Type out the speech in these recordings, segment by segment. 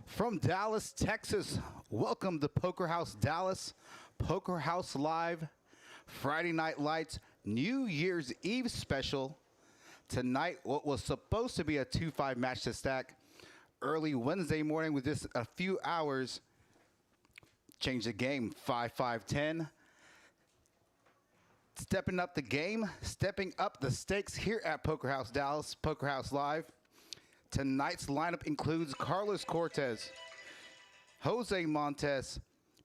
From Dallas, Texas, welcome to Poker House Dallas, Poker House Live, Friday Night Lights, New Year's Eve special. Tonight, what was supposed to be a 2-5 match to stack, early Wednesday morning with just a few hours, changed the game, 5-5-10. Stepping up the game, stepping up the stakes here at Poker House Dallas, Poker House Live. Tonight's lineup includes Carlos Cortez, Jose Montes,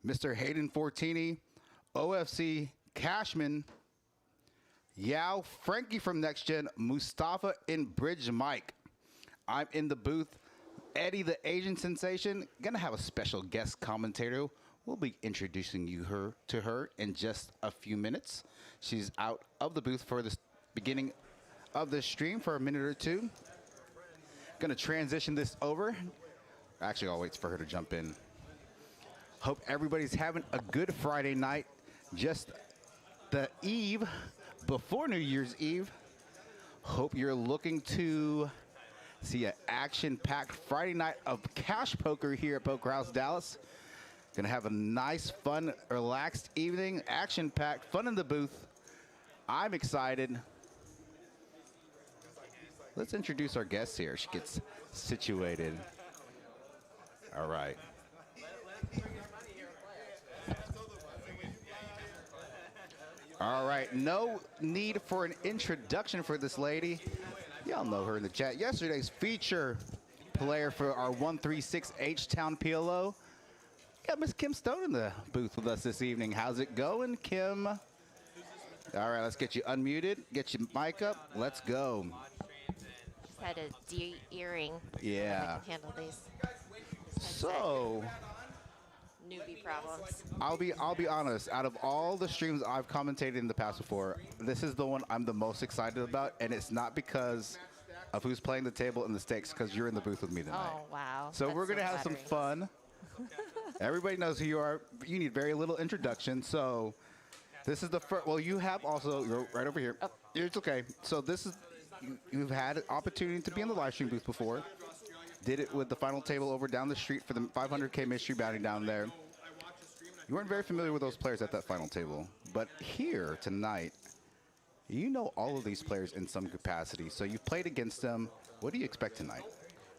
Mr. Hayden Fortini, OFC Cashman, Yao, Frankie from Next Gen, Mustafa, and Bridge Mike. I'm in the booth. Eddie, the Asian sensation, gonna have a special guest commentator. We'll be introducing to her in just a few minutes. She's out of the booth for the beginning of the stream for a minute or two. Gonna transition this over. Actually, I'll wait for her to jump in. Hope everybody's having a good Friday night. Just the eve before New Year's Eve. Hope you're looking to see an action-packed Friday night of cash poker here at Poker House Dallas. Gonna have a nice, fun, relaxed evening, action-packed, fun in the booth. I'm excited. Let's introduce our guest here. She gets situated. All right. All right, no need for an introduction for this lady. Y'all know her in the chat. Yesterday's feature player for our 136 H-Town PLO. Got Miss Kim Stone in the booth with us this evening. How's it going, Kim? All right, let's get you unmuted. Get your mic up. Let's go. Had a de-earring. Yeah. I can handle these. So, Newbie problems. I'll be honest. Out of all the streams I've commentated in the past before, this is the one I'm the most excited about, and it's not because of who's playing the table and the stakes, because you're in the booth with me tonight. Oh wow! So we're gonna have some fun. Everybody knows who you are. You need very little introduction. So this is the first. Well, you have also. You're right over here. Oh. It's okay. So this is. You've had an opportunity to be in the live stream booth before. Did it with the final table over down the street for the 500K mystery bounty down there. You weren't very familiar with those players at that final table. But here tonight, you know all of these players in some capacity. So you've played against them. What do you expect tonight?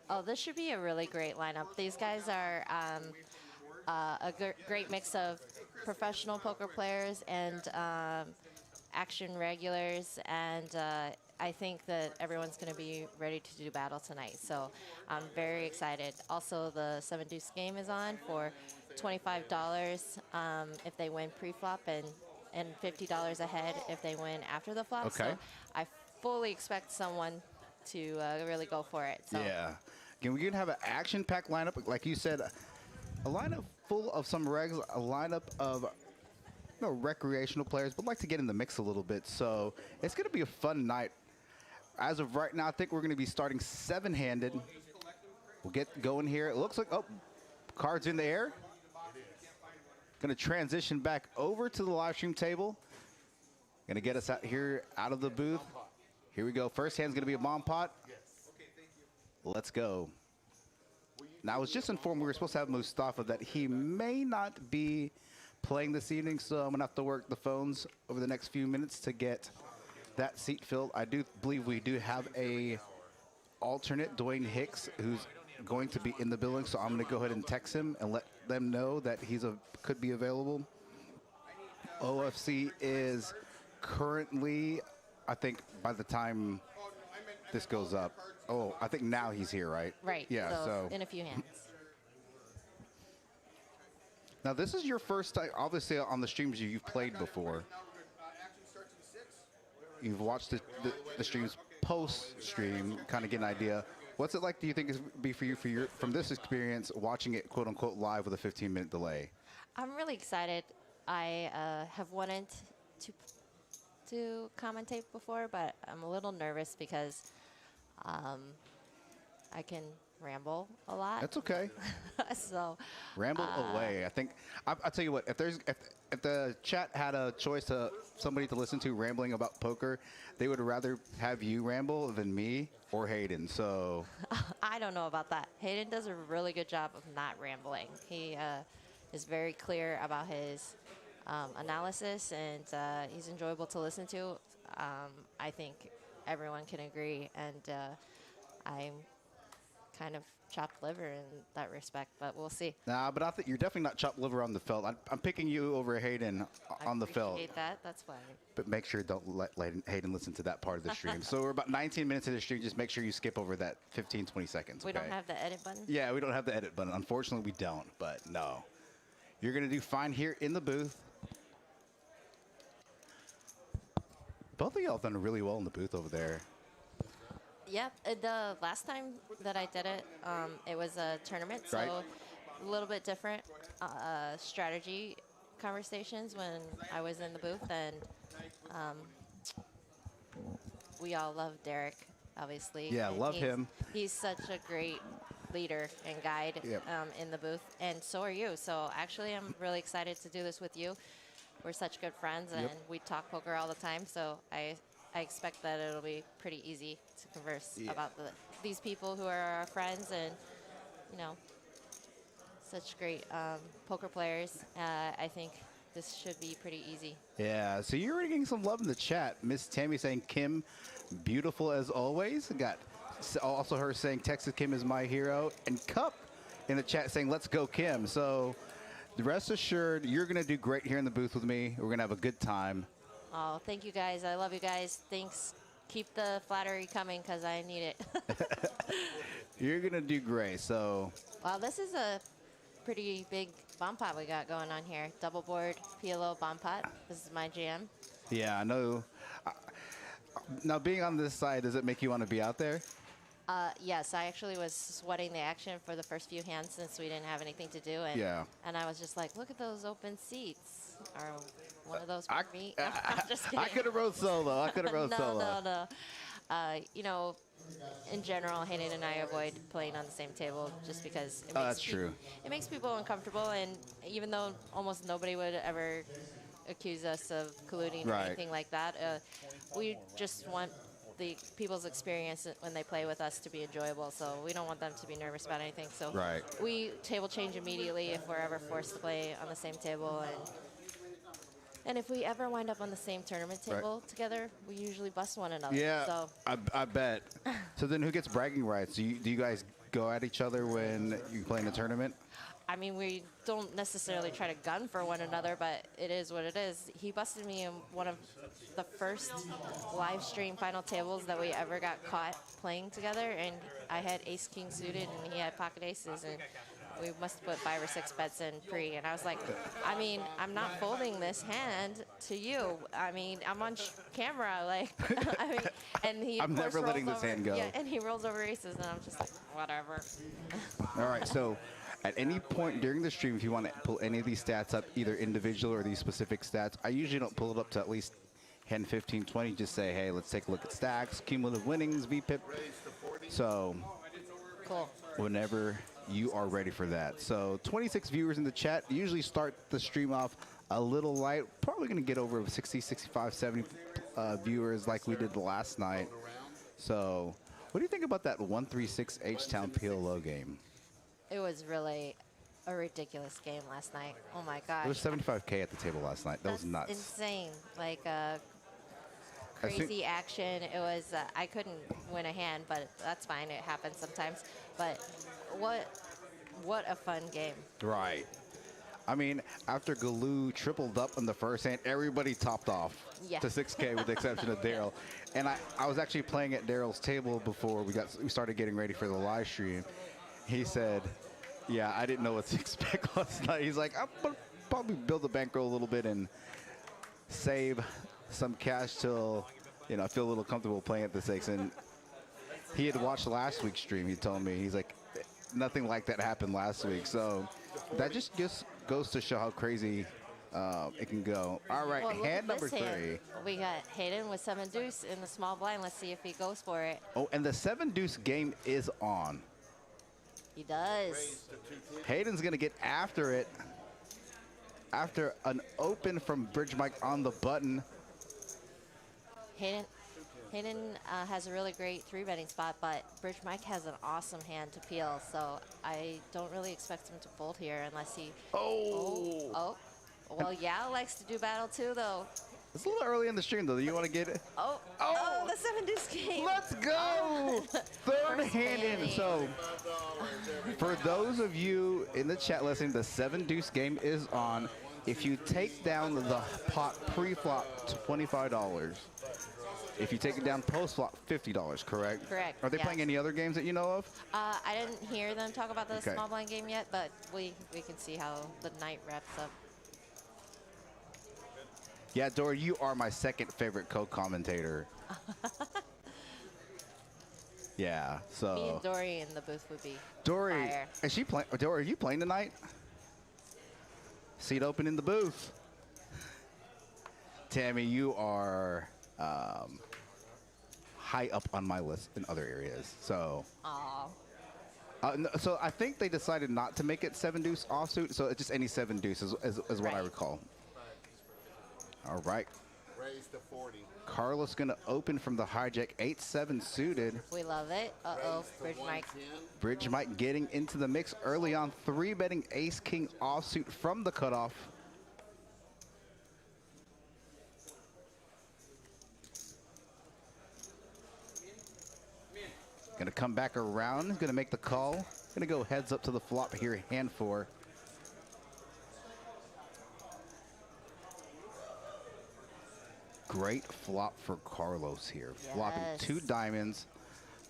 Oh, this should be a really great lineup. These guys are a great mix of professional poker players and action regulars, and I think that everyone's going to be ready to do battle tonight. So I'm very excited. Also, the 7 Deuce game is on for $25 if they win pre-flop and $50 ahead if they win after the flop. Okay. So I fully expect someone to really go for it. So. Yeah. Again, we're going to have an action-packed lineup. Like you said, a lineup full of some regs, a lineup of recreational players, but like to get in the mix a little bit. So it's going to be a fun night. As of right now, I think we're going to be starting 7-handed. We'll get going here. It looks like, oh, cards in the air. Going to transition back over to the live stream table. Going to get us out here, out of the booth. Here we go. First hand's going to be a bomb pot. Let's go. Now, I was just informed we were supposed to have Mustafa that he may not be playing this evening, so I'm going to have to work the phones over the next few minutes to get that seat filled. I do believe we do have a alternate, Dwayne Hicks, who's going to be in the building, so I'm going to go ahead and text him and let them know that he's could be available. OFC is currently, I think by the time this goes up, oh, I think now he's here, right? Right. Yeah, so in a few hands. Now, this is your first time, obviously, on the streams you've played before. You've watched the streams post-stream, kind of get an idea. What's it like, do you think, it be for you from this experience, watching it, quote-unquote, live with a 15-minute delay? I'm really excited. I have wanted to commentate before, but I'm a little nervous because I can ramble a lot. That's okay. So Ramble away. I think I'll tell you what. If the chat had a choice to somebody to listen to rambling about poker, they would rather have you ramble than me or Hayden. So I don't know about that. Hayden does a really good job of not rambling. He is very clear about his analysis, and he's enjoyable to listen to. I think everyone can agree, and I'm kind of chopped liver in that respect, but we'll see. nah, but I think you're definitely not chopped liver on the felt. I'm picking you over Hayden on the felt. I appreciate that. That's fine. But make sure don't let Hayden listen to that part of the stream. So we're about 19 minutes into the stream. Just make sure you skip over that 15, 20 seconds. We Okay? don't have the edit button? Yeah, we don't have the edit button. Unfortunately, we don't. But no, you're gonna do fine here in the booth. Both of y'all done really well in the booth over there. Yep. The last time that I did it, it was a tournament, so Right. a little bit different strategy conversations when I was in the booth, and we all love Derek, obviously. Yeah, and love him. He's such a great leader and guide Yep. in the booth, and so are you. So actually, I'm really excited to do this with you. We're such good friends, and we talk poker all the time, so I expect that it'll be pretty easy to converse about these people who are our friends, and you know, such great poker players. I think this should be pretty easy. Yeah, so you're already getting some love in the chat. Miss Tammy saying Kim, beautiful as always. Got also her saying Texas Kim is my hero, and Cup in the chat saying let's go Kim. So rest assured, you're gonna do great here in the booth with me. We're gonna have a good time. Oh, thank you guys. I love you guys. Thanks. Keep the flattery coming because I need it. You're gonna do great. So Wow, this is a pretty big bomb pot we got going on here. Double board PLO bomb pot. This is my jam. yeah, I know. Now being on this side, does it make you want to be out there? Yes, I actually was sweating the action for the first few hands since we didn't have anything to do. And, Yeah. and I was just like, look at those open seats. Are one of those for me? I'm just kidding. I could have rode solo. I could have rode solo. No. You know, in general, Hayden and I avoid playing on the same table just because it makes That's true. It makes people uncomfortable, and even though almost nobody would ever accuse us of colluding or Right. anything like that, we just want the people's experience when they play with us to be enjoyable, so we don't want them to be nervous about anything. So Right. we table change immediately if we're ever forced to play on the same table, and if we ever wind up on the same tournament table together, we usually bust one another. Yeah, So I bet. So then who gets bragging rights? Do you guys go at each other when you play in a tournament? I mean, we don't necessarily try to gun for one another, but it is what it is. He busted me in one of the first live stream final tables that we ever got caught playing together, and I had ace king suited and he had pocket aces, and we must have put 5 or 6 bets in pre, and I was like, I mean, I'm not folding this hand to you. I mean, I'm on camera, like, I mean, and he I'm of course never letting rolls this hand go. Yeah, and he rolls over aces, and I'm just like, whatever. All right, so at any point during the stream, if you want to pull any of these stats up, either individual or these specific stats, I usually don't pull it up to at least 10, 15, 20. Just say, hey, let's take a look at stacks, cumulative winnings, VPIP. So Cool. whenever you are ready for that. So 26 viewers in the chat. Usually start the stream off a little light. Probably going to get over 60, 65, 70 viewers like we did last night. So what do you think about that 136 H-Town PLO game? It was really a ridiculous game last night. Oh my gosh. It was 75K at the table last night. That was nuts. Insane. Like think- crazy action. It was. I couldn't win a hand, but that's fine. It happens sometimes. But what a fun game. Right. I mean, after Galoo tripled up in the first hand, everybody topped off Yeah. to 6K with the exception of Daryl. And I was actually playing at Daryl's table before we started getting ready for the live stream. He said, yeah, I didn't know what to expect last night. He's like, I'm going to probably build the bankroll a little bit and save some cash till, you know, I feel a little comfortable playing at the 6. And he had watched last week's stream, he told me. He's like, nothing like that happened last week. So that just goes to show how crazy it can go. All right, Well, look hand at number this 3. hand. We got Hayden with 7 deuce in the small blind. Let's see if he goes for it. Oh, and the 7 deuce game is on. He does. Hayden's going to get after it. After an open from Bridge Mike on the button. Hayden has a really great 3-betting spot, but Bridge Mike has an awesome hand to peel, so I don't really expect him to fold here unless he... Oh. Well, yeah, likes to do battle too, though. It's a little early in the stream, though. Do you want to get it? Oh, the 7-deuce game. Let's go! Third hand in. So, for those of you in the chat listening, the 7-deuce game is on. If you take down the pot pre-flop, $25. If you take it down post-flop, $50, correct? Correct. Are they yes. playing any other games that you know of? I didn't hear them talk about the small blind game yet, but we can see how the night wraps up. Yeah, Dory, you are my second favorite co-commentator. Yeah, so. Me and Dory in the booth would be Dory, fire. is she playing? Dory, are you playing tonight? Seat open in the booth. Tammy, you are high up on my list in other areas. So. So I think they decided not to make it 7-deuce offsuit, so it's just any 7-deuce is what I recall. All right. Raise to 40. Carlos gonna open from the hijack 8-7 suited. We love it. Bridge Mike. Bridge Mike getting into the mix early on, 3-betting ace-king offsuit from the cutoff. Gonna come back around, gonna make the call. Gonna go heads up to the flop here, hand 4. Great flop for Carlos here. Yes. Flopping 2 diamonds.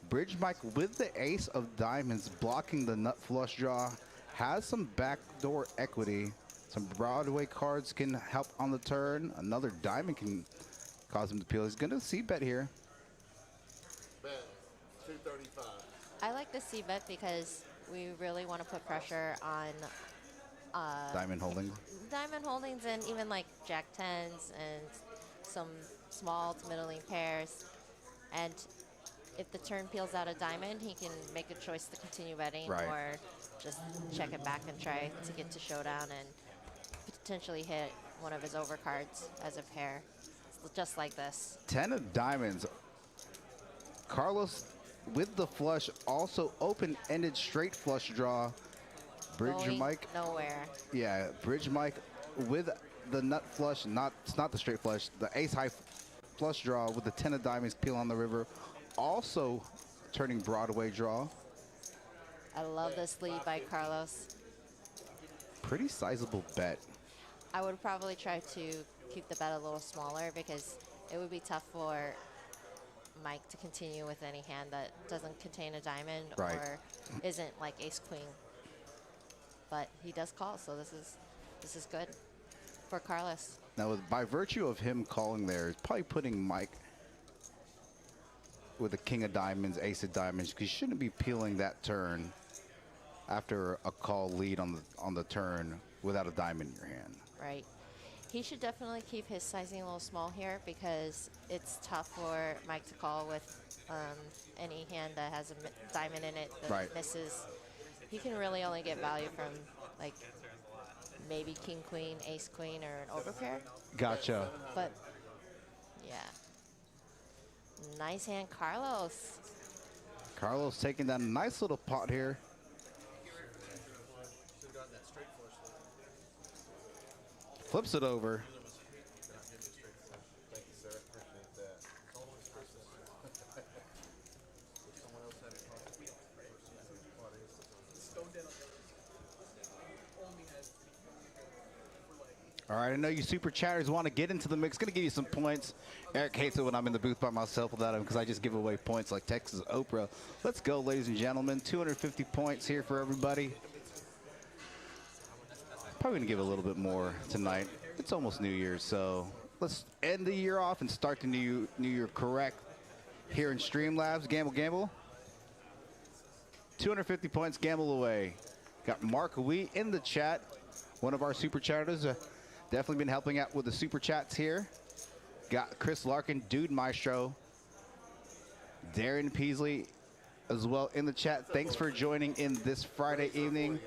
Bridge Mike with the ace of diamonds blocking the nut flush draw. Has some backdoor equity. Some Broadway cards can help on the turn. Another diamond can cause him to peel. He's gonna c-bet here. Bet 235. I like the c-bet because we really want to put pressure on Diamond holding. diamond holdings and even like jack 10s and some small to middling pairs. And if the turn peels out a diamond, he can make a choice to continue betting or just check it back and try to get to showdown and potentially hit one of his overcards as a pair, just like this. 10 of diamonds. Carlos with the flush, also open-ended straight flush draw. Bridge Mike. Nowhere. Yeah, Bridge Mike with the nut flush, it's not the straight flush, the ace high flush draw with the 10 of diamonds peel on the river. Also turning Broadway draw. I love this lead by Carlos. Pretty sizable bet. I would probably try to keep the bet a little smaller because it would be tough for Mike to continue with any hand that doesn't contain a diamond or isn't like ace queen. But he does call, so this is good for Carlos. Now, by virtue of him calling there, it's probably putting Mike with the king of diamonds, ace of diamonds, because you shouldn't be peeling that turn after a call lead on the turn without a diamond in your hand. Right. He should definitely keep his sizing a little small here because it's tough for Mike to call with any hand that has a diamond in it that misses. He can really only get value from like maybe king queen, ace queen, or an overpair. Gotcha. But yeah, nice hand, Carlos. Carlos taking that nice little pot here. Flips it over. Thank you, sir. Appreciate that. All right, I know you super chatters want to get into the mix. Going to give you some points. Eric hates it when I'm in the booth by myself without him because I just give away points like Texas Oprah. Let's go, ladies and gentlemen. 250 points here for everybody. Probably going to give a little bit more tonight. It's almost New Year's, so let's end the year off and start the new year correct here in Streamlabs. Gamble, gamble. 250 points, gamble away. Got Mark Wee in the chat, one of our super chatters. Definitely been helping out with the super chats here. Got Chris Larkin, Dude Maestro. Darren Peasley, as well in the chat. Thanks for joining in this Friday evening.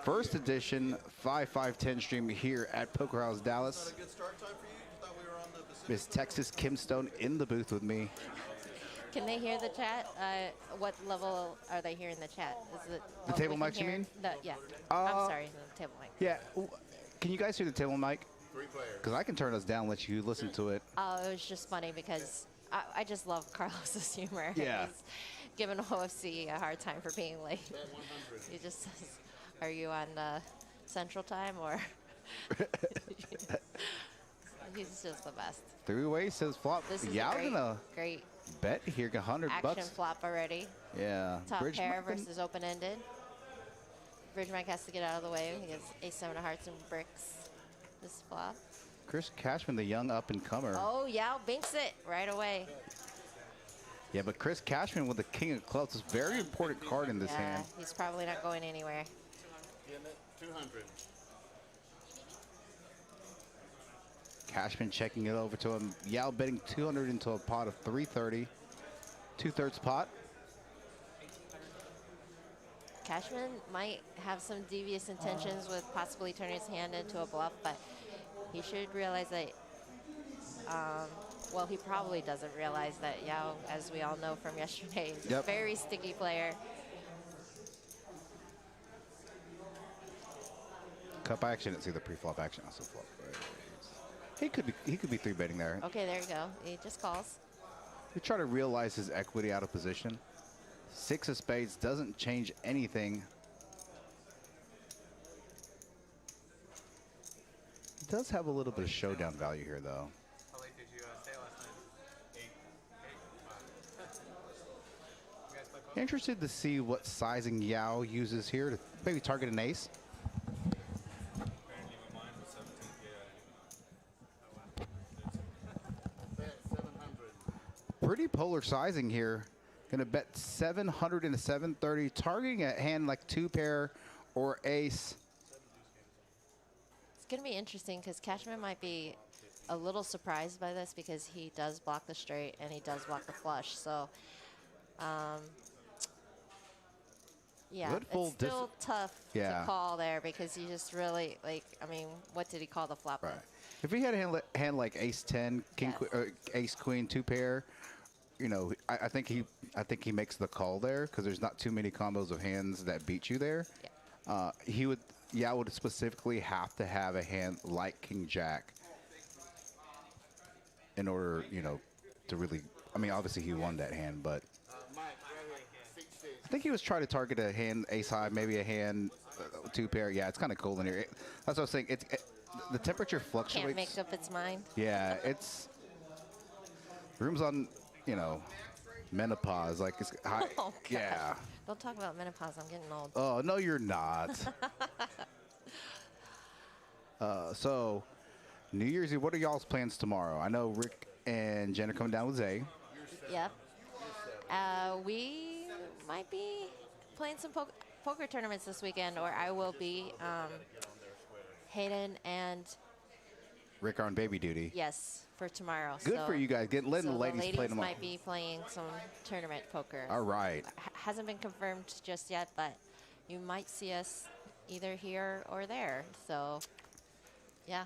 First edition 5-5-10 stream here at Poker House Dallas. A good start time for you? You thought we were on the Pacific? Miss Texas Kim Stone in the booth with me. Can they hear the chat? What level are they hearing the chat? Is it The what table we can mics, you hear? mean? Yeah. I'm sorry, the table mic. Yeah. Can you guys hear the table mic? 3 players. Because I can turn us down and let you listen to it. Oh, it was just funny because I just love Carlos's humor. Yeah. He's giving OFC a hard time for being late. Bet 100. He just says, are you on Central Time or? He's just the best. Three-way says flop. This is Yeah, a I'm gonna great bet here, $100 action bucks. flop already. Yeah. Top Bridge pair might be- versus open-ended. Bridge Mike has to get out of the way. He gets ace-7 of hearts and bricks this flop. Chris Cashman, the young up-and-comer. Oh, yeah, binks it right away. Yeah, but Chris Cashman with the king of clubs is a very important card in this Yeah, hand. he's probably not going anywhere. Getting it 200. Cashman checking it over to him. Yao betting 200 into a pot of 330. 2/3 pot. Cashman might have some devious intentions with possibly turning his hand into a bluff, but he should realize that, well, he probably doesn't realize that Yao, as we all know from yesterday, is a Yep. very sticky player. Cup action. Didn't see the pre-flop action. Also flop. He could be 3-betting there. Okay, there you go. He just calls. We try to realize his equity out of position. 6 of spades doesn't change anything. It does have a little bit of showdown value here, though. How late did you stay last night? 8. Wow. You guys play poker? Interested to see what sizing Yao uses here to maybe target an ace. Apparently mine was 17. Bet 700. Pretty polar sizing here. Gonna bet 700 into 730, targeting a hand like 2-pair or ace. It's going to be interesting because Cashman might be a little surprised by this because he does block the straight and he does block the flush. So, yeah, Good full it's still tough Yeah. to call there because he just really, like, I mean, what did he call the flop Right. with? If he had a hand like ace 10, king, Yes. ace queen, 2-pair, you know, I think he makes the call there because there's not too many combos of hands that beat you there. Yeah. Yao would specifically have to have a hand like King Jack in order, you know, to really. I mean, obviously he won that hand, but Mike, right here. 60. I think he was trying to target a hand ace high, maybe a hand 2-pair. Yeah, it's kind of cold in here. That's what I was saying. The temperature fluctuates. Can't make up its mind. Yeah, it's rooms on, you know, menopause. Like it's high. Oh, gosh. Yeah. Don't talk about menopause. I'm getting old. Oh no, you're not. So, New Year's Eve. What are y'all's plans tomorrow? I know Rick and Jen are coming down with Zay. Yep. We might be playing some poker tournaments this weekend, or I will be. Hayden and Rick are on baby duty. yes, for tomorrow. Good for you guys. Letting the ladies play tomorrow. might be playing some tournament poker. All right. Hasn't been confirmed just yet, but you might see us either here or there. So, yeah,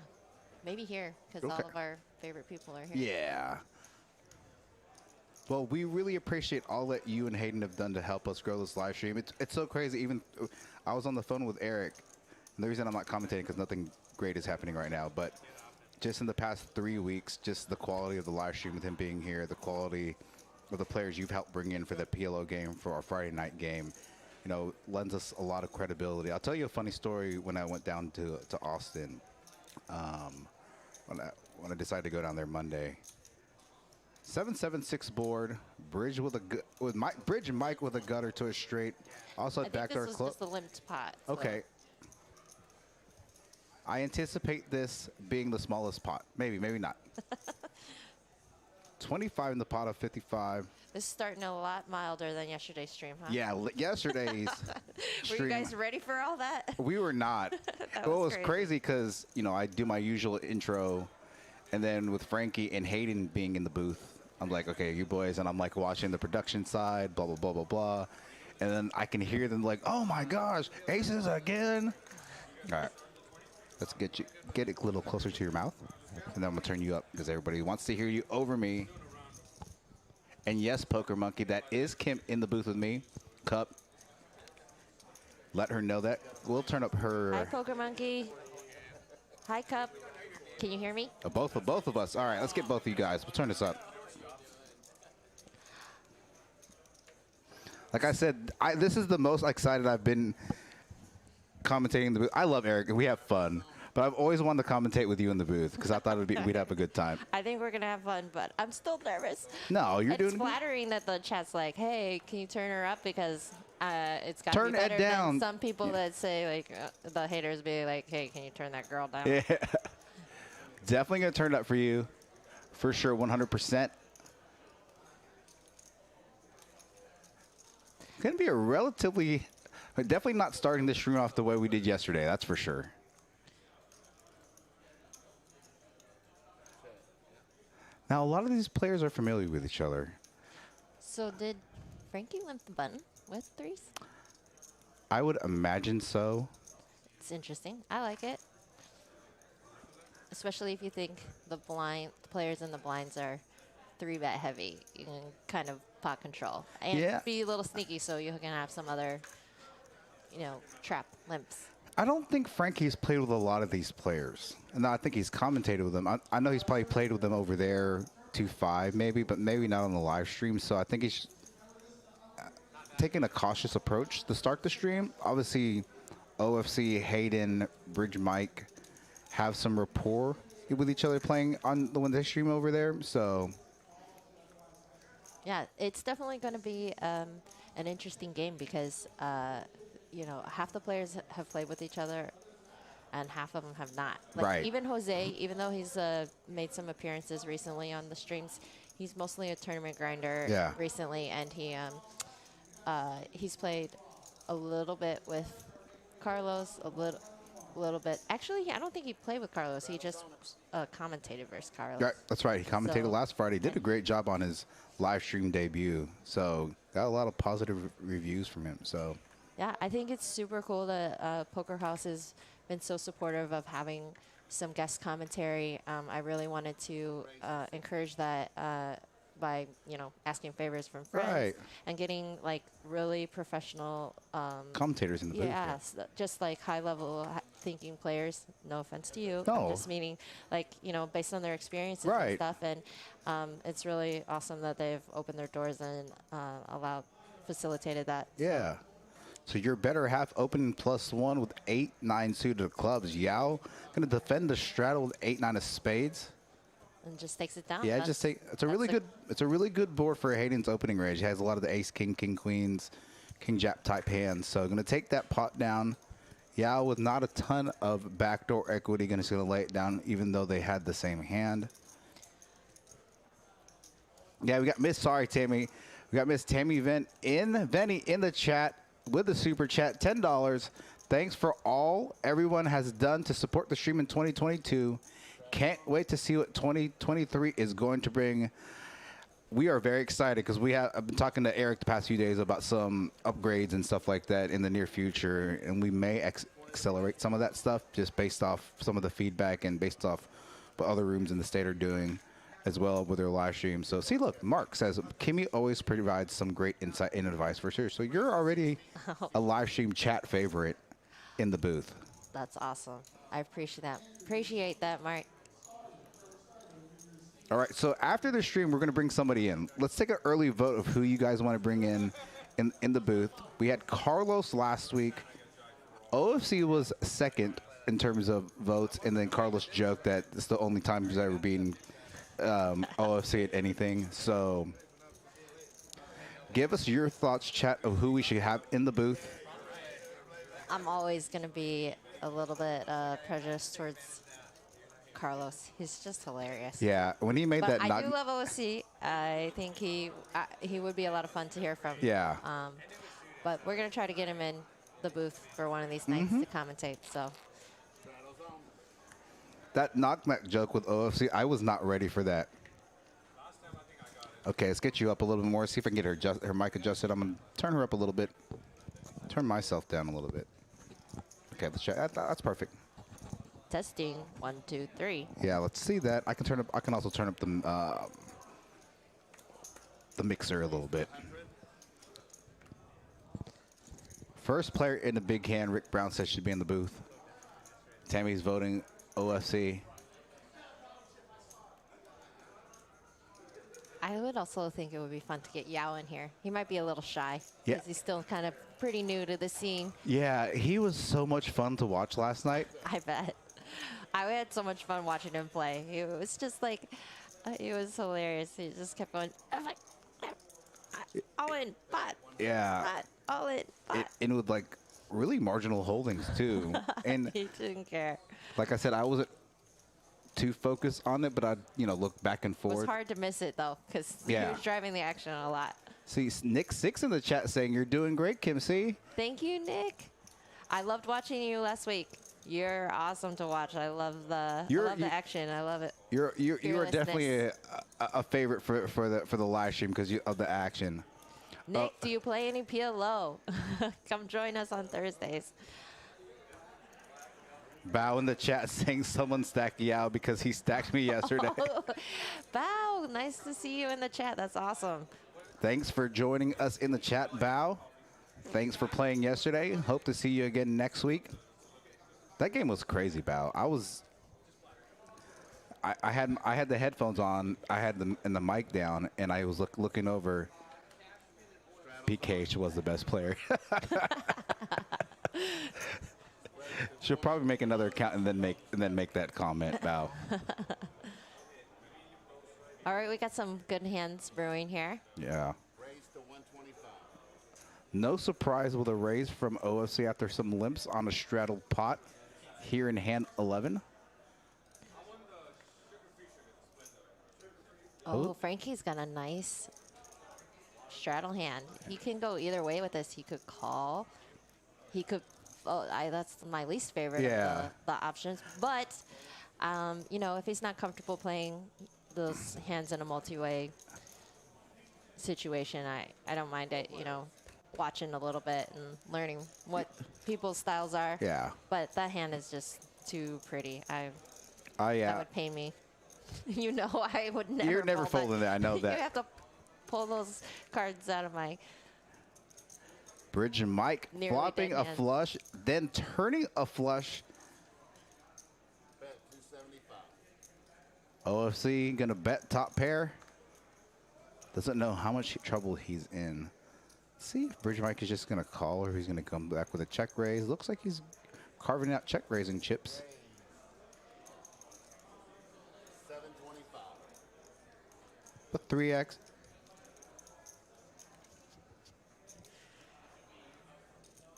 maybe here because Okay. all of our favorite people are here. Yeah. Well, we really appreciate all that you and Hayden have done to help us grow this live stream. It's so crazy. Even I was on the phone with Eric. And the reason I'm not commentating because nothing great is happening right now, but just in the past 3 weeks, just the quality of the live stream with him being here, the quality of the players you've helped bring in for the PLO game, for our Friday night game, you know, lends us a lot of credibility. I'll tell you a funny story when I went down to Austin, when I decided to go down there Monday. 7-7-6 board, bridge with bridge and Mike with a gutter to a straight. Also I think backdoor this was club. just the limped pot. so- Okay. I anticipate this being the smallest pot. Maybe, maybe not. 25 in the pot of 55. This is starting a lot milder than yesterday's stream, huh? Yeah, yesterday's Were stream. you guys ready for all that? We were not. That Well, it was was crazy because, you know, I do my usual intro, and then with Frankie and Hayden being in the booth, I'm like, okay, you boys, and I'm like watching the production side, blah blah blah blah blah, and then I can hear them like, oh my gosh, aces again. All right, let's get it a little closer to your mouth, and then I'm gonna turn you up because everybody wants to hear you over me. And yes, Poker Monkey, that is Kim in the booth with me. Cup. Let her know that. We'll turn up her. Hi, Poker Monkey. Hi, Cup. Can you hear me? Both of us. All right, let's get both of you guys. We'll turn this up. Like I said, this is the most excited I've been commentating in the booth. I love Eric, and we have fun. But I've always wanted to commentate with you in the booth because I thought we'd have a good time. I think we're going to have fun, but I'm still nervous. No, you're doing It's flattering that the chat's like, hey, can you turn her up? Because it's got to Turn be better Ed down. than some people that say, like, the haters be like, hey, can you turn that girl down? Yeah. Definitely going to turn it up for you. For sure, 100%. Going to be a relatively, definitely not starting this stream off the way we did yesterday. That's for sure. Now, a lot of these players are familiar with each other. So did Frankie limp the button with threes? I would imagine so. It's interesting. I like it. Especially if you think the players in the blinds are 3-bet heavy. You can kind of pot control. And be a little sneaky so you can have some other, trap limps. I don't think Frankie's played with a lot of these players. And I think he's commentated with them. I know he's probably played with them over there 2-5 maybe, but maybe not on the live stream. So I think he's taking a cautious approach to start the stream. Obviously, OFC, Hayden, Bridge Mike have some rapport with each other playing on the Wednesday stream over there. So yeah, it's definitely going to be an interesting game because half the players have played with each other and half of them have not. Like right. Even Jose, even though he's made some appearances recently on the streams, he's mostly a tournament grinder recently, and he's played a little bit with Carlos, a little bit. Actually, I don't think he played with Carlos. He just commentated versus Carlos. Right, that's right. He commentated last Friday. Did a great job on his live stream debut. So got a lot of positive reviews from him. So yeah, I think it's super cool that Poker House has been so supportive of having some guest commentary. I really wanted to encourage that by asking favors from friends and getting like really professional commentators in the booth. Yes, just like high level thinking players. No offense to you. No. I'm just meaning like based on their experiences and stuff. And it's really awesome that they've opened their doors and facilitated that. Yeah. So your better half opening +1 with 8-9 suited clubs. Yao going to defend the straddle with 8-9 of spades. And just takes it down. Yeah, it's a really good board for Hayden's opening range. He has a lot of the ace, king, king, queens, king, jack type hands. So going to take that pot down. Yao with not a ton of backdoor equity, going to lay it down even though they had the same hand. Yeah, we got Miss Tammy. We got Miss Tammy Venny in the chat with the super chat, $10. Thanks for all everyone has done to support the stream in 2022. Can't wait to see what 2023 is going to bring. We are very excited because I've been talking to Eric the past few days about some upgrades and stuff like that in the near future, and we may accelerate some of that stuff just based off some of the feedback and based off what other rooms in the state are doing as well with their live stream. So see, look, Mark says Kimmy always provides some great insight and advice for sure. So you're already a live stream chat favorite in the booth. That's awesome. I appreciate that, Mark. All right, so after the stream, we're going to bring somebody in. Let's take an early vote of who you guys want to bring in the booth. We had Carlos last week. OFC was second in terms of votes, and then Carlos joked that it's the only time he's ever been OFC at anything. So give us your thoughts, chat, of who we should have in the booth. I'm always going to be a little bit prejudiced towards Carlos. He's just hilarious. Yeah, when he made that. I do love OFC. I think he would be a lot of fun to hear from. Yeah. But we're gonna try to get him in the booth for one of these nights to commentate. So. That knock-knock joke with OFC, I was not ready for that. Okay, let's get you up a little bit more. See if I can get her mic adjusted. I'm going to turn her up a little bit. Turn myself down a little bit. Okay, let's check. That's perfect. Testing. 1, 2, 3. Yeah, let's see that. I can also turn up the mixer a little bit. First player in the big hand, Rick Brown says should be in the booth. Tammy's voting OFC. I would also think it would be fun to get Yao in here. He might be a little shy Yeah. because he's still kind of pretty new to the scene. Yeah, he was so much fun to watch last night. I bet. I had so much fun watching him play. It was just like, it was hilarious. He just kept going, I'm like, all in, pot, Yeah. pot, all in, pot. And with like really marginal holdings too. And He didn't care. like I said, I wasn't too focused on it, but I, look back and It was forth. hard to miss it though, because Yeah. he was driving the action a lot. See, Nick 6 in the chat saying you're doing great, Kim C. Thank you, Nick. I loved watching you last week. You're awesome to watch. I love the action. I love it. You are definitely Fearlessness. a favorite for the live stream because of the action. Nick, do you play any PLO? Come join us on Thursdays. Bow in the chat saying someone stacked Yao because he stacked me yesterday. Bow, nice to see you in the chat. That's awesome. Thanks for joining us in the chat, Bow. Thanks for playing yesterday. Hope to see you again next week. That game was crazy, Bow. I had the headphones on. I had the mic down, and I was looking over. PKH was the best player. She'll probably make another account and then make that comment, Bow. All right, we got some good hands brewing here. Yeah. Raise to 125. No surprise with a raise from OFC after some limps on a straddled pot here in hand 11. Oh, Frankie's got a nice straddle hand. He can go either way with this. He could call. He could. Oh, that's my least favorite Yeah. of the options. But, if he's not comfortable playing those hands in a multi-way situation, I don't mind it, watching a little bit and learning what people's styles are. Yeah. But that hand is just too pretty. Oh, That yeah. would pain me. I would never. You're never fold folding that. I know You that. have to pull those cards out of my. Bridge and Mike Nearly flopping dead a hand. flush, then turning a flush. Bet 275. OFC gonna bet top pair. Doesn't know how much trouble he's in. See if Bridge Mike is just gonna call or he's gonna come back with a check raise. Looks like he's carving out check raising chips. 725. But 3x.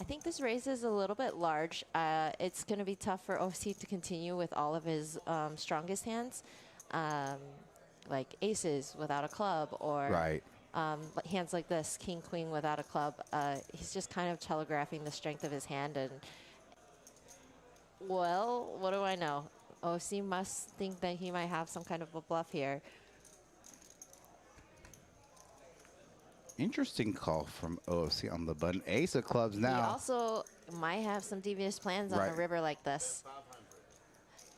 I think this raise is a little bit large. It's going to be tough for OC to continue with all of his strongest hands, like aces without a club, or Right. hands like this, king, queen without a club. He's just kind of telegraphing the strength of his hand. And, well, what do I know? OC must think that he might have some kind of a bluff here. Interesting call from OFC on the button. Ace of clubs He now. also might have some devious plans on a Right. river like this.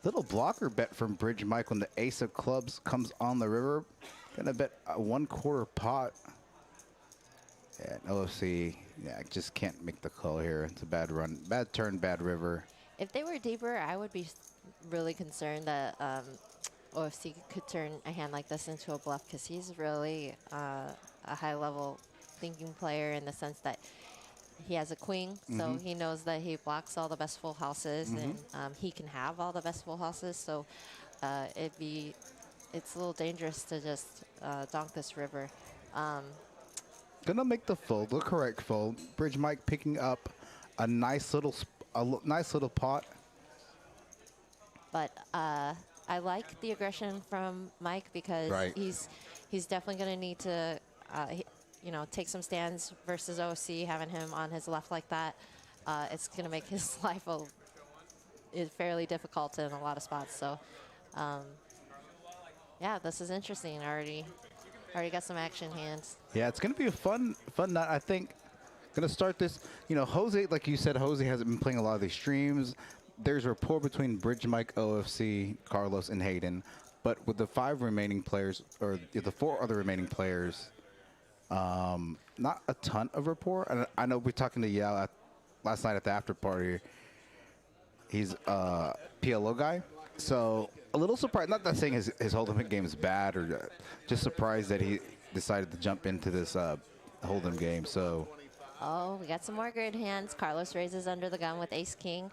Little blocker bet from Bridge Mike when the ace of clubs comes on the river. Gonna bet a 1/4 pot. Yeah, OFC, yeah, just can't make the call here. It's a bad run, bad turn, bad river. If they were deeper, I would be really concerned that OFC could turn a hand like this into a bluff, because he's really a high-level thinking player in the sense that he has a queen, so he knows that he blocks all the best full houses, and he can have all the best full houses. So it's a little dangerous to just donk this river. Gonna make the fold, the correct fold. Bridge Mike picking up a nice little pot. But I like the aggression from Mike, because Right. he's definitely going to need to, take some stands versus OC. Having him on his left like that, it's going to make his life fairly difficult in a lot of spots. So, yeah, this is interesting already. Already got some action hands. Yeah, it's gonna be a fun night. I think gonna start this. You know, Jose, like you said, Jose hasn't been playing a lot of these streams. There's rapport between Bridge Mike, OFC, Carlos, and Hayden. But with the 5 remaining players, or the 4 other remaining players, not a ton of rapport. And I know we're talking to Yao last night at the after party. He's a PLO guy, so a little surprised. Not that saying his Hold'em game is bad, or just surprised that he decided to jump into this Hold'em game. So, Oh, we got some more good hands. Carlos raises under the gun with ace king,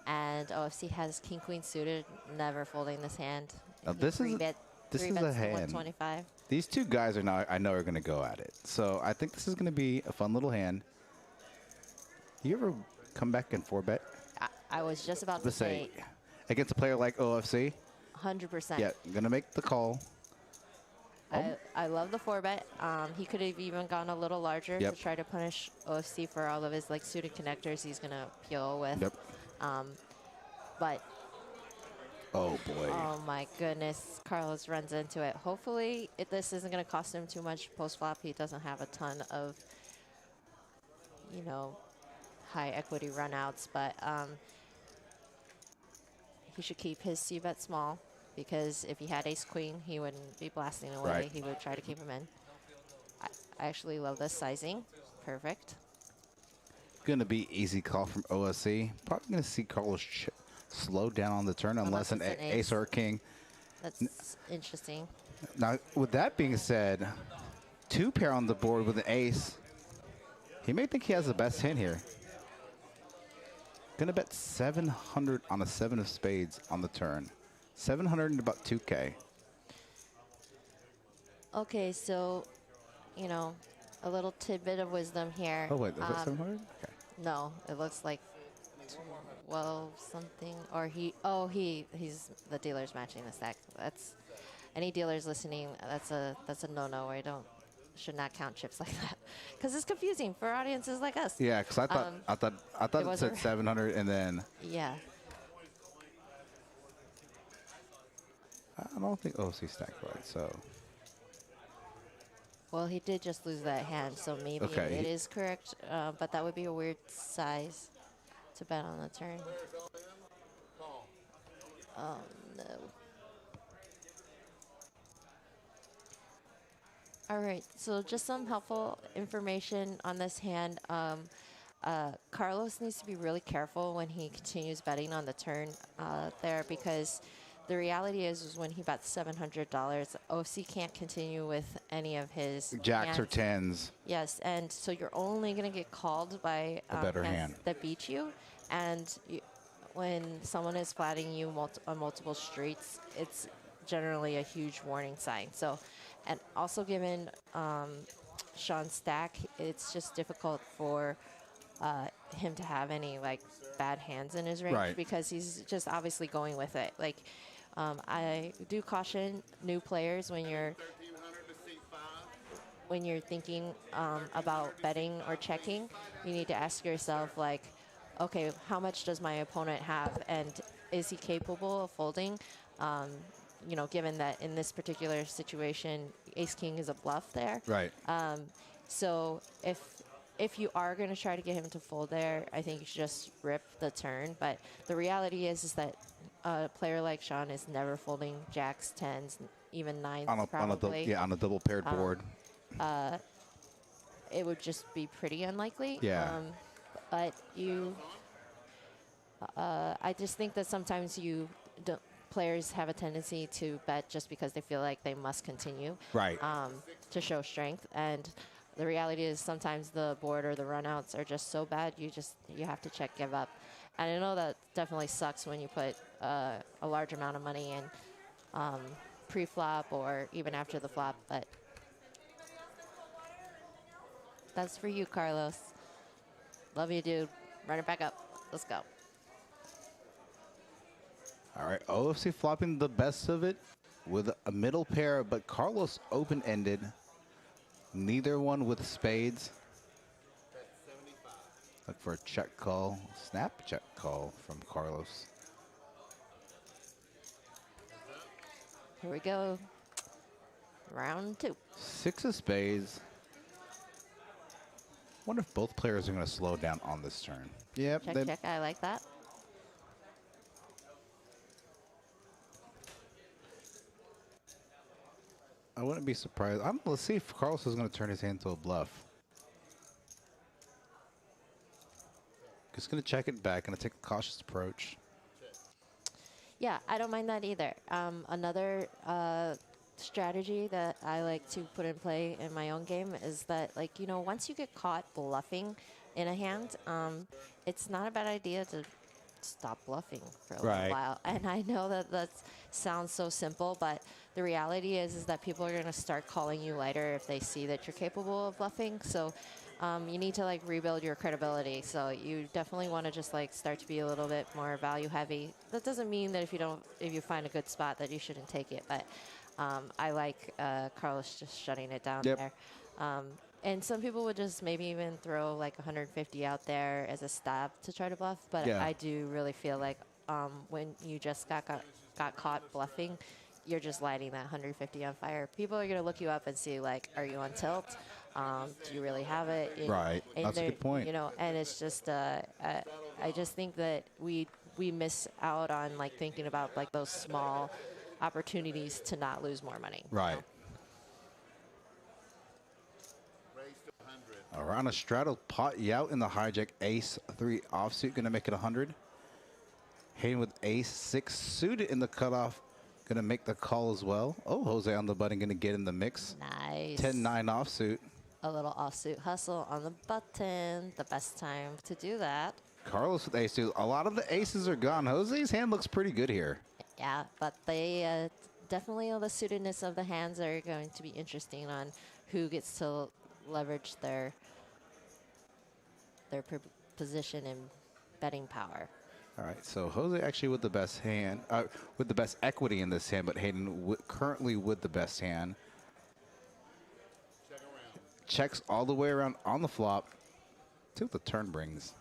and OFC has king queen suited, never folding this hand. now He this is three-bet- this is three-bets a to hand. 125. These 2 guys are now I know are going to go at it. So I think this is going to be a fun little hand. You ever come back and 4-bet? I was just about to Let's say say against a player like OFC. 100%. Yeah, going to make the call. I love the 4-bet. He could have even gone a little larger Yep. to try to punish OFC for all of his like suited connectors he's going to peel with. Yep. But Oh boy. oh my goodness, Carlos runs into it. Hopefully this isn't going to cost him too much post-flop. He doesn't have a ton of, you know, high equity runouts, but he should keep his c-bet small, because if he had ace queen, he wouldn't be blasting away. Right. He would try to keep him in. I actually love this sizing. Perfect. Gonna be easy call from OSC. Probably gonna see Carlos slow down on the turn unless Unless an it's an ace or a king. That's interesting. Now, with that being said, 2 pair on the board with an ace. He may think he has the best hand here. Gonna bet 700 on a 7 of spades on the turn. 700 and about 2K. Okay, so, you know, a little tidbit of wisdom here. Oh wait, is that 700? Okay. No, it looks like 12 something, or he's the dealer's matching the stack. That's any dealers listening. That's a no-no. Should not count chips like that, because it's confusing for audiences like us. Yeah, because I thought it was said a- 700 and then Yeah. I don't think OC stacked right. So Well, he did just lose that hand, so maybe Okay, it he- is correct. But that would be a weird size to bet on the turn. Oh no. All right, so just some helpful information on this hand. Carlos needs to be really careful when he continues betting on the turn there, because the reality is when he bets $700, OC can't continue with any of his jacks or hands. 10s. Yes, and so you're only going to get called by A better hands hand. that beat you. And when someone is flatting you on multiple streets, it's generally a huge warning sign. So, and also given Sean's stack, it's just difficult for him to have any like bad hands in his range, Right. because he's just obviously going with it. Like, I do caution new players when you're 1300 to seat 5. when you're thinking about betting or checking, you need to ask yourself, like, okay, how much does my opponent have, and is he capable of folding? You know, given that in this particular situation, ace king is a bluff there. Right. So if you are going to try to get him to fold there, I think you should just rip the turn. But the reality is that a player like Sean is never folding jacks, 10s, even 9s probably. on a double paired board. It would just be pretty unlikely. Yeah. But I just think that sometimes players have a tendency to bet just because they feel like they must continue. Right. To show strength. And the reality is sometimes the board or the runouts are just so bad, you have to check, give up. And I know that definitely sucks when you put a large amount of money in pre-flop or even after the flop, but that's for you, Carlos. Love you, dude. Run it back up. Let's go. All right, OFC flopping the best of it with a middle pair, but Carlos open-ended. Neither one with spades. Look for a check call, snap check call from Carlos. Here we go. Round 2. 6 of spades. Wonder if both players are going to slow down on this turn. Yep. Check, check. I like that. I wouldn't be surprised. Let's see if Carlos is going to turn his hand to a bluff. Just going to check it back. Going to take a cautious approach. Yeah, I don't mind that either. Another strategy that I like to put in play in my own game is that, like, you know, once you get caught bluffing in a hand, it's not a bad idea to stop bluffing for a little while. And I know that that sounds so simple, but the reality is that people are going to start calling you lighter if they see that you're capable of bluffing. So you need to, like, rebuild your credibility. So you definitely want to just, like, start to be a little bit more value heavy. That doesn't mean that if you find a good spot that you shouldn't take it, but I like Carlos just shutting it down there. And some people would just maybe even throw like 150 out there as a stab to try to bluff. But I do really feel like when you just got caught bluffing, you're just lighting that 150 on fire. People are going to look you up and see, like, are you on tilt? Do you really have it? Right. That's a good point. You know, and it's just, I just think that we miss out on, like, thinking about, like, those small opportunities to not lose more money. Right. Around a straddle pot, you out in the hijack, ace 3 offsuit, going to make it 100. Hayden with ace 6 suited in the cutoff, going to make the call as well. Oh, Jose on the button, going to get in the mix. Nice. 10-9 offsuit. A little offsuit hustle on the button. The best time to do that. Carlos with ace 2. A lot of the aces are gone. Jose's hand looks pretty good here. Yeah, but they definitely, all the suitedness of the hands are going to be interesting on who gets to leverage their position and betting power. All right, so Jose actually with the best hand, with the best equity in this hand, but Hayden currently with the best hand. Checks all the way around on the flop. See what the turn brings.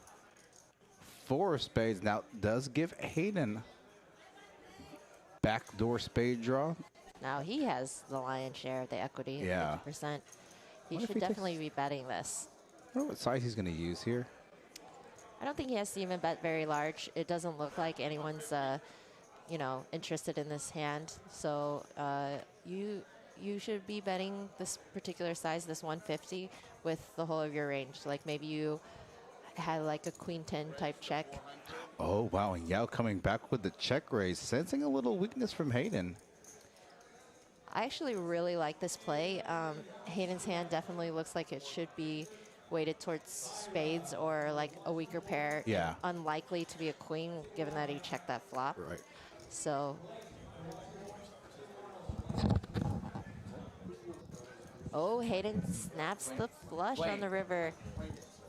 4 of spades now does give Hayden backdoor spade draw. Now he has the lion's share of the equity, 50%. He should definitely be betting this. I don't know what size he's going to use here. I don't think he has to even bet very large. It doesn't look like anyone's, you know, interested in this hand. So you should be betting this particular size, this 150, with the whole of your range. Like maybe you had like a queen 10 type check. Oh, wow. And Yao coming back with the check raise, sensing a little weakness from Hayden. I actually really like this play. Hayden's hand definitely looks like it should be weighted towards spades or like a weaker pair. Yeah. Unlikely to be a queen, given that he checked that flop. Right. So. Oh, Hayden snaps the flush on the river.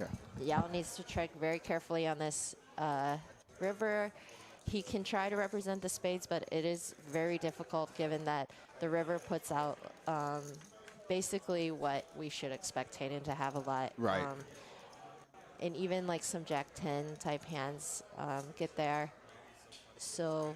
Yeah. Yao needs to tread very carefully on this river. He can try to represent the spades, but it is very difficult given that the river puts out basically what we should expect Hayden to have a lot. Right. And even like some Jack 10 type hands get there. So.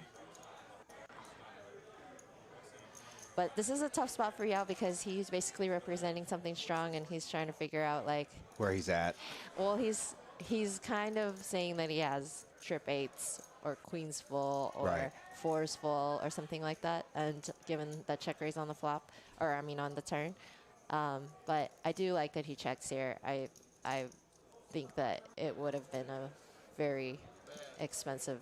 But this is a tough spot for Yao because he's basically representing something strong and he's trying to figure out like. Where he's at. Well, he's kind of saying that he has trip 8s or queens full or 4s full or something like that. And given that check raise on the flop, or I mean on the turn. But I do like that he checks here. I think that it would have been a very expensive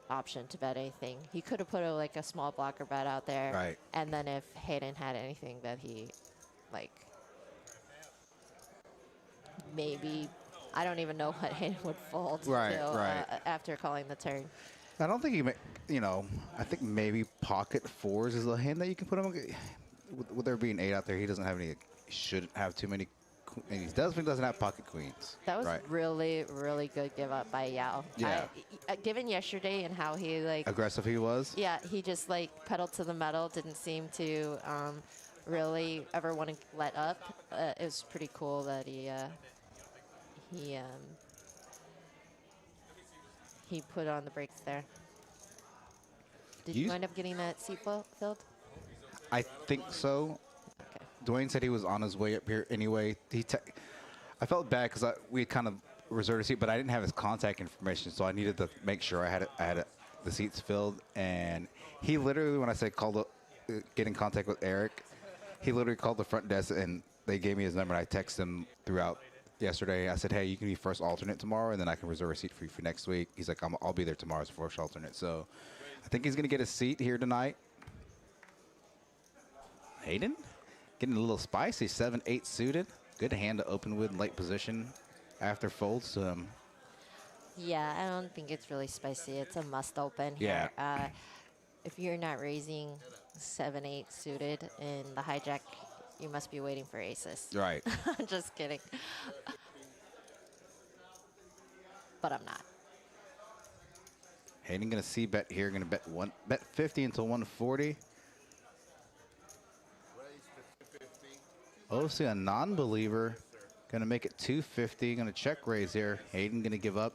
option to bet anything. He could have put like a small blocker bet out there. Right. And then if Hayden had anything that he like maybe, I don't even know what Hayden would fold after calling the turn. I don't think he, you know, I think maybe pocket 4s is a hand that you can put him. With there being 8 out there, he doesn't have any, shouldn't have too many. And he doesn't have pocket queens. That was really, really good give up by Yao. Yeah. Given yesterday and how he like aggressive he was. Yeah, he just like pedaled to the metal. Didn't seem to really ever want to let up. It was pretty cool that he put on the brakes there. Did you end up getting that seat filled? I think so. Okay. Dwayne said he was on his way up here anyway. I felt bad because we had kind of reserved a seat, but I didn't have his contact information, so I needed to make sure I had the seats filled. And he literally, when I said get in contact with Eric, he literally called the front desk and they gave me his number. And I texted him throughout yesterday. I said, hey, you can be first alternate tomorrow, and then I can reserve a seat for you for next week. He's like, I'll be there tomorrow as first alternate. So I think he's going to get a seat here tonight. Hayden getting a little spicy, 7-8 suited. Good hand to open with, late position after folds. Yeah, I don't think it's really spicy. It's a must open Yeah. here. If you're not raising 7-8 suited in the hijack, you must be waiting for aces. Right. Just kidding. But I'm not. Hayden going to see bet here. Going to bet 50 until 140. OC, a non-believer. Going to make it 250. Going to check raise here. Hayden going to give up.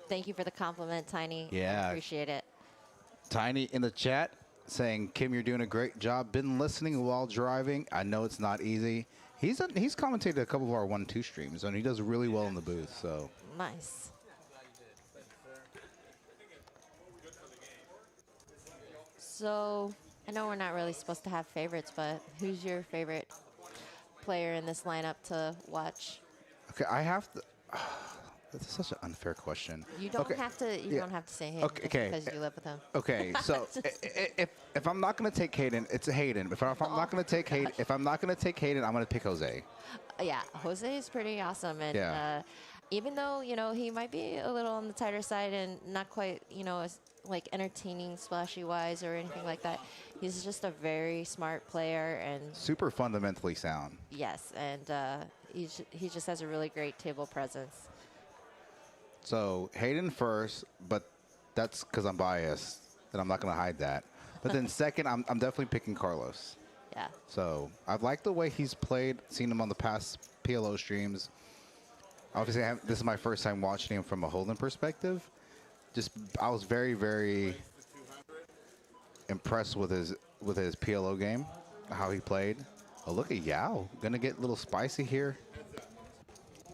Thank you for the compliment, Tiny. Yeah. I appreciate it. Tiny in the chat saying, Kim, you're doing a great job. Been listening while driving. I know it's not easy. He's commentated a couple of our 1-2 streams, and he does really well in the booth. So Nice. So I know we're not really supposed to have favorites, but who's your favorite player in this lineup to watch? okay, I have to. That's such an unfair question. You don't Okay, have to. You yeah. don't have to say him Okay. because you live with him. Okay, so if I'm not going to take Hayden, it's a Hayden. If I'm not going to take Hayden, I'm going to pick Jose. Yeah, Jose is pretty awesome, and Yeah. even though he might be a little on the tighter side and not quite as like entertaining splashy wise or anything like that, he's just a very smart player and Super fundamentally sound. yes, and he just has a really great table presence. So Hayden first, but that's because I'm biased, and I'm not going to hide that. But then second, I'm definitely picking Carlos. Yeah. So I've liked the way he's played, seen him on the past PLO streams. Obviously, this is my first time watching him from a Holden perspective. I was very, very impressed with his PLO game, how he played. Oh, look at Yao. Gonna get a little spicy here.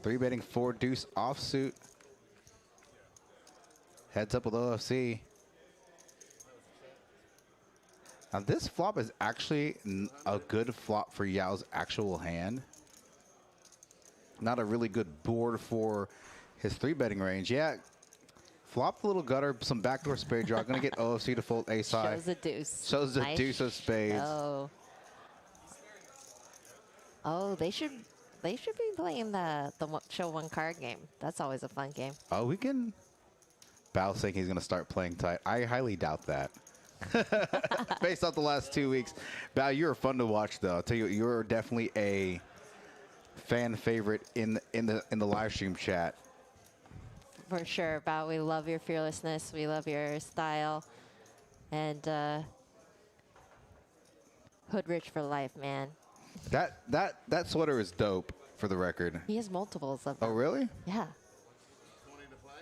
3-betting 4 deuce offsuit. Heads up with OFC. Now this flop is actually a good flop for Yao's actual hand. Not a really good board for his 3-betting range. Yeah, flop the little gutter, some backdoor spade draw. Gonna get OFC to fold ace high. Shows a deuce. Shows the Nice deuce of spades. Oh, they should be playing the show one card game. That's always a fun game. Oh, we can. Bao saying he's gonna start playing tight. I highly doubt that. Based off the last 2 weeks, Bao, you're fun to watch though. I'll tell you, you're definitely a fan favorite in the live stream chat. For sure, Bao. We love your fearlessness. We love your style, and hood rich for life, man. That sweater is dope. For the record. He has multiples of Oh, them. really? Yeah. 20 to play.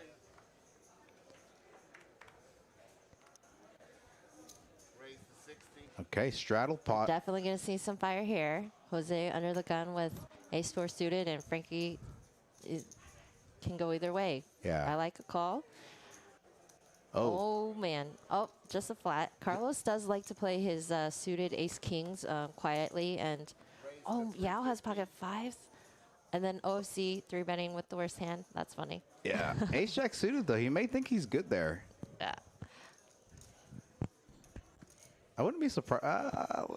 Raise to 60. Okay, straddle pot. Definitely going to see some fire here. Jose under the gun with ace-4 suited, and Frankie can go either way. Yeah. I like a call. Oh. Oh, man. Oh, just a flat. Carlos does like to play his suited ace-kings quietly, and Yao has pocket fives. And then OFC 3-betting with the worst hand. That's funny. Yeah. Ace jack suited though. He may think he's good there. Yeah. I wouldn't be surprised.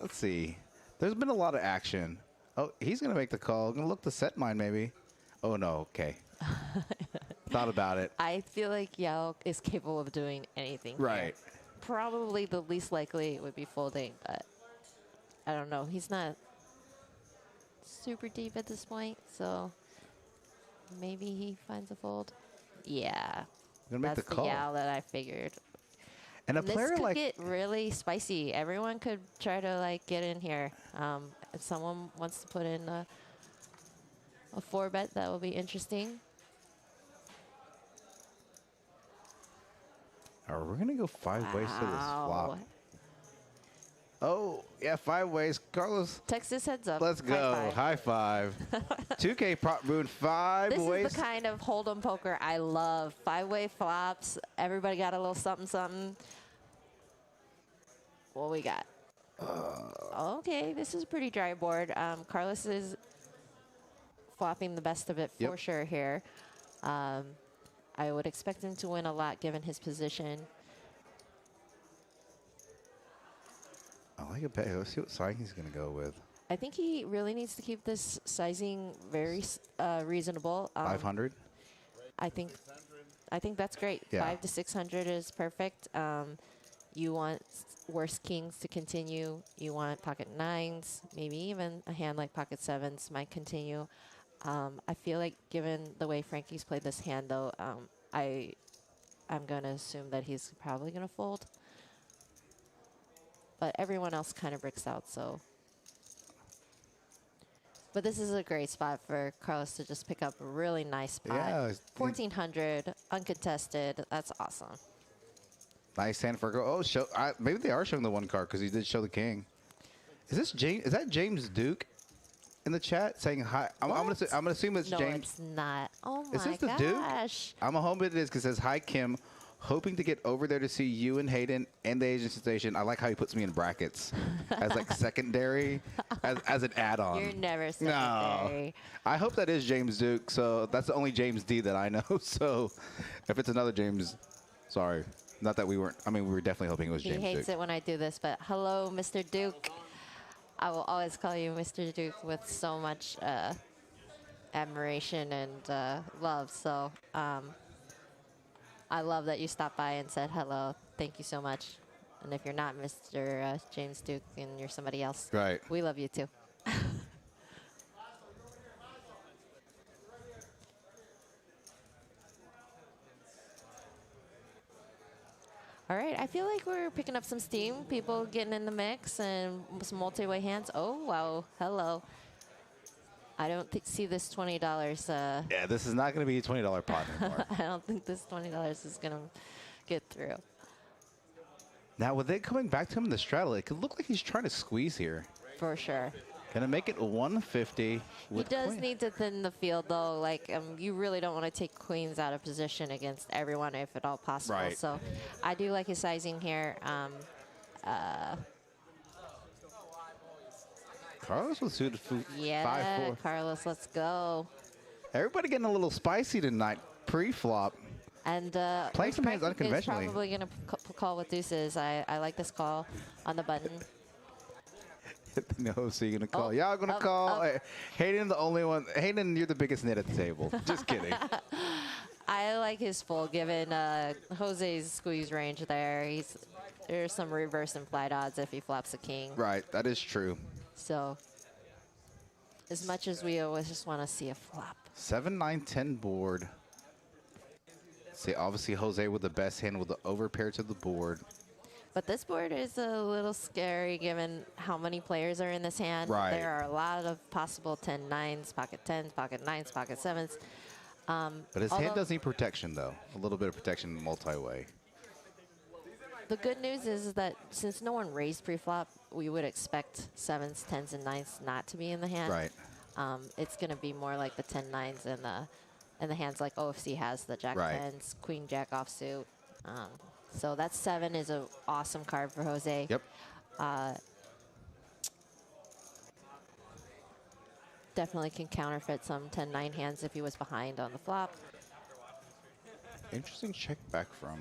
Let's see. There's been a lot of action. Oh, he's gonna make the call. Gonna look to set mine maybe. Oh no. Okay. Thought about it. I feel like Yao is capable of doing anything. Right. Here. Probably the least likely would be folding, but I don't know. He's not super deep at this point, so maybe he finds a fold. Yeah. Gonna make That's the call. Yao that I figured. And a This player could like get really spicy. Everyone could try to like get in here. If someone wants to put in a 4-bet, that will be interesting. we're gonna go 5 ways to this flop. Oh, yeah, 5 ways. Carlos, Texas heads up. let's go. High five. High five. 2K prop ruined 5 This ways. is the kind of hold'em poker I love. 5-way flops. Everybody got a little something, something. What we got? Okay, this is a pretty dry board. Carlos is flopping the best of it for Yep. sure here. I would expect him to win a lot given his position. I like it. Let's see what side he's going to go with. I think he really needs to keep this sizing very reasonable. 500? I think that's great. Yeah. 5 to 600 is perfect. You want worst kings to continue. You want pocket nines, maybe even a hand like pocket sevens might continue. I feel like given the way Frankie's played this hand, though, I'm going to assume that he's probably going to fold. But everyone else kind of bricks out, so. But this is a great spot for Carlos to just pick up a really nice spot. Yeah. 1,400, uncontested. That's awesome. Nice hand for go. Oh, maybe they are showing the 1 card because he did show the king. Is this James? Is that James Duke in the chat saying hi? I'm gonna assume it's No, James. it's not. Oh Is my this the Duke? gosh. I'm a home it is because it says hi Kim, hoping to get over there to see you and Hayden and the agency station. I like how he puts me in brackets as like secondary, as an add-on. You're never No, secondary. I hope that is James Duke. So that's the only James D that I know. So if it's another James, sorry. Not that we weren't. I mean, we were definitely hoping it was He James hates Duke. it when I do this, but hello, Mr. Duke. I will always call you Mr. Duke with so much admiration and love. So I love that you stopped by and said hello. Thank you so much. And if you're not Mr. James Duke and you're somebody else, Right. we love you too. All right, I feel like we're picking up some steam. People getting in the mix and some multi-way hands. Oh, wow. Hello. I don't see this $20. Yeah, this is not going to be a $20 pot anymore. I don't think this $20 is going to get through. Now, with it coming back to him in the straddle, it could look like he's trying to squeeze here. For sure. Gonna make it 150. He With does queen. need to thin the field, though. Like, you really don't want to take queens out of position against everyone, if at all possible. Right. So I do like his sizing here. Carlos was suited for Yeah, 5-4. Carlos, let's go. Everybody getting a little spicy tonight, pre-flop. And Playing some hands Frankie is unconventionally. probably going to call with deuces. I like this call on the button. No, so you're gonna call. Oh, Y'all gonna up, call. up. Hey, Hayden, the only one. Hayden, you're the biggest nit at the table. Just kidding. I like his full, given Jose's squeeze range there. There's some reverse implied odds if he flops a king. Right, that is true. So as much as we always just want to see a flop. 7, 9, 10 board. See, obviously Jose with the best hand with the overpair to the board. But this board is a little scary given how many players are in this hand. Right. There are a lot of possible 10-9s, pocket 10s, pocket 9s, pocket 7s. But his hand does need protection, though. A little bit of protection multi-way. The good news is that since no one raised pre-flop, we would expect 7s, 10s, and 9s not to be in the hand. Right. It's going to be more like the 10-9s and the hands like OFC has, the Jack Right. 10s, Queen Jack offsuit. So that 7 is an awesome card for Jose. Yep. Definitely can counterfeit some 10-9 hands if he was behind on the flop. Interesting check back from.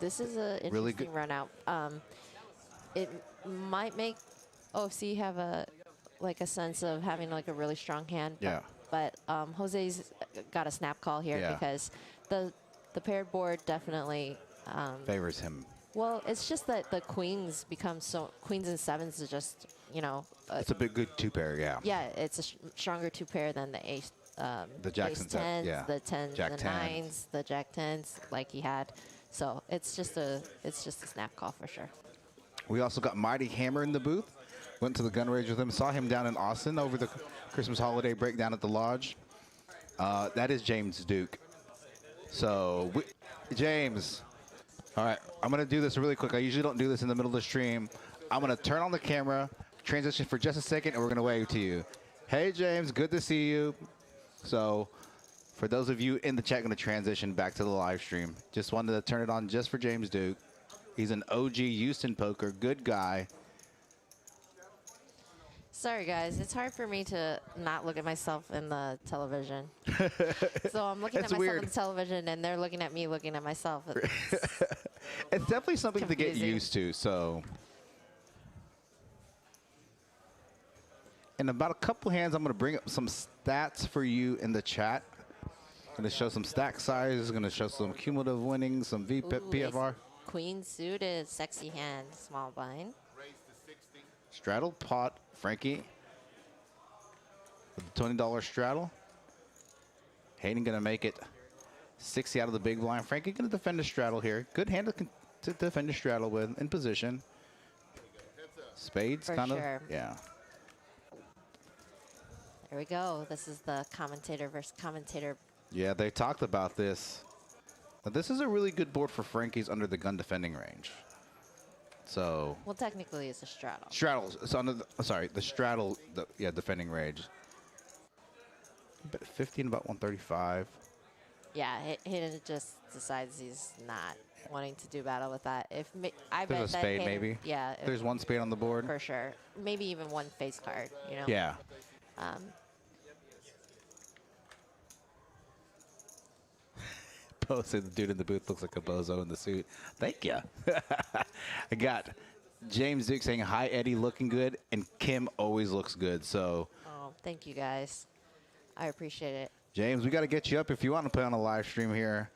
This is an interesting Really good- run out. It might make OFC have a sense of having like a really strong hand. Yeah. But Jose's got a snap call here Yeah. because the paired board definitely. Favors him. Well, it's just that the queens become queens and 7s is just It's a big, good 2-pair, yeah. yeah, it's a stronger 2-pair than the ace. The jacks ace and 10s, yeah. the 10s, Jack the 10s. 9s, the Jack 10s, like he had. So it's just a snap call for sure. We also got Mighty Hammer in the booth. Went to the gun range with him. Saw him down in Austin over the Christmas holiday break down at the lodge. That is James Duke. So, James, All right, I'm going to do this really quick. I usually don't do this in the middle of the stream. I'm going to turn on the camera, transition for just a second, and we're going to wave to you. Hey, James, good to see you. So for those of you in the chat, going to transition back to the live stream. Just wanted to turn it on just for James Duke. He's an OG Houston poker, good guy. Sorry, guys. It's hard for me to not look at myself in the television. So I'm looking at It's myself weird. in the television, and they're looking at me looking at myself. It's definitely something to get confusing. used to. So in about a couple hands, I'm going to bring up some stats for you in the chat. Going to show some stack size. Going to show some cumulative winnings, some Ooh, PFR. Queen suited, sexy hand, small blind. Raise to 60. Straddle pot, Frankie. With the $20 straddle. Hayden going to make it 60 out of the big blind. Frankie going to defend the straddle here. Good hand to defend the straddle with in position. Spades For kind sure. of. Yeah. There we go. This is the commentator versus commentator. Yeah, they talked about this. Now, this is a really good board for Frankie's under the gun defending range. So Well, technically, it's a straddle. straddles. It's under the, sorry, the straddle. Yeah, defending range. Bet 15 about 135. Yeah, Hayden just decides he's not wanting to do battle with that. I bet There's a that spade, Hayden, maybe. Yeah, if- There's one spade on the board. for sure. Maybe even one face card. You know. Yeah. Posted the dude in the booth looks like a bozo in the suit. Thank you. I got James Duke saying, hi, Eddie, looking good. And Kim always looks good. So, Oh, thank you guys. I appreciate it. James, we got to get you up if you want to play on a live stream here.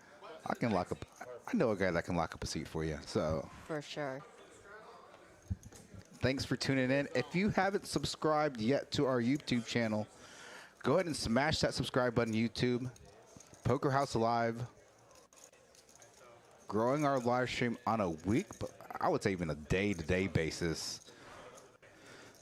I can lock up. I know a guy that can lock up a seat for you. So, For sure. thanks for tuning in. If you haven't subscribed yet to our YouTube channel, go ahead and smash that subscribe button, YouTube. Poker House Live. Growing our live stream on a week, but I would say even a day-to-day basis.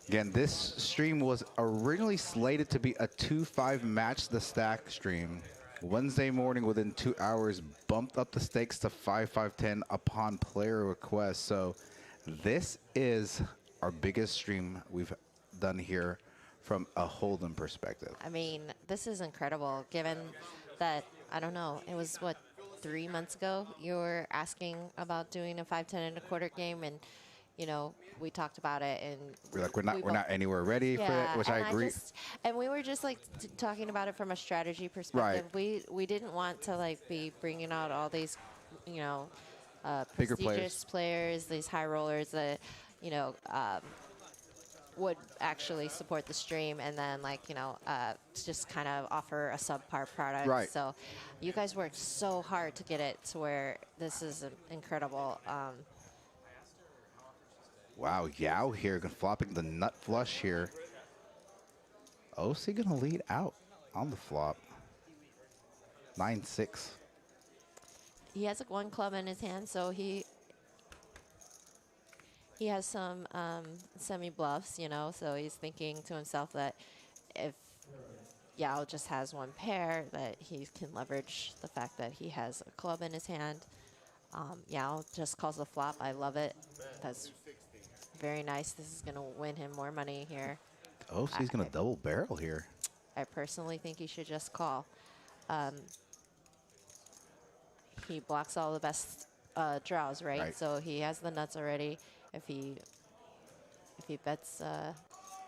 Again, this stream was originally slated to be a 2-5 match the stack stream. Wednesday morning, within 2 hours, bumped up the stakes to 5-5-10 upon player request. So this is our biggest stream we've done here from a Hold'em perspective. I mean, this is incredible given that, I don't know, it was what, 3 months ago you were asking about doing a 5-10 and a quarter game, and you know, we talked about it, and We're like, we're not anywhere ready for it, which I and agree. and we were just like talking about it from a strategy perspective. We didn't want to like be bringing out all these, you know, Bigger prestigious players, these high rollers that, you know, would actually support the stream, and then like, you know, just kind of offer a subpar product. Right. So you guys worked so hard to get it to where this is incredible. Wow, Yao here, flopping the nut flush here. OC gonna lead out on the flop. 9-6. He has like one club in his hand, so he has some semi bluffs, you know. So he's thinking to himself that if Yao just has one pair, that he can leverage the fact that he has a club in his hand. Yao just calls the flop. I love it. That's very nice. This is gonna win him more money here. OC's gonna double barrel here. I personally think he should just call. He blocks all the best draws, right? Right. So he has the nuts already. If he bets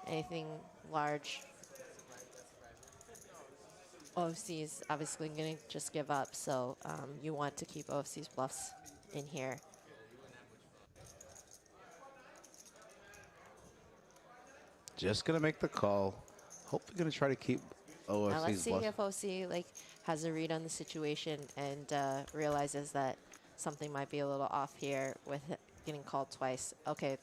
anything large, OFC is obviously going to just give up. So you want to keep OFC's bluffs in here. Just gonna make the call. Hopefully gonna try to keep OFC's Now let's see bluff. if OFC like has a read on the situation and realizes that something might be a little off here with it getting called twice. Okay,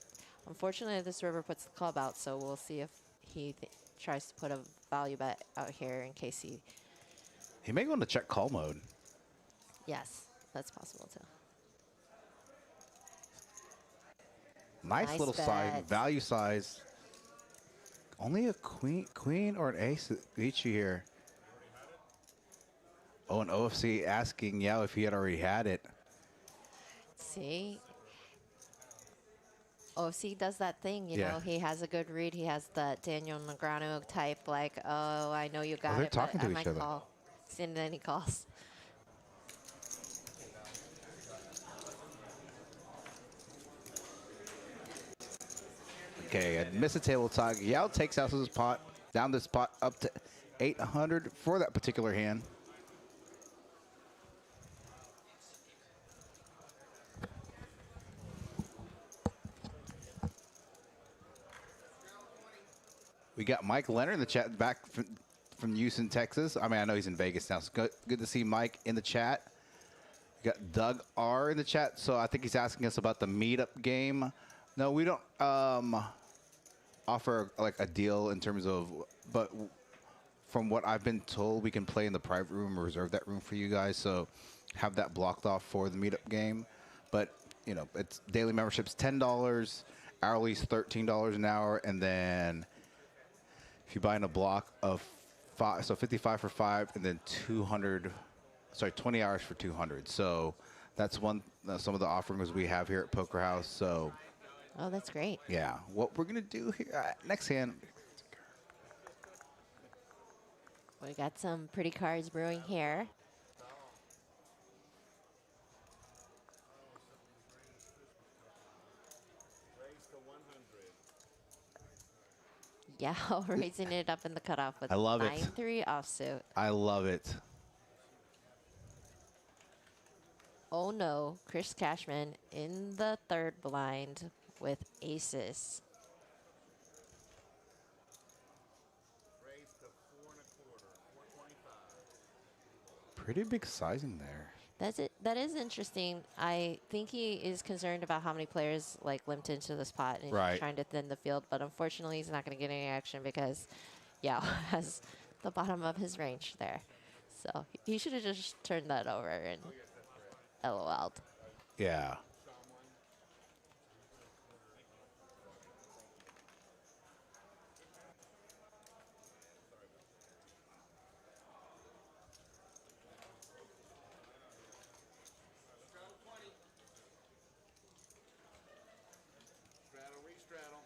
unfortunately this river puts the club out, so we'll see if he tries to put a value bet out here in case he. He may want to check call mode. Yes, that's possible too. Nice little size, bet. value size. Only a queen or an ace beats you here. Oh, and OFC asking Yao if he had already had it. See? OC does that thing, you Yeah. know. He has a good read. He has the Daniel Negreanu type, like, oh, I know you got they're it, talking but to I each might other. call. And then he calls. Okay, I missed a table talk. Yao takes out his pot, down this pot up to 800 for that particular hand. We got Mike Leonard in the chat back from Houston, Texas. I mean, I know he's in Vegas now, so good to see Mike in the chat. We got Doug R in the chat, so I think he's asking us about the meetup game. No, we don't offer like a deal in terms of, but from what I've been told, we can play in the private room or reserve that room for you guys, so have that blocked off for the meetup game. But, you know, it's daily membership's $10, hourly's $13 an hour, and then if you buy in a block of 5, so 55 for 5, and then 20 hours for 200. So that's some of the offerings we have here at Poker House. So Oh, that's great. yeah, what we're gonna do here next hand. We got some pretty cards brewing here. Raise to 100. Yeah, raising it up in the cutoff with I love it. 9-3 offsuit. I love it. Oh no, Chris Cashman in the third blind with aces. Raise to 4 1/4. 425. Pretty big sizing there. That's it. That is interesting. I think he is concerned about how many players like limped into this pot and Right. he's trying to thin the field. But unfortunately, he's not going to get any action because Yao has the bottom of his range there. So he should have just turned that over and LOL'd. Yeah. Straddle, restraddle.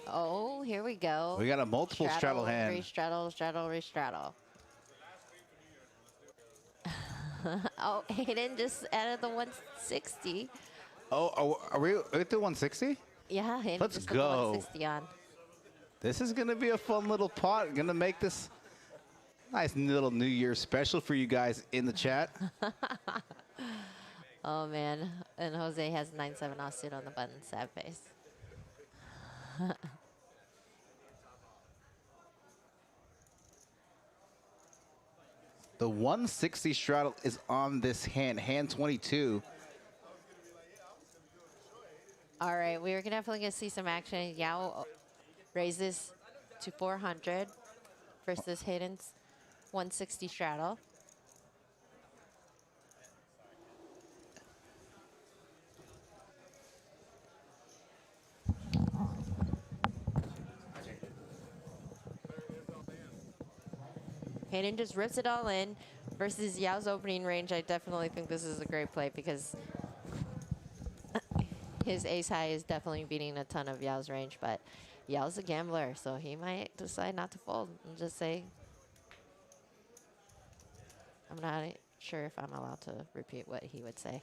Oh, here we go. We got a multiple straddle hand. Restraddle, straddle, restraddle. Oh, Hayden just added the 160. Oh, are we at the 160? Yeah, Hayden Let's just put the go. 160 on. This is gonna be a fun little pot. Gonna make this nice little New Year's special for you guys in the chat. Oh man, and Jose has 9-7 offsuit on the button. Sad face. The 160 straddle is on this hand, hand 22. All right, we're definitely gonna see some action. Yao raises to 400 versus Hayden's 160 straddle. Hayden just rips it all in versus Yao's opening range. I definitely think this is a great play because his ace high is definitely beating a ton of Yao's range, but Yao's a gambler, so he might decide not to fold and just say, I'm not sure if I'm allowed to repeat what he would say.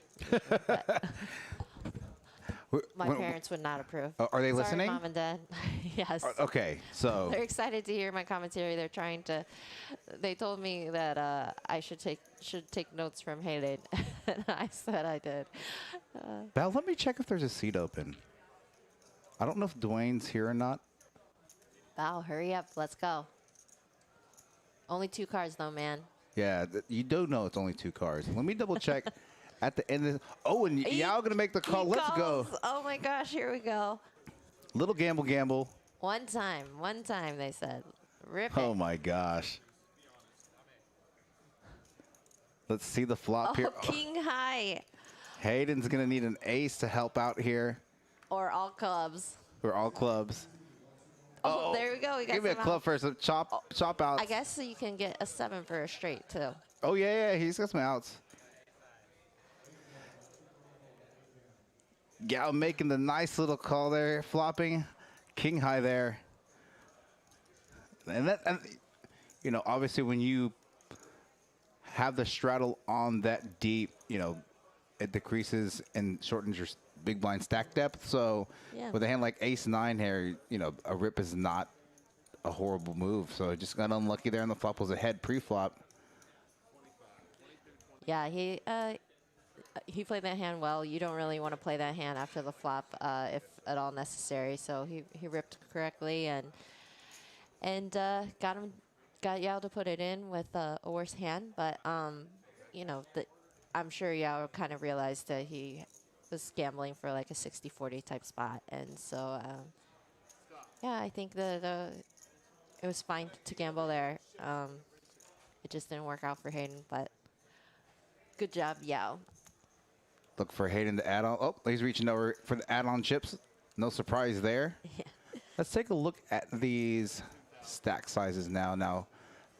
But my parents would not approve. Are they Sorry, listening? Mom and Dad. Yes. Okay, so They're excited to hear my commentary. They're trying to. They told me that I should take notes from Hayden, and I said I did. Val, let me check if there's a seat open. I don't know if Dwayne's here or not. Val, hurry up. Let's go. Only 2 cards though, man. Yeah, you do know it's only 2 cards. Let me double check at the end of oh, and Yao gonna make the call. He Let's go. calls. Oh my gosh, here we go. Little gamble. One time, they said. Rip Oh it. my gosh. Let's see the flop here. Oh, king high. Hayden's gonna need an ace to help out here. Or all clubs. We're all clubs. Oh, there we go. We got Give me a some club out. first. Chop out. I guess so you can get a 7 for a straight, too. Oh, yeah, he's got some outs. Gal making the nice little call there, flopping. King high there. And you know, obviously when you have the straddle on that deep, you know, it decreases and shortens your big blind stack depth. So Yeah. with a hand like ace nine here, you know, a rip is not a horrible move. So just got unlucky there, and the flop was ahead pre-flop. Yeah, he played that hand well. You don't really want to play that hand after the flop, if at all necessary. So he ripped correctly and got Yao to put it in with a worse hand. But you know, I'm sure Yao kind of realized that he was gambling for like a 60-40 type spot, and so yeah, I think that it was fine to gamble there. It just didn't work out for Hayden, but good job, Yao. Look for Hayden to add on. Oh, he's reaching over for the add-on chips. No surprise there. Yeah. Let's take a look at these stack sizes now. Now,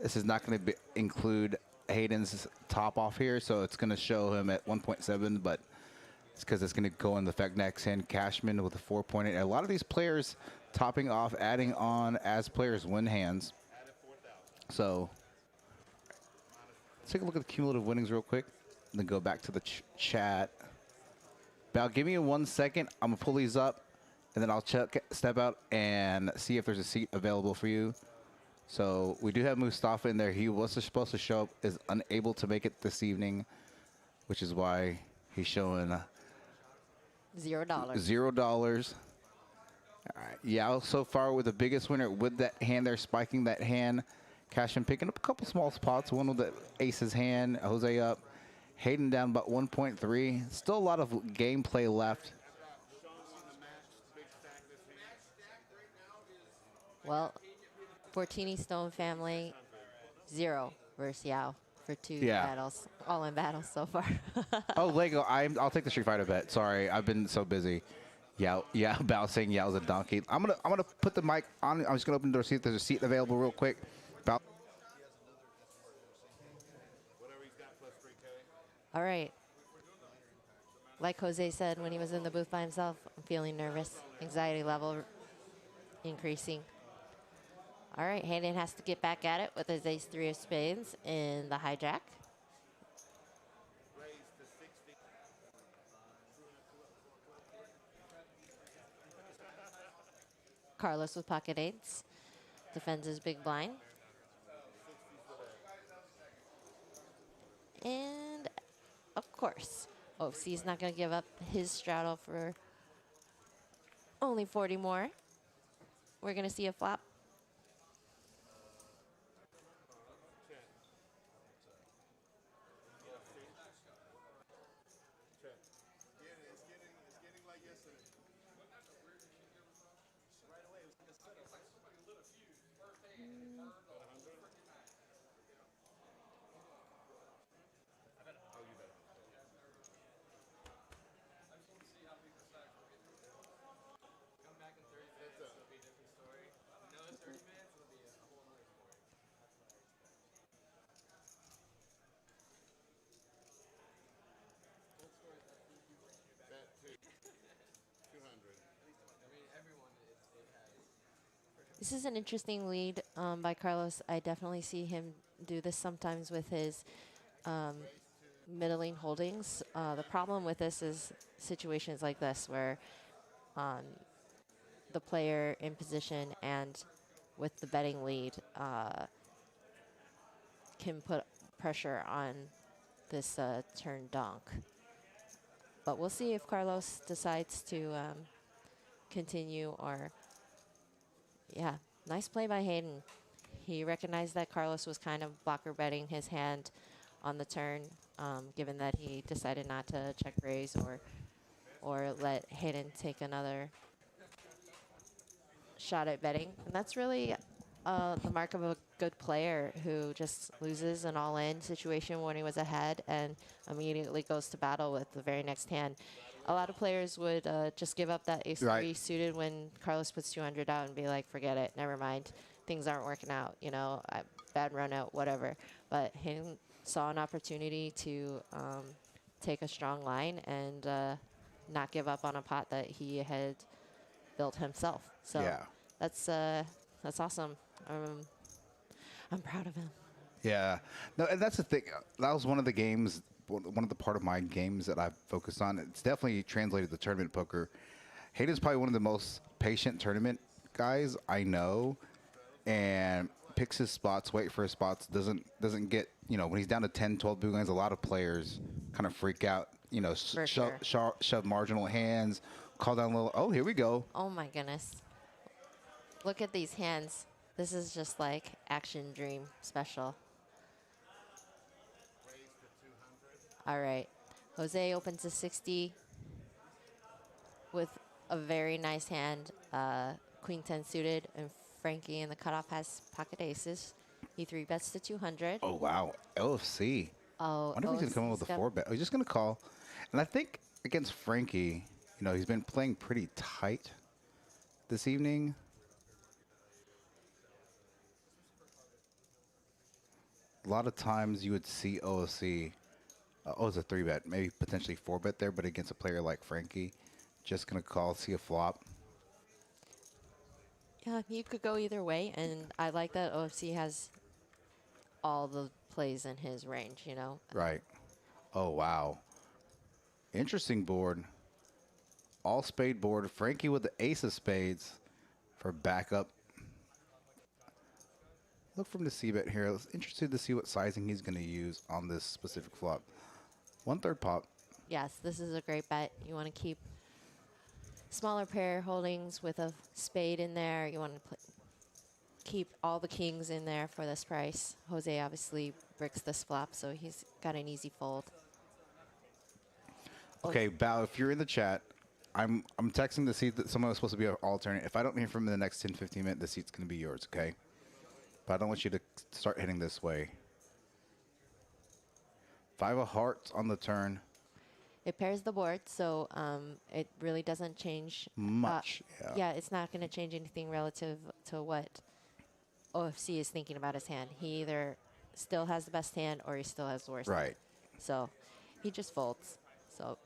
this is not going to include Hayden's top off here, so it's going to show him at 1.7, but it's because it's going to go in the effect next hand. Cashman with a 4.8. A lot of these players topping off, adding on as players win hands. So let's take a look at the cumulative winnings real quick, and then go back to the chat. Val, give me 1 second. I'm going to pull these up, and then I'll step out and see if there's a seat available for you. So we do have Mustafa in there. He was supposed to show up, is unable to make it this evening, which is why he's showing $0. $0. All right. Yao so far with the biggest winner with that hand there, spiking that hand. Cashman picking up a couple small spots. One with the ace's hand. Jose up. Hayden down about 1.3. Still a lot of gameplay left. Well, Fortini Stone family, 0 versus Yao for 2 Yeah. battles, all in battles so far. Oh, Lego, I'll take the Street Fighter bet. Sorry, I've been so busy. Yeah, Bao saying Yao's a donkey. I'm gonna put the mic on. I'm just gonna open the door, see if there's a seat available real quick. Bao. All right. Like Jose said when he was in the booth by himself, I'm feeling nervous. Anxiety level increasing. All right, Hayden has to get back at it with his ace-3 of spades in the hijack. Carlos with pocket eights defends his big blind. And of course, OFC's not going to give up his straddle for only 40 more. We're going to see a flop. This is an interesting lead by Carlos. I definitely see him do this sometimes with his middling holdings. The problem with this is situations like this where the player in position and with the betting lead can put pressure on this turn donk. But we'll see if Carlos decides to continue or... Yeah, nice play by Hayden. He recognized that Carlos was kind of blocker betting his hand on the turn, given that he decided not to check raise or let Hayden take another shot at betting. And that's really the mark of a good player who just loses an all-in situation when he was ahead and immediately goes to battle with the very next hand. A lot of players would just give up that ace-3 suited when Carlos puts 200 out and be like, forget it, never mind. Things aren't working out, you know, bad run out, whatever. But Hayden saw an opportunity to take a strong line and not give up on a pot that he had built himself. So Yeah. that's awesome. I'm proud of him. Yeah. No, and that's the thing. That was one of the games, one of the part of my games that I've focused on. It's definitely translated to tournament poker. Hayden's probably one of the most patient tournament guys I know, and picks his spots, wait for his spots, doesn't get, when he's down to 10, 12 big blinds, a lot of players kind of freak out, For sure. shove marginal hands, call down a little, oh, here we go. Oh my goodness. Look at these hands. This is just like action dream special. All right. Jose opens to 60 with a very nice hand. Queen 10 suited, and Frankie in the cutoff has pocket aces. He 3-bets to 200. Oh, wow. LFC. Oh, I wonder if he's going to come in with a 4-bet. Oh, he's just going to call. And I think against Frankie, he's been playing pretty tight this evening. A lot of times you would see OOC. It's a 3-bet, maybe potentially 4-bet there, but against a player like Frankie, just going to call, see a flop. Yeah, you could go either way, and I like that OFC has all the plays in his range, Right. Oh, wow. Interesting board. All spade board. Frankie with the ace of spades for backup. Look from the C-bet here. I was interested to see what sizing he's going to use on this specific flop. 1/3 pop. Yes, this is a great bet. You want to keep smaller pair holdings with a spade in there. You want to keep all the kings in there for this price. Jose obviously bricks this flop, so he's got an easy fold. Okay, Bao, if you're in the chat, I'm texting the seat that someone was supposed to be an alternate. If I don't hear from him in the next 10, 15 minutes, the seat's going to be yours, okay? But I don't want you to start hitting this way. 5 of hearts on the turn. It pairs the board, so it really doesn't change Much, yeah, it's not going to change anything relative to what OFC is thinking about his hand. He either still has the best hand or he still has the worst hand. Right. So he just folds. So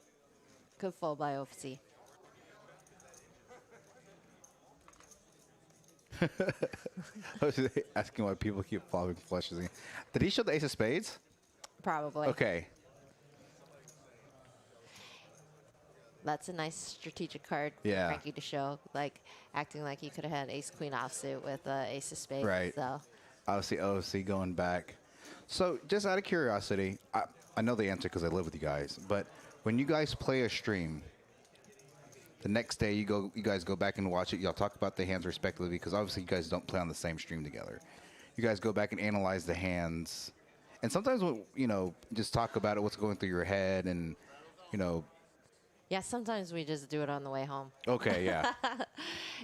good fold by OFC. I was asking why people keep flopping flushes. Did he show the ace of spades? Probably. Okay. That's a nice strategic card for Yeah. Frankie to show, like acting like he could have had ace queen offsuit with ace of spades. Right. So Obviously, OFC going back. So, just out of curiosity, I know the answer because I live with you guys, but when you guys play a stream, the next day you guys go back and watch it. Y'all talk about the hands respectively because obviously you guys don't play on the same stream together. You guys go back and analyze the hands, and sometimes just talk about it, what's going through your head, and yeah, sometimes we just do it on the way home. Okay, yeah.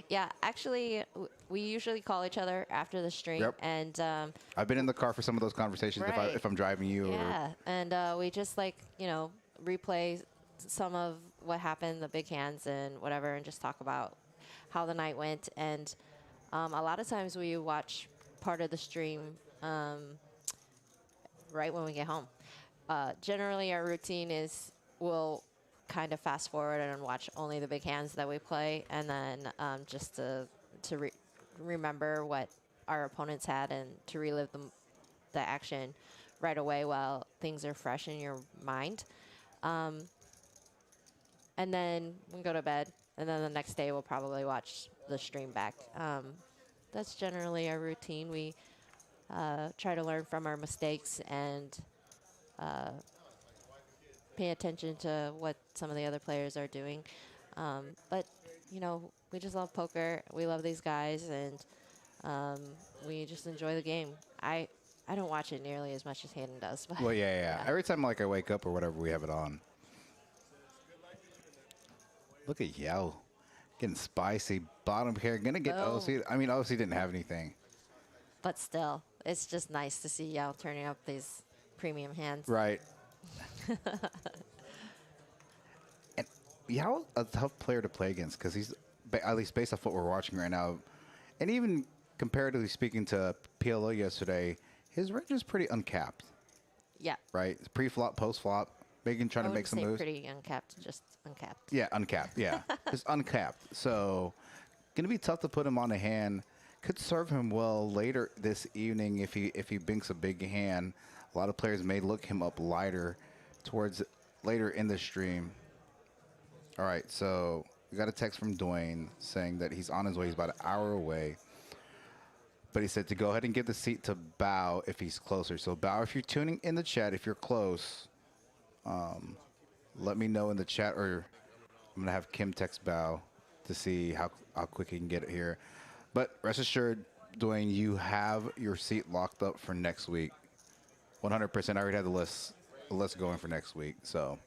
Yeah, actually, we usually call each other after the stream, Yep. and I've been in the car for some of those conversations Right. if I'm driving you. yeah, and we just replay some of what happened, the big hands and whatever, and just talk about how the night went. And a lot of times we watch part of the stream right when we get home. Generally, our routine is we'll kind of fast forward and watch only the big hands that we play, and then just to remember what our opponents had and to relive the action right away while things are fresh in your mind. And then we go to bed, and then the next day we'll probably watch the stream back. That's generally our routine. We try to learn from our mistakes and pay attention to what some of the other players are doing. But, we just love poker. We love these guys, and we just enjoy the game. I don't watch it nearly as much as Hayden does. But Well, yeah. Every time I wake up or whatever, we have it on. Look at Yao. Getting spicy. Bottom pair. Gonna get Oh. OC. I mean, OC didn't have anything. But still, it's just nice to see Yao turning up these premium hands. Right. And Yao's a tough player to play against because he's, at least based off what we're watching right now, and even comparatively speaking to PLO yesterday, his range is pretty uncapped. Yeah. right? Pre-flop, post-flop, trying I to wouldn't make some say moves. pretty uncapped, just uncapped. Yeah, uncapped. Yeah, just uncapped. So, gonna be tough to put him on a hand. Could serve him well later this evening if he binks a big hand. A lot of players may look him up lighter towards later in the stream. All right, so we got a text from Dwayne saying that he's on his way. He's about an hour away. But he said to go ahead and give the seat to Bao if he's closer. So Bao, if you're tuning in the chat, if you're close, let me know in the chat, or I'm gonna have Kim text Bao to see how quick he can get it here. But rest assured, Dwayne, you have your seat locked up for next week. 100%. I already had the list going for next week. So.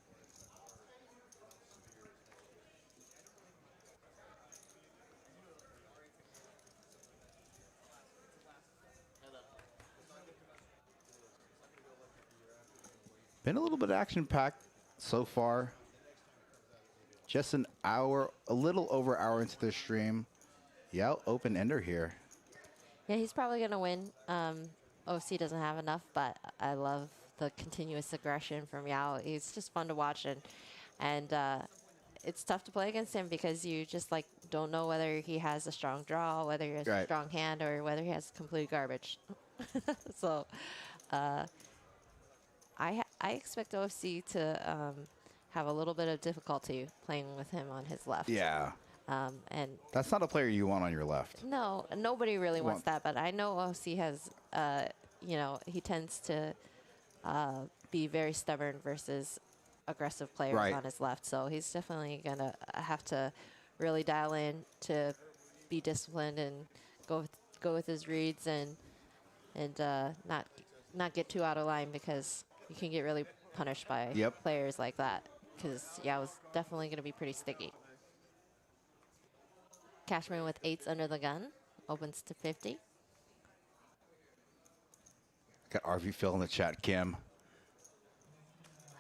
Been a little bit action-packed so far. Just an hour, a little over an hour into the stream. Yeah, open ender here. Yeah, he's probably going to win. OC doesn't have enough, but I love the continuous aggression from Yao. He's just fun to watch, and it's tough to play against him because you just like don't know whether he has a strong draw, whether he has a strong hand, or whether he has complete garbage. So I expect OFC to have a little bit of difficulty playing with him on his left. Yeah. And that's not a player you want on your left. No, nobody really wants that. But I know OC has, you know, he tends to be very stubborn versus aggressive players on his left. So he's definitely going to have to really dial in to be disciplined and go with his reads and not get too out of line, because you can get really punished by players like that. Because yeah, it was definitely going to be pretty sticky. Cashman with 8s under the gun opens to 50. Got RV Phil in the chat, Kim.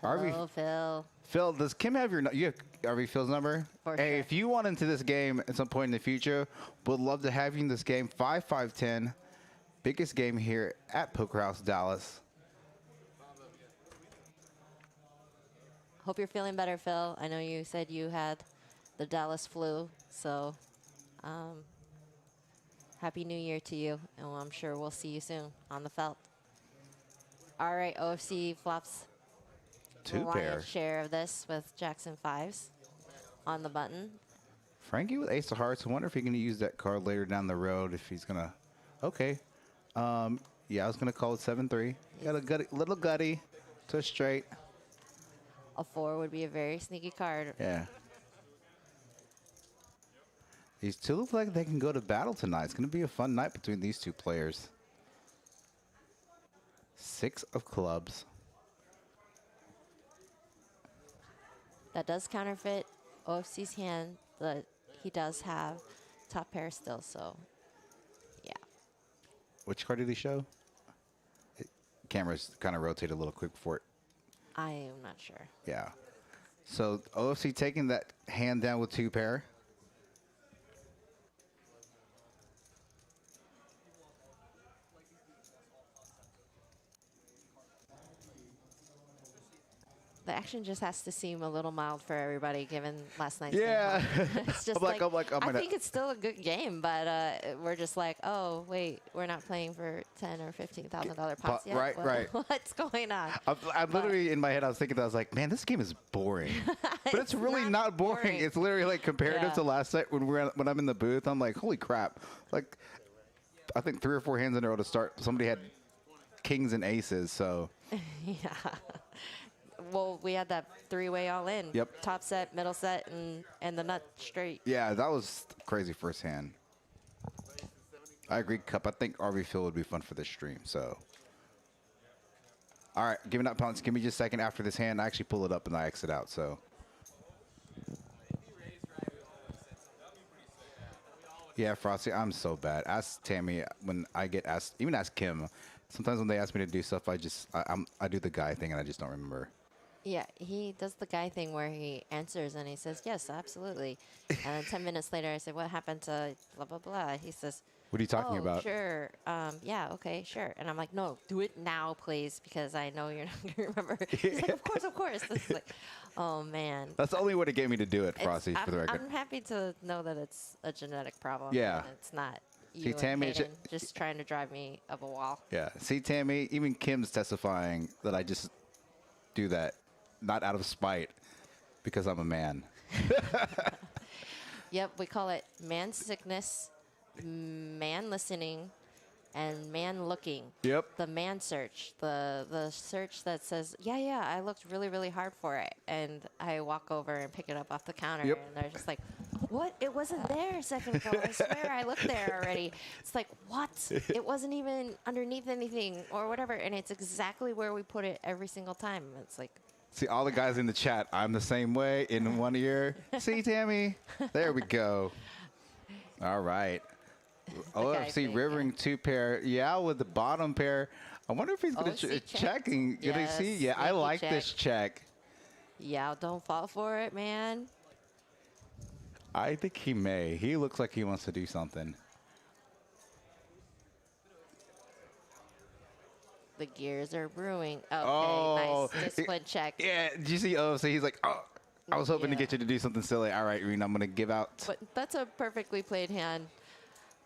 Hello, Phil. Phil, does Kim have you have RV Phil's number? For hey, sure. if you want into this game at some point in the future, would love to have you in this game. 5-5-10, biggest game here at Poker House Dallas. Hope you're feeling better, Phil. I know you said you had the Dallas flu, so Happy New Year to you, and I'm sure we'll see you soon on the felt. All right, OFC flops Two pair share of this with Jackson 5s on the button. Frankie with Ace of Hearts. I wonder if he can use that card later down the road, if he's gonna. Okay. Yeah, I was gonna call it 7-3. Got a little gutty to a straight. A 4 would be a very sneaky card. Yeah. These two look like they can go to battle tonight. It's going to be a fun night between these two players. 6 of clubs. That does counterfeit OFC's hand, but he does have top pair still, so yeah. Which card did he show? Camera's kind of rotated a little quick before it. I am not sure. Yeah. So OFC taking that hand down with 2 pair. The action just has to seem a little mild for everybody, given last night's Yeah. game. It's just I'm I think it's still a good game, but we're just like, oh wait, we're not playing for $10,000 or $15,000 pots yet. Right. What's going on? I'm literally in my head. I was thinking that I was like, man, this game is boring, but it's really not boring. It's literally like comparative to last night when I'm in the booth. I'm like, holy crap! Like, I think 3 or 4 hands in a row to start. Somebody had kings and aces, so Yeah. Well, we had that 3-way all in. Yep. Top set, middle set, and the nut straight. yeah, that was crazy first hand. I agree, Cup. I think RV Phil would be fun for this stream. So, all right, giving up punts. Give me just a second after this hand. I actually pull it up and I exit out. So, yeah, Frosty, I'm so bad. Ask Tammy when I get asked. Even ask Kim. Sometimes when they ask me to do stuff, I do the guy thing and I just don't remember. Yeah, he does the guy thing where he answers and he says, yes, absolutely. And then 10 minutes later, I say, what happened to blah, blah, blah? He says, What are you talking about? Sure. Yeah, okay, sure. And I'm like, no, do it now, please, because I know you're not going to remember. He's like, of course, of course. This is like, oh, man. That's the only way to get me to do it, Frosty, for the record. I'm happy to know that it's a genetic problem. Yeah. And it's not See, you Tammy, and Hayden just trying to drive me up a wall. Yeah. See, Tammy, even Kim's testifying that I just do that, not out of spite, because I'm a man. Yep, we call it man sickness, man listening, and man looking. Yep. The man search, the search that says, yeah, I looked really, really hard for it. And I walk over and pick it up off the counter, Yep. and they're just like, what? It wasn't there a second ago. I swear I looked there already. It's like, what? It wasn't even underneath anything or whatever. And it's exactly where we put it every single time. It's like, See, all the guys in the chat, I'm the same way in one ear. See, Tammy? There we go. All right. OFC thing, Rivering 2-pair. Yeah, with the bottom pair. I wonder if he's going to OFC checking. Did I see? Yes, Yeah, I sneaky like check. this check. yeah, don't fall for it, man. I think he may. He looks like he wants to do something. The gears are brewing. Okay, Oh, nice discipline check. Yeah, did you see OFC? He's like, oh, I was hoping to Yeah. get you to do something silly. All right, Reen, I'm going to give out. But that's a perfectly played hand.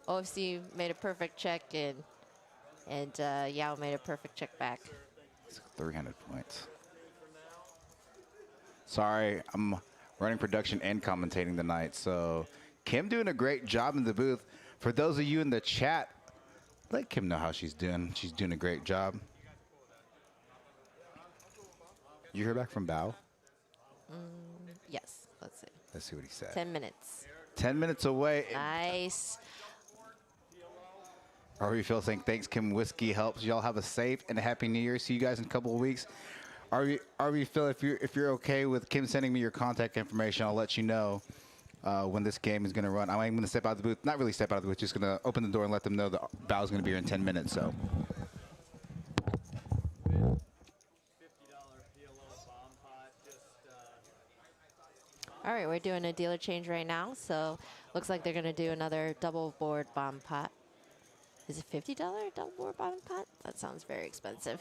OFC made a perfect check, and Yao made a perfect check back. 300 points. Sorry, I'm running production and commentating tonight. So Kim doing a great job in the booth. For those of you in the chat, let Kim know how she's doing. She's doing a great job. You hear back from Bao? Yes, let's see. Let's see what he said. 10 minutes. 10 minutes away. Nice. RV Phil saying, thanks, Kim. Whiskey helps. Y'all have a safe and a happy New Year. See you guys in a couple of weeks. RV Phil, if you're okay with Kim sending me your contact information, I'll let you know when this game is going to run. I'm going to step out of the booth. Not really step out of the booth, just going to open the door and let them know the Bow's going to be here in 10 minutes. So. All right, we're doing a dealer change right now, so looks like they're going to do another double board bomb pot. Is it $50 double board bomb pot? That sounds very expensive.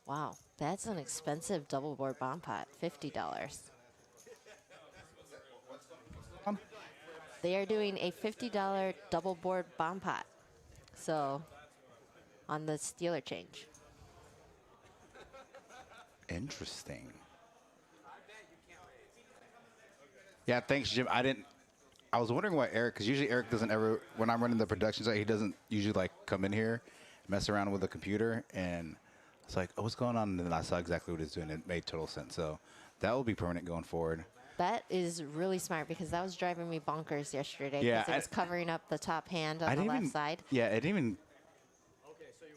Wow, that's an expensive double board bomb pot, $50. They are doing a $50 double board bomb pot. So, on the dealer change. Interesting. Yeah, thanks, Jim. I was wondering why Eric, because usually Eric doesn't ever, when I'm running the production site, he doesn't usually like come in here, mess around with the computer, and it's like, oh, what's going on? And then I saw exactly what he's doing. It made total sense. So that will be permanent going forward. That is really smart because that was driving me bonkers yesterday. Yeah, because it was covering up the top hand on the didn't left even, side. Yeah, it didn't even.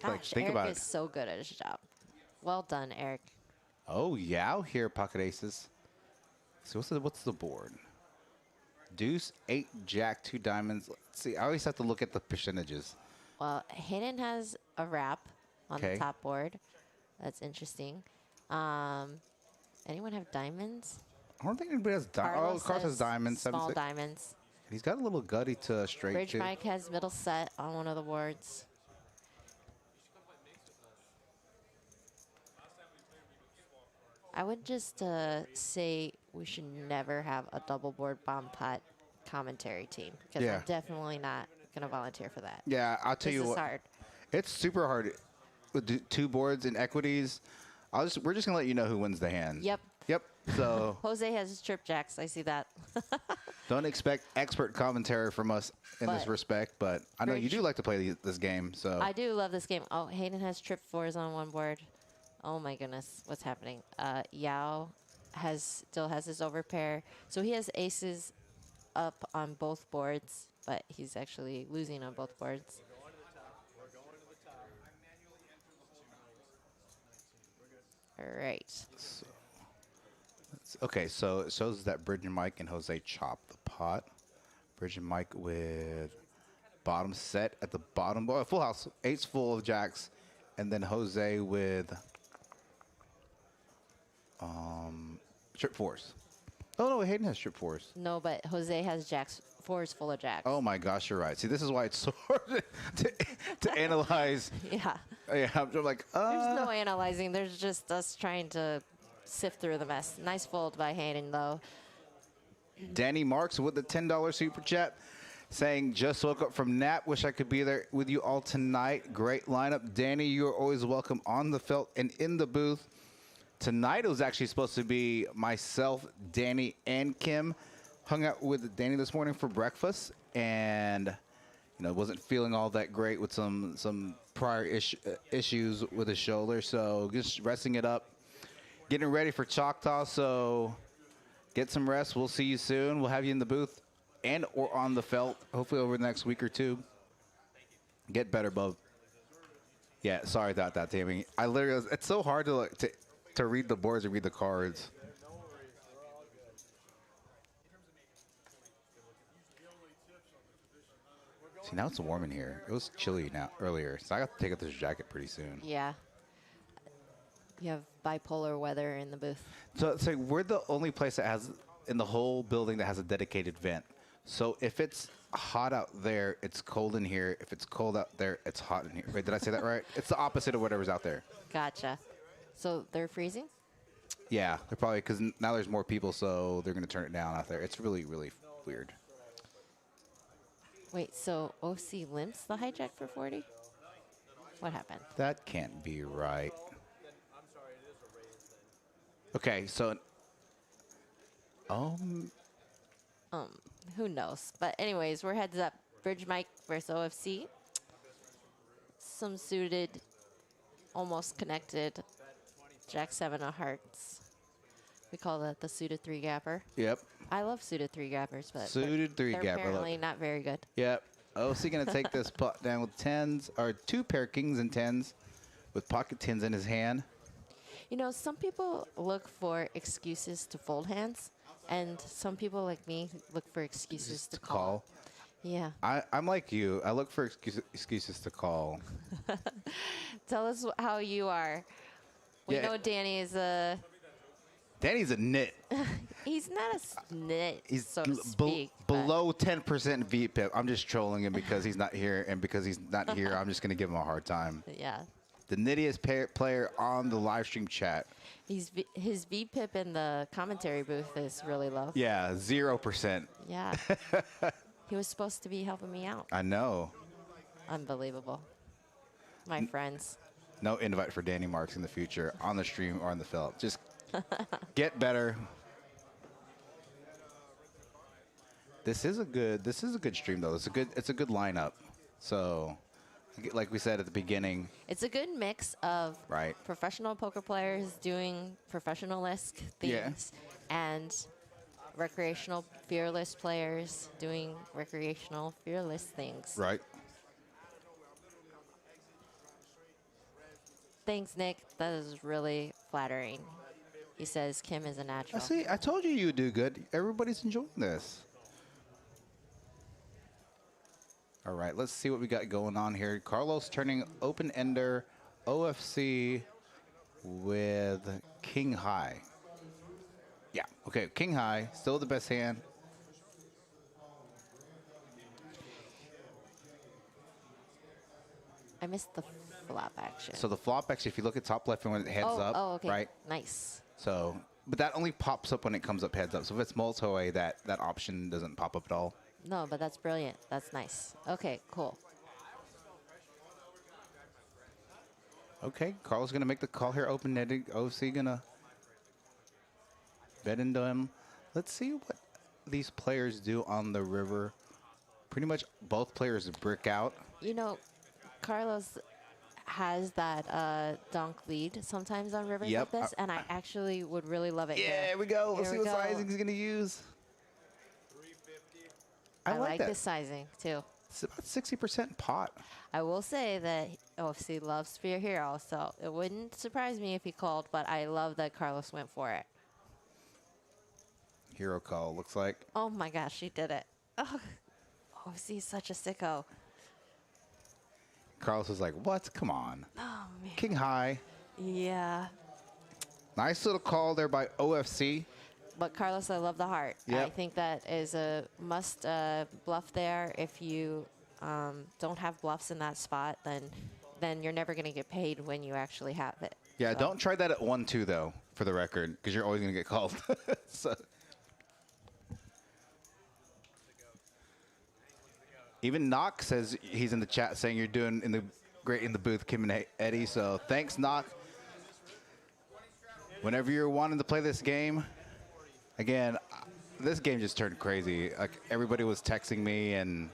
Like, Gosh, think Eric about is it. so good at his job. Well done, Eric. Oh, yeah, here, pocket aces. So what's the board? Deuce, 8, Jack, 2 diamonds. Let's see, I always have to look at the percentages. Well, Hayden has a wrap on Okay. the top board. That's interesting. Anyone have diamonds? I don't think anybody has diamonds. Oh, Carlos has diamonds. Small 7-6. diamonds. He's got a little gutty to straight Bridge too. Mike has middle set on one of the boards. I would just say we should never have a double board bomb pot commentary team because Yeah. I'm definitely not going to volunteer for that. Yeah, I'll tell This you is what. hard. It's super hard with 2 boards and equities. We're just gonna let you know who wins the hand. Yep. Yep. So Jose has trip jacks. I see that. don't expect expert commentary from us in this But respect, but I know you Bridge- do like to play this game. So I do love this game. Oh, Hayden has trip 4s on one board. Oh my goodness, what's happening? Yao still has his overpair. So he has aces up on both boards, but he's actually losing on both boards. All right. okay, so it shows that Bridge and Mike and Jose chop the pot. Bridge and Mike with bottom set at the bottom. Oh, full house. 8's full of jacks, and then Jose with trip 4s. Oh, no, Hayden has strip fours. No, but Jose has jacks, fours full of jacks. Oh, my gosh, you're right. See, this is why it's so hard to analyze. Yeah. Yeah, I'm like, There's no analyzing. There's just us trying to sift through the mess. Nice fold by Hayden, though. Danny Marx with the $10 super chat saying, just woke up from nap. Wish I could be there with you all tonight. Great lineup. Danny, you're always welcome on the felt and in the booth. Tonight it was actually supposed to be myself, Danny, and Kim. Hung out with Danny this morning for breakfast, and wasn't feeling all that great with some prior issues with his shoulder, so just resting it up, getting ready for Choctaw. So get some rest. We'll see you soon. We'll have you in the booth and or on the felt, hopefully over the next week or two. Get better, bub. Yeah, sorry about that, Tammy. It's so hard to read the boards and read the cards. See, now it's warm in here. It was chilly earlier, so I got to take off this jacket pretty soon. Yeah. You have bipolar weather in the booth. So it's like we're the only place that has, in the whole building, that has a dedicated vent. So if it's hot out there, it's cold in here. If it's cold out there, it's hot in here. Wait, did I say that right? It's the opposite of whatever's out there. Gotcha. So they're freezing? Yeah, they're probably, because now there's more people, so they're going to turn it down out there. It's really, really weird. Wait, so OC limps the hijack for 40? What happened? That can't be right. Okay, so Who knows? But anyways, we're heads up. Bridge Mike versus OFC. Some suited, almost connected. Jack 7 of hearts. We call that the suited 3-gapper. Yep. I love suited 3-gappers, but Suited they're 3-gapper. apparently not very good. Yep. OC going to take this pot down with 10s, or 2 pair kings and 10s with pocket 10s in his hand. Some people look for excuses to fold hands, and some people like me look for excuses to call. Yeah. I'm like you. I look for excuses to call. Tell us how you are. We know Danny is Danny's a nit. he's not a snit, He's so to speak. below 10% VPIP. I'm just trolling him because he's not here, and because he's not here, I'm just going to give him a hard time. Yeah. The nittiest player on the live stream chat. His VPIP in the commentary booth is really low. Yeah, 0%. Yeah. He was supposed to be helping me out. I know. Unbelievable. My friends. No invite for Danny Marx in the future on the stream or on the felt. Just get better. This is a good stream though. It's a good lineup. So, like we said at the beginning, it's a good mix of right, professional poker players doing professional-esque things and recreational fearless players doing recreational fearless things. Right. Thanks, Nick. That is really flattering. He says Kim is a natural. See, I told you would do good. Everybody's enjoying this. All right, let's see what we got going on here. Carlos turning open-ender OFC with King High. Yeah, okay, King High, still the best hand. I missed the flop action. So the flop, actually, if you look at top left and when it heads up, okay. right? Nice. So, but that only pops up when it comes up heads up. So if it's multi-way, that option doesn't pop up at all. No, but that's brilliant. That's nice. Okay, cool. Okay, Carlos going to make the call here, open-ended. OC going to bet into him. Let's see what these players do on the river. Pretty much both players brick out. Carlos has that donk lead sometimes on rivers like this, and I actually would really love it. Yeah, here we go. Let's see what sizing he's going to use. I like this sizing, too. It's about 60% pot. I will say that OFC loves Spear Hero, so it wouldn't surprise me if he called, but I love that Carlos went for it. Hero call, looks like. Oh, my gosh, he did it. Oh, OFC is such a sicko. Carlos was like, what? Come on. Oh, man. King High. Yeah. Nice little call there by OFC. But Carlos, I love the heart. Yep. I think that is a must bluff there. If you don't have bluffs in that spot, then you're never going to get paid when you actually have it. Yeah, So- don't try that at 1-2 though, for the record, because you're always gonna get called. So. Even Knock says he's in the chat saying you're doing great in the booth, Kim and Eddie. So thanks, Knock. Whenever you're wanting to play this game, again, this game just turned crazy. Like everybody was texting me and,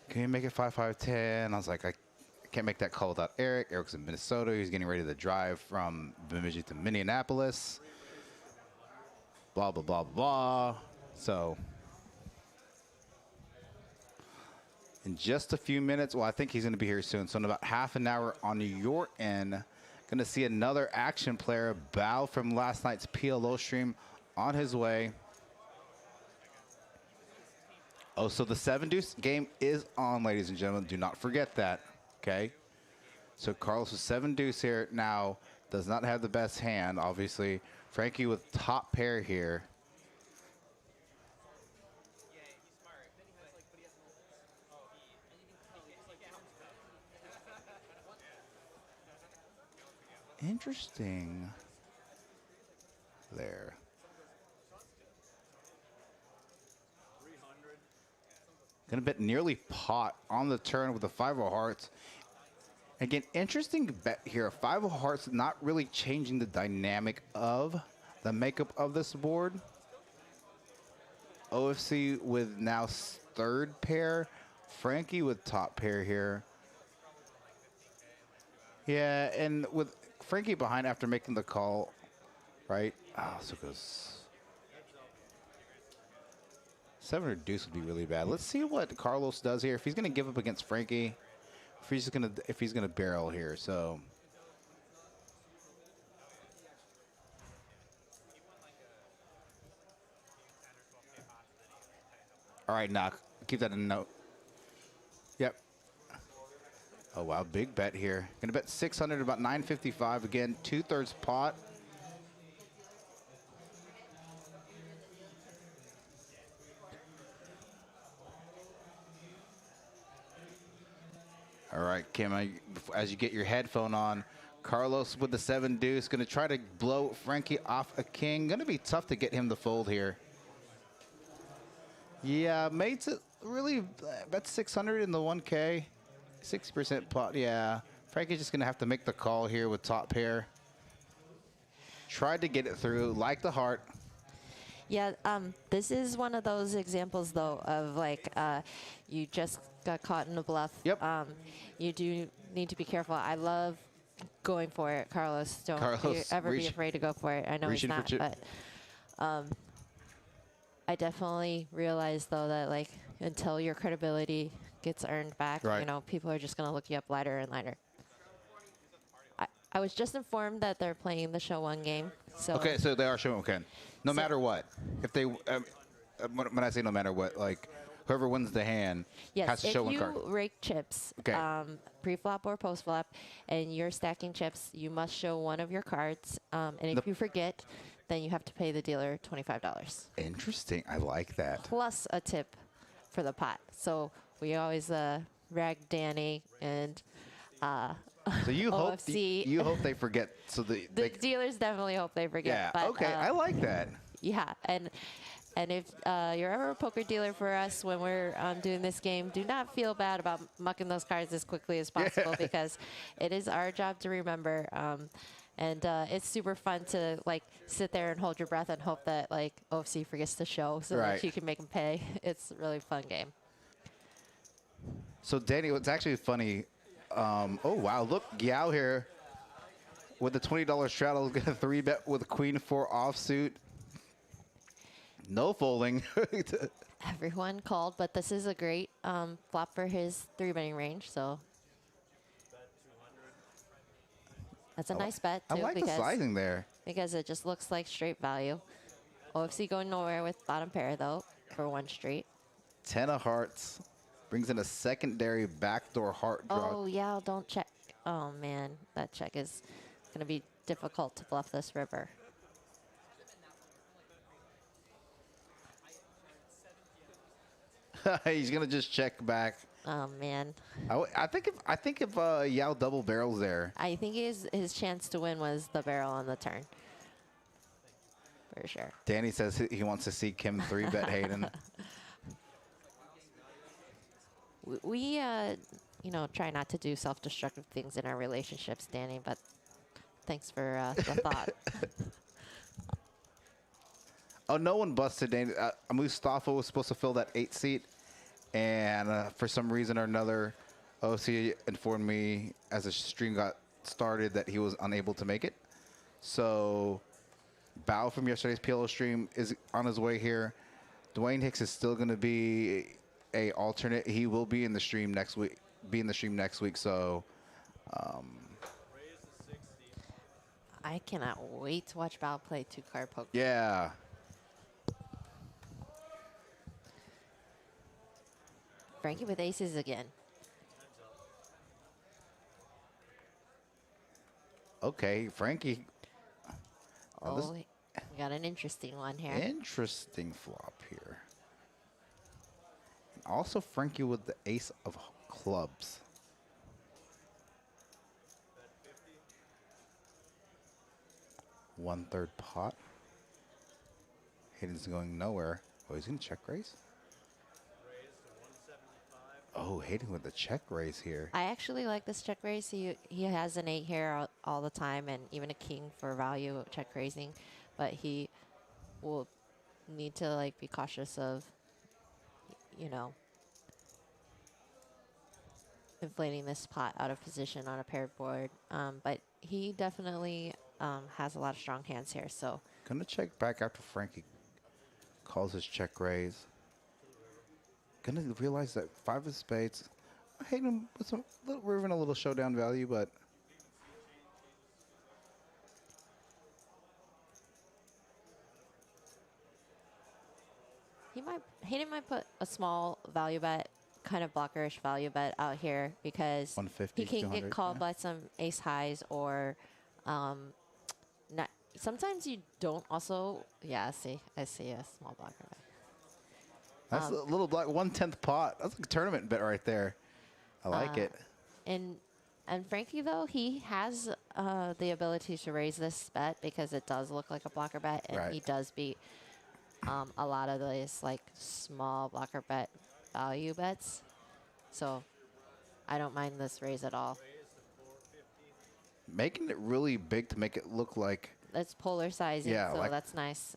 can you make it 5-5-10? I was like, I can't make that call without Eric. Eric's in Minnesota. He's getting ready to drive from Bemidji to Minneapolis. Blah, blah, blah, blah. So in just a few minutes, well, I think he's going to be here soon. So in about half an hour on your end, going to see another action player, Bao from last night's PLO stream, on his way. Oh, so the 7-deuce game is on, ladies and gentlemen. Do not forget that, okay? So Carlos with 7-deuce here now, does not have the best hand, obviously. Frankie with top pair here. Interesting. There. Gonna bet nearly pot on the turn with the 5 of hearts. Again, interesting bet here. 5 of hearts not really changing the dynamic of the makeup of this board. OFC with now 3rd pair. Frankie with top pair here. Yeah, and with Frankie behind after making the call, right? Oh, so it goes 7 or deuce would be really bad. Let's see what Carlos does here. If he's gonna give up against Frankie, if he's gonna barrel here. So all right, Knock. Keep that in a note. Yep. Oh wow, big bet here. Gonna bet 600, about 955 again, 2/3 pot. All right, Kim, as you get your headphone on, Carlos with the 7-deuce, gonna try to blow Frankie off a king. Gonna be tough to get him to fold here. Yeah, mate's really bet 600 in the 1K, 60% pot. Yeah, Frankie's just gonna have to make the call here with top pair. Tried to get it through, like the heart. Yeah, this is one of those examples, though, of like you just got caught in a bluff. Yep. You do need to be careful. I love going for it, Carlos. Don't ever be afraid to go for it. I know he's not, but I definitely realize, though, that like until your credibility gets earned back, right, you know, people are just going to look you up lighter and lighter. I was just informed that they're playing the show 1 game. So okay, so they are showing okay. No matter what, if they when I say no matter what, like whoever wins the hand has to show 1 card. If you rake chips, Okay. pre-flop or post-flop, and you're stacking chips, you must show 1 of your cards. And if you forget, then you have to pay the dealer $25. Interesting. I like that. Plus a tip for the pot. So we always rag Danny and So you hope OFC. you hope they forget. So the dealers definitely hope they forget. yeah. But, Okay. I like that. Yeah, and if you're ever a poker dealer for us when we're doing this game, do not feel bad about mucking those cards as quickly as possible because it is our job to remember. And it's super fun to like sit there and hold your breath and hope that like OFC forgets to show so that you can make them pay. It's a really fun game. So Danny, what's actually funny? Oh wow, look, Yao here with the $20 straddle, gonna 3-bet with a queen 4 offsuit. No folding. Everyone called, but this is a great flop for his 3-betting range. So that's a nice bet too. I like the sizing there because it just looks like straight value. OFC going nowhere with bottom pair though for 1 straight. 10 of hearts brings in a secondary backdoor heart draw. Oh yeah, don't check. Oh man, that check is going to be difficult to bluff this river. He's gonna just check back. Oh man, I think if Yao double barrels there. I think his chance to win was the barrel on the turn. For sure. Danny says he wants to see Kim 3-bet Hayden. We you know, try not to do self-destructive things in our relationships, Danny, but thanks for the thought. Oh, no one busted Danny. Mustafa was supposed to fill that 8 seat, and for some reason or another, OC informed me as the stream got started that he was unable to make it. So, Bao from yesterday's PLO stream is on his way here. Dwayne Hicks is still going to be a alternate. He will be in the stream next week. So, I cannot wait to watch Bao play 2-card poker. yeah. Frankie with aces again. Okay, Frankie. Now this- Oh, we got an interesting one here. Interesting flop here. And also Frankie with the ace of clubs. One-third pot. Hayden's going nowhere. Oh, he's going to check raise? Oh, Hayden with the check raise here. I actually like this check raise. He has an 8 here all the time, and even a king for value check raising, but he will need to like be cautious of, you know, inflating this pot out of position on a paired board. But he definitely has a lot of strong hands here. So Gonna check back after Frankie calls his check raise. Gonna realize that 5 of spades. Hayden with some we're in a little showdown value, but Hayden might put a small value bet, kind of blockerish value bet out here because 150, he can 200, get called yeah. by some ace highs or not. Sometimes you don't also. Yeah, I see a small blocker bet. that's a little black 1/10 pot. That's a tournament bet right there. I like it. And Frankie though, he has the ability to raise this bet because it does look like a blocker bet, and Right. he does beat a lot of these like small blocker bet value bets. So I don't mind this raise at all. Making it really big to make it look like It's polar sizing, Yeah, so like- that's nice.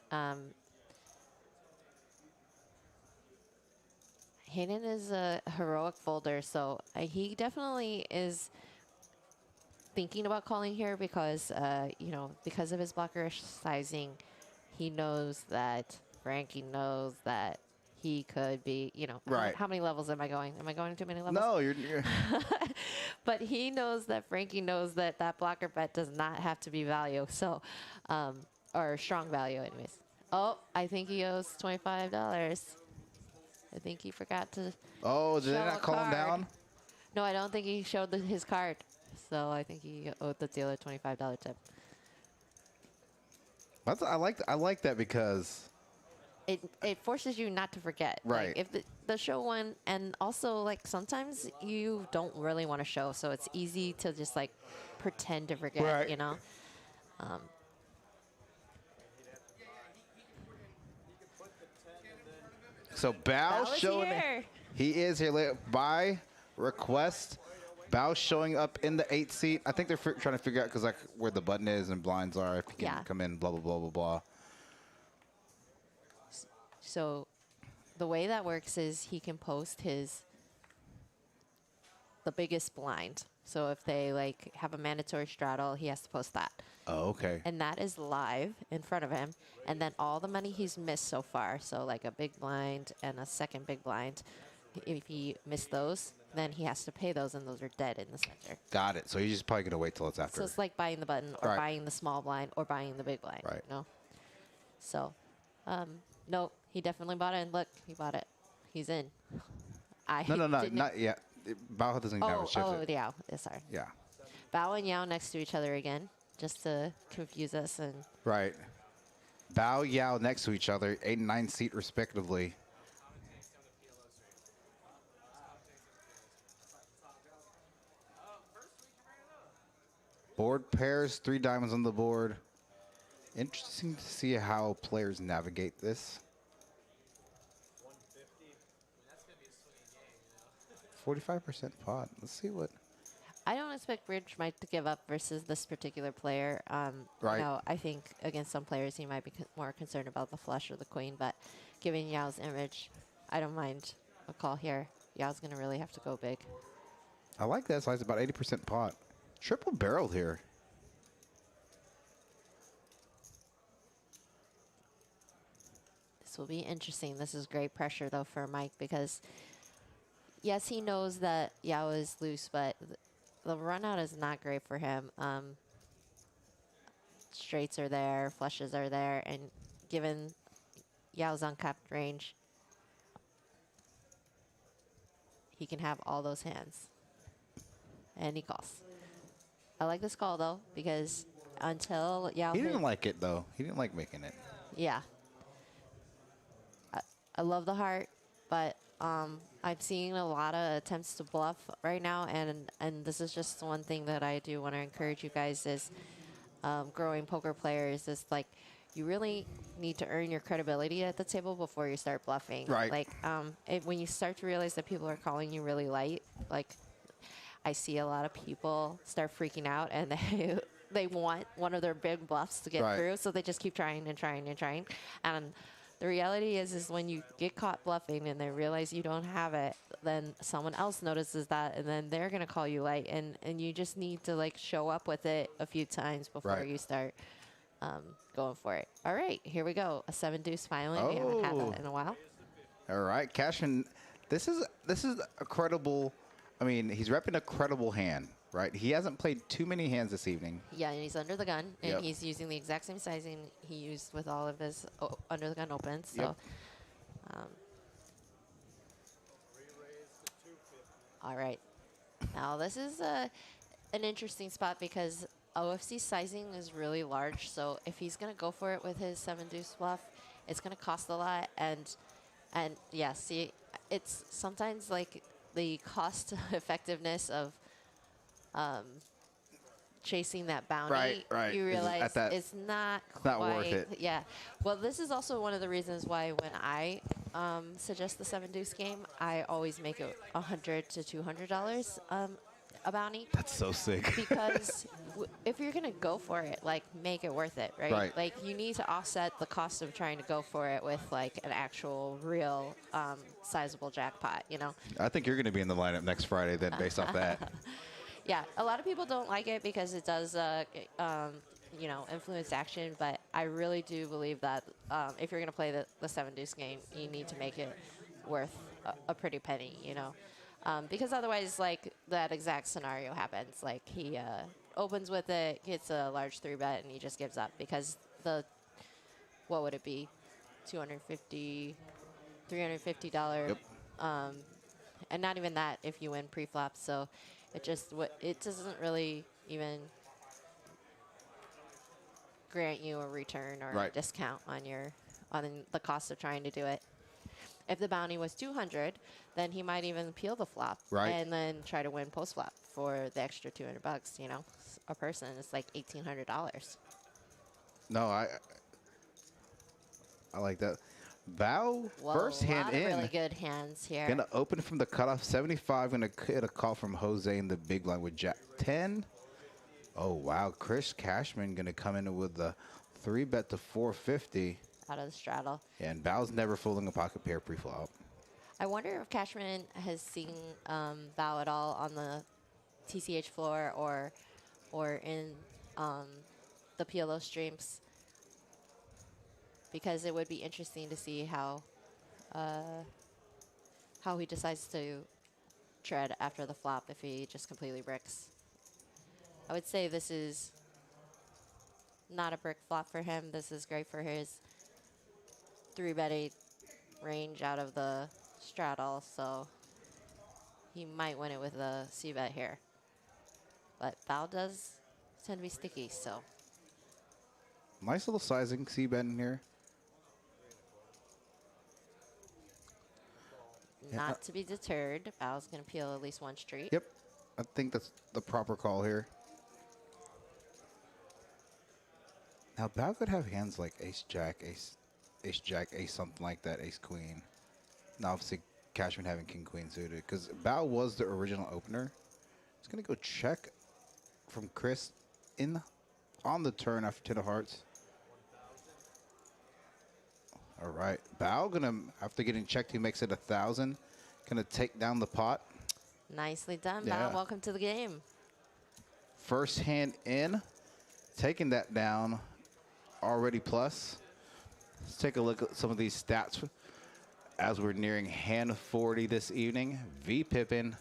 Hayden is a heroic folder, so he definitely is thinking about calling here because, you know, because of his blockerish sizing, he knows that Frankie knows that he could be, you know, Right. how many levels am I going? Am I going too many levels? no, you're But he knows that Frankie knows that that blocker bet does not have to be value. So, or strong value anyways. Oh, I think he owes $25. I think he forgot to. Oh, did they show not a call him card. down? No, I don't think he showed his card. So I think he owed the dealer $25 tip. I like that because It forces you not to forget. Right. Like if the show won, and also like sometimes you don't really want to show, so it's easy to just like pretend to forget, Right. you know. so That Bao was showing here. he is here by request. Bao showing up in the 8 seat. I think they're trying to figure out because like where the button is and blinds are. If he can Yeah. come in, blah blah blah blah blah. So the way that works is he can post the biggest blind. So if they like have a mandatory straddle, he has to post that. Oh, okay. And that is live in front of him. And then all the money he's missed so far, so like a big blind and a second big blind, if he missed those, then he has to pay those, and those are dead in the center. Got it. So he's just probably gonna wait till it's after. So it's like buying the button or Right. buying the small blind or buying the big blind. Right. You know? So, no, he definitely bought it. And look, he bought it. He's in. no, didn't- not yet. Bao doesn't even have a shift. yeah. Sorry. Yeah. Bao and Yao next to each other again, just to confuse us. And Right. Bao Yao next to each other, 8 and 9 seat respectively. Board pairs, 3 diamonds on the board. Interesting to see how players navigate this. 45% pot. Let's see what. I don't expect Bridge might to give up versus this particular player. Right. You know, I think against some players he might be more concerned about the flush or the queen, but given Yao's image, I don't mind a call here. Yao's going to really have to go big. I like that size, about 80% pot. Triple barrel here. This will be interesting. This is great pressure, though, for Mike because, yes, he knows that Yao is loose, but the run out is not great for him. Straights are there, flushes are there, and given Yao's uncapped range, he can have all those hands. And he calls. I like this call, though, because until Yao... He didn't like it, though. He didn't like making it. Yeah. I love the heart, but I'm seeing a lot of attempts to bluff right now, and this is just one thing that I do want to encourage you guys is growing poker players is like you really need to earn your credibility at the table before you start bluffing. Right. Like when you start to realize that people are calling you really light, like I see a lot of people start freaking out and they want one of their big bluffs to get Right. through, so they just keep trying and trying and trying. And the reality is when you get caught bluffing and they realize you don't have it, then someone else notices that, and then they're going to call you light, and you just need to like show up with it a few times before Right. you start going for it. All right, here we go. A 7 deuce finally. We haven't had Oh. that in a while. All right, Cashman. This is a credible. I mean, he's repping a credible hand, right? He hasn't played too many hands this evening. Yeah, and he's under the gun, and Yep. he's using the exact same sizing he used with all of his under the gun opens. So, Yep. All right. Now this is an interesting spot because OFC sizing is really large. So if he's gonna go for it with his 7 deuce bluff, it's gonna cost a lot. And yeah, see, it's sometimes like the cost effectiveness of chasing that bounty, Right, right. you Is realize at that- it's not not quite, worth it. Yeah. Well, this is also one of the reasons why when I suggest the 7 deuce game, I always make it $100 to $200 a bounty. That's so sick. Because if you're gonna go for it, like make it worth it, right? Right. Like you need to offset the cost of trying to go for it with like an actual, real, sizable jackpot. You know? I think you're going to be in the lineup next Friday then, based off that. Yeah. A lot of people don't like it because it does, you know, influence action. But I really do believe that if you're gonna play the 7 deuce game, you need to make it worth a pretty penny. You know? Because otherwise, like, that exact scenario happens. Like, he opens with it, gets a large 3-bet, and he just gives up. Because what would it be? $250, $350. Yep. And not even that if you win pre-flop. So it doesn't really even grant you a return or a Right. discount on the cost of trying to do it. If the bounty was 200, then he might even peel the flop Right. and then try to win post flop for the extra $200. You know, a person is like $1,800. No, I like that. Val, Whoa, first a hand lot of in. really good hands here. Gonna open from the cutoff 75. Gonna get a call from Jose in the big line with Jack 10. Oh wow, Chris Cashman gonna come in with the 3-bet to 450. Out of the straddle. And Val's never folding a pocket pair pre-flop. I wonder if Cashman has seen Bao at all on the TCH floor or in the PLO streams, because it would be interesting to see how he decides to tread after the flop if he just completely bricks. I would say this is not a brick flop for him. This is great for his 3-bet range out of the straddle, so he might win it with a C-bet here. But Bao does tend to be sticky, so. Nice little sizing C-bet in here. Not to be deterred, Bao's going to peel at least one street. Yep, I think that's the proper call here. Now, Bao could have hands like ace jack, ace jack, ace something like that, ace queen. Now, obviously, Cashman having king queen suited because Bao was the original opener. It's gonna go check from Chris on the turn after 10 of hearts. All right, Bao gonna, after getting checked, he makes it 1,000. Gonna take down the pot. Nicely done, Yeah. Bao. Welcome to the game. First hand in, taking that down, already plus. Let's take a look at some of these stats as we're nearing hand 40 this evening. V Pippin,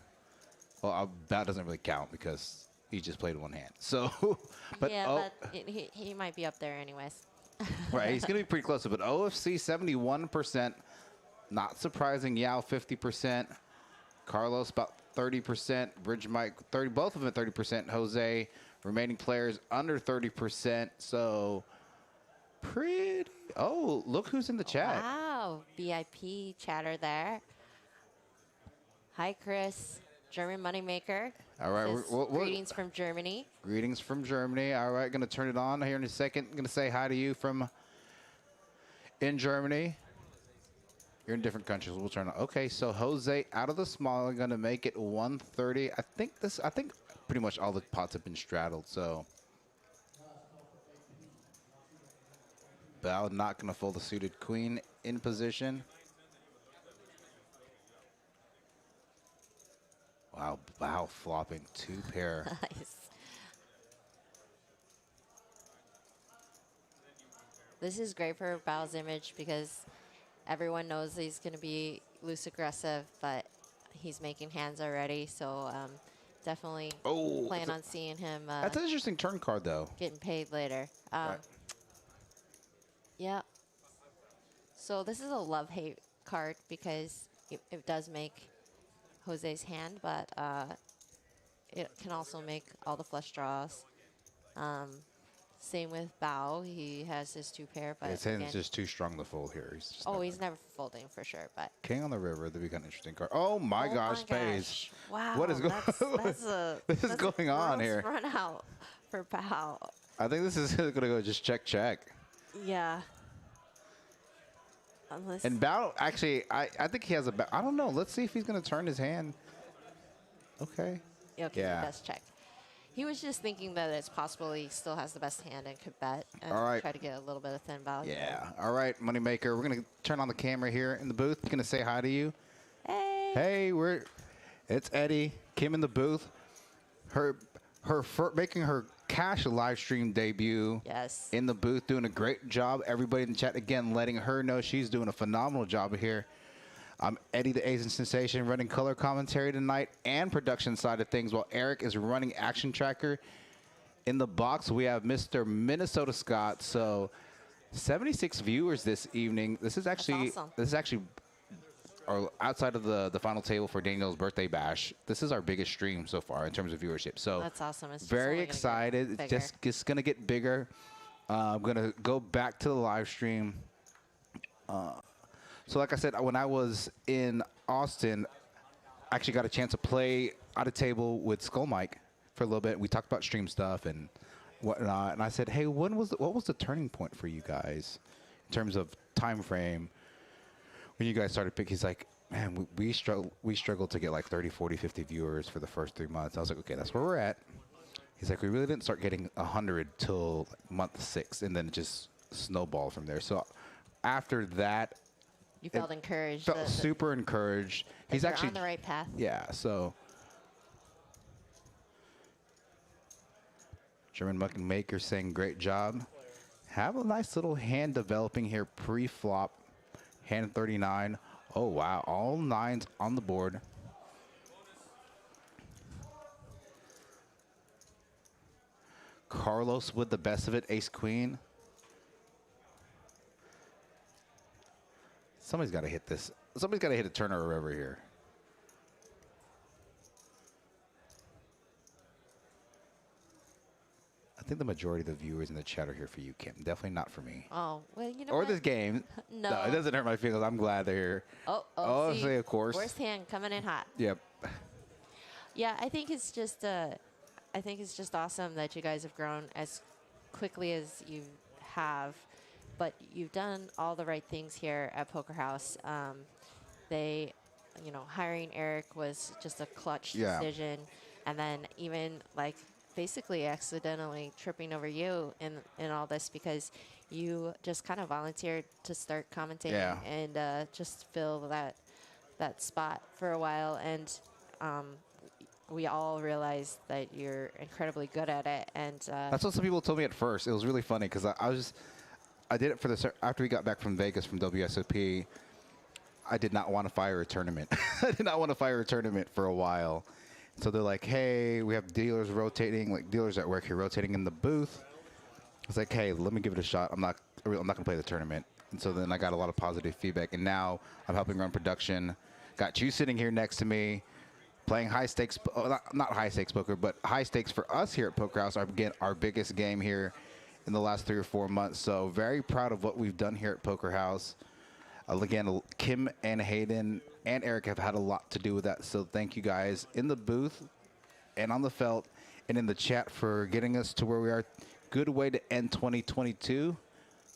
well, Bao doesn't really count because he just played one hand. So, but Yeah, but he might be up there anyways. right, he's gonna be pretty close. But OFC 71%, not surprising. Yao 50%, Carlos about 30%, Bridge Mike 30, both of them at 30%. Jose, remaining players under 30%. So pretty. Oh, look who's in the chat. Wow, VIP chatter there. Hi, Chris, German moneymaker. All right, Says, greetings from Germany. Greetings from Germany. All right, gonna turn it on here in a second. Gonna say hi to you from in Germany. You're in different countries. We'll turn it on. Okay, so Jose out of the small, gonna make it 130. I think pretty much all the pots have been straddled. So Bao not gonna fold the suited queen in position. Wow, Bao flopping 2 pair. Nice. This is great for Bao's image because everyone knows he's going to be loose aggressive, but he's making hands already. So definitely plan on seeing him That's an interesting turn card, though. getting paid later. Right. Yeah. So this is a love-hate card because it does make Jose's hand, but it can also make all the flush draws. Same with Bao. He has his 2 pair, but His hand's again, just too strong to fold here. He's just he's never folding for sure. But King on the river, that'd be kind of interesting card. Oh my gosh, spades. Wow. What is going that's a This is that's going a on gross here? Run out for Bao. I think this is going to go just check, check. Yeah. Unless And Bao, actually, I think he has a, I don't know. Let's see if he's going to turn his hand. Okay. okay, yeah. best check. He was just thinking that it's possible he still has the best hand and could bet and All right. try to get a little bit of thin value. Yeah. All right, Moneymaker. We're going to turn on the camera here in the booth. Going to say hi to you. Hey. Hey, it's Eddie, Kim in the booth. Making her cash live stream debut. Yes. In the booth, doing a great job. Everybody in the chat, again, letting her know she's doing a phenomenal job here. I'm Eddie, the Asian Sensation, running color commentary tonight and production side of things, while Eric is running Action Tracker. In the box, we have Mr. Minnesota Scott. So 76 viewers this evening. This is actually or outside of the final table for Daniel's birthday bash. This is our biggest stream so far in terms of viewership. So That's awesome. It's just very only gonna excited. get It's just going to get bigger. I'm going to go back to the live stream. So like I said, when I was in Austin, I actually got a chance to play at a table with Skull Mike for a little bit. We talked about stream stuff and whatnot. And I said, hey, what was the turning point for you guys in terms of time frame when you guys started picking? He's like, man, we struggled to get like 30, 40, 50 viewers for the first 3 months. I was like, okay, that's where we're at. He's like, we really didn't start getting 100 till month 6, and then it just snowballed from there. So after that, You felt encouraged. felt super encouraged. He's you're actually on the right path. Yeah, so German Mucking Maker saying great job. Have a nice little hand developing here pre-flop. Hand 39. Oh wow, all 9s on the board. Carlos with the best of it, ace queen. Somebody's got to hit this. Somebody's got to hit a turn or a river here. I think the majority of the viewers in the chat are here for you, Kim. Definitely not for me. Oh, well, you know Or what? this game. No. It doesn't hurt my feelings. I'm glad they're here. See, see, of course. Worst hand coming in hot. Yep. Yeah, I think it's just awesome that you guys have grown as quickly as you have, but you've done all the right things here at Poker House. They, you know, hiring Eric was just a clutch Yeah. decision, and then even like basically accidentally tripping over you in all this because you just kind of volunteered to start commentating Yeah. and just fill that spot for a while, and we all realized that you're incredibly good at it, and That's what some people told me at first. It was really funny because I did it for after we got back from Vegas from WSOP. I did not want to fire a tournament. I did not want to fire a tournament for a while. So they're like, hey, we have dealers rotating, like dealers at work here rotating in the booth. I was like, hey, let me give it a shot. I'm not going to play the tournament. And so then I got a lot of positive feedback. And now I'm helping run production. Got you sitting here next to me, playing high stakes, not high stakes poker, but high stakes for us here at Poker House. Again, our biggest game here in the last 3 or 4 months. So very proud of what we've done here at Poker House. Again, Kim and Hayden and Eric have had a lot to do with that. So thank you guys in the booth and on the felt and in the chat for getting us to where we are. Good way to end 2022.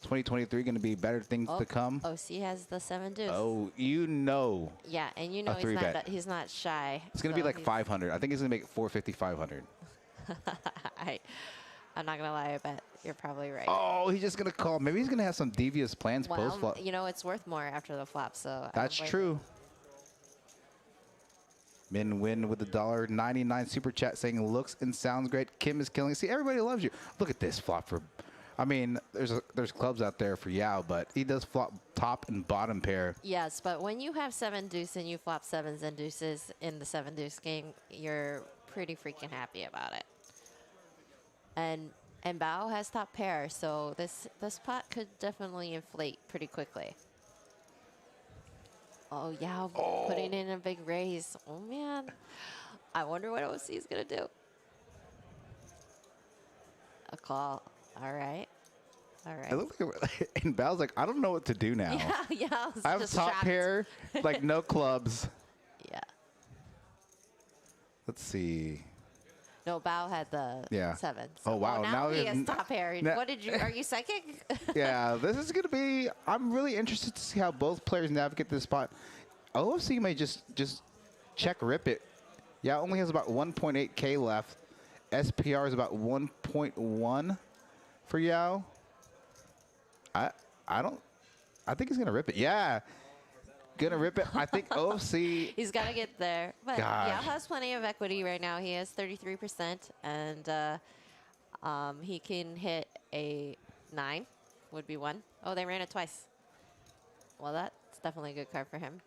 2023 going to be better things to come. OC has the 7 deuce. Oh, you know. Yeah, and you know he's not shy. It's going to be like 500. I think he's going to make it 450, 500. I'm not going to lie, I bet you're probably right. Oh, he's just going to call. Maybe he's going to have some devious plans post-flop. You know, it's worth more after the flop, so. That's true. Min Win with the $1.99 super chat saying looks and sounds great. Kim is killing. See, everybody loves you. Look at this flop for. I mean, there's clubs out there for Yao, but he does flop top and bottom pair. Yes, but when you have 7 deuce and you flop 7s and deuces in the 7 deuce game, you're pretty freaking happy about it. And Bao has top pair, so this pot could definitely inflate pretty quickly. Oh, yeah, putting in a big raise. Oh, man. I wonder what OC is going to do. A call. All right. All right. I look like, and Bao's like, I don't know what to do now. Yeah. I have top pair, like no clubs. Yeah. Let's see. No, Bao had the 7. Oh, wow. Now he has top pair. What did you? Are you psychic? Yeah, this is going to be. I'm really interested to see how both players navigate this spot. OFC may just check rip it. Yeah, only has about 1.8K left. SPR is about 1.1 for Yao. I think he's going to rip it. Yeah. Gonna rip it. I think OFC. He's got to get there. But Gosh. Yao has plenty of equity right now. He has 33%, and he can hit a 9, would be 1. Oh, they ran it twice. Well, that's definitely a good card for him.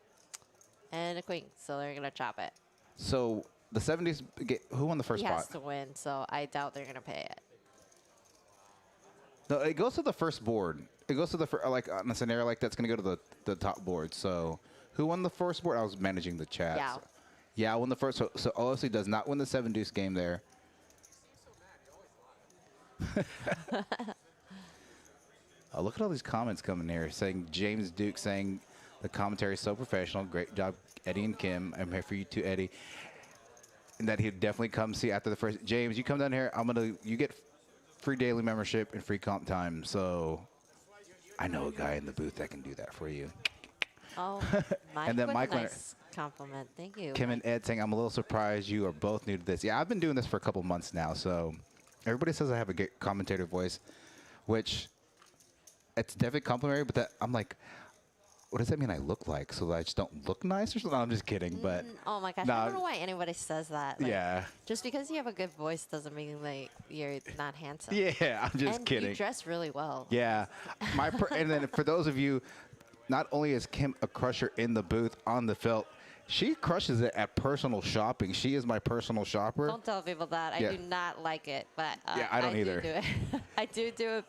And a queen, so they're going to chop it. So the 70s, who won the first He spot? has to win, so I doubt they're going to pay it. No, it goes to the first board. It goes to the like on a scenario like that's going to go to the top board. So who won the first board? I was managing the chat. Yao. So. Yao won the first. So OFC does not win the 7 deuce game there. Oh, look at all these comments coming here saying James Duke saying the commentary is so professional. Great job, Eddie and Kim. I'm here for you too, Eddie. And that he'd definitely come see after the first. James, you come down here. You get free daily membership and free comp time. So I know a guy in the booth that can do that for you. Oh, Mike And then with Mike a went- nice compliment. Thank you. Kim and Ed saying, I'm a little surprised you are both new to this. Yeah, I've been doing this for a couple months now. So everybody says I have a good commentator voice, which it's definitely complimentary. But that I'm like, what does that mean I look like? So that I just don't look nice or something? I'm just kidding. But Oh my gosh, no, I don't know why anybody says that. Like, yeah. Just because you have a good voice doesn't mean like you're not handsome. Yeah, I'm just and kidding. You dress really well. Yeah. And then for those of you, not only is Kim a crusher in the booth, on the felt, she crushes it at personal shopping. She is my personal shopper. Don't tell people that. Yeah. I do not like it, but Yeah, I don't either. Do it. I do it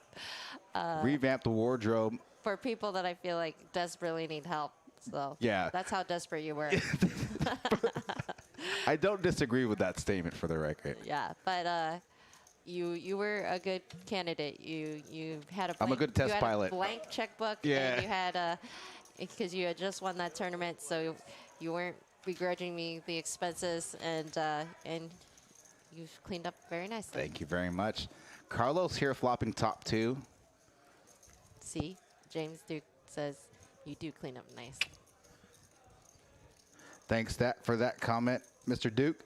Revamp the wardrobe. for people that I feel like desperately need help. So Yeah. that's how desperate you were. I don't disagree with that statement for the record. Yeah, but you were a good candidate. You had a blank, I'm a good test you had pilot. A blank checkbook. Yeah. And you had because you had just won that tournament, so you weren't begrudging me the expenses, and you've cleaned up very nicely. Thank you very much. Carlos here flopping top 2. See, James Duke says you do clean up nice. Thanks for that comment, Mr. Duke.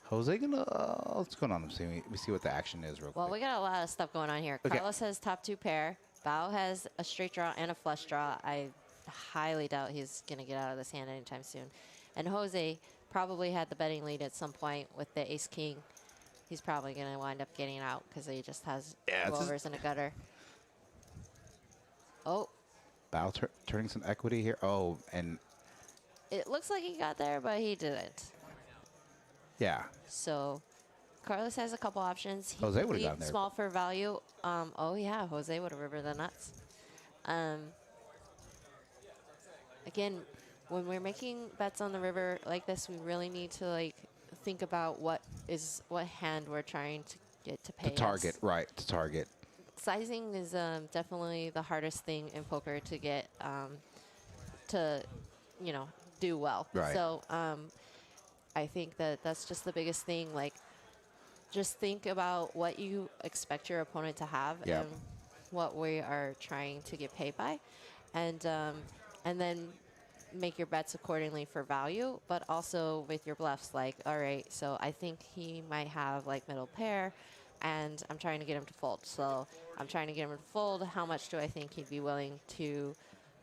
Jose gonna what's going on? We see what the action is real Well, quick. we got a lot of stuff going on here. Okay. Carlos has top 2 pair. Bao has a straight draw and a flush draw. I highly doubt he's going to get out of this hand anytime soon. And Jose probably had the betting lead at some point with the ace-king. He's probably going to wind up getting out because he just has overs and a gutter. Oh, Bao turning some equity here. Oh, and it looks like he got there, but he didn't. yeah. So Carlos has a couple options. He Jose could would've lead gotten there. small for value. Oh, yeah, Jose would have rivered the nuts. Again, when we're making bets on the river like this, we really need to like think about what hand we're trying to get to pay To target, us. right, to target. Sizing is definitely the hardest thing in poker to get to, do well. Right. So I think that's just the biggest thing. Like, just think about what you expect your opponent to have Yep. and what we are trying to get paid by, and then make your bets accordingly for value, but also with your bluffs. Like, all right, so I think he might have like middle pair, and I'm trying to get him to fold. So I'm trying to get him to fold. How much do I think he'd be willing to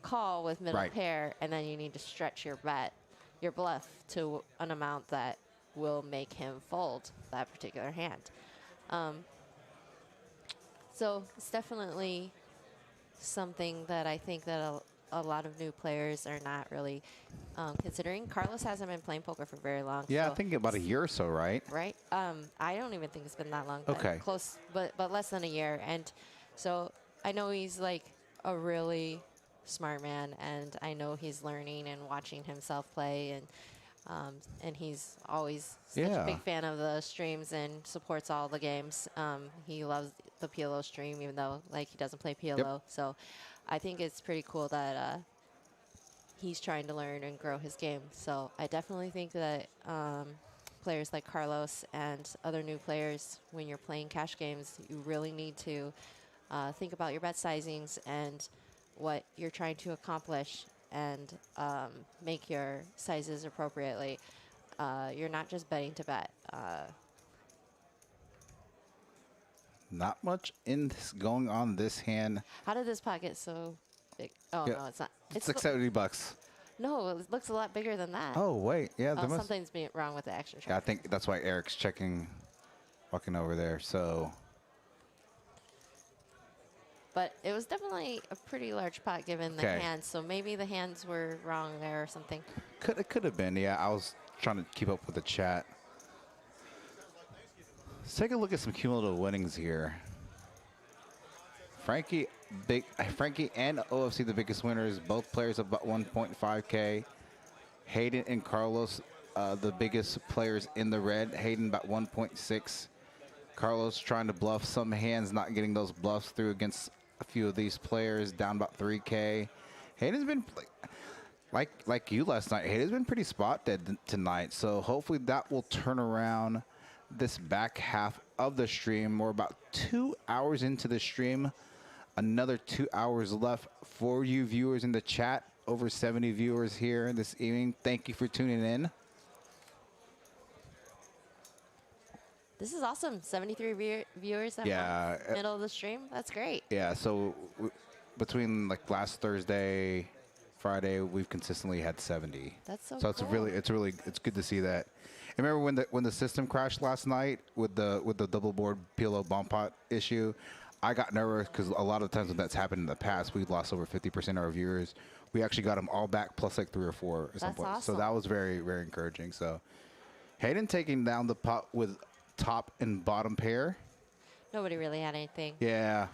call with middle Right. pair? And then you need to stretch your bet, your bluff, to an amount that will make him fold that particular hand. So it's definitely something that I think that a lot of new players are not really considering. Carlos hasn't been playing poker for very long. Yeah, so I think about a year or so, right? right? I don't even think it's been that long. But Okay. close, but less than a year. And so I know he's like a really smart man, and I know he's learning and watching himself play, and he's always such a Yeah. big fan of the streams and supports all the games. He loves the PLO stream, even though like he doesn't play PLO. So I think it's pretty cool that he's trying to learn and grow his game. So I definitely think that players like Carlos and other new players, when you're playing cash games, you really need to think about your bet sizings and what you're trying to accomplish, and make your sizes appropriately. You're not just betting to bet. Not much in this going on this hand. How did this pot get so big? Oh, Yeah. no, it's not. It's like $70. No, it looks a lot bigger than that. Oh wait, yeah, there must. Something's being wrong with the action Yeah, I chart. think that's why Eric's walking over there. So But it was definitely a pretty large pot given the Okay. hands, so maybe the hands were wrong there or something. could have been. Yeah, I was trying to keep up with the chat. Let's take a look at some cumulative winnings here. Frankie and OFC, the biggest winners. Both players about 1.5K. Hayden and Carlos, the biggest players in the red. Hayden about 1.6. Carlos trying to bluff some hands, not getting those bluffs through against a few of these players, down about 3K. Hayden's been like you last night. Hayden's been pretty spot dead tonight, so hopefully that will turn around this back half of the stream. We're about 2 hours into the stream. Another 2 hours left for you viewers in the chat. Over 70 viewers here this evening. Thank you for tuning in. This is awesome. 73 viewers at Yeah, middle of the stream. That's great. Yeah, so between like last Thursday, Friday, we've consistently had 70. That's so So it's cool. it's good to see that. And remember when the system crashed last night with the double board PLO bomb pot issue? I got nervous because a lot of times when that's happened in the past, we lost over 50% of our viewers. We actually got them all back plus like 3 or 4 at some That's point. awesome. So that was very, very encouraging. So Hayden taking down the pot with top and bottom pair. Nobody really had anything. Yeah.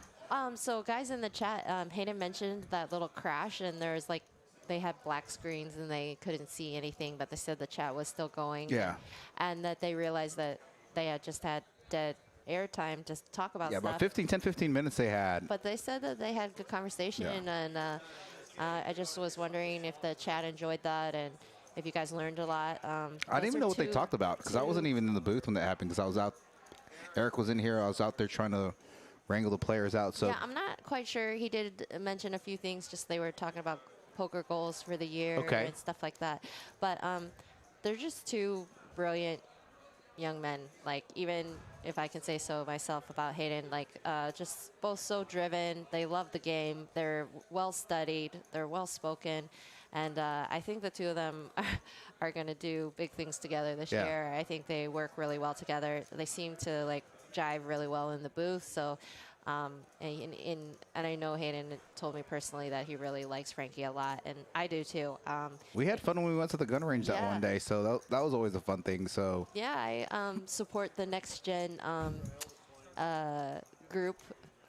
So guys in the chat, Hayden mentioned that little crash, and there's like, they had black screens and they couldn't see anything, but they said the chat was still going. Yeah. And that they realized that they had just had dead airtime to talk about Yeah, stuff. about 10, 15 minutes they had. But they said that they had good conversation, Yeah. and I just was wondering if the chat enjoyed that and if you guys learned a lot. I didn't even know what they talked about because I wasn't even in the booth when that happened because I was out. Eric was in here. I was out there trying to wrangle the players out. So yeah, I'm not quite sure. He did mention a few things. Just they were talking about poker goals for the year and stuff like that. But they're just two brilliant young men. Like, even if I can say so myself about Hayden, like just both so driven. They love the game. They're well studied. They're well spoken. And I think the two of them are going to do big things together this year. I think they work really well together. They seem to like jive really well in the booth. So, and I know Hayden told me personally that he really likes Frankie a lot, and I do too. We had fun when we went to the gun range that one day, so that was always a fun thing. So yeah, I support the Next Gen group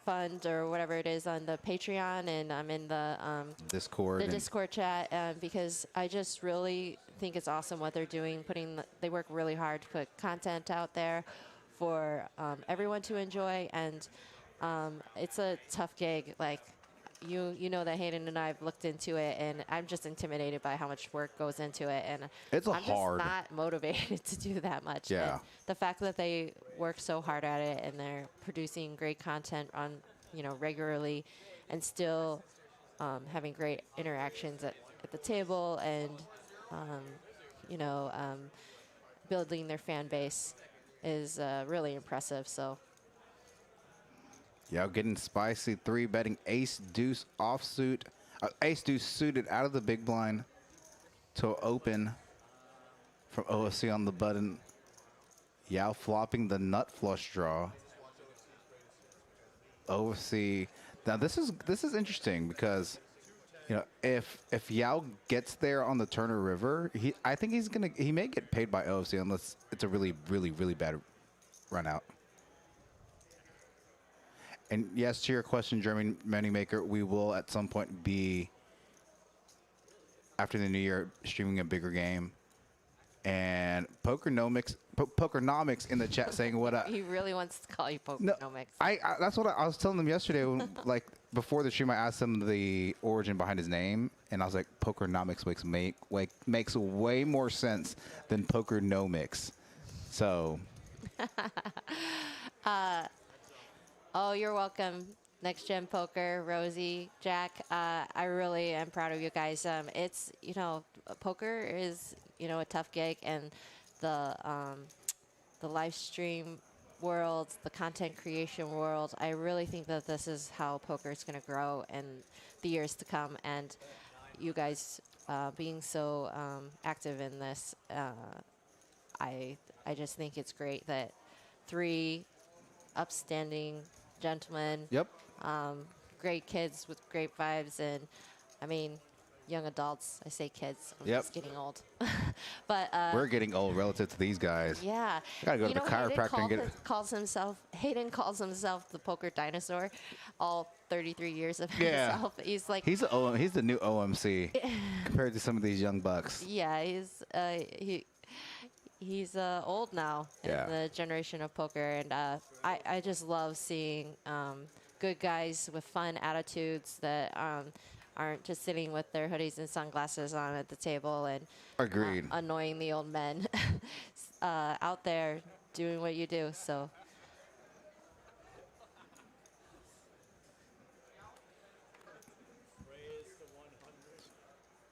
fund or whatever it is on the Patreon, and I'm in the Discord chat because I just really think it's awesome what they're doing. They work really hard to put content out there for everyone to enjoy, and it's a tough gig. Like you know that Hayden and I have looked into it, and I'm just intimidated by how much work goes into it, and I'm just not motivated to do that much. Yeah. And the fact that they work so hard at it and they're producing great content on, regularly, and still having great interactions at the table, and building their fan base is really impressive. So. yeah, getting spicy. 3-betting ace deuce offsuit, ace deuce suited out of the big blind to open from OFC on the button. Yao flopping the nut flush draw. OFC. Now this is interesting because, if Yao gets there on the Turner River, I think he may get paid by OFC unless it's a really, really, really bad run out. And yes, to your question, German Moneymaker, we will at some point be, after the new year, streaming a bigger game. And Pokernomics in the chat saying what up. He really wants to call you Pokernomics. I that's what I was telling them yesterday. When, like before the stream, I asked him the origin behind his name, and I was like, Pokernomics makes way more sense than Pokernomics. So. Oh, you're welcome. Next Gen Poker, Rosie, Jack. I really am proud of you guys. It's poker is a tough gig, and the live stream world, the content creation world. I really think that this is how poker is going to grow in the years to come. And you guys being so active in this, I just think it's great that 3 upstanding gentlemen. Yep. Great kids with great vibes, and I mean, young adults. I say kids. I'm just getting old. But we're getting old relative to these guys. Yeah. I gotta go to the chiropractor and get it. Hayden calls himself the poker dinosaur. All 33 years of himself. He's like he's the new OMC compared to some of these young bucks. Yeah, he's old now in the generation of poker, and I just love seeing good guys with fun attitudes that aren't just sitting with their hoodies and sunglasses on at the table and annoying the old men out there doing what you do. So.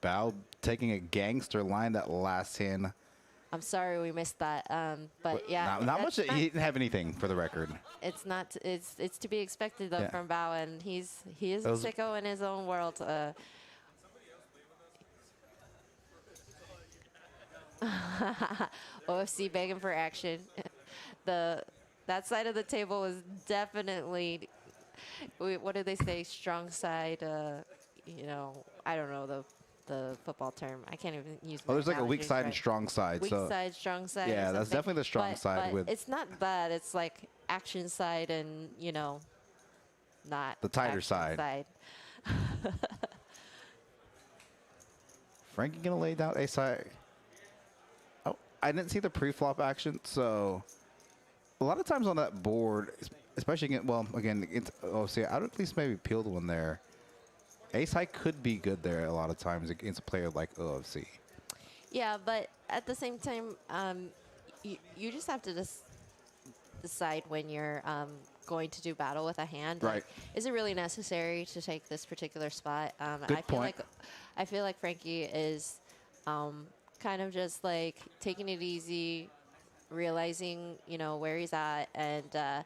Bao taking a gangster line that last hand. I'm sorry we missed that, but yeah. Not much. He didn't have anything for the record. It's not. It's to be expected though from Bao, and he is a sicko in his own world. OFC begging for action. That side of the table was definitely. What do they say? Strong side. I don't know the football term. I can't even use. Oh, there's like a weak side and strong side. Weak side, strong side. Yeah, that's definitely the strong side. But it's not that. It's like action side and not the tighter side. Frankie gonna lay down a side. Oh, I didn't see the pre-flop action. So a lot of times on that board, especially again, it's OFC, I'd at least maybe peel the one there. Ace high could be good there a lot of times against a player like OFC. Yeah, but at the same time, you just have to decide when you're going to do battle with a hand. Right. Like, is it really necessary to take this particular spot? Good I feel point. I feel like Frankie is kind of just like taking it easy, realizing where he's at, and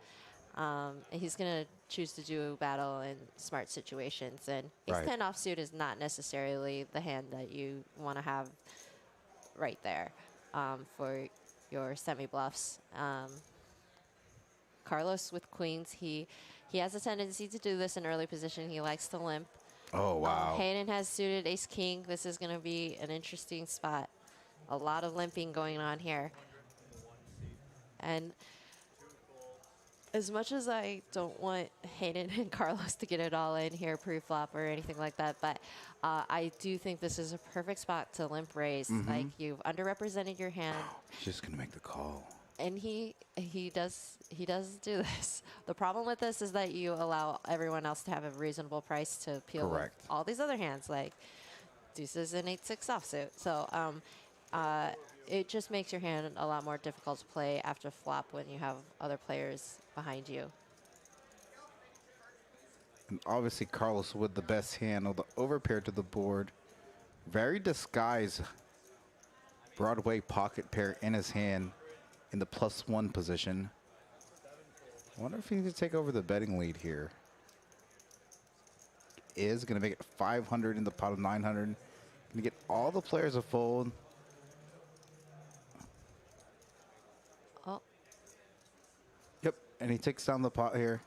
he's gonna choose to do battle in smart situations. And Ace Right. 10 offsuit is not necessarily the hand that you want to have right there for your semi bluffs. Carlos with queens, he has a tendency to do this in early position. He likes to limp. Oh, wow. Hayden has suited ace king. This is going to be an interesting spot. A lot of limping going on here. And as much as I don't want Hayden and Carlos to get it all in here pre-flop or anything like that, but I do think this is a perfect spot to limp raise. Like, you've underrepresented your hand. He's just going to make the call. And he does do this. The problem with this is that you allow everyone else to have a reasonable price to peel with Correct. all these other hands like deuces and 8-6 offsuit. So it just makes your hand a lot more difficult to play after flop when you have other players behind you. And obviously Carlos with the best hand of the overpair to the board. Very disguised Broadway pocket pair in his hand in the +1 position. I wonder if he needs to take over the betting lead here. Is going to make it 500 in the pot of 900. Going to get all the players to fold. Oh, Yep, and he takes down the pot here.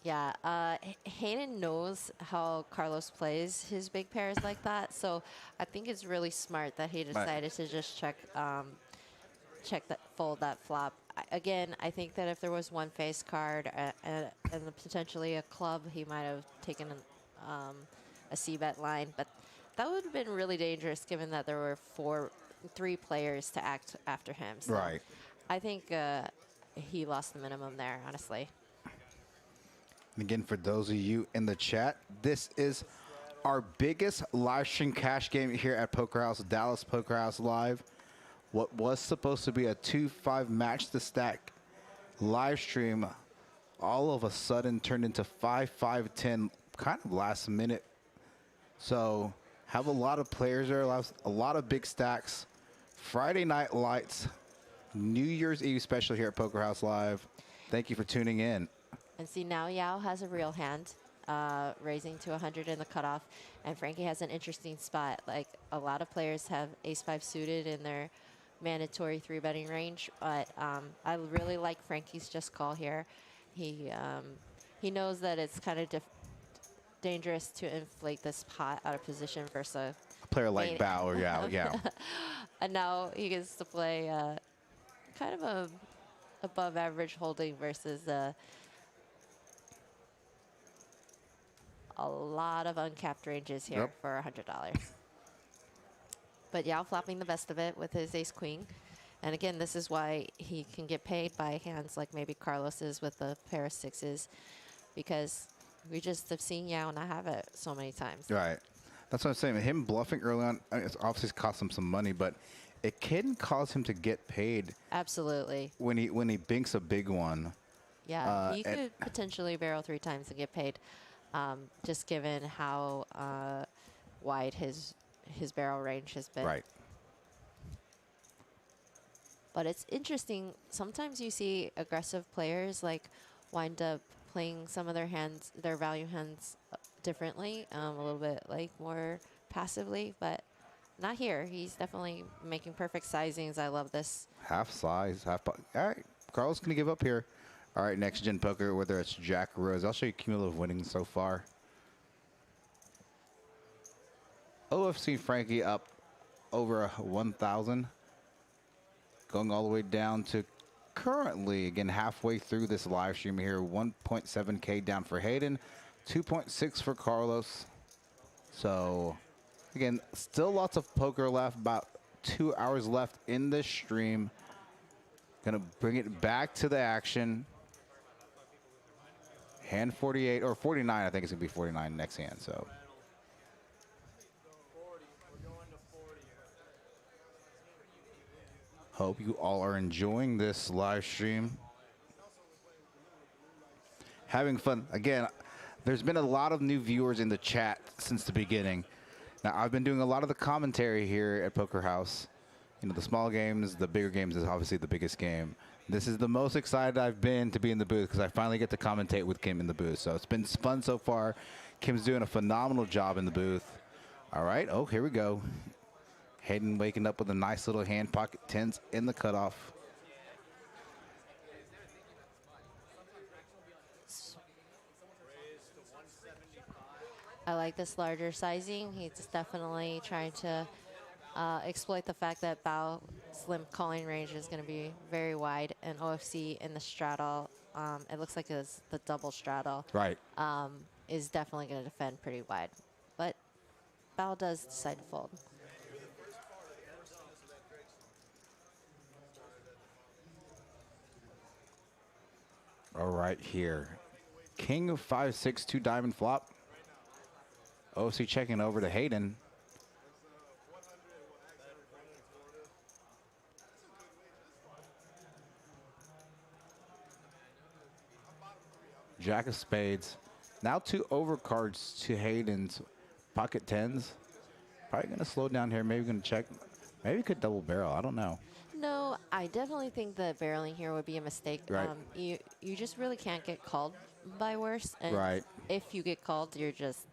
yeah. Hayden knows how Carlos plays his big pairs like that, so I think it's really smart that he decided to just check that, fold that flop. Again, I think that if there was one face card and potentially a club, he might have taken a c-bet line, but that would have been really dangerous given that there were three players to act after him. So Right. I think he lost the minimum there, honestly. And again, for those of you in the chat, this is our biggest live stream cash game here at Poker House, Dallas Poker House Live. What was supposed to be a 2-5 match to stack live stream all of a sudden turned into 5-5-10 kind of last minute. So have a lot of players there, a lot of big stacks. Friday night lights, New Year's Eve special here at Poker House Live. Thank you for tuning in. And see, now Yao has a real hand, raising to 100 in the cutoff, and Frankie has an interesting spot. Like, a lot of players have ace-5 suited in their mandatory 3-betting range, but I really like Frankie's just call here. He knows that it's kind of dangerous to inflate this pot out of position versus A player like Bao or Yao, yeah. and now he gets to play kind of a above average holding versus a lot of uncapped ranges here Yep. for $100. But Yao flopping the best of it with his ace-queen. And again, this is why he can get paid by hands like maybe Carlos is with the pair of sixes, because we just have seen Yao not have it so many times. Right. That's what I'm saying. Him bluffing early on, I mean, it's obviously cost him some money, but it can cause him to get paid Absolutely. when he binks a big one. Yeah, he and- could potentially barrel 3 times and get paid, just given how wide his barrel range has been. Right. But it's interesting. Sometimes you see aggressive players like wind up playing some of their hands, their value hands, differently, a little bit like more passively, but not here. He's definitely making perfect sizings. I love this. Half size, half pot. All right. Carlos going to give up here. All right, next gen poker, whether it's Jack or Rose. I'll show you cumulative winnings so far. OFC Frankie up over 1,000. Going all the way down to currently, again, halfway through this live stream here, 1.7K down for Hayden, 2.6 for Carlos. So, again, still lots of poker left, about 2 hours left in this stream. Gonna bring it back to the action. Hand 48 or 49, I think it's gonna be 49 next hand. So 40. We're going to 40. hope you all are enjoying this live stream. Having fun. Again, there's been a lot of new viewers in the chat since the beginning. Now, I've been doing a lot of the commentary here at Poker House. You know, the small games, the bigger games is obviously the biggest game. This is the most excited I've been to be in the booth because I finally get to commentate with Kim in the booth. So it's been fun so far. Kim's doing a phenomenal job in the booth. All right. Oh, here we go. Hayden waking up with a nice little hand, pocket tens in the cutoff. I like this larger sizing. He's definitely trying to exploit the fact that Bao slim calling range is going to be very wide, and OFC in the straddle, it looks like it's the double straddle, Right. is definitely going to defend pretty wide. But Bao does decide to fold. All right, here. King of 5-6, 2 diamond flop. OC checking over to Hayden. Jack of spades. Now 2 overcards to Hayden's pocket tens. Probably going to slow down here. Maybe going to check. Maybe could double barrel. I don't know. No, I definitely think that barreling here would be a mistake. Right. You just really can't get called by worse. And Right. if you get called, you're just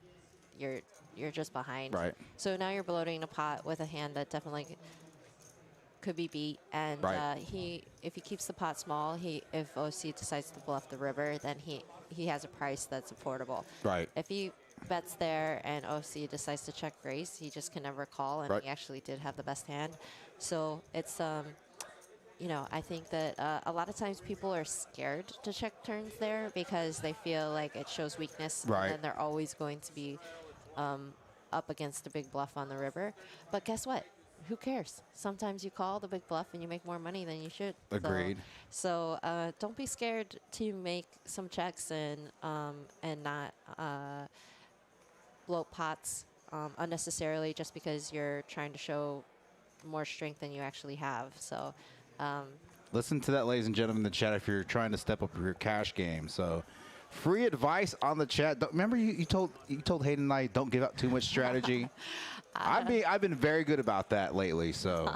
behind. Right. So now you're bloating a pot with a hand that definitely could be beat. And Right. if he keeps the pot small, if OC decides to bluff the river, then he has a price that's affordable. Right. If he bets there and OC decides to check raise, he just can never call, and Right. he actually did have the best hand. So it's you know, I think that a lot of times people are scared to check turns there because they feel like it shows weakness, Right. and they're always going to be up against a big bluff on the river. But guess what? Who cares? Sometimes you call the big bluff and you make more money than you should. Agreed. So don't be scared to make some checks and not bloat pots unnecessarily just because you're trying to show more strength than you actually have. So Listen to that, ladies and gentlemen, in the chat if you're trying to step up your cash game. So free advice on the chat. Remember you told Hayden and I don't give out too much strategy. I've been very good about that lately. So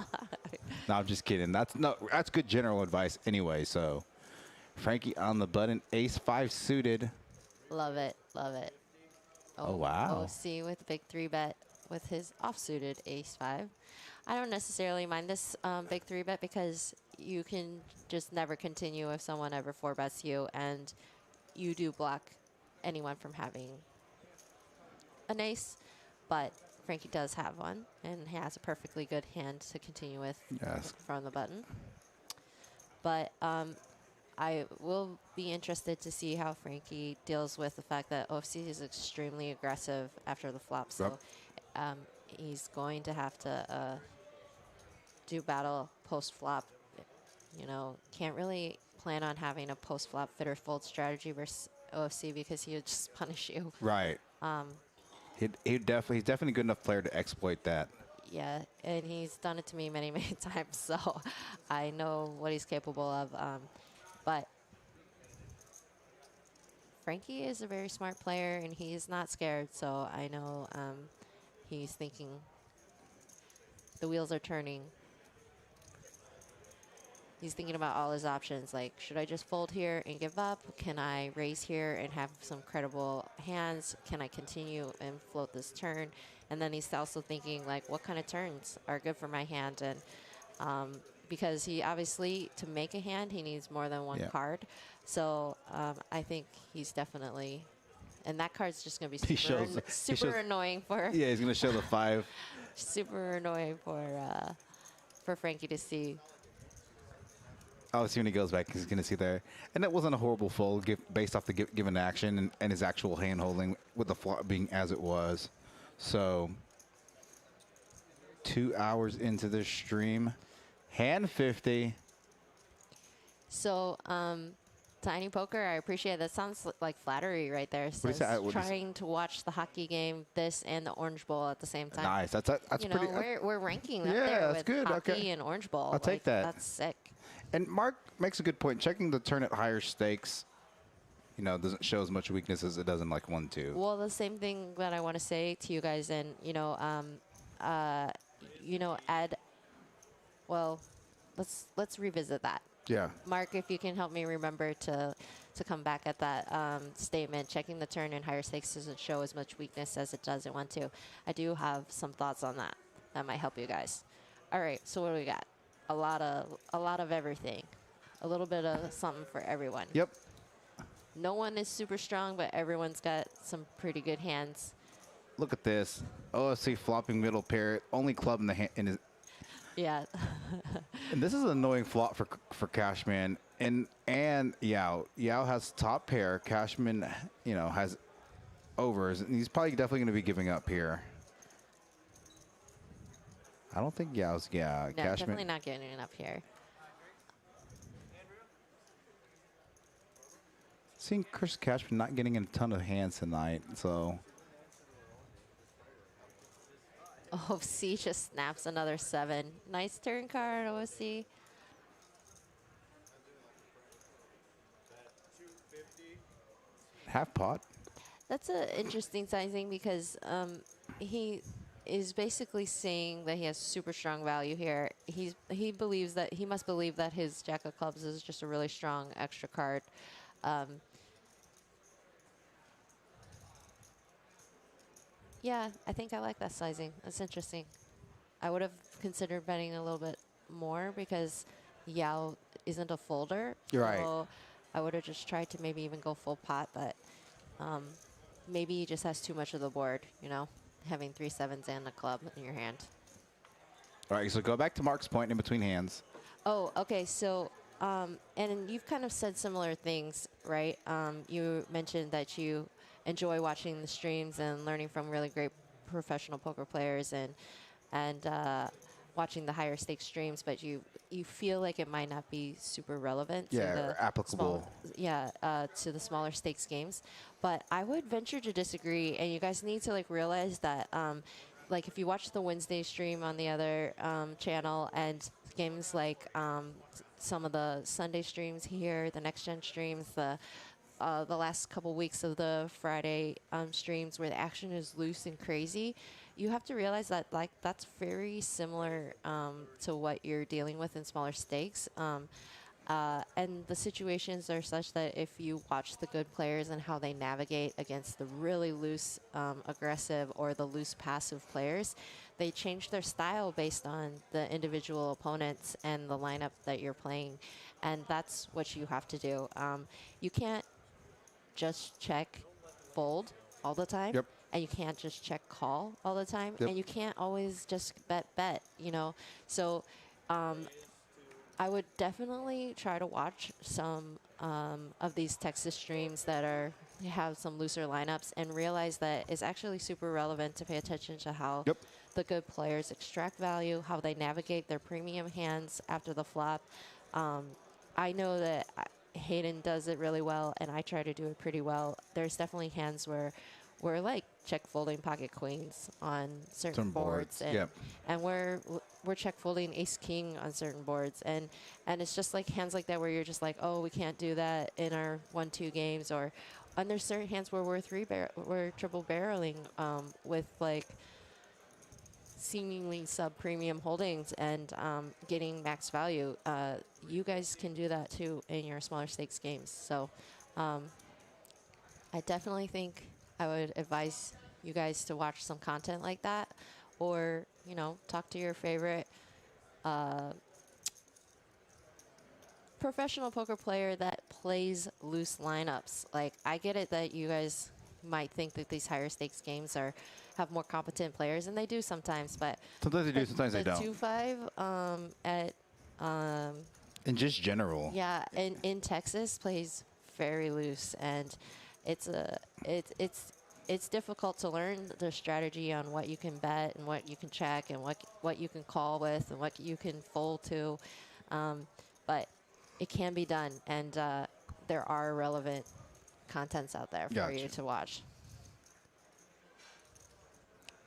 no, I'm just kidding. That's good general advice anyway. So Frankie on the button, ace 5 suited. love it, love it. Oh, wow. OC with a big 3-bet with his offsuited ace 5. I don't necessarily mind this big 3-bet because you can just never continue if someone ever 4-bets you, and you do block anyone from having an ace. But Frankie does have one, and he has a perfectly good hand to continue with Yes. from the button. But I will be interested to see how Frankie deals with the fact that OFC is extremely aggressive after the flop. So he's going to have to do battle post-flop. You know, can't really plan on having a post-flop fit or fold strategy versus OFC because he would just punish you. Right. He's definitely a good enough player to exploit that. Yeah, and he's done it to me many, many times, so I know what he's capable of. But Frankie is a very smart player, and he's not scared, so I know he's thinking the wheels are turning. He's thinking about all his options, like, should I just fold here and give up? Can I raise here and have some credible hands? Can I continue and float this turn? And then he's also thinking, like, what kind of turns are good for my hand? And because he obviously, to make a hand, he needs more than one card. So I think he's definitely, and that card's just going to be super annoying for. Yeah, he's going to show the 5. Super annoying for Frankie to see. Obviously, when he goes back, he's going to see there. And that wasn't a horrible fold based off the given action and his actual hand holding with the flop being as it was. So 2 hours into the stream, hand 50. So Tiny Poker, I appreciate that. Sounds like flattery right there. do you Says say? What do you say? trying to watch the hockey game, this and the Orange Bowl at the same time. Nice. That's You pretty. know, we're ranking up Yeah, there that's with good. hockey Okay. and Orange Bowl. I'll take that. That's sick. And Mark makes a good point. Checking the turn at higher stakes, you know, doesn't show as much weakness as it does in like 1-2. Well, the same thing that I want to say to you guys, and add. Well, let's revisit that. Yeah. Mark, if you can help me remember to come back at that statement, checking the turn in higher stakes doesn't show as much weakness as it does in 1-2. I do have some thoughts on that. That might help you guys. All right, so what do we got? A lot of everything. A little bit of something for everyone. Yep. No one is super strong, but everyone's got some pretty good hands. Look at this. OFC flopping middle pair. Only club in the hand. In his, Yeah. and this is an annoying flop for Cashman. And Yao. Yao has top pair. Cashman, you know, has overs. And he's probably definitely going to be giving up here. I don't think Yao's, No, Cashman. definitely not getting it up here. Seeing Chris Cashman not getting in a ton of hands tonight, so. OFC just snaps another 7. Nice turn card, OFC. Half pot. That's an interesting sizing because he is basically saying that he has super strong value here. He must believe that his Jack of Clubs is just a really strong extra card. Yeah, I think I like that sizing. That's interesting. I would have considered betting a little bit more because Yao isn't a folder. You're right. So I would have just tried to maybe even go full pot, but maybe he just has too much of the board, you know, having 3 7s and a club in your hand. All right, so go back to Mark's point in between hands. Oh, okay. So, and you've kind of said similar things, right? You mentioned that you enjoy watching the streams and learning from really great professional poker players and watching the higher stakes streams, but you feel like it might not be super relevant to the applicable. to the smaller stakes games. But I would venture to disagree, and you guys need to like realize that like if you watch the Wednesday stream on the other channel and games like some of the Sunday streams here, the Next Gen streams, the last couple weeks of the Friday streams where the action is loose and crazy, you have to realize that like that's very similar to what you're dealing with in smaller stakes. And the situations are such that if you watch the good players and how they navigate against the really loose aggressive or the loose passive players, they change their style based on the individual opponents and the lineup that you're playing. And that's what you have to do. You can't just check fold all the time. Yep. And you can't just check call all the time. Yep. And you can't always just bet, you know. So I would definitely try to watch some of these Texas streams that have some looser lineups and realize that it's actually super relevant to pay attention to how the good players extract value, how they navigate their premium hands after the flop. I know that Hayden does it really well, and I try to do it pretty well. There's definitely hands where we're like check folding pocket queens on certain boards, and we're check folding ace king on certain boards, and it's just like hands like that where you're just like, oh, we can't do that in our 1-2 games, and there's certain hands where we're triple barreling with like seemingly sub premium holdings and getting max value. You guys can do that too in your smaller stakes games. So I definitely think I would advise you guys to watch some content like that, or, you know, talk to your favorite professional poker player that plays loose lineups. Like, I get it that you guys might think that these higher stakes games have more competent players, and they do sometimes, but Sometimes they do, sometimes they don't. 2-5 at In just general. yeah, in Texas plays very loose, and it's difficult to learn the strategy on what you can bet and what you can check and what you can call with and what you can fold to, but it can be done. And there are relevant contents out there for you Gotcha. to watch.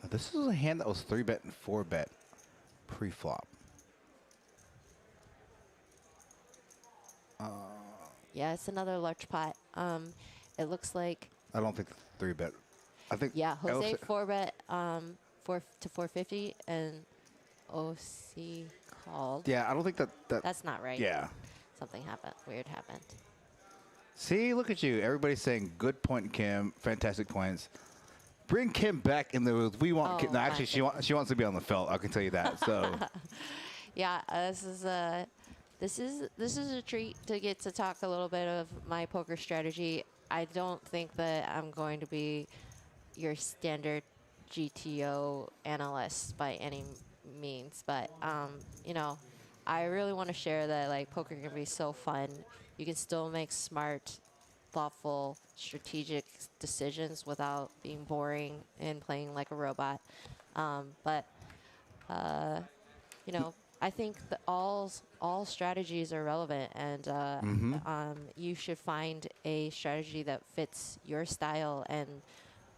Now, this is a hand that was 3-bet and 4-bet pre-flop. Yeah, it's another large pot. It looks like, I don't think 3-bet. I think yeah, Jose Elsa- 4-bet 4 to 450 and OC called. Yeah, I don't think that. That's not right. Yeah. Something happened. Weird happened. See, look at you. Everybody's saying good point, Kim. Fantastic points. Bring Kim back in the booth. We want Oh, Kim. No, my actually, she wants to be on the felt. I can tell you that. So Yeah, this is a treat to get to talk a little bit of my poker strategy. I don't think that I'm going to be your standard GTO analyst by any means, but you know, I really want to share that like poker can be so fun. You can still make smart, thoughtful, strategic decisions without being boring and playing like a robot. But you know, I think that all strategies are relevant, and you should find a strategy that fits your style and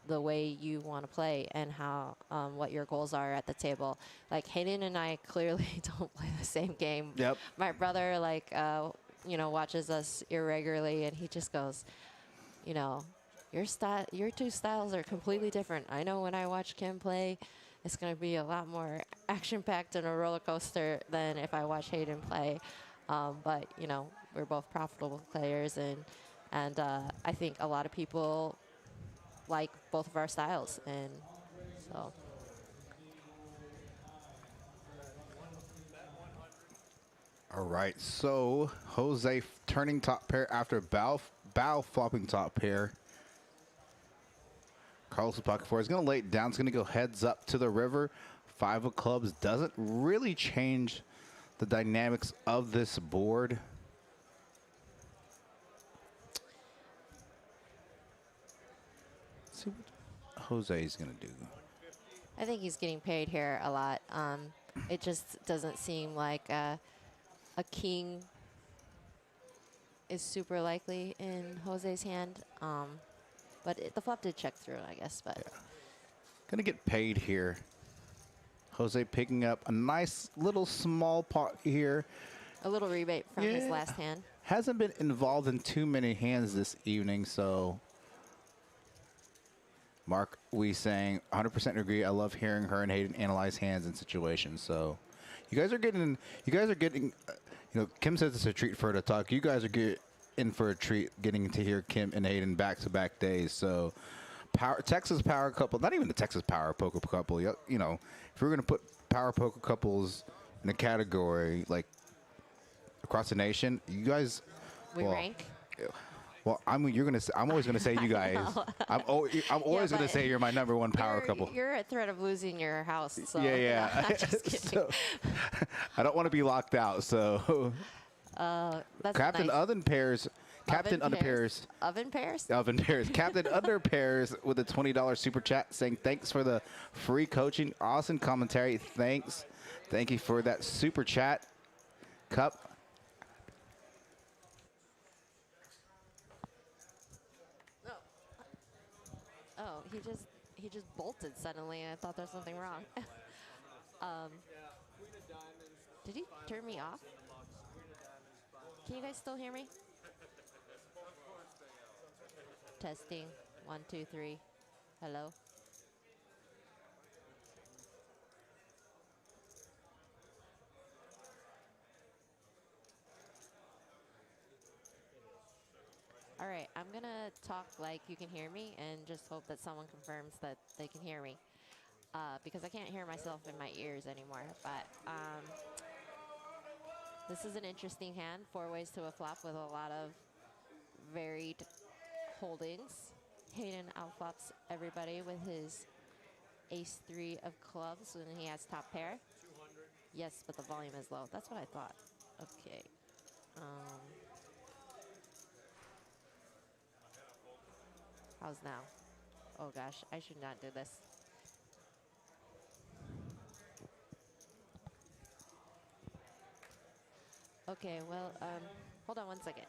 the way you want to play and how what your goals are at the table. Like Hayden and I clearly don't play the same game. Yep. My brother you know, watches us irregularly, and he just goes, you know, your two styles are completely different. I know when I watch Kim play, it's going to be a lot more action-packed and a roller coaster than if I watch Hayden play. But you know, we're both profitable players, and I think a lot of people like both of our styles, and so. all right. So Jose turning top pair after bow flopping top pair. Carlos with pocket four is going to lay it down. It's going to go heads up to the river. 5 of clubs doesn't really change the dynamics of this board. Let's see what Jose is going to do. I think he's getting paid here a lot. It just doesn't seem like a king is super likely in Jose's hand. But the flop did check through, I guess. But Going to get paid here. Jose picking up a nice little small pot here. a little rebate from his last hand. Hasn't been involved in too many hands this evening, so Mark, we saying 100% agree. I love hearing her and Hayden analyze hands and situations. So you guys are getting, you know, Kim says it's a treat for her to talk. You guys are in for a treat getting to hear Kim and Hayden back-to-back days. So Texas power couple, not even the Texas power poker couple. You know, if we're going to put power poker couples in a category like across the nation, you guys. We rank. Well, I'm always gonna say you guys. I'm always gonna but say you're my number one power couple. You're at threat of losing your house. So Yeah. I'm just kidding. So, I don't want to be locked out. So That's Captain nice. Oven Pairs. Captain Under Pairs. Oven pairs? Oven Pairs. Captain Under Pairs with a $20 super chat saying thanks for the free coaching. Awesome commentary. Thanks. Thank you for that super chat. Cup. Oh, he just bolted suddenly. I thought there was something wrong. Did he turn me off? Can you guys still hear me? Testing. 1, 2, 3. Hello. All right, I'm going to talk like you can hear me and just hope that someone confirms that they can hear me. Because I can't hear myself in my ears anymore. But this is an interesting hand. 4 ways to a flop with a lot of varied holdings. Hayden outflops everybody with his ace-3 of clubs when he has top pair. 200. Yes, but the volume is low. That's what I thought. Okay. How's now? Oh gosh, I should not do this. Okay, well, hold on one second.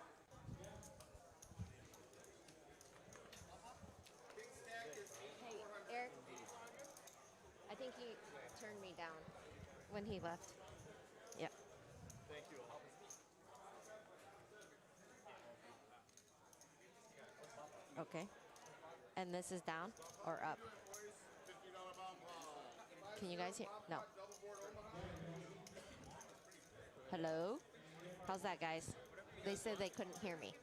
He turned me down when he left. Yep. Thank you. Okay. And this is down or up? Can you guys hear? No. Hello? How's that, guys? They said they couldn't hear me.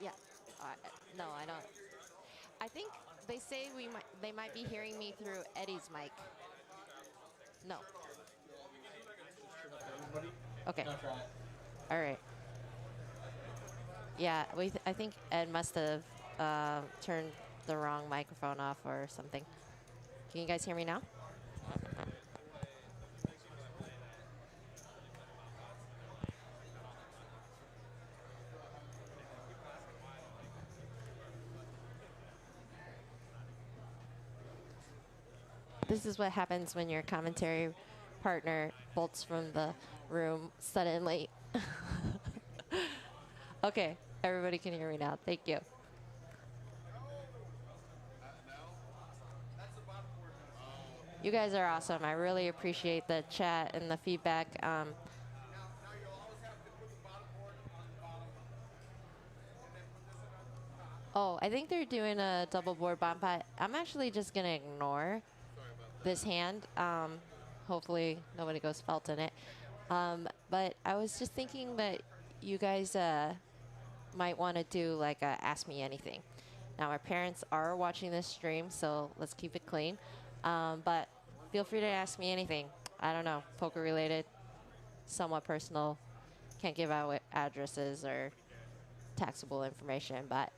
Yeah. No, I don't. I think they say they might be hearing me through Eddie's mic. No. Okay. All right. Yeah, I think Ed must have turned the wrong microphone off or something. Can you guys hear me now? This is what happens when your commentary partner bolts from the room suddenly. Okay, everybody can hear me now. Thank you. You guys are awesome. I really appreciate the chat and the feedback. Oh, I think they're doing a double board bomb pot. I'm actually just going to ignore this hand. Hopefully nobody goes felt in it. But I was just thinking that you guys might want to do like a Ask Me Anything. Now, my parents are watching this stream, so let's keep it clean. But feel free to ask me anything. I don't know, poker related, somewhat personal. Can't give out addresses or taxable information, but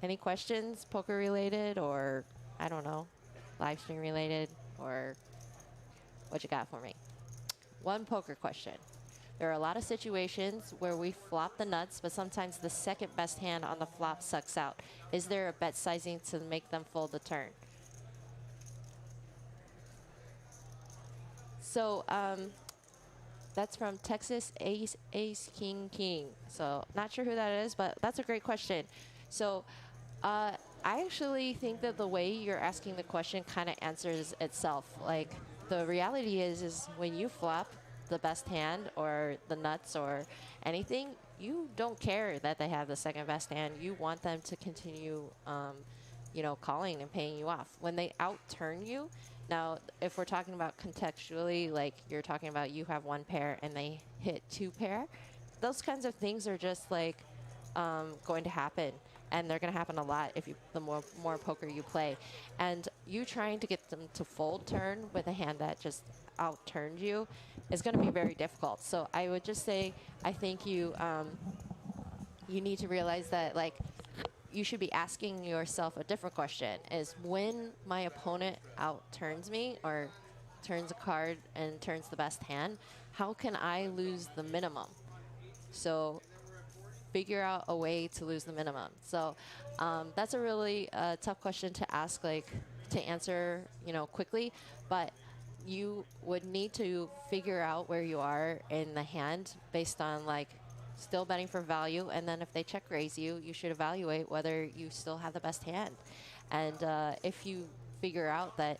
any questions, poker related, or I don't know, live stream related, or what you got for me? One poker question. There are a lot of situations where we flop the nuts, but sometimes the second best hand on the flop sucks out. Is there a bet sizing to make them fold the turn? So that's from Texas Ace King King. So not sure who that is, but that's a great question. So I actually think that the way you're asking the question kind of answers itself. Like the reality is when you flop the best hand or the nuts or anything, you don't care that they have the second best hand. You want them to continue, you know, calling and paying you off. When they outturn you, now, if we're talking about contextually, like you're talking about you have one pair and they hit two pair, those kinds of things are just like going to happen. And they're going to happen a lot if you the more poker you play. And you trying to get them to fold turn with a hand that just outturned you is going to be very difficult. So I would just say I think you you need to realize that like you should be asking yourself a different question, is when my opponent outturns me or turns a card and turns the best hand, how can I lose the minimum? So figure out a way to lose the minimum. So that's a really tough question to ask, like to answer, you know, quickly, but you would need to figure out where you are in the hand based on like still betting for value, and then if they check raise you, you should evaluate whether you still have the best hand. And if you figure out that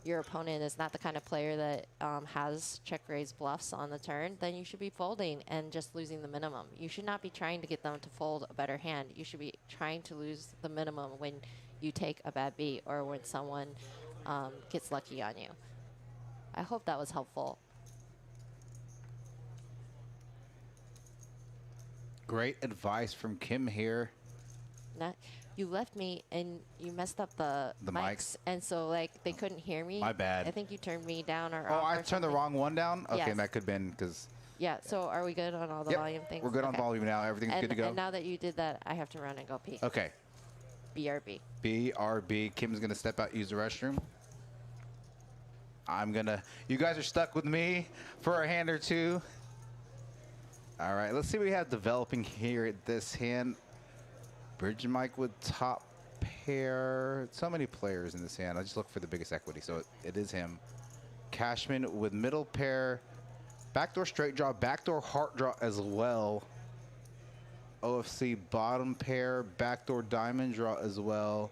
your opponent is not the kind of player that has check raise bluffs on the turn, then you should be folding and just losing the minimum. You should not be trying to get them to fold a better hand. You should be trying to lose the minimum when you take a bad beat or when someone gets lucky on you. I hope that was helpful. Great advice from Kim here. You left me and you messed up the mics, and so like they couldn't hear me. My bad. I think you turned me down or Oh, off I or turned something. the wrong one down? Okay, Yes. that could have been because... Yeah, so are we good on all the volume things? We're good on volume now. Everything's good to go. And now that you did that, I have to run and go pee. Okay. BRB. BRB. Kim's going to step out, use the restroom. I'm going to... You guys are stuck with me for a hand or two. All right, let's see what we have developing here at this hand. Bridge mic with top pair. So many players in this hand. I just look for the biggest equity, so it is him. Cashman with middle pair. Backdoor straight draw, backdoor heart draw as well. OFC bottom pair, backdoor diamond draw as well.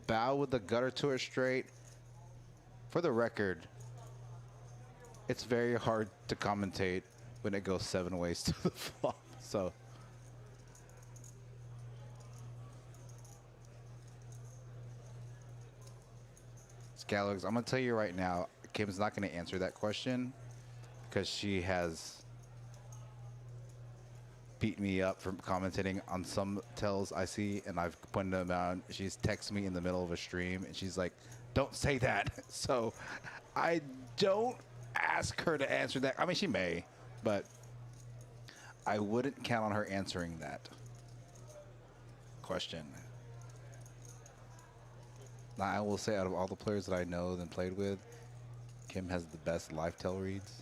Bow with the gutter to a straight. For the record, it's very hard to commentate when it goes 7 ways to the flop. So. Scallogs, I'm going to tell you right now, Kim's not going to answer that question because she has beat me up from commentating on some tells I see, and I've pointed them out. She's texted me in the middle of a stream, and she's like, don't say that. So I don't ask her to answer that. I mean, she may, but I wouldn't count on her answering that question. Now, I will say out of all the players that I know and played with, Kim has the best live tell reads.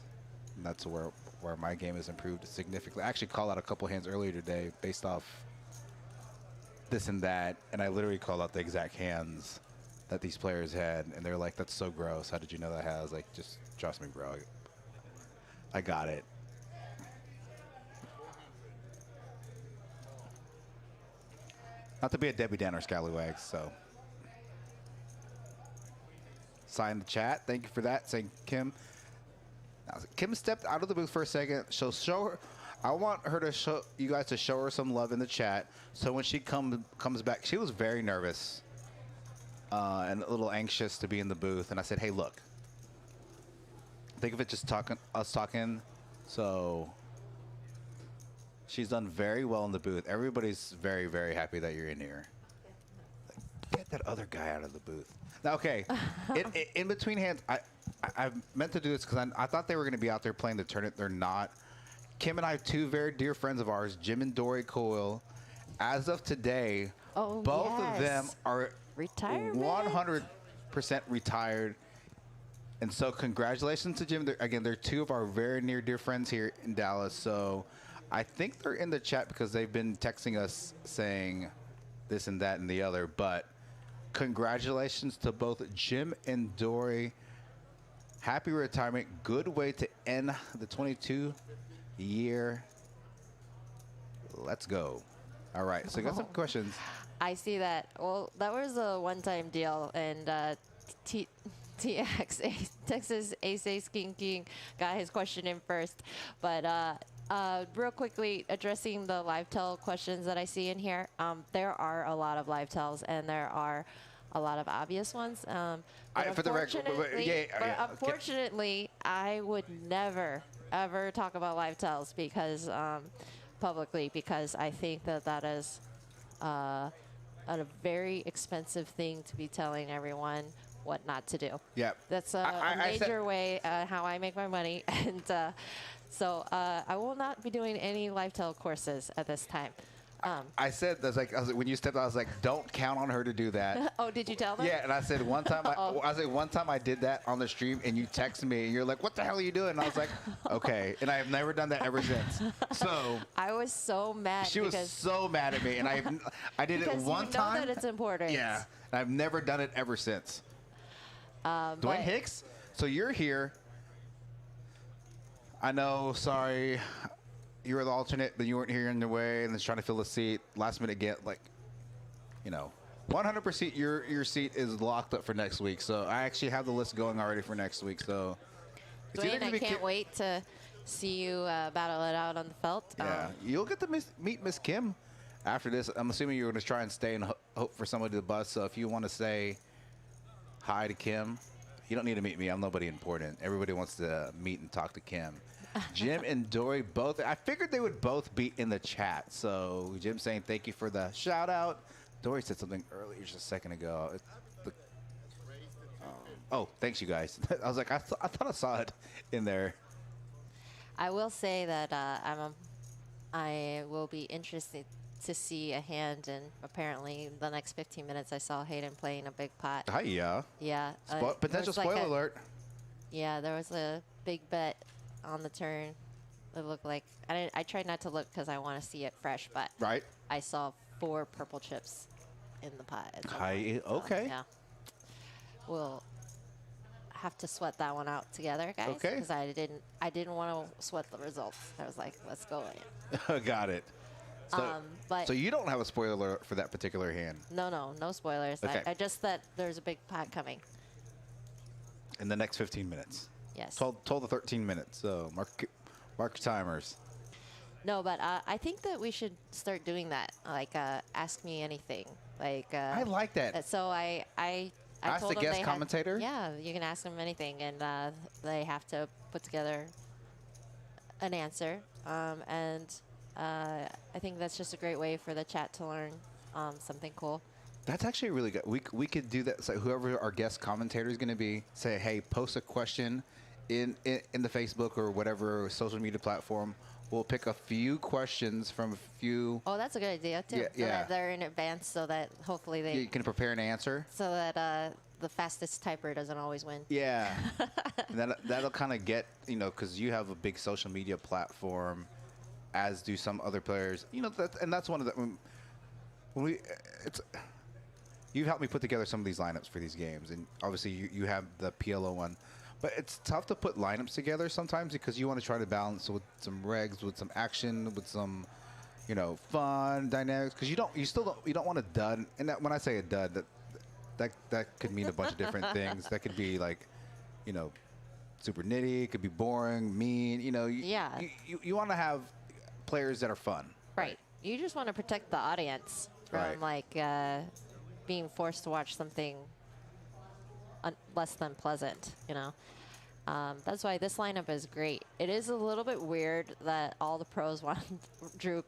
And that's where my game has improved significantly. I actually called out a couple hands earlier today based off this and that, and I literally called out the exact hands that these players had, and they're like, that's so gross. How did you know that? I was like, just trust me, bro. I got it. Not to be a Debbie Downer scallywags, so. Sign the chat. Thank you for that, saying Kim. Now, Kim stepped out of the booth for a second. So show her. I want her to show you guys to show her some love in the chat. So when she comes back, she was very nervous and a little anxious to be in the booth. And I said, hey, look. Think of it just us talking. So she's done very well in the booth. Everybody's very, very happy that you're in here. Get that other guy out of the booth. Now, okay, in between hands, I meant to do this because I thought they were going to be out there playing the tournament. They're not. Kim and I have 2 very dear friends of ours, Jim and Dory Coyle. As of today, both of them are 100% retired. And so congratulations to Jim. Again, they're 2 of our very near dear friends here in Dallas. So I think they're in the chat because they've been texting us saying this and that and the other. But congratulations to both Jim and Dory. Happy retirement. Good way to end the 22-year. Let's go. All right, so I got some questions. I see that. Well, that was a one-time deal, and TX, Texas Ace King got his question in first. But real quickly, addressing the live tell questions that I see in here, there are a lot of live tells, and there are a lot of obvious ones. For the record, unfortunately, I would never, ever talk about live tells because publicly, because I think that is a very expensive thing to be telling everyone what not to do. Yeah. That's a major way how I make my money. And so I will not be doing any live tell courses at this time. I said, when you stepped out, I was like, don't count on her to do that. Oh, did you tell them? Yeah, and I said one time, one time I did that on the stream, and you texted me, and you're like, what the hell are you doing? And I was like, okay. And I have never done that ever since. So I was so mad. She was so mad at me, and I did it one time. You know that it's important. Yeah, and I've never done it ever since. Dwayne Hicks, so you're here. I know, sorry. You were the alternate, but you weren't here in the way, and then trying to fill a seat. Last minute get, 100% your seat is locked up for next week. So I actually have the list going already for next week. So Dwayne, I can't wait to see you battle it out on the felt. Yeah, you'll get to meet Miss Kim after this. I'm assuming you're going to try and stay and hope for somebody to bust. So if you want to say hi to Kim, you don't need to meet me. I'm nobody important. Everybody wants to meet and talk to Kim. Jim and Dory both. I figured they would both be in the chat. So Jim saying thank you for the shout out. Dory said something earlier just a second ago. Oh, thanks you guys. I was like, I thought I saw it in there. I will say that I will be interested to see a hand, and apparently the next 15 minutes I saw Hayden playing a big pot. Hi, yeah. Yeah. Potential spoiler alert. Yeah, there was a big bet on the turn. It looked like I tried not to look because I want to see it fresh, but right. I saw 4 purple chips in the pot. Okay. Yeah. We'll have to sweat that one out together, guys. Okay. Because I didn't want to sweat the results. I was like, let's go in. Got it. So, But so you don't have a spoiler alert for that particular hand no spoilers. Okay. I just that there's a big pot coming. in the next 15 minutes. Yes. 12 to 13 minutes. So mark your timers. No, but I think that we should start doing that. Like, ask me anything. Like. I like that. So I Ask told the them guest they had- commentator? Yeah, you can ask them anything, and they have to put together an answer. And I think that's just a great way for the chat to learn something cool. That's actually really good. We could do that. So whoever our guest commentator is going to be, say, hey, post a question in the Facebook or whatever social media platform. We'll pick a few questions from a few. Oh, that's a good idea too. Yeah, So yeah. that they're in advance, so that hopefully they. You can prepare an answer. So that the fastest typer doesn't always win. Yeah. And that'll kind of get, because you have a big social media platform, as do some other players. That's one of the. You've helped me put together some of these lineups for these games, and obviously you have the PLO one. But it's tough to put lineups together sometimes because you want to try to balance with some regs, with some action, with some, fun dynamics. Because you don't want a dud. And when I say a dud, that could mean a bunch of different things. That could be like, super nitty. It could be boring, mean. Yeah. You want to have players that are fun. Right. You just want to protect the audience from Right. being forced to watch something less than pleasant, That's why this lineup is great. It is a little bit weird that all the pros drew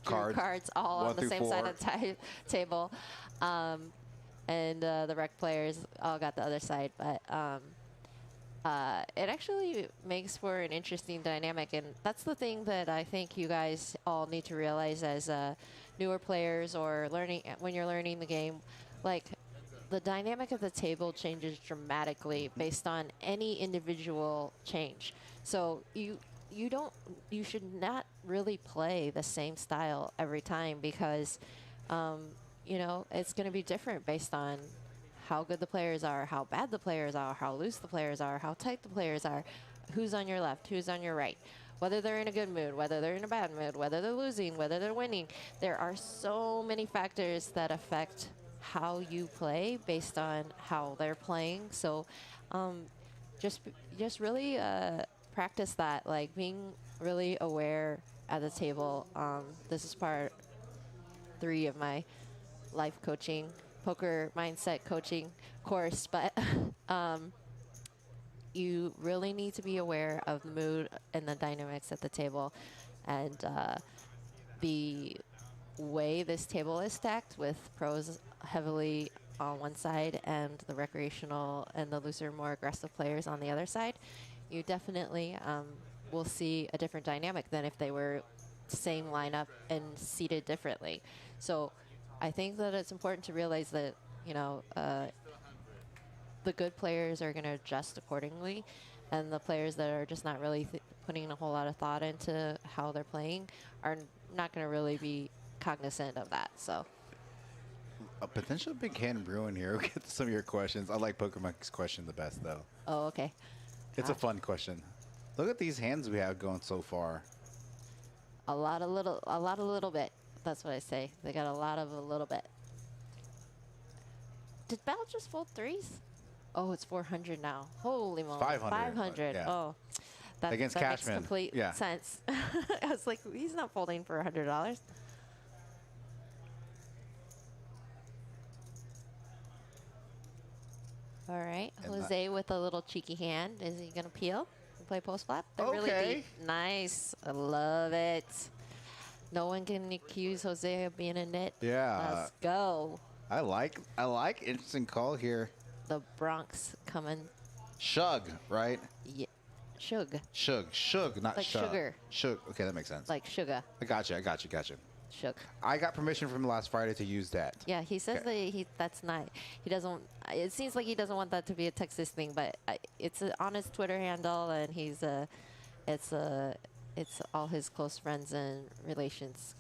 cards all on 1 the through same 4. side of the table. And the rec players all got the other side. But it actually makes for an interesting dynamic. And that's the thing that I think you guys all need to realize as newer players or when you're learning the game. Like, the dynamic of the table changes dramatically based on any individual change. So you should not really play the same style every time because, it's going to be different based on how good the players are, how bad the players are, how loose the players are, how tight the players are, who's on your left, who's on your right, whether they're in a good mood, whether they're in a bad mood, whether they're losing, whether they're winning. There are so many factors that affect how you play based on how they're playing. So just really practice that, like being really aware at the table. This is part 3 of my life coaching, poker mindset coaching course, but you really need to be aware of the mood and the dynamics at the table, and the way this table is stacked with pros heavily on one side and the recreational and the looser, more aggressive players on the other side, you definitely will see a different dynamic than if they were same lineup and seated differently. So I think that it's important to realize that, the good players are going to adjust accordingly, and the players that are just not really putting a whole lot of thought into how they're playing are not going to really be cognizant of that. So A potential big hand brewing here. We'll get to some of your questions. I like Poker Monkey's question the best, though. oh, okay. It's a fun question. Look at these hands we have going so far. A lot of little bit. That's what I say. They got a lot of a little bit. Did Bell just fold 3s? Oh, it's 400 now. Holy moly. 500, 500. yeah. Oh, that Against makes Cashman. complete Yeah. sense. I was like, he's not folding for $100. All right, And Jose with a little cheeky hand. Is he gonna peel and play post flop? They're really Okay. deep. Nice, I love it. No one can accuse Jose of being a nit. Yeah. Let's go. I like instant call here. The Bronx coming. Shug, right? Yeah. Shug, Shug, not Like shug. sugar. Shug. Okay, that makes sense. like sugar. I got you. Shug. I got permission from last Friday to use that. Yeah, he says Okay. that that's not. He doesn't. It seems like he doesn't want that to be a Texas thing, but it's on his Twitter handle, and it's all his close friends and relations.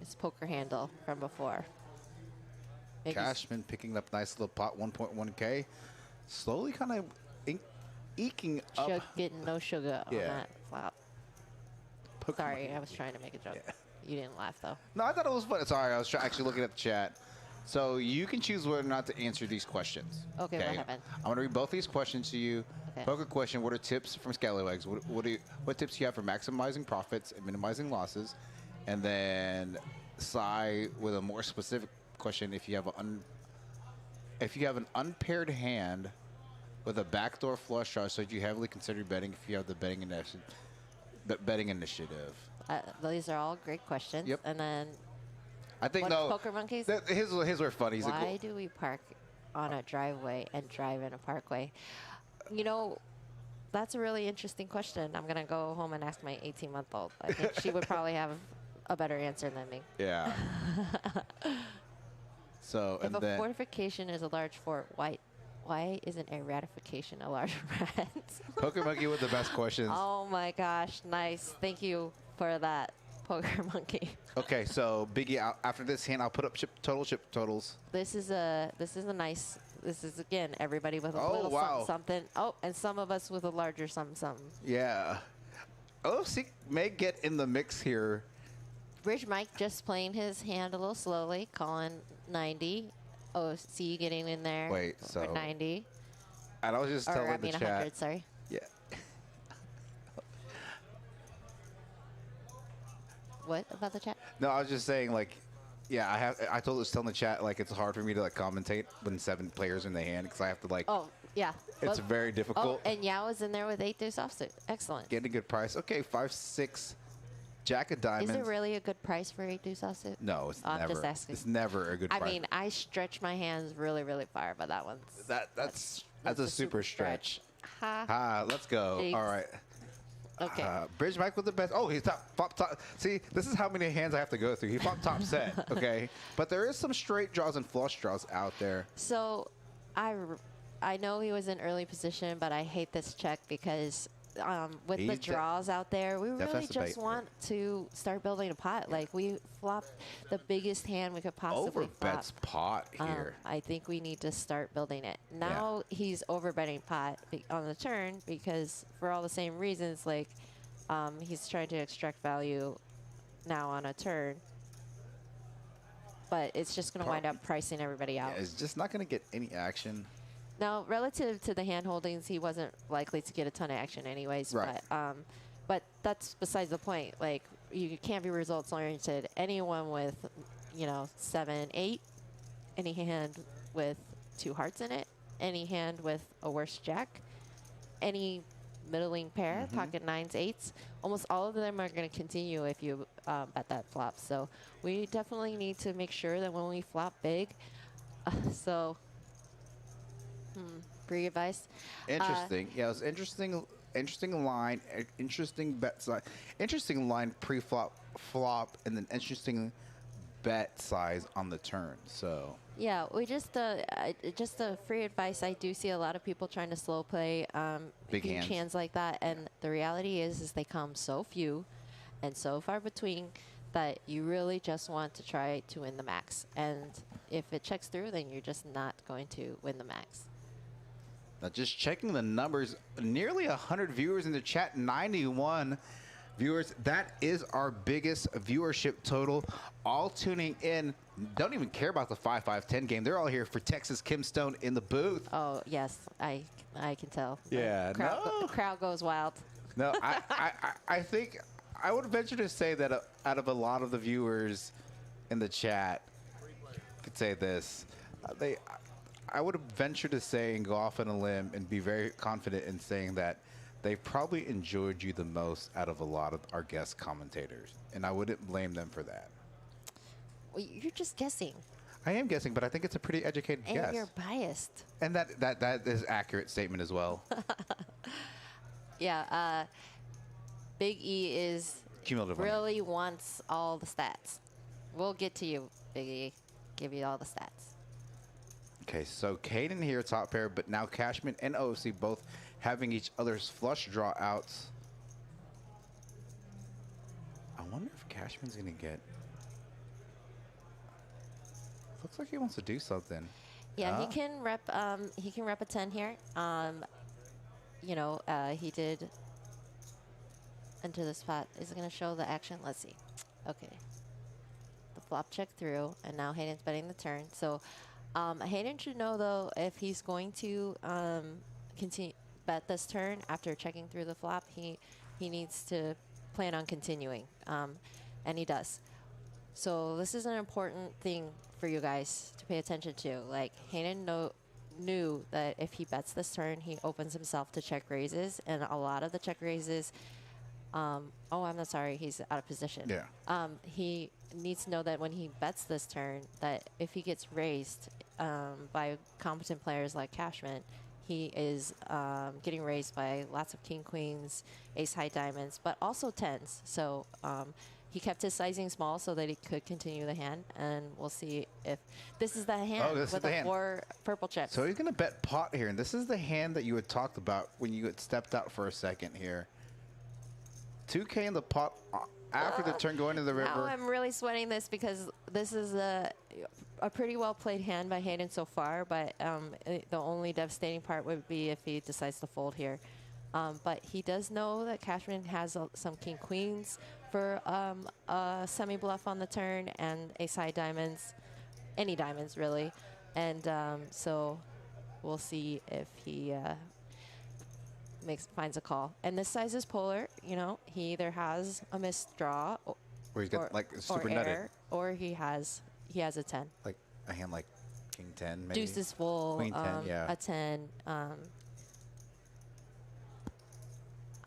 His poker handle from before. Maybe Cashman picking up nice little pot, 1.1K. Slowly kind of eking up. Getting no sugar on Yeah. that flop. Poker Sorry, monkey. I was trying to make a joke. Yeah. You didn't laugh though. No, I thought it was fun. Sorry, I was actually looking at the chat. So you can choose whether or not to answer these questions. Okay, what happened? I'm going to read both these questions to you. Okay. Poker question, what are tips from Scallywags? What tips do you have for maximizing profits and minimizing losses? And then Sai with a more specific question, if you have an unpaired hand with a backdoor flush draw, so do you heavily consider betting if you have the betting initiative? These are all great questions. Yep. And then I think what's no. Poker Monkeys? His were funny. He's Why do we park on a driveway and drive in a parkway? You know, that's a really interesting question. I'm going to go home and ask my 18-month-old. I think she would probably have a better answer than me. Yeah. So, If and a then fortification is a large fort, why isn't a ratification a large rat? Poker Monkey with the best questions. Oh my gosh, nice. Thank you for that, Poker Monkey. Okay, so Biggie, after this hand, I'll put up chip totals. This is again everybody with a Oh, little wow. something. Oh, and some of us with a larger something. Yeah. OFC may get in the mix here. Bridge Mike just playing his hand a little slowly, calling 90. OFC getting in there. Wait, for so 90. And I was just Or telling I mean the 100. chat. Sorry. Yeah. What about the chat? No, I was just saying, like, yeah, I was telling the chat, like, it's hard for me to, like, commentate when 7 players in the hand because I have to, like, Oh yeah. it's Well, very difficult. Oh, and Yao is in there with 8 deuce offsuit. Excellent. Getting a good price. Okay, 5-6, Jack of Diamonds. Is it really a good price for 8 deuce offsuit? No, it's I'm never. just asking. It's never a good I price. mean, I stretch my hands really, really far, but that one's That's a super stretch. Ha. Ah, let's go. Thanks. All right. Okay. Bridge Mike with the best. Oh, he's flop top. See, this is how many hands I have to go through. He flopped top set, okay? But there is some straight draws and flush draws out there. So, I know he was in early position, but I hate this check because with the He's draws out there, we really has to just bait. want to start building a pot. Like we flopped the biggest hand we could possibly flop. Overbets pot here. I think we need to start building it. Now he's overbetting pot on the turn because for all the same reasons, like he's trying to extract value now on a turn. But it's just going to wind up pricing everybody out. Yeah, it's just not going to get any action. Now, relative to the hand holdings, he wasn't likely to get a ton of action anyways. Right. But that's besides the point. Like, you can't be results oriented. Anyone with, 7, 8, any hand with 2 hearts in it, any hand with a worse jack, any middling pair, pocket 9s, 8s, almost all of them are going to continue if you bet that flop. So we definitely need to make sure that when we flop big, free advice. Interesting. Yeah, it was interesting. Interesting line. Interesting bet size. Interesting line pre-flop, flop, and then interesting bet size on the turn. So Yeah, we just a free advice. I do see a lot of people trying to slow play Big huge hands like that, and the reality is they come so few and so far between that you really just want to try to win the max. And if it checks through, then you're just not going to win the max. now just checking the numbers, nearly 100 viewers in the chat, 91 viewers. That is our biggest viewership total. All tuning in. Don't even care about the 5-5-10 game. They're all here for Texas Kim Stone in the booth. Oh yes, I can tell. Yeah, The crowd goes wild. No, I think I would venture to say that out of a lot of the viewers in the chat could say this. I would venture to say and go off on a limb and be very confident in saying that they probably enjoyed you the most out of a lot of our guest commentators. And I wouldn't blame them for that. Well, you're just guessing. I am guessing, but I think it's a pretty educated And guess. you're biased. And that is accurate statement as well. Yeah, Big E is Cumulative winning. really wants all the stats. We'll get to you, Big E. Give you all the stats. Okay, so Caden here, top pair, but now Cashman and OFC both having each other's flush draw outs. I wonder if Cashman's going to get... Looks like he wants to do something. Yeah, Ah. he can rep a 10 here. You know, he did enter the spot. Is it going to show the action? Let's see. Okay. The flop check through, and now Hayden's betting the turn. So Hayden should know, though, if he's going to continue bet this turn after checking through the flop, he needs to plan on continuing, and he does. So this is an important thing for you guys to pay attention to. Like, Hayden knew that if he bets this turn, he opens himself to check raises, and a lot of the check raises. Oh, I'm not sorry. He's out of position. Yeah. He needs to know that when he bets this turn, that if he gets raised by competent players like Cashman, he is getting raised by lots of king queens, ace high diamonds, but also tens. So he kept his sizing small so that he could continue the hand, and we'll see if this is the hand this is with the the hand. 4 purple chips. So he's going to bet pot here, and this is the hand that you had talked about when you had stepped out for a second here. 2K in the pot after the turn going to the river. Now I'm really sweating this because this is a pretty well played hand by Hayden so far, but the only devastating part would be if he decides to fold here. But he does know that Cashman has some king queens for a semi bluff on the turn and ace high diamonds, any diamonds really, and so we'll see if he finds a call. And this size is polar. You know, he either has a missed draw, Where he's got like super or nutted. error, or he has a 10. Like a hand like King 10, maybe. Deuce is full. Queen 10, yeah. A 10.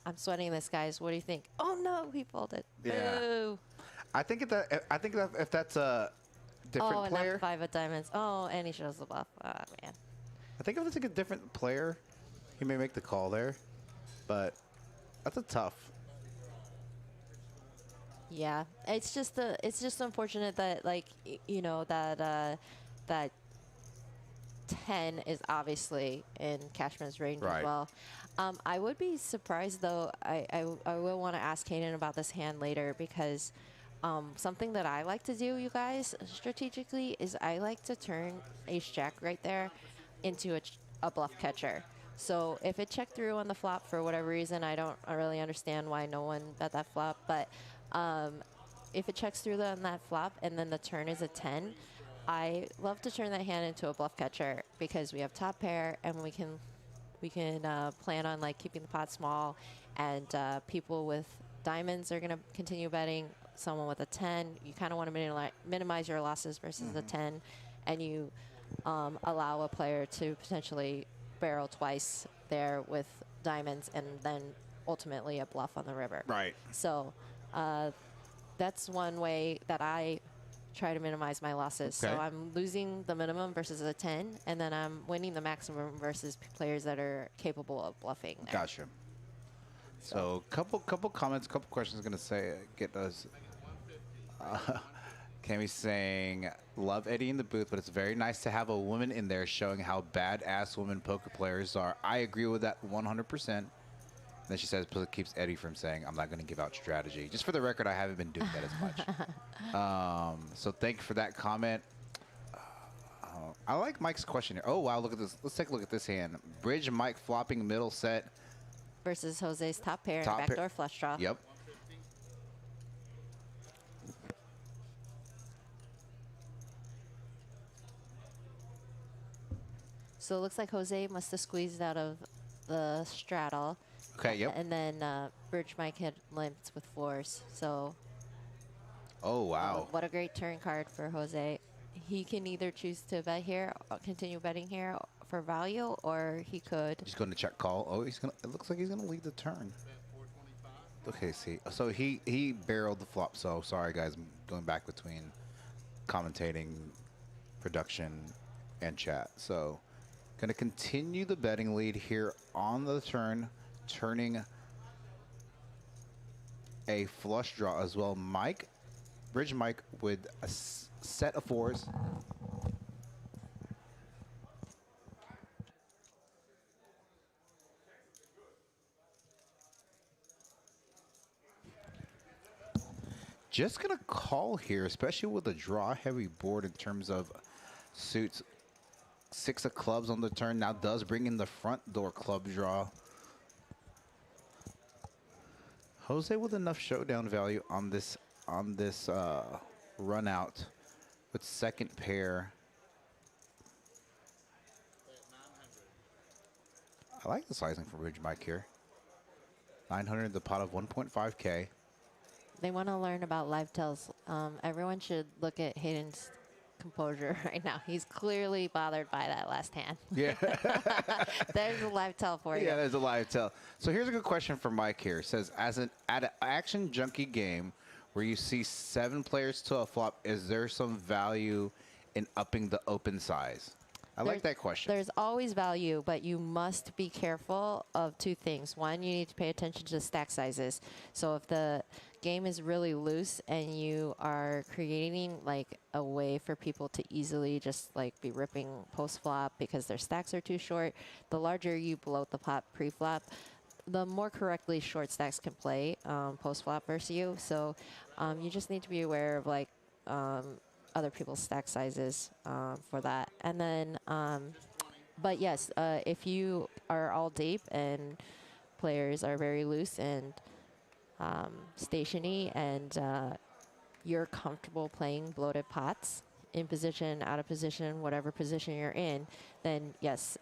I'm sweating this, guys. What do you think? Oh no, he folded. Yeah. Boo. I think if that's a different Oh, and player, that 5 of diamonds. Oh, and he shows the bluff. Oh man. I think if it's like a different player, he may make the call there. But that's a tough. Yeah, it's just unfortunate that, like, you know, that 10 is obviously in Cashman's range Right. as well. I would be surprised, though. I will want to ask Hayden about this hand later, because something that I like to do, you guys, strategically, is I like to turn ace jack right there into a bluff catcher. So if it checked through on the flop for whatever reason, I really understand why no one bet that flop, but if it checks through on that flop and then the turn is a 10, I love to turn that hand into a bluff catcher, because we have top pair and we can plan on like keeping the pot small, and people with diamonds are going to continue betting. Someone with a 10, you kind of want to minimize your losses versus the 10, and you allow a player to potentially barrel twice there with diamonds and then ultimately a bluff on the river. Right. So that's one way that I try to minimize my losses. Okay. So I'm losing the minimum versus a 10, and then I'm winning the maximum versus players that are capable of bluffing there. Gotcha. So couple comments, couple questions going to get us. Cammy's saying, love Eddie in the booth, but it's very nice to have a woman in there showing how badass women poker players are. I agree with that 100%. Then she says, plus it keeps Eddie from saying, I'm not going to give out strategy. Just for the record, I haven't been doing that as much. So thank you for that comment. I like Mike's question here. Oh, wow, look at this. Let's take a look at this hand. Bridge Mike flopping middle set. Versus Jose's top pair and Top pair. backdoor flush draw. Yep. So it looks like Jose must have squeezed out of the straddle. Okay, yep. And then Bridge Mike had limps with floors. So Oh, wow. what a great turn card for Jose. He can either choose to bet here, continue betting here for value, or he could. He's going to check call. Oh, it looks like he's going to lead the turn. Okay, see. So he barreled the flop. So sorry, guys. I'm going back between commentating, production, and chat. So going to continue the betting lead here on the turn, turning a flush draw as well. Bridge Mike with a set of fours. Just going to call here, especially with a draw-heavy board in terms of suits 6 of clubs on the turn now does bring in the front door club draw. Jose with enough showdown value on this run out with second pair. I like the sizing for Bridge Mike here. 900 the pot of 1.5K. They want to learn about live tells. Everyone should look at Hayden's composure right now. He's clearly bothered by that last hand. Yeah. There's a live tell for you. Yeah, there's a live tell. So here's a good question from Mike here. It says, at an action junkie game where you see 7 players to a flop, is there some value in upping the open size? I like that question. There's always value, but you must be careful of 2 things. One, you need to pay attention to stack sizes. So if the game is really loose and you are creating like a way for people to easily just like be ripping post flop because their stacks are too short, the larger you bloat the pot pre-flop, the more correctly short stacks can play post flop versus you. So you just need to be aware of like other people's stack sizes for that. And then, but yes, if you are all deep and players are very loose and stationy and you're comfortable playing bloated pots in position, out of position, whatever position you're in, then yes,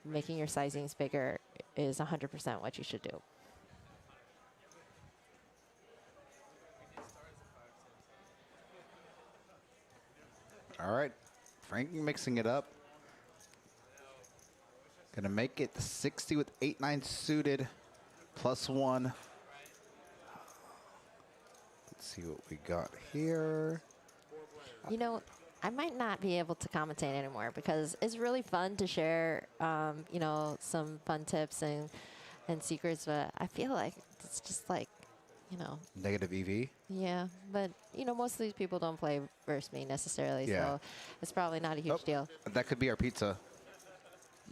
making your sizings bigger is 100% what you should do. All right, Frankie mixing it up. Gonna make it 60 with 8-9 suited, +1. Let's see what we got here. You know, I might not be able to commentate anymore because it's really fun to share, you know, some fun tips and secrets, but I feel like it's just like, you know. Negative EV. Yeah, but, you know, most of these people don't play versus me necessarily, Yeah. so it's probably not a huge deal. That could be our pizza.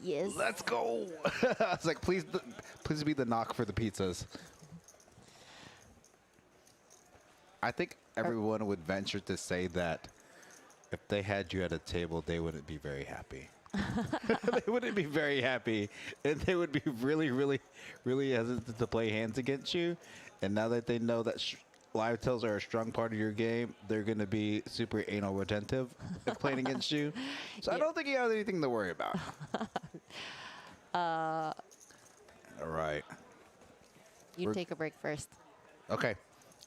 Yes. Let's go. I was like, please be the knock for the pizzas. I think everyone would venture to say that if they had you at a table, they wouldn't be very happy. They wouldn't be very happy, and they would be really, really, really hesitant to play hands against you. And now that they know that live tells are a strong part of your game, they're going to be super anal retentive at playing against you. So I don't think you have anything to worry about. All right. You take a break first. Okay.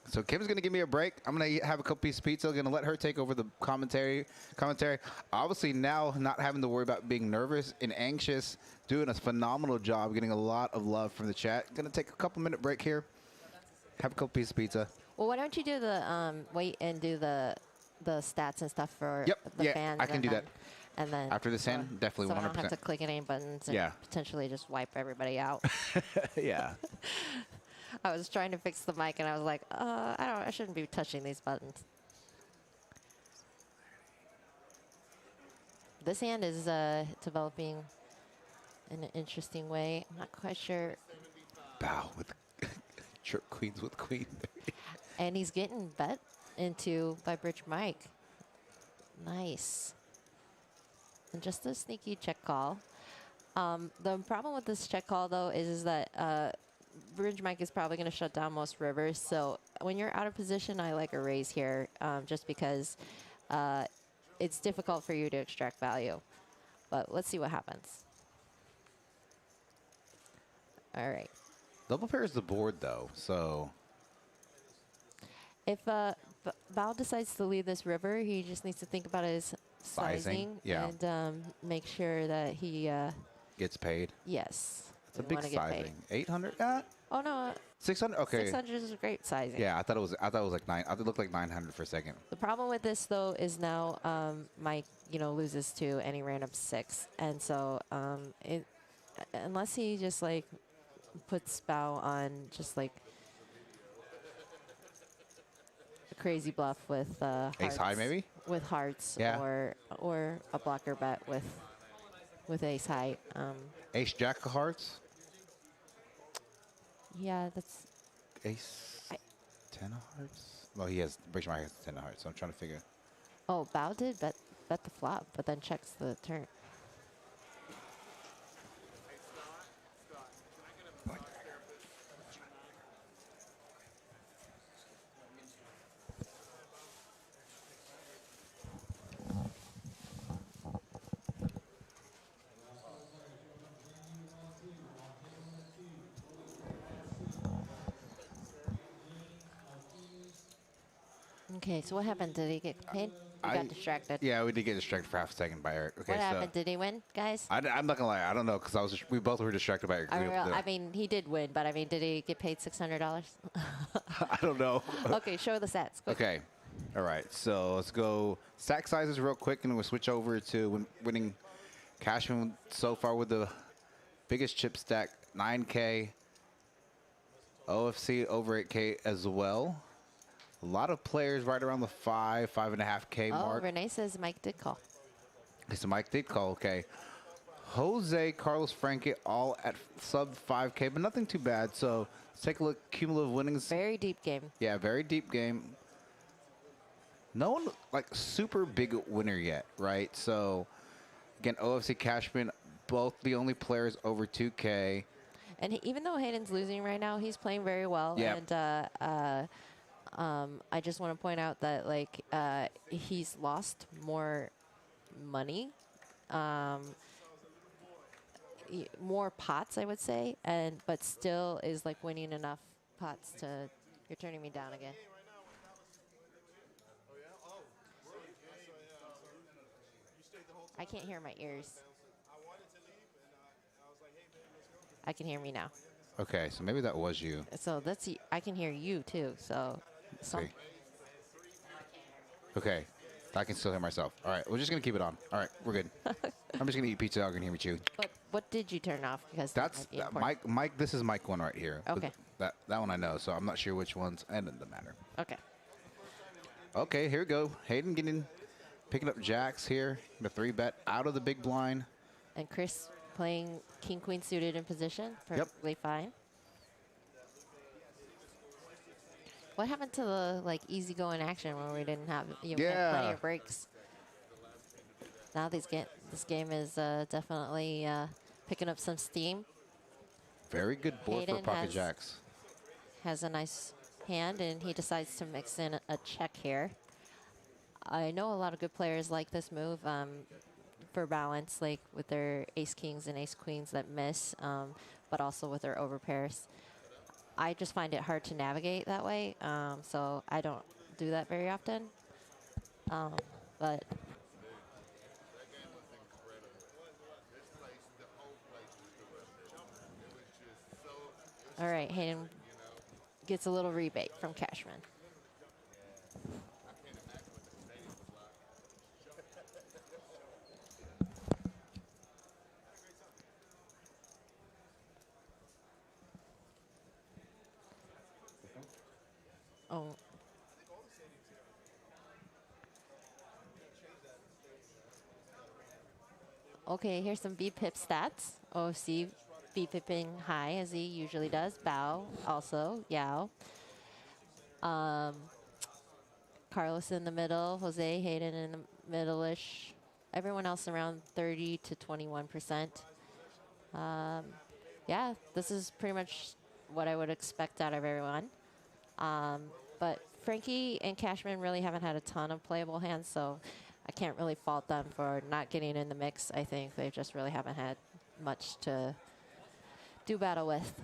So Kim's going to give me a break. I'm going to have a couple pieces of pizza. I'm going to let her take over the commentary. Obviously now not having to worry about being nervous and anxious, doing a phenomenal job, getting a lot of love from the chat. Going to take a couple minute break here. Have a couple pieces of pizza. Well, why don't you do the wait and do the stats and stuff for the fans? I can do that. And then After this hand, definitely 100%. So I don't have to click any buttons and potentially just wipe everybody out. Yeah. I was trying to fix the mic and I was like, I shouldn't be touching these buttons. This hand is developing in an interesting way. I'm not quite sure. Bow with trip queens with queen. And he's getting bet into by Bridge Mike. Nice. And just a sneaky check call. The problem with this check call, though, is that Bridge Mike is probably going to shut down most rivers. So when you're out of position, I like a raise here just because it's difficult for you to extract value. But let's see what happens. All right. Double pair is the board, though, so. If Bao decides to leave this river, he just needs to think about his sizing and make sure that he gets paid. Yes. It's a big sizing. 800? Oh no. 600? Okay. 600 is a great sizing. Yeah, I thought it was like 9. I thought it looked like 900 for a second. The problem with this though is now Mike, loses to any random 6, and so unless he just like puts Bao on just like a crazy bluff with hearts, ace high maybe with hearts, or a blocker bet with ace high. Ace jack of hearts. Yeah, that's ace 10 of hearts. Well, he has Bridge Mike has 10 of hearts, so I'm trying to figure. Oh, Bao did bet the flop, but then checks the turn. Okay, so what happened? Did he get paid? He got distracted. Yeah, we did get distracted for half a second by Eric. Okay, What so happened? Did he win, guys? I'm not gonna lie, I don't know because we both were distracted by Eric. I mean, he did win, but I mean, did he get paid $600? I don't know. Okay, show the stats. Quick. Okay, all right. So let's go stack sizes real quick, and we'll switch over to winning. Cashman so far with the biggest chip stack, 9K. OFC over 8K as well. A lot of players right around the 5.5K Oh, mark. Renee says Mike did call. Okay, so Mike did call, okay. Jose, Carlos, Frankie, all at sub 5K, but nothing too bad. So let's take a look. Cumulative winnings. Very deep game. Yeah, very deep game. No one like super big winner yet, right? So again, OFC Cashman, both the only players over 2K. And even though Hayden's losing right now, he's playing very well. Yep. And I just want to point out that like he's lost more money, more pots, I would say, but still is like winning enough pots to. You're turning me down again. I can't hear my ears. I can hear me now. Okay, so maybe that was you. So I can hear you too. So, See. Okay, I can still hear myself. All right, we're just gonna keep it on. All right, we're good. I'm just gonna eat pizza. I can hear me chew. But what did you turn off? Because That's Mike. This is Mike one right here. Okay. That one I know. So I'm not sure which ones, and it doesn't matter. Okay. Okay, here we go. Hayden picking up jacks here. The 3-bet out of the big blind. And Chris playing king queen suited in position, perfectly fine. What happened to the like easygoing action when we didn't have we had plenty of breaks? Now this game is definitely picking up some steam. Very good board Hayden for pocket jacks. Has a nice hand, and he decides to mix in a check here. I know a lot of good players like this move for balance, like with their ace kings and ace queens that miss, but also with their overpairs. I just find it hard to navigate that way, so I don't do that very often. But all right, Hayden gets a little rebate from Cashman. Oh. Okay, here's some V-pip stats. OFC V-pipping high, as he usually does. Bow, also, Yao. Carlos in the middle. Jose, Hayden in the middle-ish. Everyone else around 30 to 21%. Yeah, this is pretty much what I would expect out of everyone. But Frankie and Cashman really haven't had a ton of playable hands, so I can't really fault them for not getting in the mix. I think they just really haven't had much to do battle with.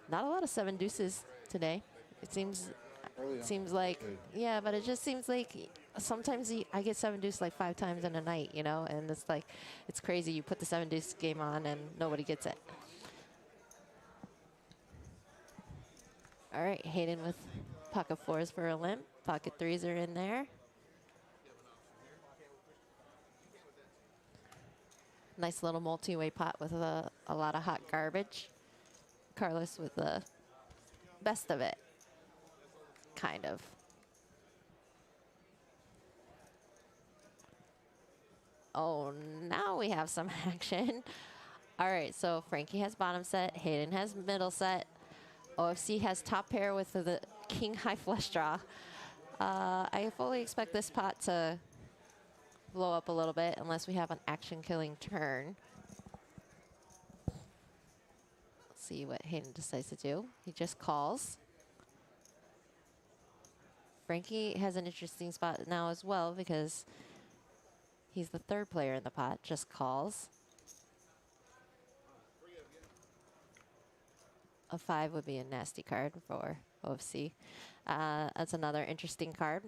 Not a lot of 7 deuces today. It seems like, yeah, but it just seems like sometimes I get 7 deuce like 5 times in a night, you know, and it's like, it's crazy. You put the 7 deuce game on and nobody gets it. All right, Hayden with pocket 4s for a limp. Pocket 3s are in there. Nice little multi-way pot with a lot of hot garbage. Carlos with the best of it, kind of. Oh, now we have some action. All right, so Frankie has bottom set. Hayden has middle set. OFC has top pair with the king high flush draw. I fully expect this pot to blow up a little bit unless we have an action killing turn. Let's see what Hayden decides to do. He just calls. Frankie has an interesting spot now as well because he's the 3rd player in the pot, just calls. A 5 would be a nasty card for OFC. That's another interesting card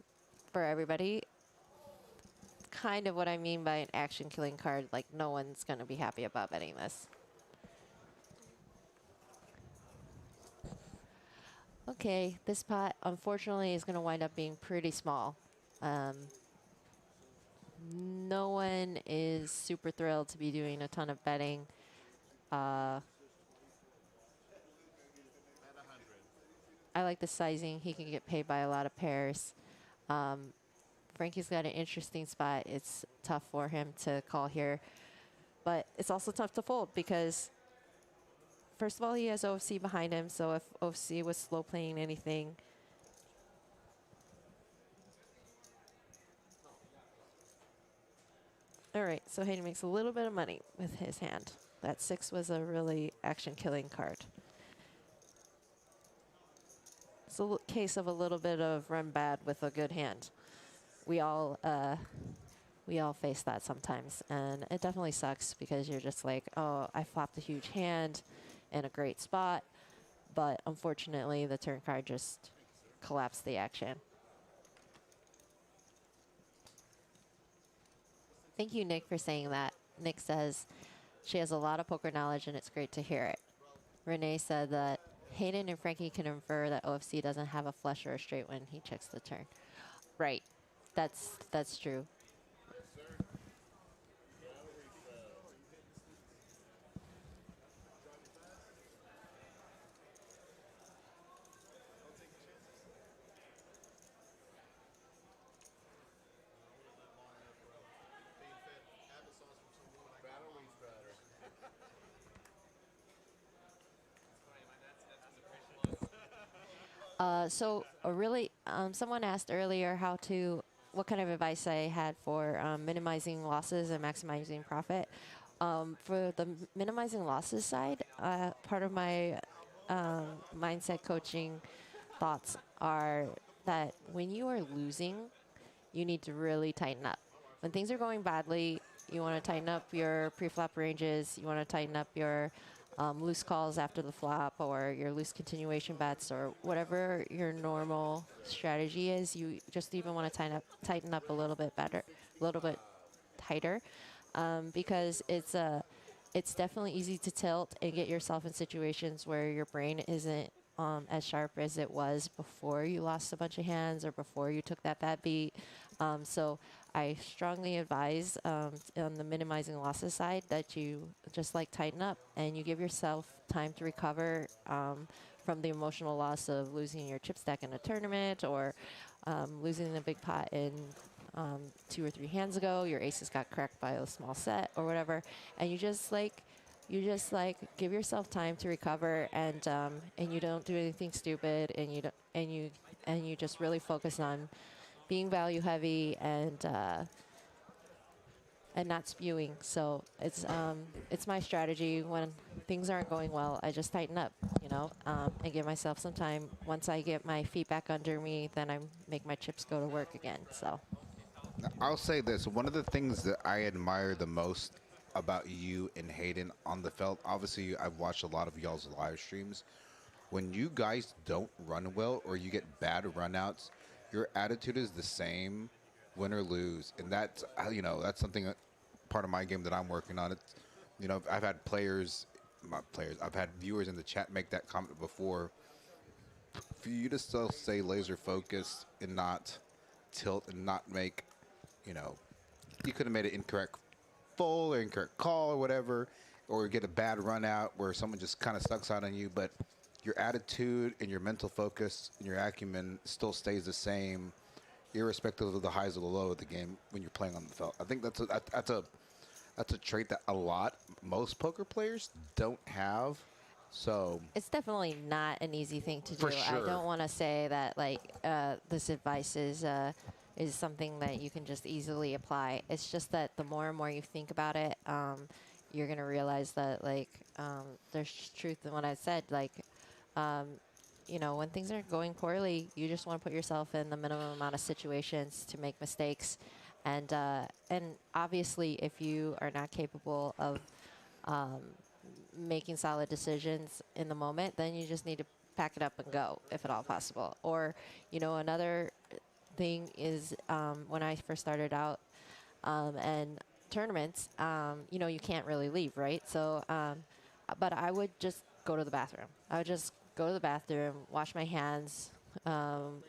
for everybody. Kind of what I mean by an action killing card. Like, no one's going to be happy about betting this. Okay, this pot, unfortunately, is going to wind up being pretty small. No one is super thrilled to be doing a ton of betting. I like the sizing. He can get paid by a lot of pairs. Frankie's got an interesting spot. It's tough for him to call here. But it's also tough to fold because, first of all, he has OFC behind him. So if OFC was slow playing anything, all right, so Hayden makes a little bit of money with his hand. That 6 was a really action-killing card. It's a case of a little bit of run bad with a good hand. We all face that sometimes, and it definitely sucks because you're just like, oh, I flopped a huge hand in a great spot, but unfortunately the turn card just collapsed the action. Thank you, Nick, for saying that. Nick says she has a lot of poker knowledge, and it's great to hear it. Renee said that Hayden and Frankie can infer that OFC doesn't have a flush or a straight when he checks the turn. Right. That's true. Someone asked earlier what kind of advice I had for minimizing losses and maximizing profit. For the minimizing losses side, part of my mindset coaching thoughts are that when you are losing, you need to really tighten up. When things are going badly, you want to tighten up your pre-flop ranges. You want to tighten up your loose calls after the flop, or your loose continuation bets, or whatever your normal strategy is. You just even want to tighten up a little bit better, a little bit tighter, because it's definitely easy to tilt and get yourself in situations where your brain isn't as sharp as it was before you lost a bunch of hands or before you took that bad beat. So I strongly advise on the minimizing losses side that you just tighten up and you give yourself time to recover from the emotional loss of losing your chip stack in a tournament, or losing the big pot in 2 or 3 hands ago. Your aces got cracked by a small set or whatever, and you just give yourself time to recover, and you don't do anything stupid, and you just really focus on being value heavy and not spewing. So it's my strategy when things aren't going well. I just tighten up, and give myself some time. Once I get my feet back under me, then I make my chips go to work again. So I'll say this. One of the things that I admire the most about you and Hayden on the felt, obviously I've watched a lot of y'all's live streams. When you guys don't run well or you get bad runouts, your attitude is the same, win or lose. And that's, that's something, part of my game that I'm working on. It's, I've had I've had viewers in the chat make that comment before. For you to still stay laser focused and not tilt and not make, you could have made an incorrect fold or incorrect call or whatever, or get a bad run out where someone just kind of sucks out on you, but your attitude and your mental focus and your acumen still stays the same, irrespective of the highs or the low of the game when you're playing on the felt. I think that's a trait that most poker players don't have. So it's definitely not an easy thing to do. For sure. I don't want to say that this advice is something that you can just easily apply. It's just that the more and more you think about it, you're going to realize that there's truth in what I said. When things are going poorly, you just want to put yourself in the minimum amount of situations to make mistakes. And obviously, if you are not capable of making solid decisions in the moment, then you just need to pack it up and go, if at all possible. Or, you know, another thing is when I first started out and tournaments, you know, you can't really leave, right? So, but I would just go to the bathroom. I would just go to the bathroom, wash my hands,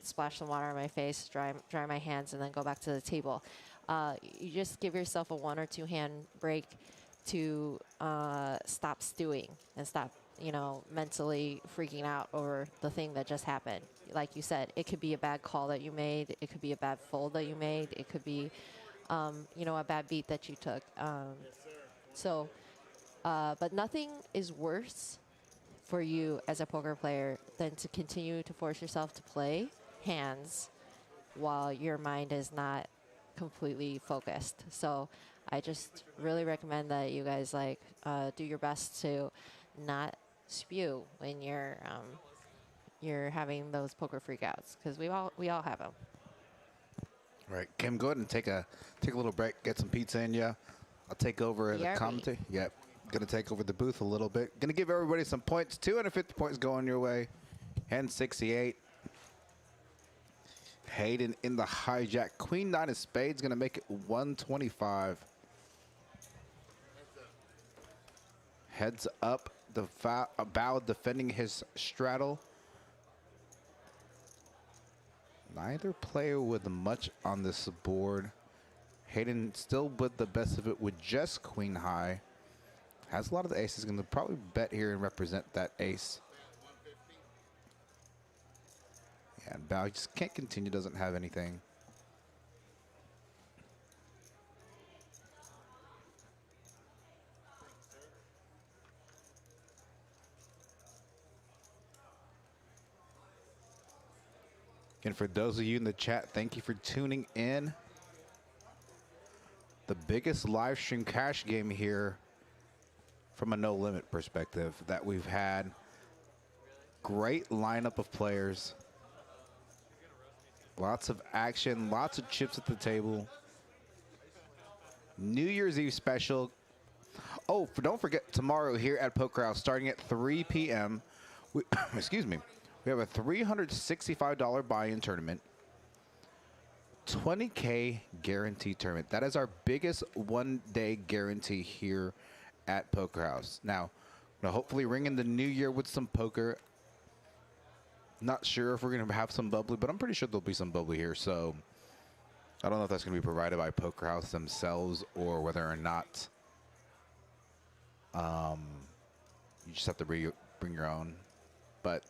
splash some water on my face, dry my hands, and then go back to the table. You just give yourself a 1 or 2 hand break to stop stewing and stop, you know, mentally freaking out over the thing that just happened. Like you said, it could be a bad call that you made. It could be a bad fold that you made. It could be, you know, a bad beat that you took. But nothing is worse for you as a poker player than to continue to force yourself to play hands while your mind is not completely focused. So I just really recommend that you guys like do your best to not spew when you're having those poker freakouts, because we all have them. All right, Kim, go ahead and take a little break, get some pizza in ya. I'll take over the BRB. commentary. Yep, gonna take over the booth a little bit. Gonna give everybody some points. 250 points going your way. Hand 68. Hayden in the hijack. Queen 9 of spades gonna make it 125. Heads up. The bow defending his straddle. Neither player with much on this board. Hayden still with the best of it with just queen high. Has a lot of the aces. Going to probably bet here and represent that ace. Yeah, and Bow just can't continue. Doesn't have anything. And for those of you in the chat, thank you for tuning in. The biggest live stream cash game here from a no limit perspective that we've had. Great lineup of players. Lots of action, lots of chips at the table. New Year's Eve special. Oh, don't forget tomorrow here at Poker House starting at 3 p.m. Excuse me. We have a $365 buy-in tournament. 20K guarantee tournament. That is our biggest one-day guarantee here at Poker House. Now, we'll hopefully ring in the new year with some poker. Not sure if we're going to have some bubbly, but I'm pretty sure there'll be some bubbly here. So I don't know if that's going to be provided by Poker House themselves or whether or not you just have to bring your own. But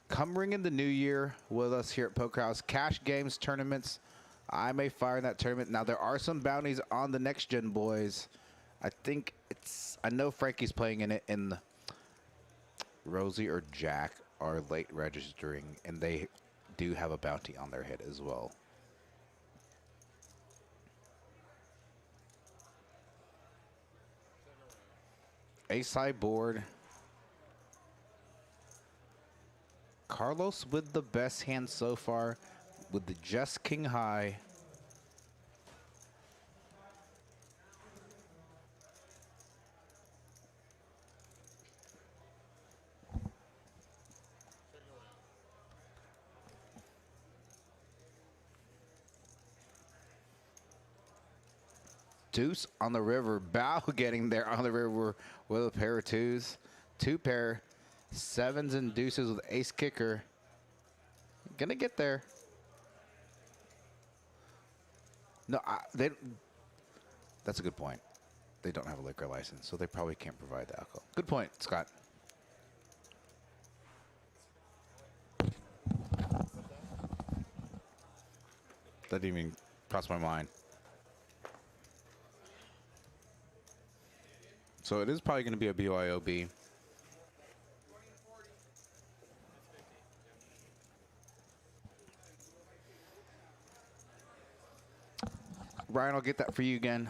come ring in the new year with us here at Poker House. Cash games, tournaments. I may fire in that tournament. Now, there are some bounties on the Next Gen boys. I know Frankie's playing in it, and Rosie or Jack are late registering, and they do have a bounty on their head as well. Ace high board. Carlos with the best hand so far with the just king high. Deuce on the river. Bow getting there on the river with a pair of twos. Two pair. Sevens and deuces with ace kicker. Gonna get there. No, that's a good point. They don't have a liquor license, so they probably can't provide the alcohol. Good point, Scott. That didn't even cross my mind. So it is probably going to be a BYOB. Ryan, I'll get that for you again.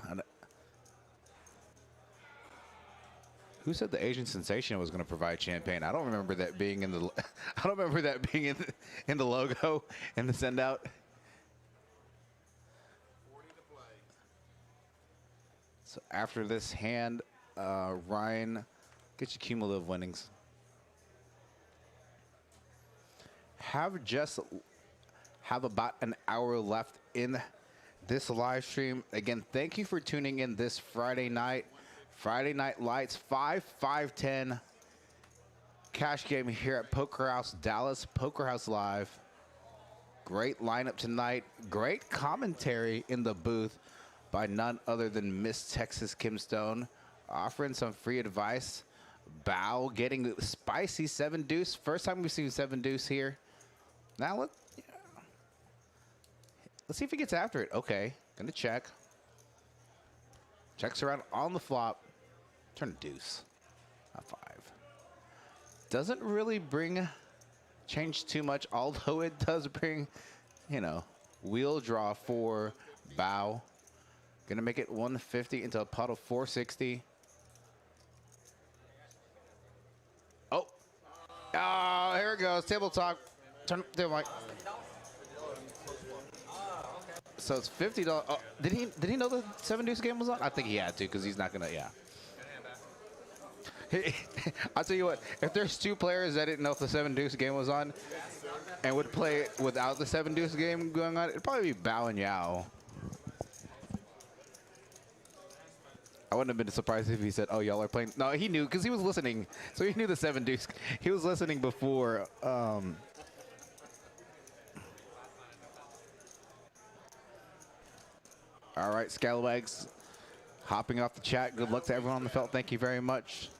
Who said the Asian Sensation was going to provide champagne? I don't remember that being in the. I don't remember that being in the logo in the send out. 40 to play. So after this hand, Ryan Get your cumulative winnings. Have about an hour left in this live stream. Again, thank you for tuning in this Friday night. Friday Night Lights, 5/5/10 cash game here at Poker House Dallas, Poker House Live. Great lineup tonight. Great commentary in the booth by none other than Miss Texas Kim Stone, offering some free advice. Bow getting spicy 7-deuce. First time we've seen 7-deuce here. Now let's see if he gets after it. Okay, gonna check. Checks around on the flop. Turn deuce. Not 5. Doesn't really change too much, although it does bring, you know, wheel draw for Bow. Gonna make it 150 into a pot of 460. Oh, here it goes. Table talk. Turn the mic. So it's $50. Oh, did he know the 7-deuce game was on? I think he had to, because he's not gonna. Yeah. I'll tell you what. If there's 2 players that didn't know if the 7-deuce game was on, and would play without the 7-deuce game going on, it'd probably be Bow and Yao. I wouldn't have been surprised if he said, "Oh, y'all are playing." No, he knew because he was listening, so he knew the 7-deuce. He was listening before. All right, Scalawags hopping off the chat. Good luck to everyone on the felt. Thank you very much.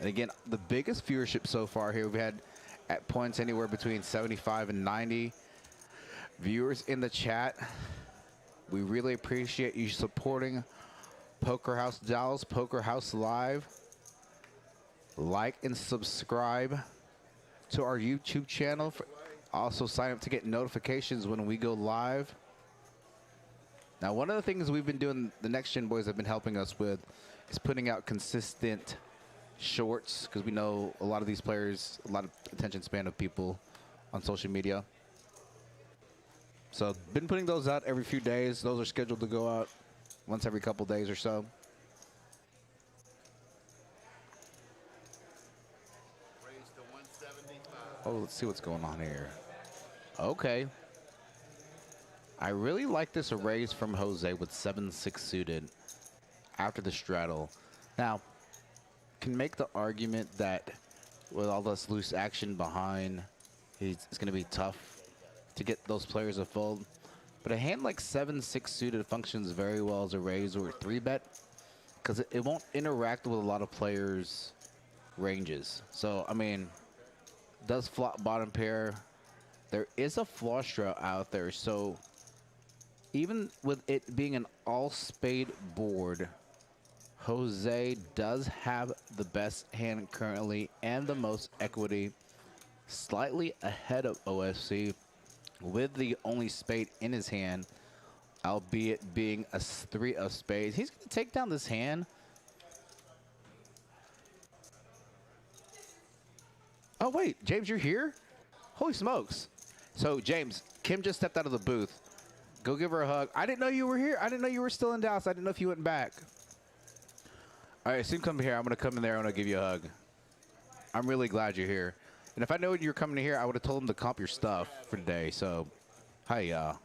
And again, the biggest viewership so far here. We've had at points anywhere between 75 and 90 viewers in the chat. We really appreciate you supporting Poker House Dallas, Poker House Live. Like and subscribe to our YouTube channel. Also sign up to get notifications when we go live. Now, one of the things we've been doing, the Next Gen boys have been helping us with, is putting out consistent shorts, because we know a lot of these players, a lot of attention span of people on social media. So, been putting those out every few days. Those are scheduled to go out once every couple days or so. Raised to 175. Oh, let's see what's going on here. Okay. I really like this raise from Jose with 7-6 suited after the straddle. Now, can make the argument that with all this loose action behind, it's going to be tough to get those players to fold. But a hand like 7-6 suited functions very well as a raise or a 3-bet because it won't interact with a lot of players' ranges. So, I mean, does flop bottom pair. There is a flush draw out there, so even with it being an all-spade board, Jose does have the best hand currently and the most equity, slightly ahead of OFC with the only spade in his hand, albeit being a 3 of spades. He's going to take down this hand. Oh, wait, James, you're here? Holy smokes. So, James, Kim just stepped out of the booth. Go give her a hug. I didn't know you were here. I didn't know you were still in Dallas. I didn't know if you went back. All right, soon come here. I'm going to come in there. I'm going to give you a hug. I'm really glad you're here. And if I know you were coming here, I would have told him to comp your stuff for today. So, hi,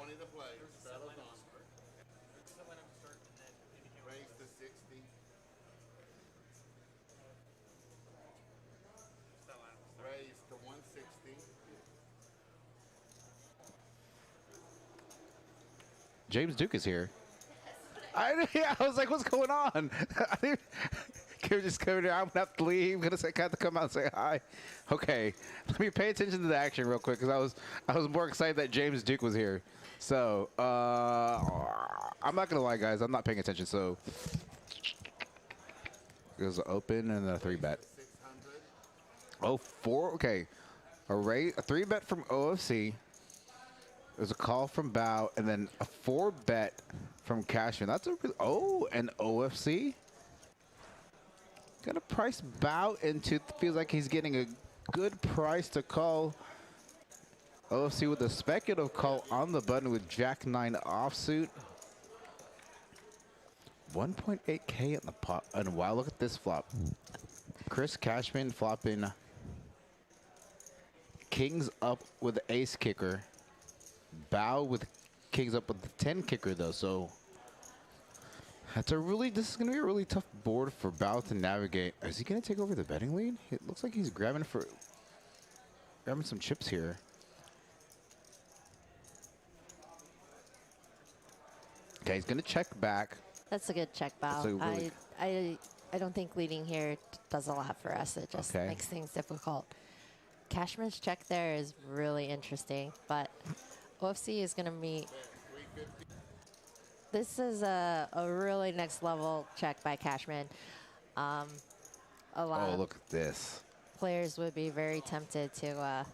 To play. Straddles on. Raised to 60. Raised to 160. James Duke is here. I was like, what's going on? Kim just coming here. I'm going to have to leave. I'm going to have to come out and say hi. Okay. Let me pay attention to the action real quick because I was more excited that James Duke was here. So, I'm not going to lie, guys. I'm not paying attention. So, it was an open and a 3-bet. 600. Oh, 4. Okay. A 3-bet from OFC. There's a call from Bao, and then a 4-bet from Cashman. That's a an OFC. Gonna price Bao into. Feels like he's getting a good price to call. OFC with a speculative call on the button with Jack 9 offsuit. 1.8K in the pot. And wow, look at this flop. Chris Cashman flopping kings up with the ace kicker. Bao with kings up with the 10 kicker though, so this is gonna be a really tough board for Bao to navigate. Is he gonna take over the betting lead? It looks like he's grabbing some chips here. Okay, he's gonna check back. That's a good check, Bao. Really I don't think leading here does a lot for us. It just Okay. makes things difficult. Cashman's check there is really interesting, but OFC is going to meet. This is a really next level check by Cashman. A lot Oh, of look at this. players would be very tempted to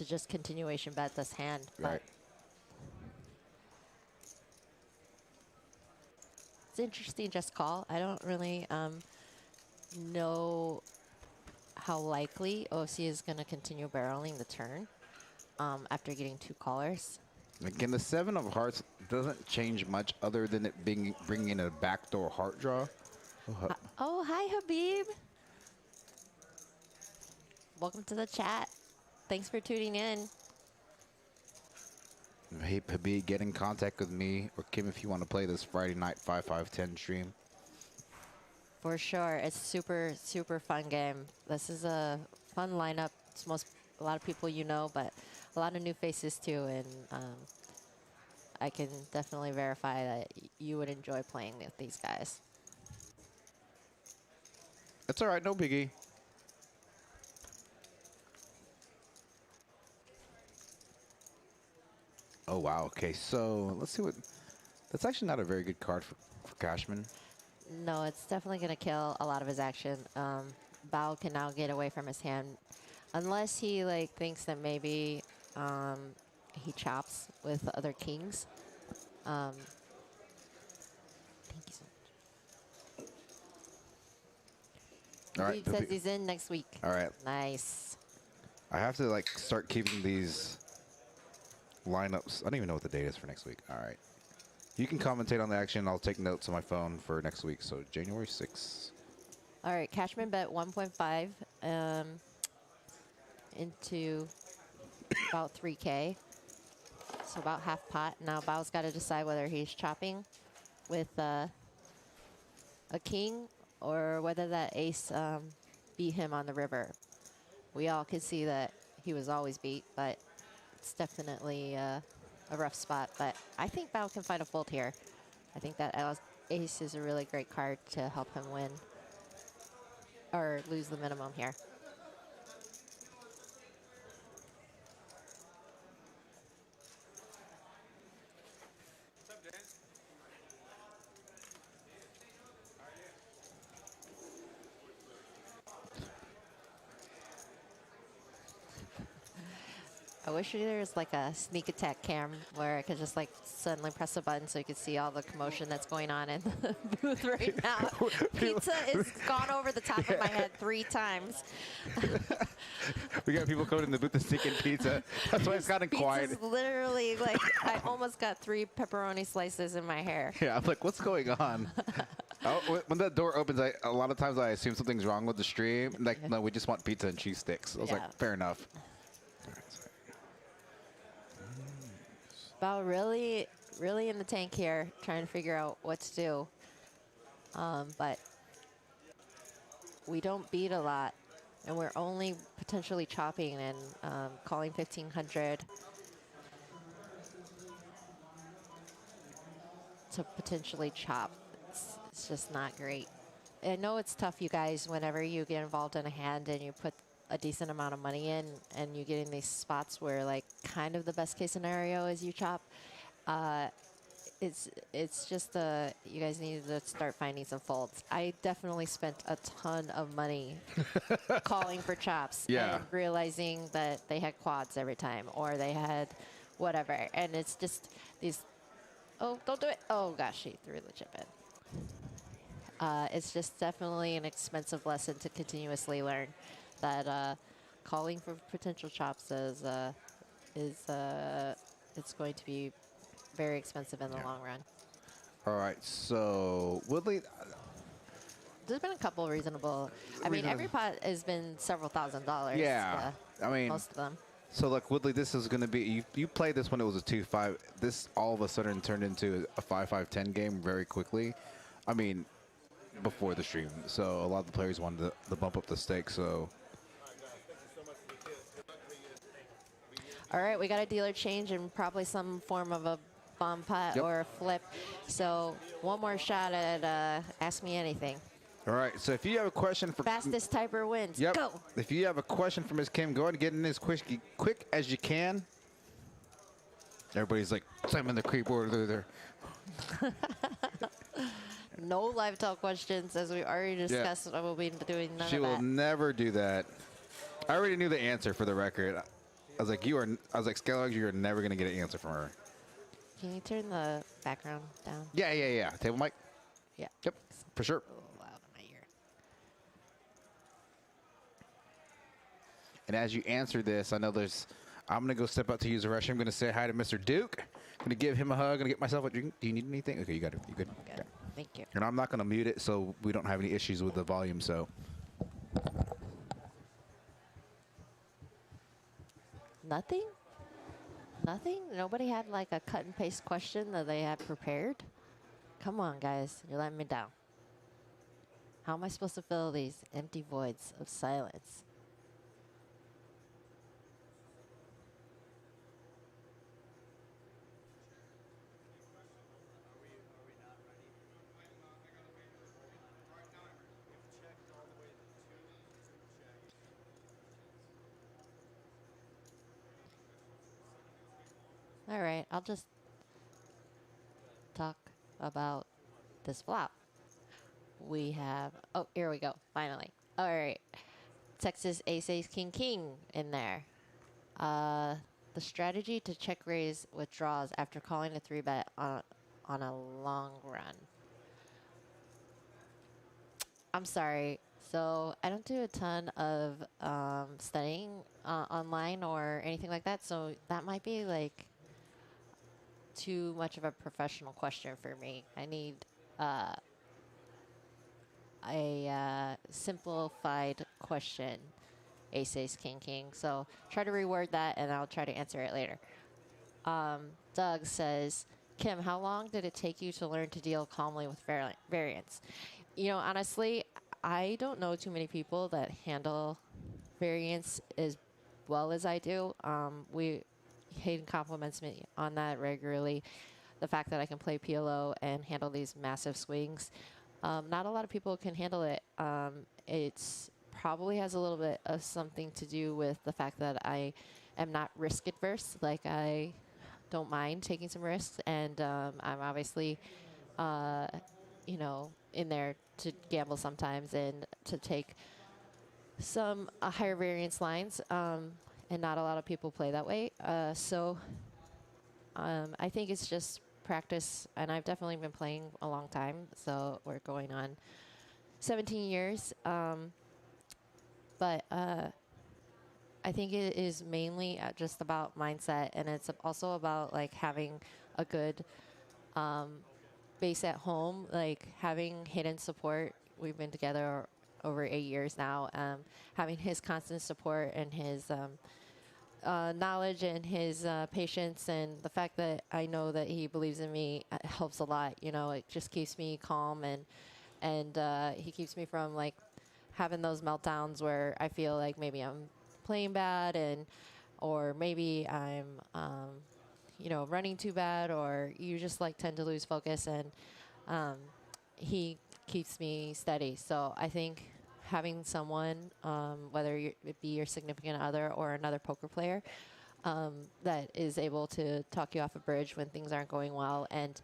just continuation bet this hand. But Right. it's interesting just call. I don't really know how likely OFC is going to continue barreling the turn after getting 2 callers. Again, the 7 of hearts doesn't change much other than it bringing in a backdoor heart draw. Oh, hi, Habib. Welcome to the chat. Thanks for tuning in. Hey, Habib, get in contact with me or Kim if you want to play this Friday night 5-5-10 stream. For sure. It's super, super fun game. This is a fun lineup. It's a lot of people you know, but a lot of new faces too. And I can definitely verify that you would enjoy playing with these guys. That's all right, no biggie. Oh, wow. Okay, so let's see what... That's actually not a very good card for Cashman. No, it's definitely going to kill a lot of his action. Bao can now get away from his hand. Unless he thinks that maybe he chops with other kings. Thank you so much. All right, He says he's in next week. all right. Nice. I have to start keeping these lineups. I don't even know what the date is for next week. All right. You can commentate on the action. I'll take notes on my phone for next week. So January 6th. All right, Cashman bet 1.5 into about 3K. So about half pot. Now Bao's got to decide whether he's chopping with a king or whether that ace beat him on the river. We all could see that he was always beat, but it's definitely a rough spot. But I think Bao can find a fold here. I think that ace is a really great card to help him win or lose the minimum here. What's up, Dan? I wish there was a sneak attack cam where I could just suddenly press a button so you could see all the commotion that's going on in the booth right now. Pizza is gone over the top of my head 3 times. We got people coming in the booth to sneak in pizza. That's why it's gotten quiet. Pizza's literally I almost got 3 pepperoni slices in my hair. Yeah, I'm like, what's going on? When that door opens, a lot of times I assume something's wrong with the stream. No, we just want pizza and cheese sticks. I was Yeah. like, fair enough. Bao really in the tank here, trying to figure out what to do. But we don't beat a lot, and we're only potentially chopping and calling 1,500 to potentially chop. It's just not great. I know it's tough, you guys, whenever you get involved in a hand and you put a decent amount of money in and you get in these spots where kind of the best case scenario is you chop. it's just you guys need to start finding some faults. I definitely spent a ton of money calling for chops Yeah. and realizing that they had quads every time or they had whatever, and it's just these. Oh, don't do it! Oh gosh, she threw the chip in. It's just definitely an expensive lesson to continuously learn that calling for potential chops it's going to be very expensive in the long run. All right, so Woodley, There's been a couple reasonable. I mean, every pot has been several $1,000s. yeah. I mean, most of them. so like Woodley, this is going to be you played this when it was a 2-5. This all of a sudden turned into a 5-5-10 game very quickly. I mean, before the stream, so a lot of the players wanted to bump up the stakes. So All right, we got a dealer change and probably some form of a bomb pot or a flip. So one more shot at Ask Me Anything. all right, so if you have a question for Fastest typer wins. Yep. Go. If you have a question for Ms. Kim, go ahead and get in as quick as you can. Everybody's like slamming the keyboard there. No live talk questions, as we already discussed. I will be doing none She of will that. never do that. I already knew the answer for the record. I was like, Skellig, you are never going to get an answer from her. Can you turn the background down? Yeah. Table mic? Yeah. Yep, for sure. A little loud in my ear. And as you answer this, I'm going to go step out to use the restroom. I'm going to say hi to Mr. Duke. I'm going to give him a hug. I'm going to get myself a drink. Do you need anything? Okay, you got it. You good? Good. Okay. Thank you. And I'm not going to mute it so we don't have any issues with the volume, so. Nothing? Nothing? Nobody had like a cut and paste question that they had prepared? Come on, guys. You're letting me down. How am I supposed to fill these empty voids of silence? All right, I'll just talk about this flop. We have, oh, here we go, finally. All right, Texas Ace King King in there. The strategy to check raise withdraws after calling a 3-bet on a long run. I'm sorry. So I don't do a ton of studying online or anything like that. So that might be like too much of a professional question for me. I need a simplified question. Ace, King, King. So try to reword that, and I'll try to answer it later. Doug says, Kim, how long did it take you to learn to deal calmly with variance? You know, honestly, I don't know too many people that handle variance as well as I do. Hayden compliments me on that regularly. The fact that I can play PLO and handle these massive swings. Not a lot of people can handle it. It's probably has a little bit of something to do with the fact that I am not risk adverse. Like, I don't mind taking some risks, and I'm obviously, you know, in there to gamble sometimes and to take some higher variance lines. And not a lot of people play that way. So I think it's just practice, and I've definitely been playing a long time. So we're going on 17 years. But I think it is mainly just about mindset, and it's also about like having a good base at home, like having hidden support. We've been together over 8 years now. Having his constant support and his knowledge and his patience, and the fact that I know that he believes in me helps a lot. You know, it just keeps me calm, and he keeps me from like having those meltdowns where I feel like maybe I'm playing bad, or maybe I'm you know, running too bad, or you just like tend to lose focus, and he keeps me steady. So I think having someone, whether it be your significant other or another poker player, that is able to talk you off a bridge when things aren't going well, and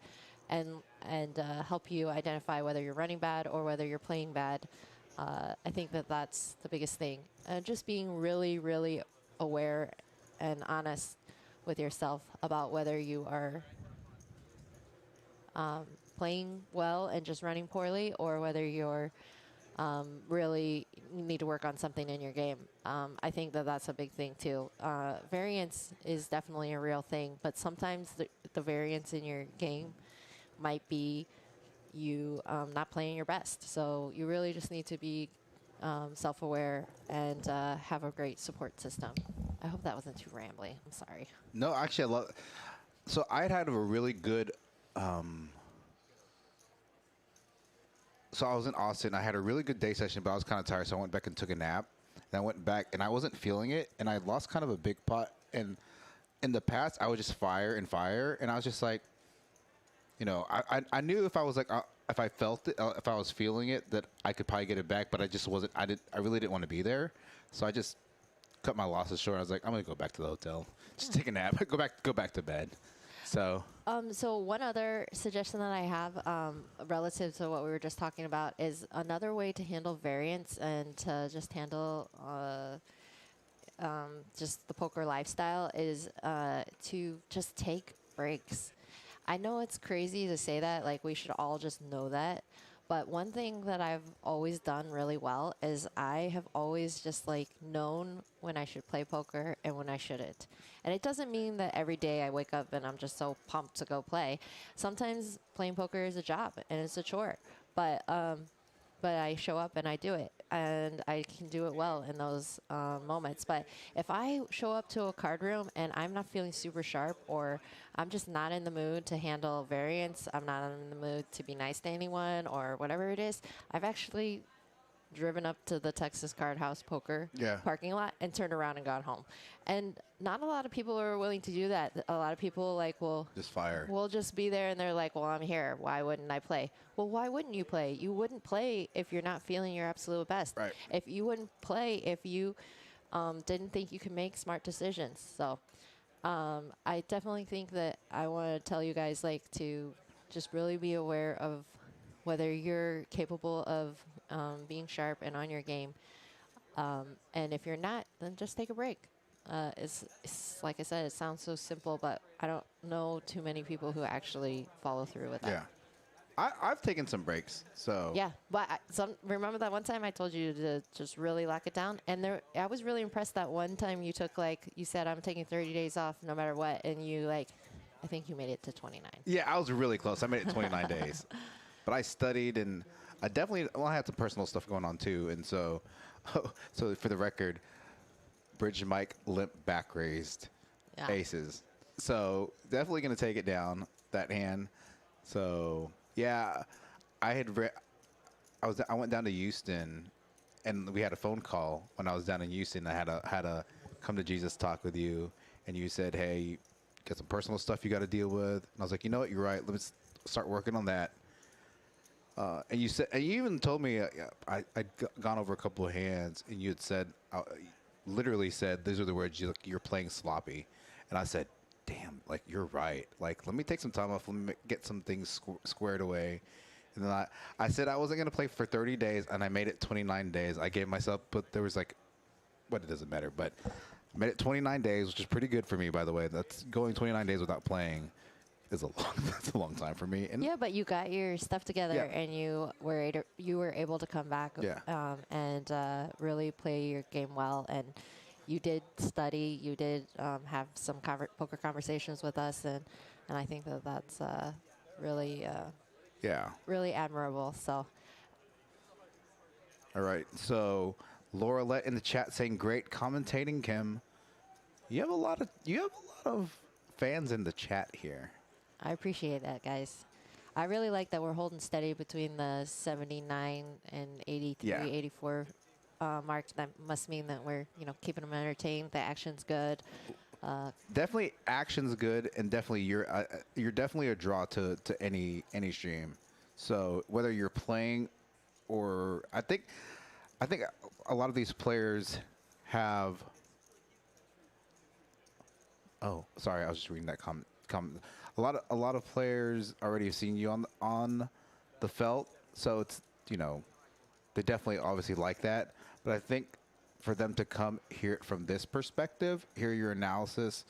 and help you identify whether you're running bad or whether you're playing bad. I think that that's the biggest thing. Just being really, really aware and honest with yourself about whether you are playing well and just running poorly, or whether you're really need to work on something in your game. I think that that's a big thing too. Variance is definitely a real thing, but sometimes the variance in your game might be you not playing your best. So you really just need to be self-aware and have a great support system. I hope that wasn't too rambly. I'm sorry. No, actually, I love. So I had a really good. So I was in Austin. I had a really good day session, but I was kind of tired, so I went back and took a nap. And I went back, and I wasn't feeling it, and I lost kind of a big pot. And in the past, I would just fire, and I was just like, you know, I knew if I was like, if I felt it, if I was feeling it, that I could probably get it back, but I just wasn't. I really didn't want to be there, so I just cut my losses short. I was like, I'm gonna go back to the hotel, just take a nap, go back to bed. So. So one other suggestion that I have relative to what we were just talking about is another way to handle variance and to just handle just the poker lifestyle is to just take breaks. I know it's crazy to say that, like we should all just know that. But one thing that I've always done really well is I have always just like known when I should play poker and when I shouldn't. And it doesn't mean that every day I wake up and I'm just so pumped to go play. Sometimes playing poker is a job and it's a chore. But I show up and I do it, and I can do it well in those moments. But if I show up to a card room and I'm not feeling super sharp, or I'm just not in the mood to handle variance, I'm not in the mood to be nice to anyone or whatever it is, I've actually driven up to the Texas Card House Poker parking lot and turned around and gone home. And not a lot of people are willing to do that. A lot of people will Just fire. We'll just be there and they're like, well, I'm here. Why wouldn't I play? Well, why wouldn't you play? You wouldn't play if you're not feeling your absolute best. Right. If you wouldn't play if you didn't think you could make smart decisions. So I definitely think that I want to tell you guys to just really be aware of whether you're capable of being sharp and on your game. And if you're not, then just take a break. It's like I said, it sounds so simple, but I don't know too many people who actually follow through with that. Yeah. I've taken some breaks, so. Yeah, but remember that one time I told you to just really lock it down? And I was really impressed that one time you took, you said, I'm taking 30 days off no matter what, and you, I think you made it to 29. Yeah, I was really close. I made it 29 days. But I studied, and I definitely, I had some personal stuff going on, too. And so for the record, Bridge Mike limp back raised aces. So definitely going to take it down, that hand. So, yeah, I went down to Houston, and we had a phone call when I was down in Houston. I had a come to Jesus talk with you, and you said, hey, you got some personal stuff you got to deal with. And I was like, you know what, you're right. Let me start working on that. And you even told me I'd gone over a couple of hands, and you had said, literally said, these are the words, you're playing sloppy. And I said, damn, you're right. Let me take some time off. Let me get some things squared away. And then I said I wasn't going to play for 30 days, and I made it 29 days. I gave myself, but there was it doesn't matter. But I made it 29 days, which is pretty good for me, by the way. That's going 29 days without playing. That's a long time for me. And yeah, but you got your stuff together, and you were able to come back and really play your game well. And you did study. You did have some poker conversations with us, and I think that's really really admirable. So. All right. So Laura Lett in the chat saying, "Great commentating, Kim." You have a lot of fans in the chat here. I appreciate that, guys. I really like that we're holding steady between the 79 and 83, 84 marks. That must mean that we're, keeping them entertained. The action's good. Definitely action's good, and definitely you're definitely a draw to any stream. So whether you're playing or I think a lot of these players have. Oh, sorry, I was just reading that comment. a lot of players already have seen you on the felt, so it's, you know, they definitely obviously like that. But I think for them to come hear it from this perspective, hear your analysis,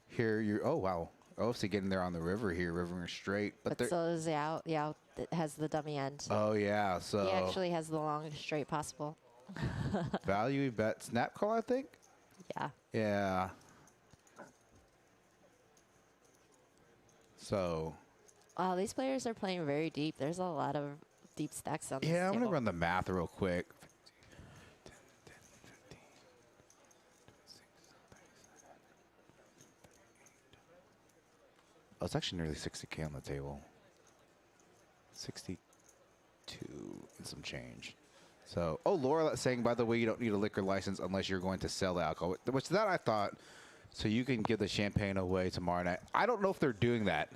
hear your, oh wow, obviously getting there on the river here, rivering straight, but But so is the out. The out that has the dummy end. oh yeah, so He actually has the longest straight possible. value bet snap call, I think. Yeah. Yeah. So Wow, these players are playing very deep. There's a lot of deep stacks on this yeah, I'm table. gonna run the math real quick. Oh, it's actually nearly 60K on the table. 62 and some change. So, oh, Laura saying, by the way, you don't need a liquor license unless you're going to sell alcohol, which that I thought, so you can give the champagne away tomorrow night. I don't know if they're doing that.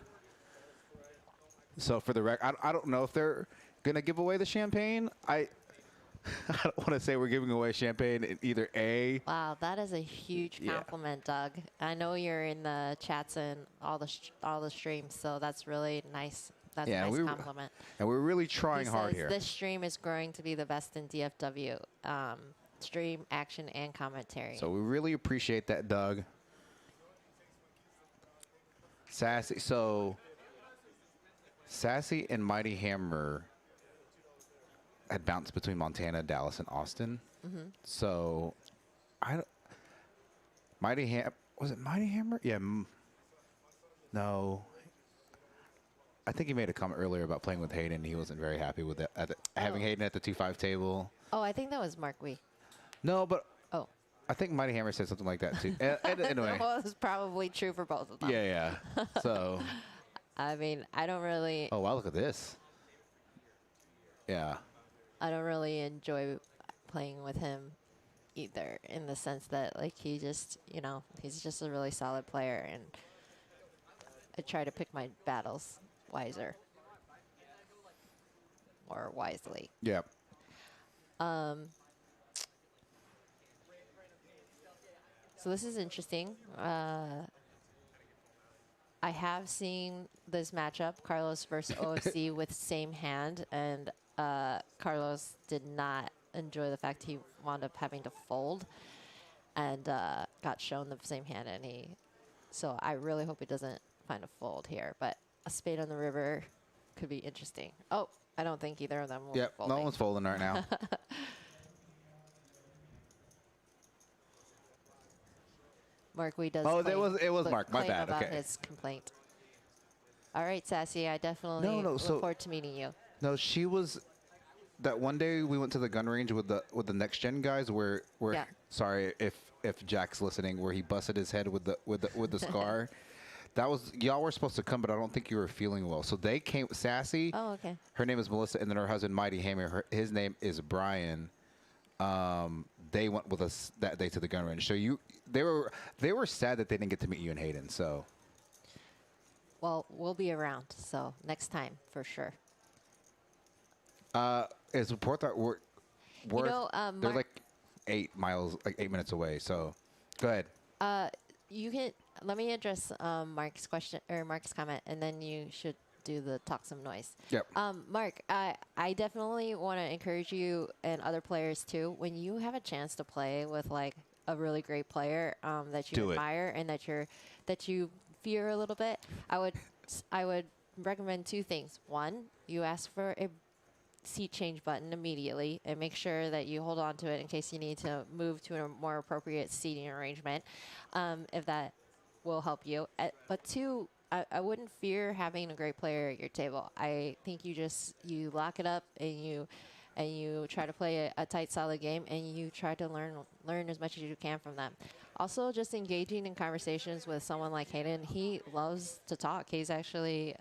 So for the record, I don't know if they're going to give away the champagne. I don't want to say we're giving away champagne in either A. Wow, that is a huge Yeah. compliment, Doug. I know you're in the chats and all the streams, so that's really nice. That's Yeah, a nice we were- compliment. And we're really trying He hard says here. this stream is growing to be the best in DFW. Stream, action, and commentary. So we really appreciate that, Doug. Sassy. So Sassy and Mighty Hammer had bounced between Montana, Dallas, and Austin. So Mighty Ham, was it Mighty Hammer? Yeah. No. I think he made a comment earlier about playing with Hayden. He wasn't very happy with it. Having Hayden at the 2-5 table. Oh, I think that was Mark Wee. No, but Oh. I think Mighty Hammer said something like that too. Anyway. Well, it's probably true for both of them. Yeah, yeah. So, I mean, I don't really oh wow, look at this. Yeah. enjoy playing with him either, in the sense that, like, he just, you know, he's just a really solid player, and I try to pick my battles wiser or wisely. Yeah. So this is interesting. I have seen this matchup, Carlos versus OFC, with same hand, and Carlos did not enjoy the fact he wound up having to fold and got shown the same hand, and so I really hope he doesn't find a fold here, but a spade on the river could be interesting. Oh, I don't think either of them will be Yep. folding. No one's folding right now. Mark Wee does. Oh, it claim- was Mark. My claim bad. about Okay. his complaint. All right, Sassy. I definitely No, look so- forward to meeting you. No, she was. That one day we went to the gun range with the next gen guys. Where Yeah. sorry if Jack's listening, where he busted his head with the scar. That was, y'all were supposed to come, but I don't think you were feeling well. So they came. Sassy. Oh, okay. Her name is Melissa, and then her husband Mighty Hammer. His name is Brian. They went with us that day to the gun range. So they were sad that they didn't get to meet you and Hayden. So Well, we'll be around, so next time for sure. it's report that we're know, they're Mark- like 8 miles, like 8 minutes away. So go ahead. You can let me address Mark's question or Mark's comment, and then you should do the talk some noise. Yep. Mark, I definitely want to encourage you and other players too. When you have a chance to play with like a really great player that you Do it. admire and that you fear a little bit, I would recommend two things. One, you ask for a seat change button immediately and make sure that you hold on to it in case you need to move to a more appropriate seating arrangement, if that will help you. But two, I wouldn't fear having a great player at your table. I think you lock it up and you try to play a tight, solid game, and you try to learn as much as you can from them. Also, just engaging in conversations with someone like Hayden. He loves to talk. He's actually,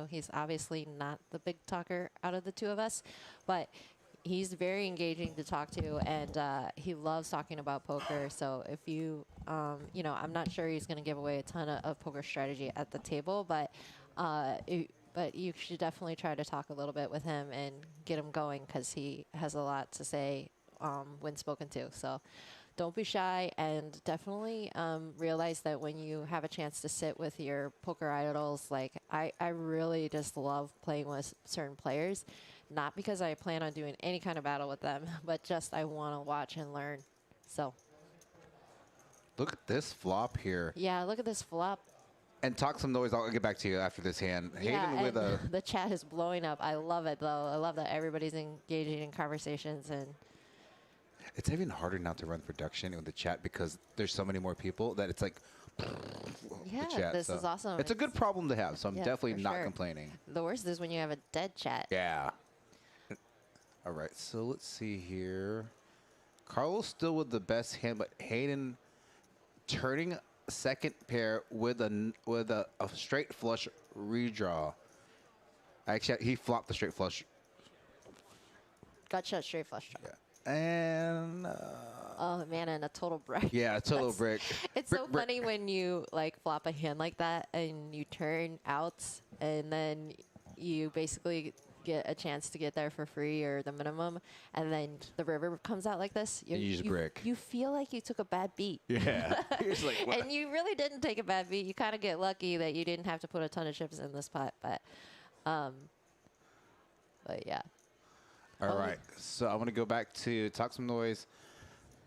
he's obviously not the big talker out of the two of us, but he's very engaging to talk to, and he loves talking about poker. So if you, I'm not sure he's going to give away a ton of poker strategy at the table, but you should definitely try to talk a little bit with him and get him going, because he has a lot to say when spoken to. So don't be shy, and definitely realize that when you have a chance to sit with your poker idols, like I really just love playing with certain players, not because I plan on doing any kind of battle with them, but just I want to watch and learn. So Look at this flop here. yeah, look at this flop. And talk some noise. I'll get back to you after this hand. Yeah, Hayden with and a. the chat is blowing up. I love it, though. I love that everybody's engaging in conversations. And It's even harder now to run production in the chat because there's so many more people that it's like. yeah, the chat, this so is awesome. It's a good problem to have, so I'm Yeah, definitely for not sure. complaining. The worst is when you have a dead chat. Yeah. All right, so let's see here. Carlos still with the best hand, but Hayden turning second pair with a straight flush redraw. Actually, he flopped the straight flush. Got shut straight flush draw. Yeah. And Oh, man, and a total brick. yeah, a total brick. It's Brick, so brick. funny when you, like, flop a hand like that and you turn out and then you basically get a chance to get there for free or the minimum, and then the river comes out like this. And you just brick. You feel like you took a bad beat. Yeah. You're just like, what? And you really didn't take a bad beat. You kind of get lucky that you didn't have to put a ton of chips in this pot, but yeah. All right, so I'm going to go back to Talk Some Noise.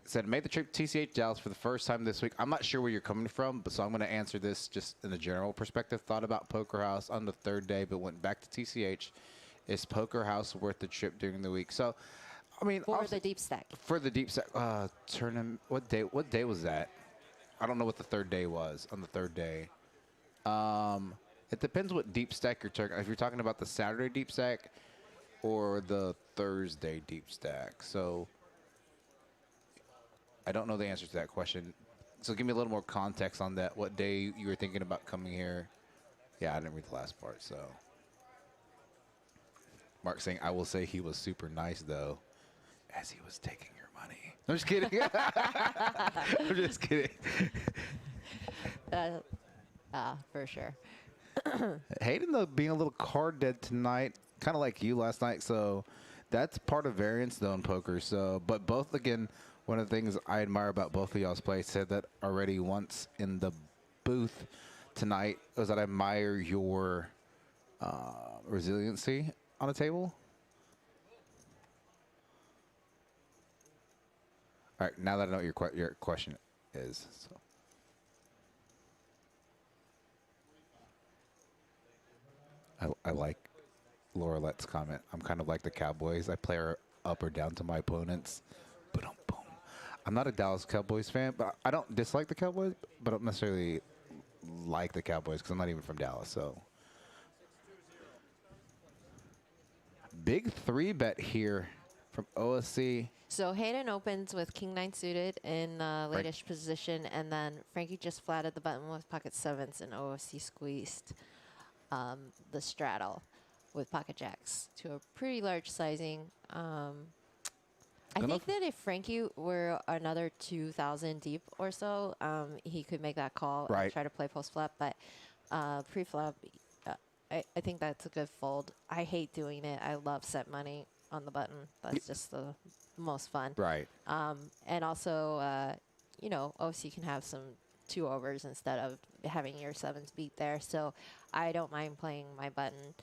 Said, made the trip to TCH Dallas for the first time this week. I'm not sure where you're coming from, but so I'm going to answer this just in a general perspective. Thought about Poker House on the third day, but went back to TCH. Is Poker House worth the trip during the week? So, I mean, For the deep stack. For the deep stack, tournament. What day was that? I don't know what the third day was on the third day. It depends what deep stack you're talking. If you're talking about the Saturday deep stack or the Thursday deep stack. So I don't know the answer to that question. So give me a little more context on that. What day you were thinking about coming here? Yeah, I didn't read the last part, so. Mark saying, I will say he was super nice, though, as he was taking your money. I'm just kidding. I'm just kidding. For sure. Hayden, though, being a little card dead tonight, kind of like you last night. So that's part of variance, though, in poker. So, but both, again, one of the things I admire about both of y'all's play, said that already once in the booth tonight, was that I admire your resiliency on the table. All right, now that I know what your question is. So. I like Laura Let's comment. I'm kind of like the Cowboys. I play her up or down to my opponents. Boom, boom. I'm not a Dallas Cowboys fan, but I don't dislike the Cowboys, but I don't necessarily like the Cowboys because I'm not even from Dallas. So big 3-bet here from OSC. So Hayden opens with King-9 suited in latest position, and then Frankie just flatted the button with pocket sevens, and OSC squeezed the straddle with pocket jacks to a pretty large sizing. I think that if Frankie were another 2,000 deep or so, he could make that call and try to play post-flop, but pre-flop, I think that's a good fold. I hate doing it. I love set money on the button. That's just the most fun. Right. And also, you know, OC can have some 2-overs instead of having your sevens beat there. So I don't mind playing my button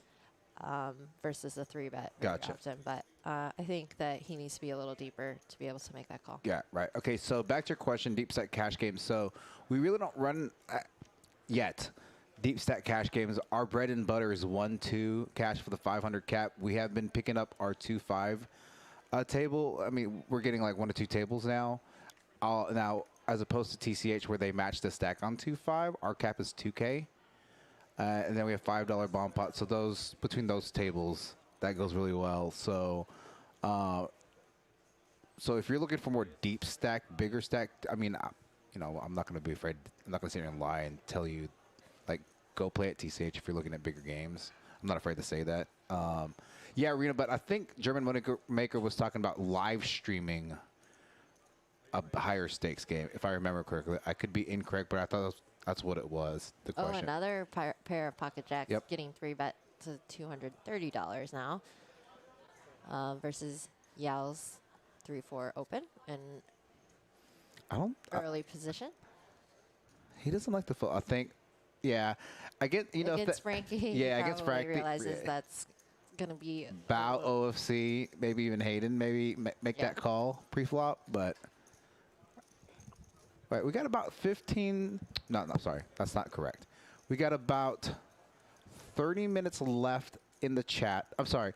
versus a 3-bet very often. But I think that he needs to be a little deeper to be able to make that call. Yeah, right. Okay, so back to your question, deep stack cash games. So we really don't run yet deep stack cash games. Our bread and butter is 1-2 cash for the 500 cap. We have been picking up our 2-5 table. I mean, we're getting like 1 to 2 tables now. Now, as opposed to TCH where they match the stack on 2-5, our cap is 2K. And then we have $5 bomb pot. So those between those tables, that goes really well. So, so if you're looking for more deep stack, bigger stack, I mean, you know, I'm not going to be afraid. I'm not going to sit here and lie and tell you, like, go play at TCH if you're looking at bigger games. I'm not afraid to say that. Yeah, Rena, but I think German Maker was talking about live streaming a higher stakes game, if I remember correctly. I could be incorrect, but I thought that's what it was, the question. Oh, another pair of pocket jacks getting 3-bet to $230 now versus Yao's 3-4 open. And I don't. early position. He doesn't like the fold. I think. Yeah, I get if Against Frankie, yeah, he against probably Frankie. realizes that's going to be Bow OFC, maybe even Hayden, maybe make Yeah. that call pre-flop. But right, we got about 15. No, sorry, that's not correct. We got about 30 minutes left in the chat. I'm sorry,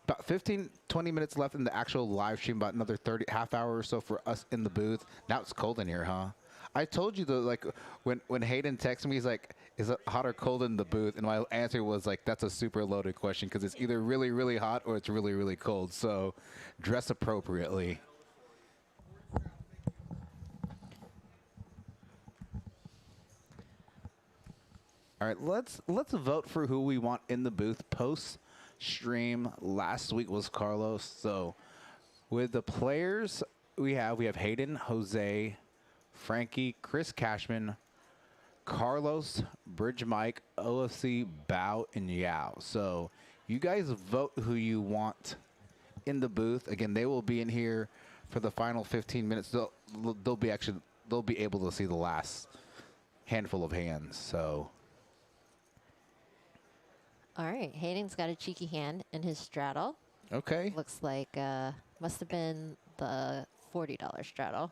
about 15, 20 minutes left in the actual live stream. About another 30, half hour or so for us in the booth. Now it's cold in here, huh? I told you though, like when Hayden texted me, he's like, "Is it hot or cold in the booth?" And my answer was like, "That's a super loaded question because it's either really, really hot or it's really, really cold. So dress appropriately." All right, let's vote for who we want in the booth post stream. Last week was Carlos. So with the players we have Hayden, Jose, Frankie, Chris Cashman, Carlos, Bridge Mike, OFC, Bao, and Yao. So you guys vote who you want in the booth. Again, they will be in here for the final 15 minutes. They'll be able to see the last handful of hands. So. All right, Hayden's got a cheeky hand in his straddle. Okay. Looks like must have been the $40 straddle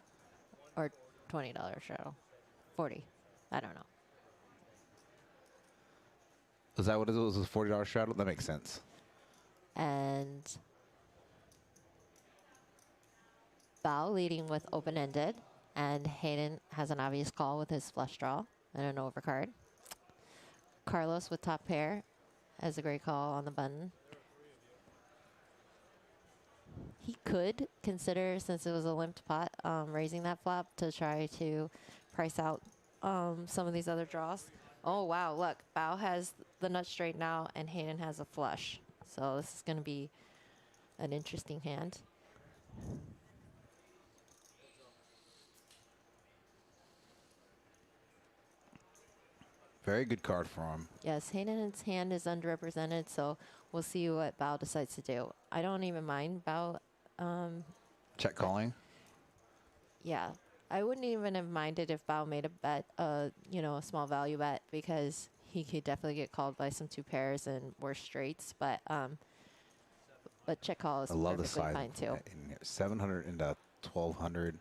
or $20 straddle. 40. I don't know. Is that what it was? A $40 straddle? That makes sense. And Bao leading with open-ended, and Hayden has an obvious call with his flush draw and an overcard. Carlos with top pair has a great call on the button. He could consider, since it was a limped pot, raising that flop to try to price out some of these other draws. Oh, wow, look. Bao has the nut straight now, and Hayden has a flush. So this is going to be an interesting hand. Very good card for him. Yes, Hayden's hand is underrepresented, so we'll see what Bao decides to do. I don't even mind Bao. Check calling. Yeah, I wouldn't even have minded if Bao made a bet, a small value bet, because he could definitely get called by some two pairs and worse straights. But check call is I love the perfectly size. fine too. 700 into 1200.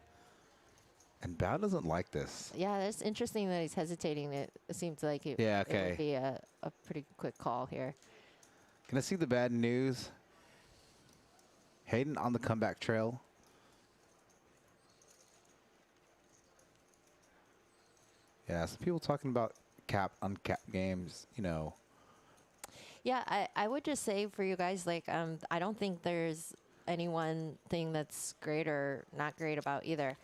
And Bao doesn't like this. Yeah, it's interesting that he's hesitating. It seems like it, Yeah, it okay. would be a pretty quick call here. Can I see the bad news? Hayden on the comeback trail. Yeah, some people talking about uncapped games, Yeah, I would just say for you guys, like, I don't think there's any one thing that's great or not great about either.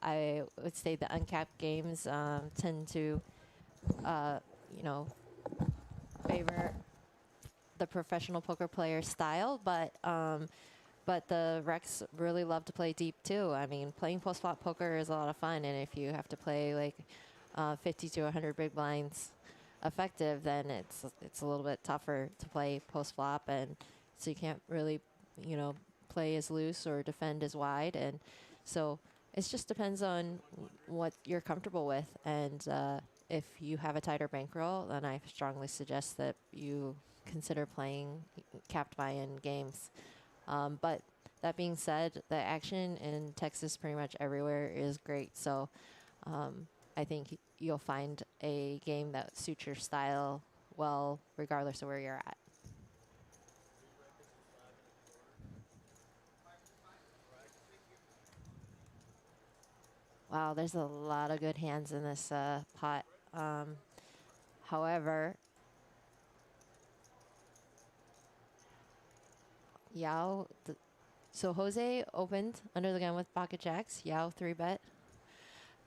I would say the uncapped games tend to, favor the professional poker player style, but the Recs really love to play deep too. I mean, playing post-flop poker is a lot of fun, and if you have to play like 50 to 100 big blinds effective, then it's a little bit tougher to play post-flop, and so you can't really, play as loose or defend as wide, and so it just depends on what you're comfortable with, and if you have a tighter bankroll, then I strongly suggest that you consider playing capped buy-in games. But that being said, the action in Texas pretty much everywhere is great. So I think you'll find a game that suits your style well, regardless of where you're at. Wow, there's a lot of good hands in this pot. However, Yao, so Jose opened under the gun with pocket jacks. Yao 3-bet.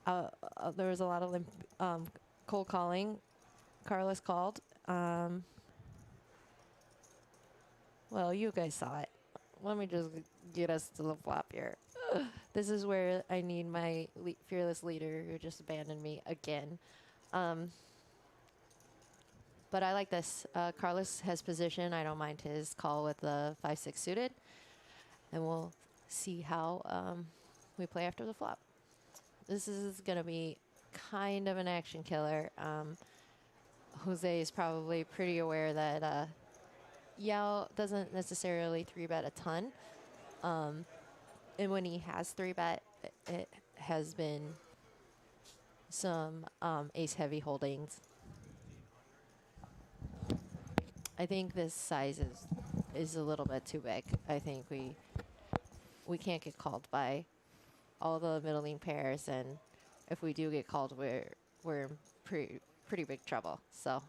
There was a lot of cold calling. Carlos called. Well, you guys saw it. Let me just get us to the flop here. This is where I need my fearless leader who just abandoned me again. But I like this. Carlos has position. I don't mind his call with the 5-6 suited. And we'll see how we play after the flop. This is going to be kind of an action killer. Jose is probably pretty aware that Yao doesn't necessarily 3-bet a ton. And when he has 3-bet, it has been some ace-heavy holdings. I think this size is a little bit too big. I think we can't get called by all the middling pairs, and if we do get called, we're in pretty big trouble. So,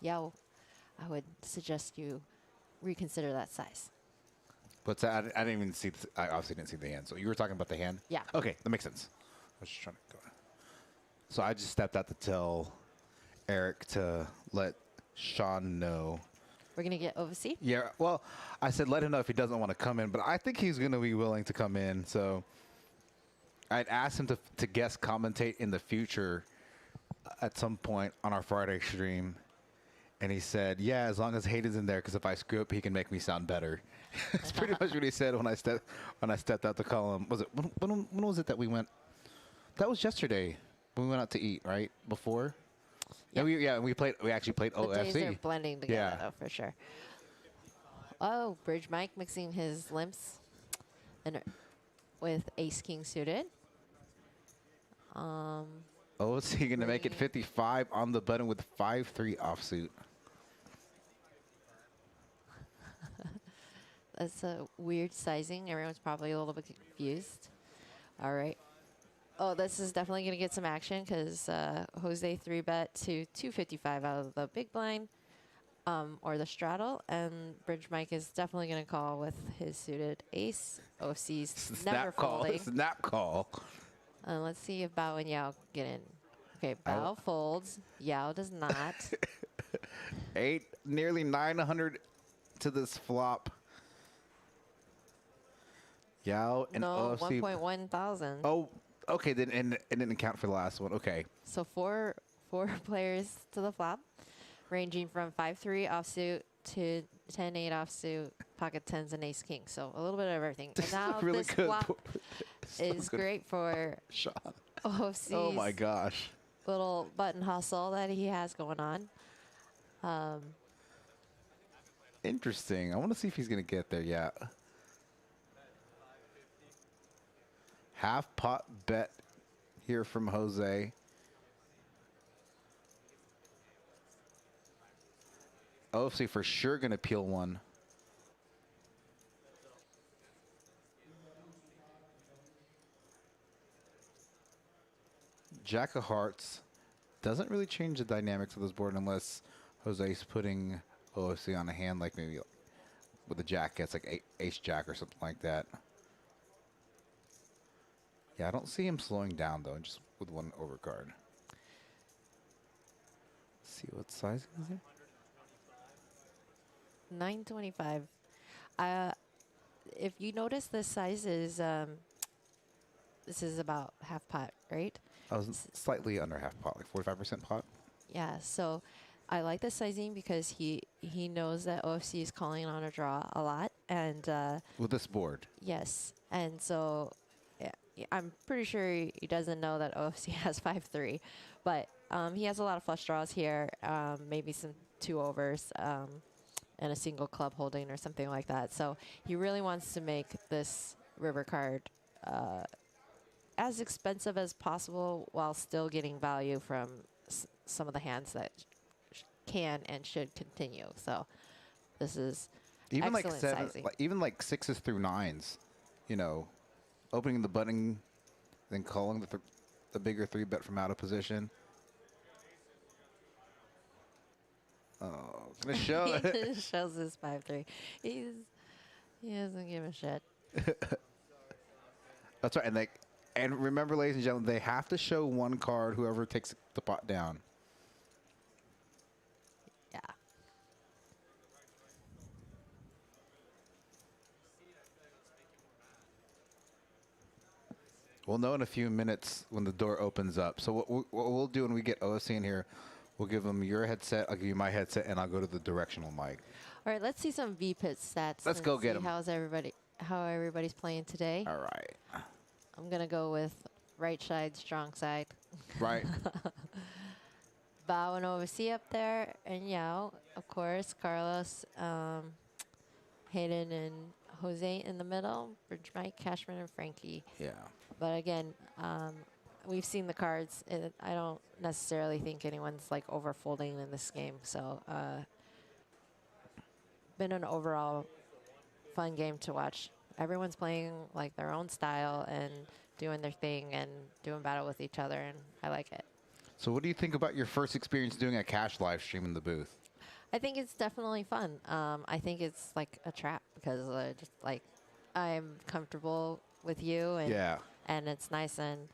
yeah, I would suggest you reconsider that size. But I didn't even see. I obviously didn't see the hand. So you were talking about the hand. Yeah. Okay, that makes sense. I was just trying to go. So I just stepped out to tell Eric to let Sean know. We're gonna get overseas. Yeah. Well, I said let him know if he doesn't want to come in, but I think he's going to be willing to come in. So I'd asked him to guest commentate in the future at some point on our Friday stream. And he said, yeah, as long as Hayden's in there, because if I screw up, he can make me sound better. That's pretty much what he said when I stepped out to call him. Was it when was it that we went? That was yesterday when we went out to eat, right? Before? Yep. We actually played The OFC. days are blending together, Yeah. though, for sure. Oh, Bridge Mike mixing his limps and with Ace King suited. OFC going to make it 55 on the button with 5-3 offsuit. That's a weird sizing. Everyone's probably a little bit confused. All right. Oh, this is definitely going to get some action because Jose 3-bet to 255 out of the big blind or the straddle. And Bridge Mike is definitely going to call with his suited ace. OFC's never folding. Snap call. Let's see if Bao and Yao get in. Okay, Bao folds. Yao does not. Nearly 900 to this flop. Yao and No, OFC. 1.1 thousand. Oh, okay. Then and it didn't count for the last one. Okay. So four players to the flop, ranging from 5-3 offsuit to 10-8 offsuit, pocket tens, and ace king. So a little bit of everything. And now really this good. flop is good. great for Sean. OFC's Oh my gosh. little button hustle that he has going on. Interesting. I want to see if he's going to get there. Yeah. Half pot bet here from Jose. OFC for sure going to peel one. Jack of Hearts doesn't really change the dynamics of this board unless Jose's putting OFC on a hand like maybe with the jack gets like ace jack or something like that. Yeah, I don't see him slowing down though, just with one overcard. Let's see what size is there. 925. If you notice, this size is this is about half pot, right? I was slightly under half pot, like 45% pot. Yeah. So I like the sizing because he knows that OFC is calling on a draw a lot, and With this board. yes, and so yeah, I'm pretty sure he doesn't know that OFC has 5-3, but he has a lot of flush draws here, maybe some 2 overs. And a single club holding or something like that. So he really wants to make this river card as expensive as possible while still getting value from some of the hands that can and should continue. So this is Even like excellent sizing. even like 6s through 9s, you know, opening the button, then calling the bigger 3-bet from out of position. Oh, gonna show He it. just shows his 5-3. He doesn't give a shit. That's right, and remember, ladies and gentlemen, they have to show one card. Whoever takes the pot down. Yeah. We'll know in a few minutes when the door opens up. So what we'll do when we get OSC in here, we'll give them your headset, I'll give you my headset, and I'll go to the directional mic. All right, let's see some VPIT stats. Let's and go get see 'em. How everybody's playing today. All right. I'm gonna go with right side, strong side. Right. Bao and OVC up there, and Yao, of course, Carlos, Hayden, and Jose in the middle. Bridge Mike, Cashman, and Frankie. Yeah. But again, we've seen the cards. I don't necessarily think anyone's like overfolding in this game. So, been an overall fun game to watch. Everyone's playing like their own style and doing their thing and doing battle with each other, and I like it. So what do you think about your first experience doing a cash live stream in the booth? I think it's definitely fun. I think it's like a trap because just like I'm comfortable with you, and Yeah. and it's nice, and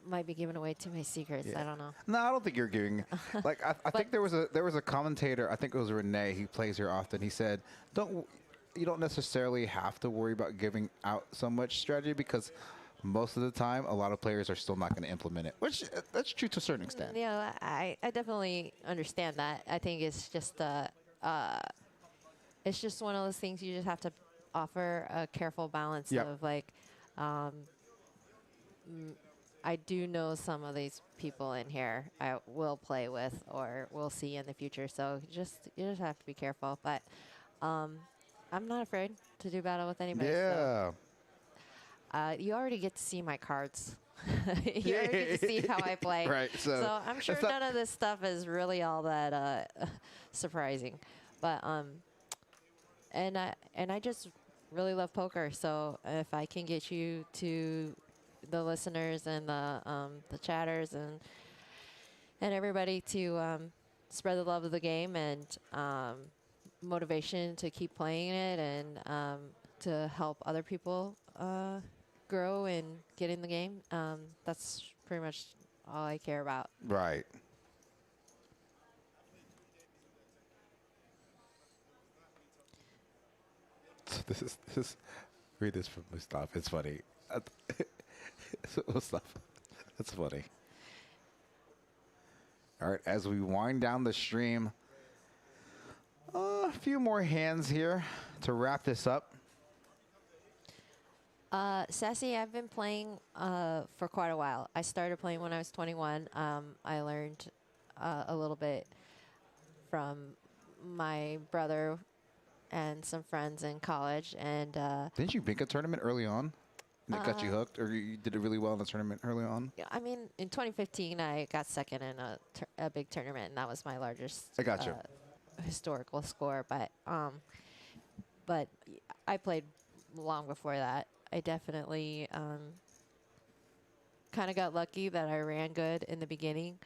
might be giving away too many secrets. Yeah. I don't know. No, I don't think you're giving. Like I think there was a commentator. I think it was Renee. He plays here often. He said, you don't necessarily have to worry about giving out so much strategy because most of the time a lot of players are still not going to implement it. Which that's true to a certain extent. Yeah, I definitely understand that. I think it's just one of those things you just have to offer a careful balance Yep. of like. I do know some of these people in here I will play with or will see in the future, so you just have to be careful. But I'm not afraid to do battle with anybody. Yeah. So, you already get to see my cards. You already get to see how I play. Right. So I'm sure it's not- none of this stuff is really all that surprising. But and I just really love poker. So if I can get you to the listeners and the chatters and everybody to spread the love of the game and motivation to keep playing it and to help other people grow and get in the game, that's pretty much all I care about. Right. So this is read this from Mustafa. It's funny. Mustafa, that's funny. All right, as we wind down the stream, a few more hands here to wrap this up. Sassy, I've been playing for quite a while. I started playing when I was 21. I learned a little bit from my brother and some friends in college. And Didn't you make a tournament early on? And it got you hooked, or you did it really well in the tournament early on? yeah, I mean, in 2015, I got second in a big tournament, and that was my largest I got you. historical score. But I played long before that. I definitely kind of got lucky that I ran good in the beginning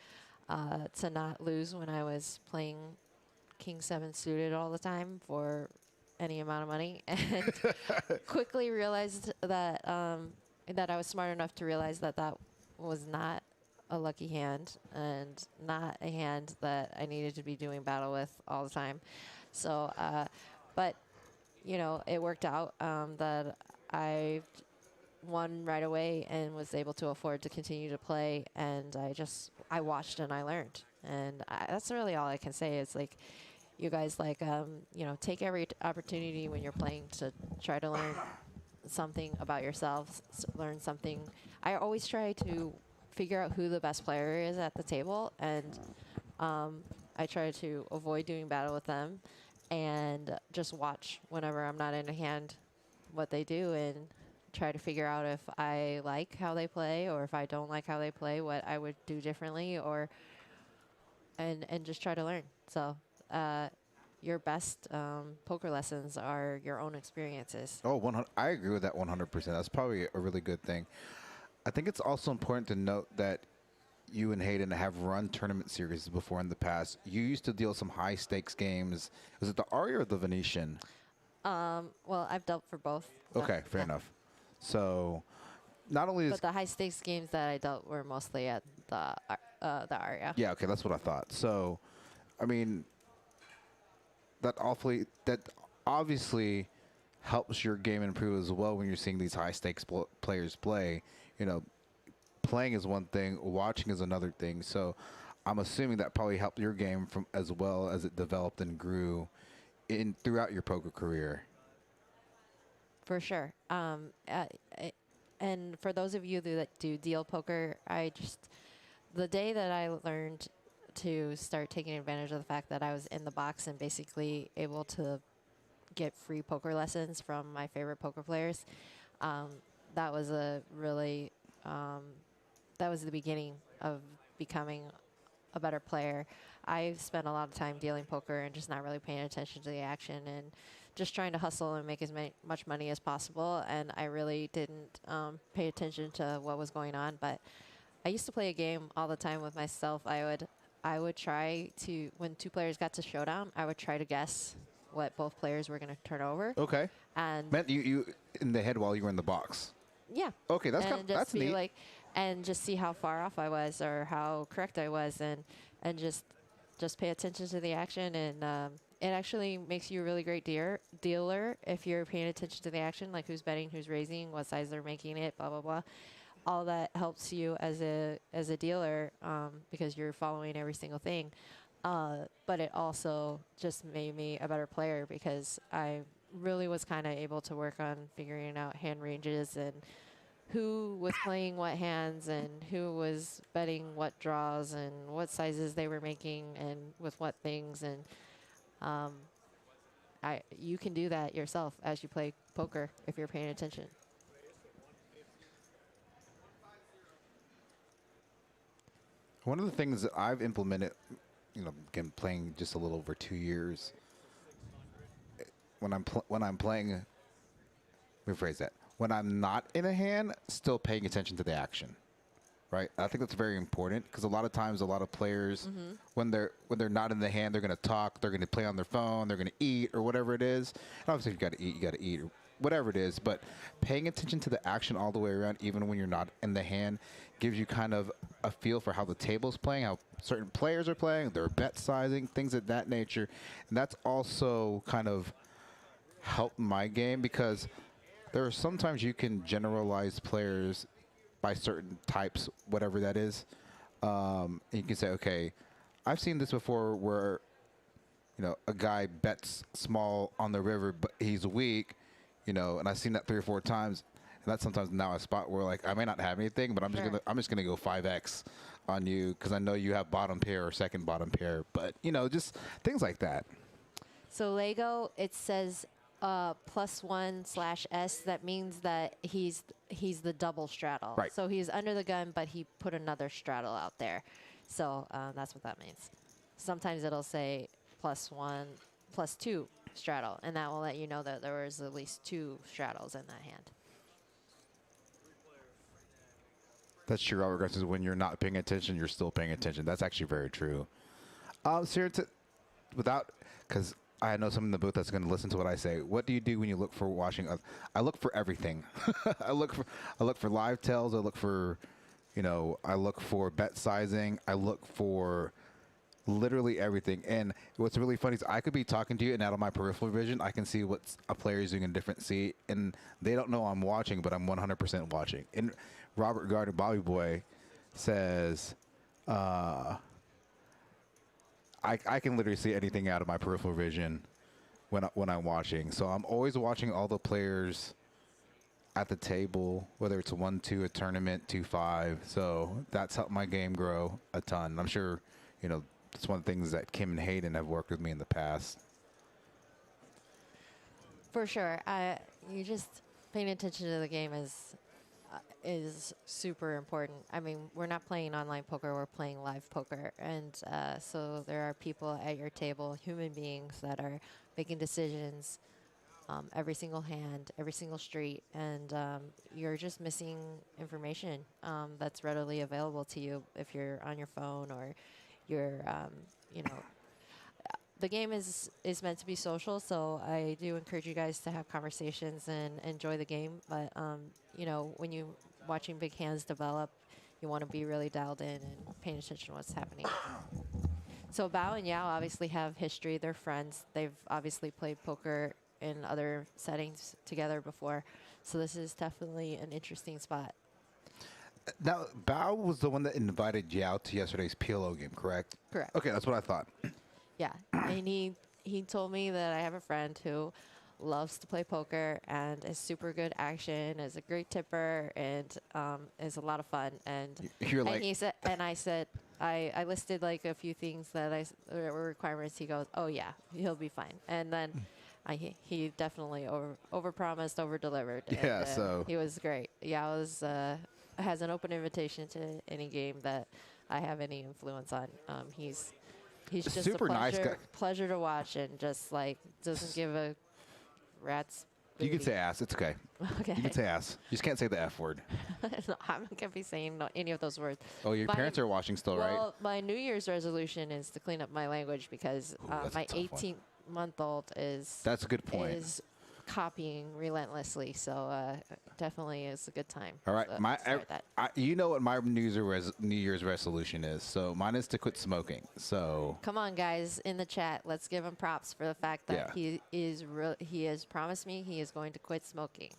to not lose when I was playing King 7 suited all the time for any amount of money, and quickly realized that that I was smart enough to realize that that was not a lucky hand and not a hand that I needed to be doing battle with all the time. So, but you know, it worked out that I won right away and was able to afford to continue to play. And I watched and I learned, and that's really all I can say. Is like, you guys take every opportunity when you're playing to try to learn something about yourselves, learn something. I always try to figure out who the best player is at the table, and I try to avoid doing battle with them and just watch whenever I'm not in a hand what they do and try to figure out if I like how they play or if I don't like how they play, what I would do differently, and just try to learn. So your best poker lessons are your own experiences. Oh, 100, I agree with that 100%. That's probably a really good thing. I think it's also important to note that you and Hayden have run tournament series before in the past. You used to deal some high stakes games. Was it the Aria or the Venetian? Well, I've dealt for both. so, Okay, fair yeah. enough. So not only is But the high stakes games that I dealt were mostly at the Aria. yeah, okay, that's what I thought. So, I mean, that obviously helps your game improve as well when you're seeing these high stakes players play. You know, playing is one thing, watching is another thing. So, I'm assuming that probably helped your game from as well as it developed and grew throughout your poker career. For sure. and for those of you that do deal poker, the day that I learned to start taking advantage of the fact that I was in the box and basically able to get free poker lessons from my favorite poker players, that was a really, that was the beginning of becoming a better player. I've spent a lot of time dealing poker and just not really paying attention to the action and just trying to hustle and make as much money as possible. And I really didn't pay attention to what was going on. But I used to play a game all the time with myself. I would try to, when two players got to showdown, I would try to guess what both players were going to turn over. Okay. And Meant you in the head while you were in the box. yeah. Okay, that's and that's be neat. like, and just see how far off I was or how correct I was, and just pay attention to the action. And it actually makes you a really great dealer if you're paying attention to the action, like who's betting, who's raising, what size they're making it, blah blah blah. All that helps you as a dealer because you're following every single thing. But it also just made me a better player because I really was kind of able to work on figuring out hand ranges and who was playing what hands and who was betting what draws and what sizes they were making and with what things. And you can do that yourself as you play poker if you're paying attention. One of the things that I've implemented, again, playing just a little over 2 years, when I'm playing, let me rephrase that. When I'm not in a hand, still paying attention to the action, right? I think that's very important because a lot of times, a lot of players, when they're not in the hand, they're going to talk, they're going to play on their phone, they're going to eat or whatever it is. And obviously, if you got to eat, or whatever it is. But paying attention to the action all the way around, even when you're not in the hand, gives you kind of a feel for how the table's playing, how certain players are playing, their bet sizing, things of that nature. And that's also kind of helped my game because there are sometimes you can generalize players by certain types, whatever that is. And you can say, okay, I've seen this before where, a guy bets small on the river, but he's weak, and I've seen that 3 or 4 times. And that's sometimes now a spot where, like, I may not have anything, but I'm just gonna go 5x on you because I know you have bottom pair or second bottom pair. But just things like that. So Lego, it says +1/S. That means that he's the double straddle. Right. So he's under the gun, but he put another straddle out there. So that's what that means. Sometimes it'll say +1, +2 straddle, and that will let you know that there was at least 2 straddles in that hand. That's true, Robert Garcia. When you're not paying attention, you're still paying attention. That's actually very true. Because I know someone in the booth that's going to listen to what I say. What do you do when you look for watching? I look for everything. I look for live tells. I look for, I look for bet sizing. I look for literally everything. And what's really funny is I could be talking to you, and out of my peripheral vision, I can see what a player is doing in a different seat, and they don't know I'm watching, but I'm 100% watching. And Robert Gardner, Bobby Boy, says, I can literally see anything out of my peripheral vision when I'm watching. So I'm always watching all the players at the table, whether it's a 1-2, a tournament, 2-5. So that's helped my game grow a ton. I'm sure, it's one of the things that Kim and Hayden have worked with me in the past. For sure. You just paying attention to the game is super important. I mean, we're not playing online poker, we're playing live poker. And so there are people at your table, human beings that are making decisions every single hand, every single street. And you're just missing information that's readily available to you if you're on your phone or you're, the game is meant to be social, so I do encourage you guys to have conversations and enjoy the game. But, when you're watching big hands develop, you want to be really dialed in and paying attention to what's happening. So Bao and Yao obviously have history. They're friends. They've obviously played poker in other settings together before. So this is definitely an interesting spot. Now, Bao was the one that invited Yao to yesterday's PLO game, correct? Correct. Okay, that's what I thought. Yeah, and he told me that I have a friend who loves to play poker and is super good action, is a great tipper, and is a lot of fun. And You're like, he said, and I said, I listed like a few things that that were requirements. He goes, oh yeah, he'll be fine. And then he definitely over promised, over delivered. Yeah, And, so he was great. Yeah, it was has an open invitation to any game that I have any influence on. He's just Super a nice pleasure, guy. pleasure to watch, and just like doesn't give a rat's. you can booty. say ass. It's okay. Okay. You can say ass. You just can't say the F word. No, I'm not gonna be saying any of those words. Oh, your My- parents are watching still, right? Well, my New Year's resolution is to clean up my language because that's a my tough one. 18-month-old is That's a good point. is copying relentlessly. So definitely is a good time. All right, to my start that. you know what my New Year's resolution is. So mine is to quit smoking. So Come on, guys, in the chat, let's give him props for the fact that Yeah. he has promised me he is going to quit smoking.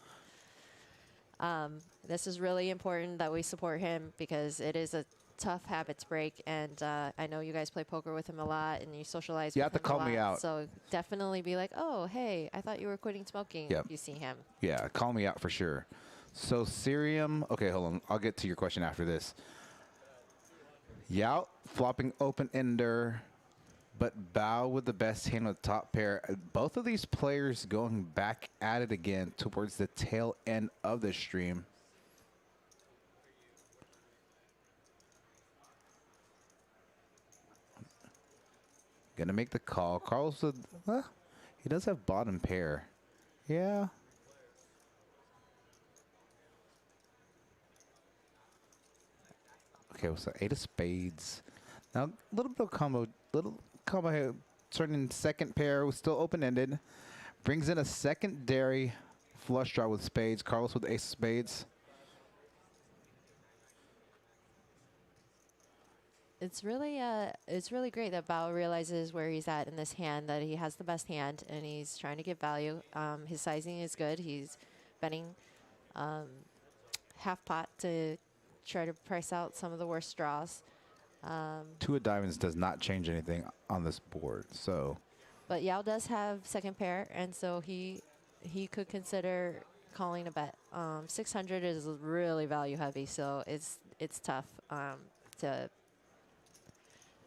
This is really important that we support him because it is a tough habit to break, and I know you guys play poker with him a lot and you socialize You with have to him a call me lot, out. so definitely be like, oh, hey, I thought you were quitting smoking. Yep. If you see him. yeah, call me out for sure. So Cerium. Okay, hold on. I'll get to your question after this. Yout flopping open ender, but Bow with the best hand with top pair. Both of these players going back at it again towards the tail end of the stream. Gonna make the call. Carl's with, he does have bottom pair. Yeah. Okay, what's that? 8 of spades. Now, a little bit of combo here. Turning second pair, was still open-ended. Brings in a secondary flush draw with spades. Carlos with ace of spades. It's really great that Bao realizes where he's at in this hand, that he has the best hand, and he's trying to get value. His sizing is good. He's betting half pot to try to price out some of the worst draws. 2 of diamonds does not change anything on this board, so But Yao does have second pair, and so he could consider calling a bet. 600 is really value heavy, so it's tough to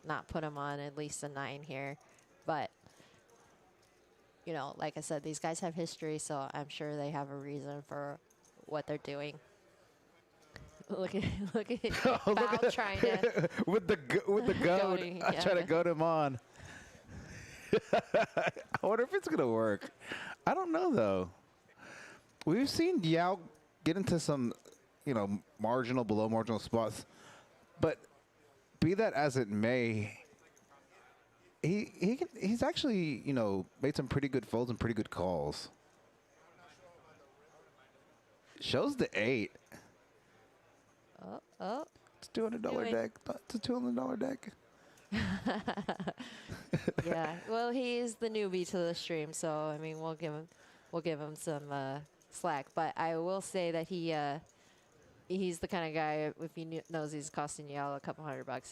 not put him on at least a 9 here. But you know, like I said, these guys have history, so I'm sure they have a reason for what they're doing. Look at Bao trying to with the goad, Goading, I try to yeah. goad him on. I wonder if it's gonna work. I don't know though. We've seen Yao get into some, you know, marginal, below marginal spots, but be that as it may, he's actually, you know, made some pretty good folds and pretty good calls. Shows the 8. oh. It's $200 Doing- deck. It's a $200 deck. Yeah, well, he is the newbie to the stream, so I mean, we'll give him some slack. But I will say that he's the kind of guy, if he knows he's costing you all a couple $100,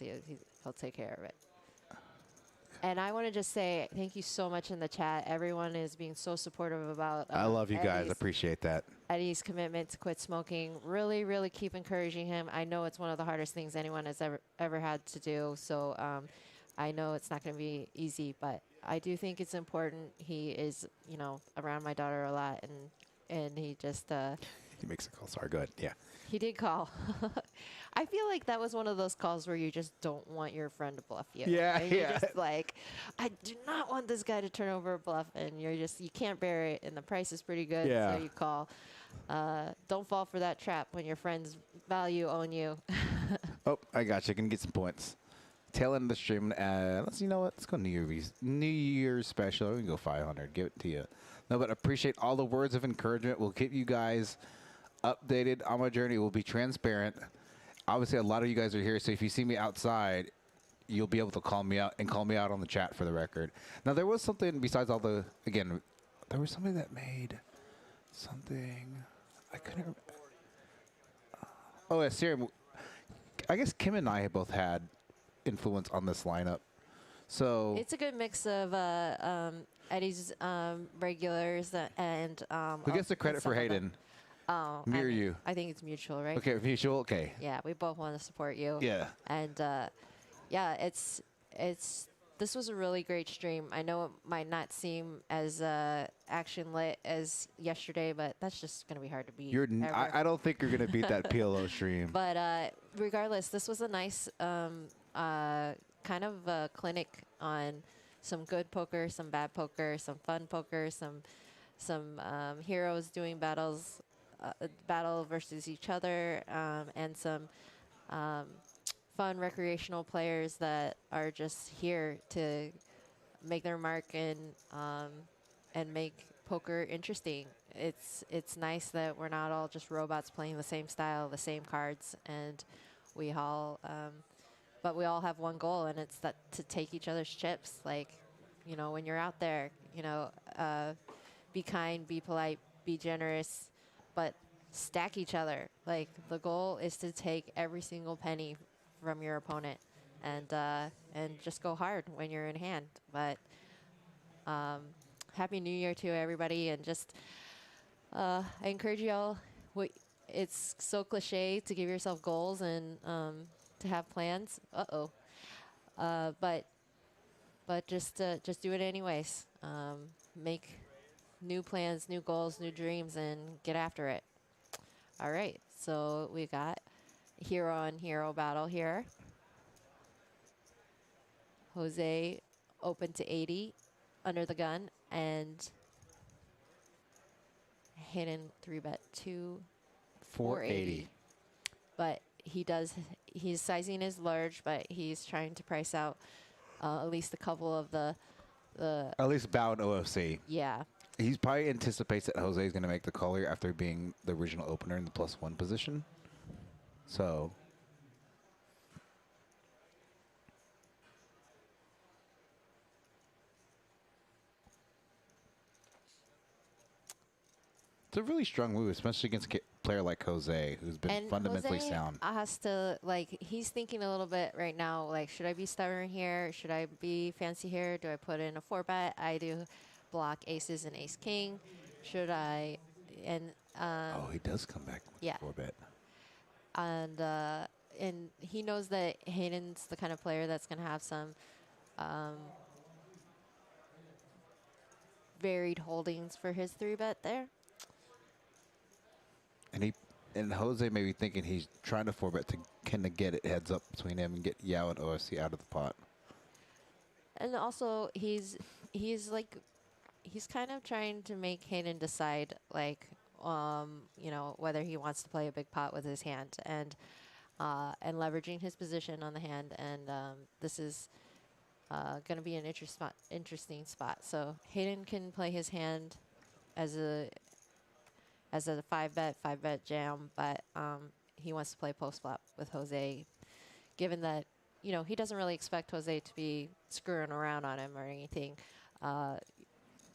he'll take care of it. And I want to just say thank you so much in the chat. Everyone is being so supportive about. I love you guys. Appreciate that. Eddie's commitment to quit smoking. Really, really keep encouraging him. I know it's one of the hardest things anyone has ever had to do. So I know it's not going to be easy, but I do think it's important. He is, you know, around my daughter a lot, and he just. He makes a call. Sorry, go ahead. Yeah. He did call. I feel like that was one of those calls where you just don't want your friend to bluff you. Yeah, and you're yeah. just like, I do not want this guy to turn over a bluff, and you can't bear it, and the price is pretty good, Yeah. so you call. Don't fall for that trap when your friends value own you. Oh, I got you. Gonna get some points. Tail end of the stream. You know what? Let's go New Year's special. We can go 500. Give it to you. No, but appreciate all the words of encouragement. We'll keep you guys updated on my journey. We'll be transparent. Obviously, a lot of you guys are here, so if you see me outside, you'll be able to call me out and call me out on the chat for the record. Now, there was something besides all the, again, there was somebody that made something. I couldn't. Oh, yeah, Siri. I guess Kim and I have both had influence on this lineup. So It's a good mix of Eddie's regulars and who gets the credit for some of the- Hayden? Oh, Me or you? I think it's mutual, right? Okay, mutual. Okay. Yeah, we both want to support you. Yeah. And yeah, this was a really great stream. I know it might not seem as action lit as yesterday, but that's just gonna be hard to beat. I don't think you're gonna beat that PLO stream. But regardless, this was a nice kind of clinic on some good poker, some bad poker, some fun poker, some heroes doing battles, battle versus each other, and some fun recreational players that are just here to make their mark and make poker interesting. It's nice that we're not all just robots playing the same style, the same cards, and we all but we all have one goal, and it's that to take each other's chips. Like, you know, when you're out there, you know, be kind, be polite, be generous, but stack each other. Like, the goal is to take every single penny from your opponent and just go hard when you're in hand. But Happy New Year to everybody, and just I encourage you all. It's so cliche to give yourself goals and to have plans. But just do it anyways. Make new plans, new goals, new dreams, and get after it. All right, so we got hero on hero battle here. Jose open to 80 under the gun, and Hayden 3-bet 2 480. But he's sizing is large, but he's trying to price out at least a couple of the At least bow in OFC. yeah. He probably anticipates that Jose is going to make the call here after being the original opener in the +1 position. So it's a really strong move, especially against a player like Jose, who's been And fundamentally Jose sound. has to, like, he's thinking a little bit right now, like, should I be stubborn here? Should I be fancy here? Do I put in a 4-bet? I do block aces and ace king. Should I? And Oh, he does come back with yeah. 4-bet. And he knows that Hayden's the kind of player that's going to have some varied holdings for his 3-bet there. And Jose may be thinking he's trying to 4-bet to kind of get it heads up between him and get Yao and OFC out of the pot. And also, he's kind of trying to make Hayden decide, like, you know, whether he wants to play a big pot with his hand and leveraging his position on the hand. And this is going to be an interesting spot. So Hayden can play his hand as a 5-bet jam, but he wants to play post flop with Jose, given that, you know, he doesn't really expect Jose to be screwing around on him or anything,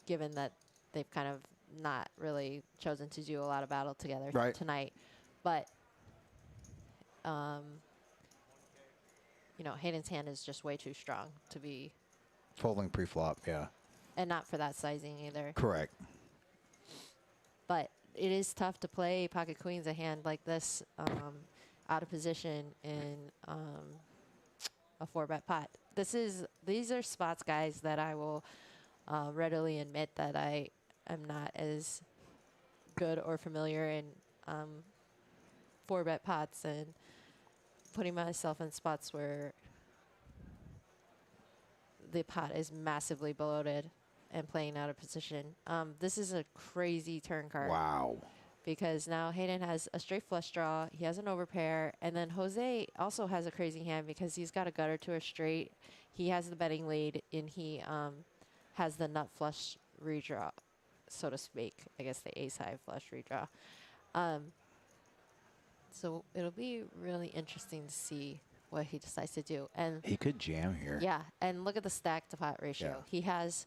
given that they've kind of not really chosen to do a lot of battle together tonight. But, you know, Hayden's hand is just way too strong to be Folding pre-flop, yeah. and not for that sizing either. Correct. But it is tough to play pocket queens, a hand like this, out of position in a 4-bet pot. These are spots, guys, that I will readily admit that I am not as good or familiar in 4-bet pots, and putting myself in spots where the pot is massively bloated and playing out of position. This is a crazy turn card. Wow. Because now Hayden has a straight flush draw, he has an overpair, and then Jose also has a crazy hand because he's got a gutter to a straight. He has the betting lead, and he has the nut flush redraw, so to speak. I guess the ace high flush redraw. So it'll be really interesting to see what he decides to do. And He could jam here. yeah, and look at the stack to pot ratio. Yeah.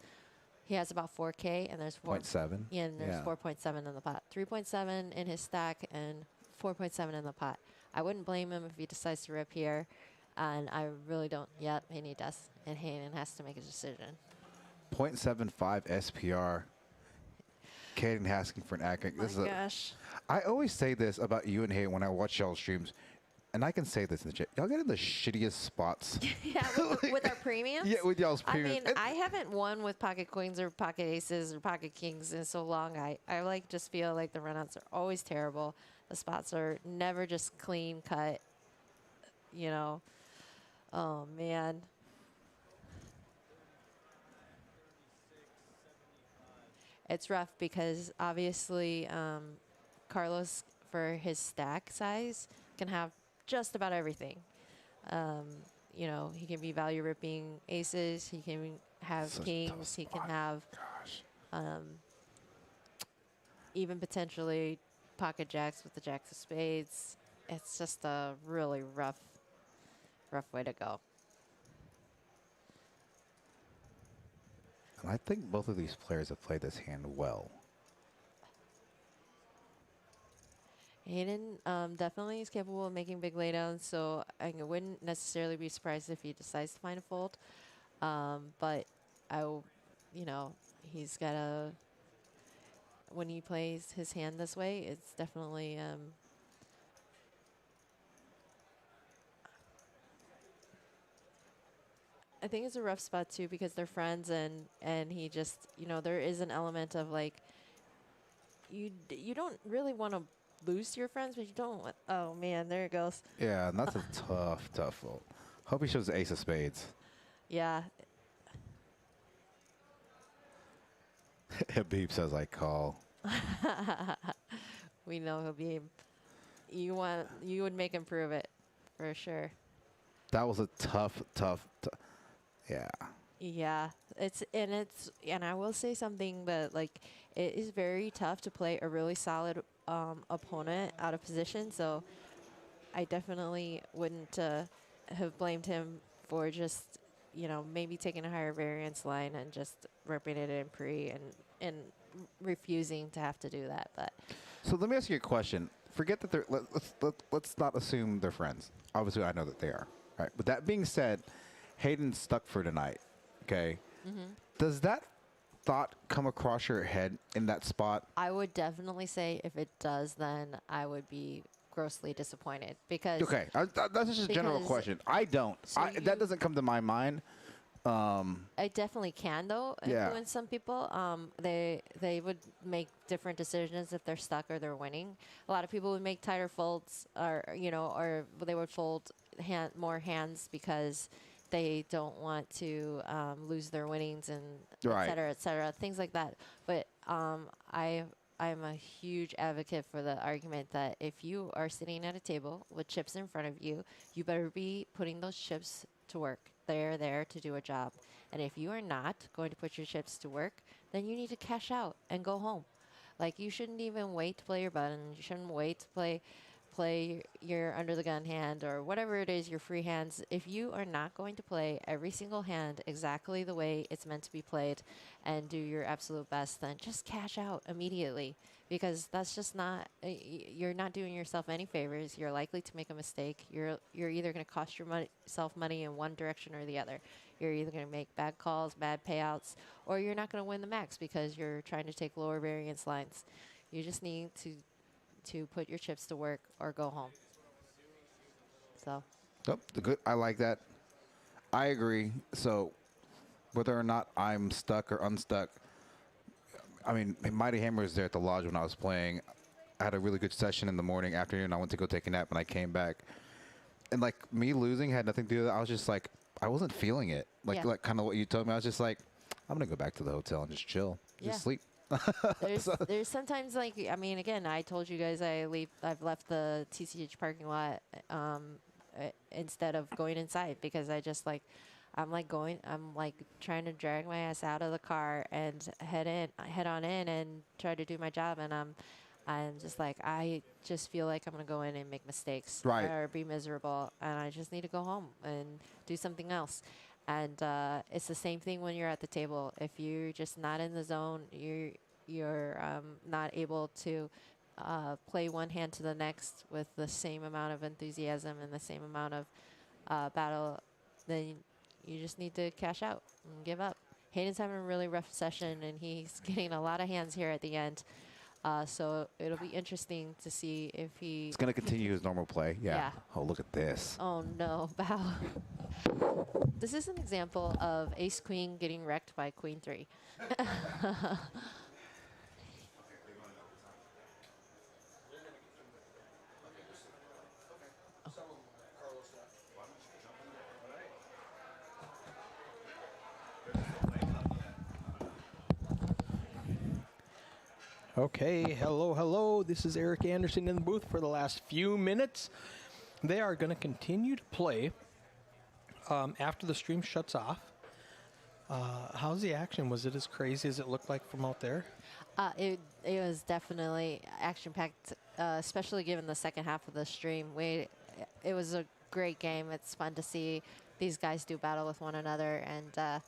He has about 4K, and there's 0.7. Yeah, and there's Yeah. 4.7 in the pot. 3.7 in his stack and 4.7 in the pot. I wouldn't blame him if he decides to rip here. And I really don't. Yep, and he does. And Hayden has to make a decision. 0.75 SPR. Caden asking for an accurate. My gosh. I always say this about you and Hayden when I watch y'all streams, and I can say this in the chat. Y'all get in the shittiest spots. Yeah, with our premiums? Yeah, with y'all's premiums. I mean, I haven't won with pocket queens or pocket aces or pocket kings in so long. I like just feel like the runouts are always terrible. The spots are never just clean cut, you know. Oh, man. It's rough because obviously Carlos, for his stack size, can have just about everything. You know, he can be value ripping aces. He can have Such a kings. tough He can spot. have even potentially pocket jacks with the jacks of spades. It's just a really rough way to go. And I think both of these players have played this hand well. Hayden definitely is capable of making big laydowns, so I wouldn't necessarily be surprised if he decides to find a fold. But you know, he's got a, when he plays his hand this way, it's definitely I think it's a rough spot too because they're friends and he just, you know, there is an element of like you don't really want to lose to your friends, but you don't want, oh man, there it goes. Yeah, and that's a tough fold. Hope he shows the ace of spades. Yeah. Habib says I call. We know he'll be, you would make him prove it for sure. That was a tough. Yeah. Yeah, and I will say something that like it is very tough to play a really solid opponent out of position. So I definitely wouldn't have blamed him for just, you know, maybe taking a higher variance line and just ripping it in pre and refusing to have to do that. But So let me ask you a question. Forget that they're. Let's not assume they're friends. Obviously, I know that they are. Right. But that being said, Hayden's stuck for tonight. Okay. Does that thought come across your head in that spot? I would definitely say if it does, then I would be grossly disappointed because Okay. That's just a general because- question. I don't. so That you- doesn't come to my mind. I definitely can though Yeah. influence some people. They would make different decisions if they're stuck or they're winning. A lot of people would make tighter folds, or you know, or they would fold more hands because they don't want to lose their winnings and Right. et cetera, things like that. But I'm a huge advocate for the argument that if you are sitting at a table with chips in front of you, you better be putting those chips to work. They're there to do a job. And if you are not going to put your chips to work, then you need to cash out and go home. Like, you shouldn't even wait to play your button. You shouldn't wait to play your under the gun hand or whatever it is, your free hands. If you are not going to play every single hand exactly the way it's meant to be played and do your absolute best, then just cash out immediately, because that's just not, you're not doing yourself any favors. You're likely to make a mistake. You're either going to cost yourself money in one direction or the other. You're either going to make bad calls, bad payouts, or you're not going to win the max because you're trying to take lower variance lines. You just need to put your chips to work or go home. So Yep. Good. I like that. I agree. So whether or not I'm stuck or unstuck, I mean, Mighty Hammer was there at the lodge when I was playing. I had a really good session in the morning, afternoon. I went to go take a nap and I came back. And like me losing had nothing to do with it. I was just like, I wasn't feeling it. Like kind of what you told me. I was just like, I'm going to go back to the hotel and just chill, just sleep. there's sometimes, like, I mean, again, I told you guys I've left the TCH parking lot instead of going inside because I just like, I'm like trying to drag my ass out of the car and head on in and try to do my job. And I'm just like, I just feel like I'm going to go in and make mistakes or be miserable. And I just need to go home and do something else. And it's the same thing when you're at the table. If you're just not in the zone, you're not able to play one hand to the next with the same amount of enthusiasm and the same amount of battle, then you just need to cash out and give up. Hayden's having a really rough session, and he's getting a lot of hands here at the end. So it'll be interesting to see if he... It's going to continue his normal play. Yeah. Yeah. Oh, look at this. Oh, no. Bow. This is an example of ace-queen getting wrecked by queen-3. Okay, hello, hello. This is Eric Anderson in the booth for the last few minutes. They are going to continue to play after the stream shuts off. How's the action? Was it as crazy as it looked like from out there? It was definitely action-packed, especially given the second half of the stream. It was a great game. It's fun to see these guys do battle with one another, and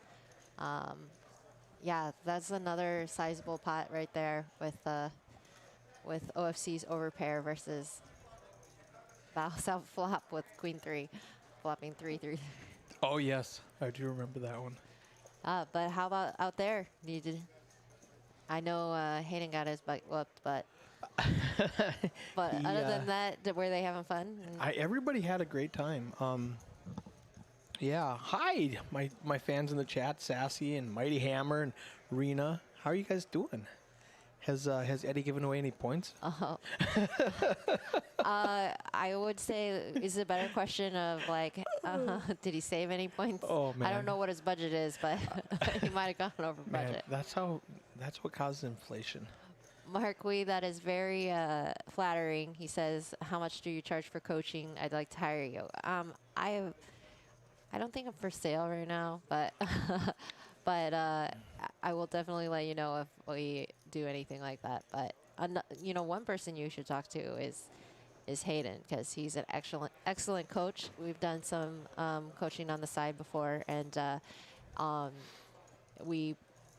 yeah, that's another sizable pot right there with OFC's overpair versus Bow's out flop with queen-3, flopping 3-3. Oh, yes. I do remember that one. But how about out there? I know Hayden got his butt whooped, but other than that, were they having fun? Everybody had a great time. Yeah. Hi, my fans in the chat, Sassy and Mighty Hammer and Rena. How are you guys doing? Has Eddie given away any points? I would say is a better question of like, did he save any points? Oh, man. I don't know what his budget is, but he might have gone over budget. Man, that's what causes inflation. Marquis, that is very flattering. He says, "How much do you charge for coaching? I'd like to hire you." I don't think I'm for sale right now, but but I will definitely let you know if we do anything like that. But you know, one person you should talk to is Hayden, because he's an excellent coach. We've done some coaching on the side before, and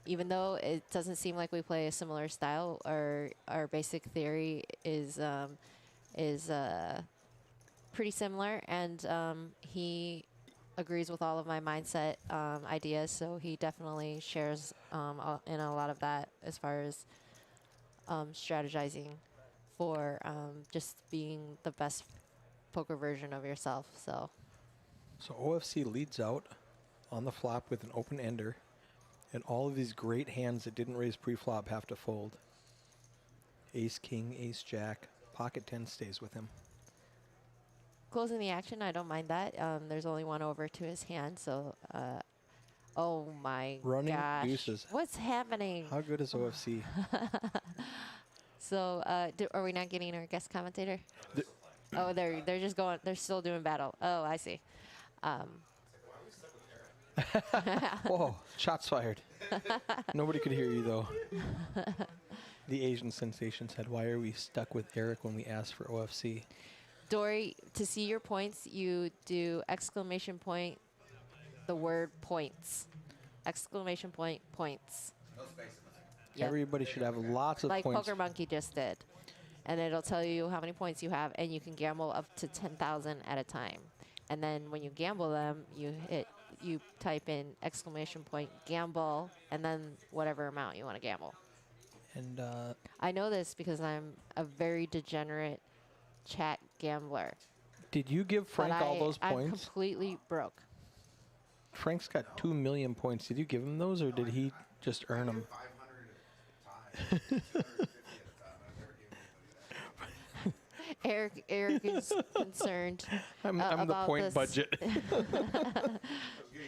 even though it doesn't seem like we play a similar style, our basic theory is pretty similar, and he agrees with all of my mindset ideas, so he definitely shares in a lot of that as far as strategizing for just being the best poker version of yourself. So OFC leads out on the flop with an open ender, and all of these great hands that didn't raise pre-flop have to fold. Ace King, Ace Jack, pocket 10 stays with him. closing the action, I don't mind that. There's only one over to his hand, so oh my Running gosh. deuces. What's happening? How good is OFC? So are we not getting our guest commentator? Oh, they're just going. They're still doing battle. Oh, I see. Whoa, shots fired. Nobody could hear you, though. The Asian sensation said, "Why are we stuck with Eric when we asked for OFC?" Dory, to see your points, you do exclamation point, the word points. Exclamation point, points. Yep. Everybody should have lots of like points. Poker Monkey just did. And it'll tell you how many points you have, and you can gamble up to 10,000 at a time. And then when you gamble them, you type in exclamation point gamble, and then whatever amount you want to gamble. And I know this because I'm a very degenerate chat gambler. did you give Frank all those I'm points? completely broke. Frank's got 2 million points. Did you give him those, or did he just earn them? 500 at a time. Eric is concerned. I'm the about point this. budget.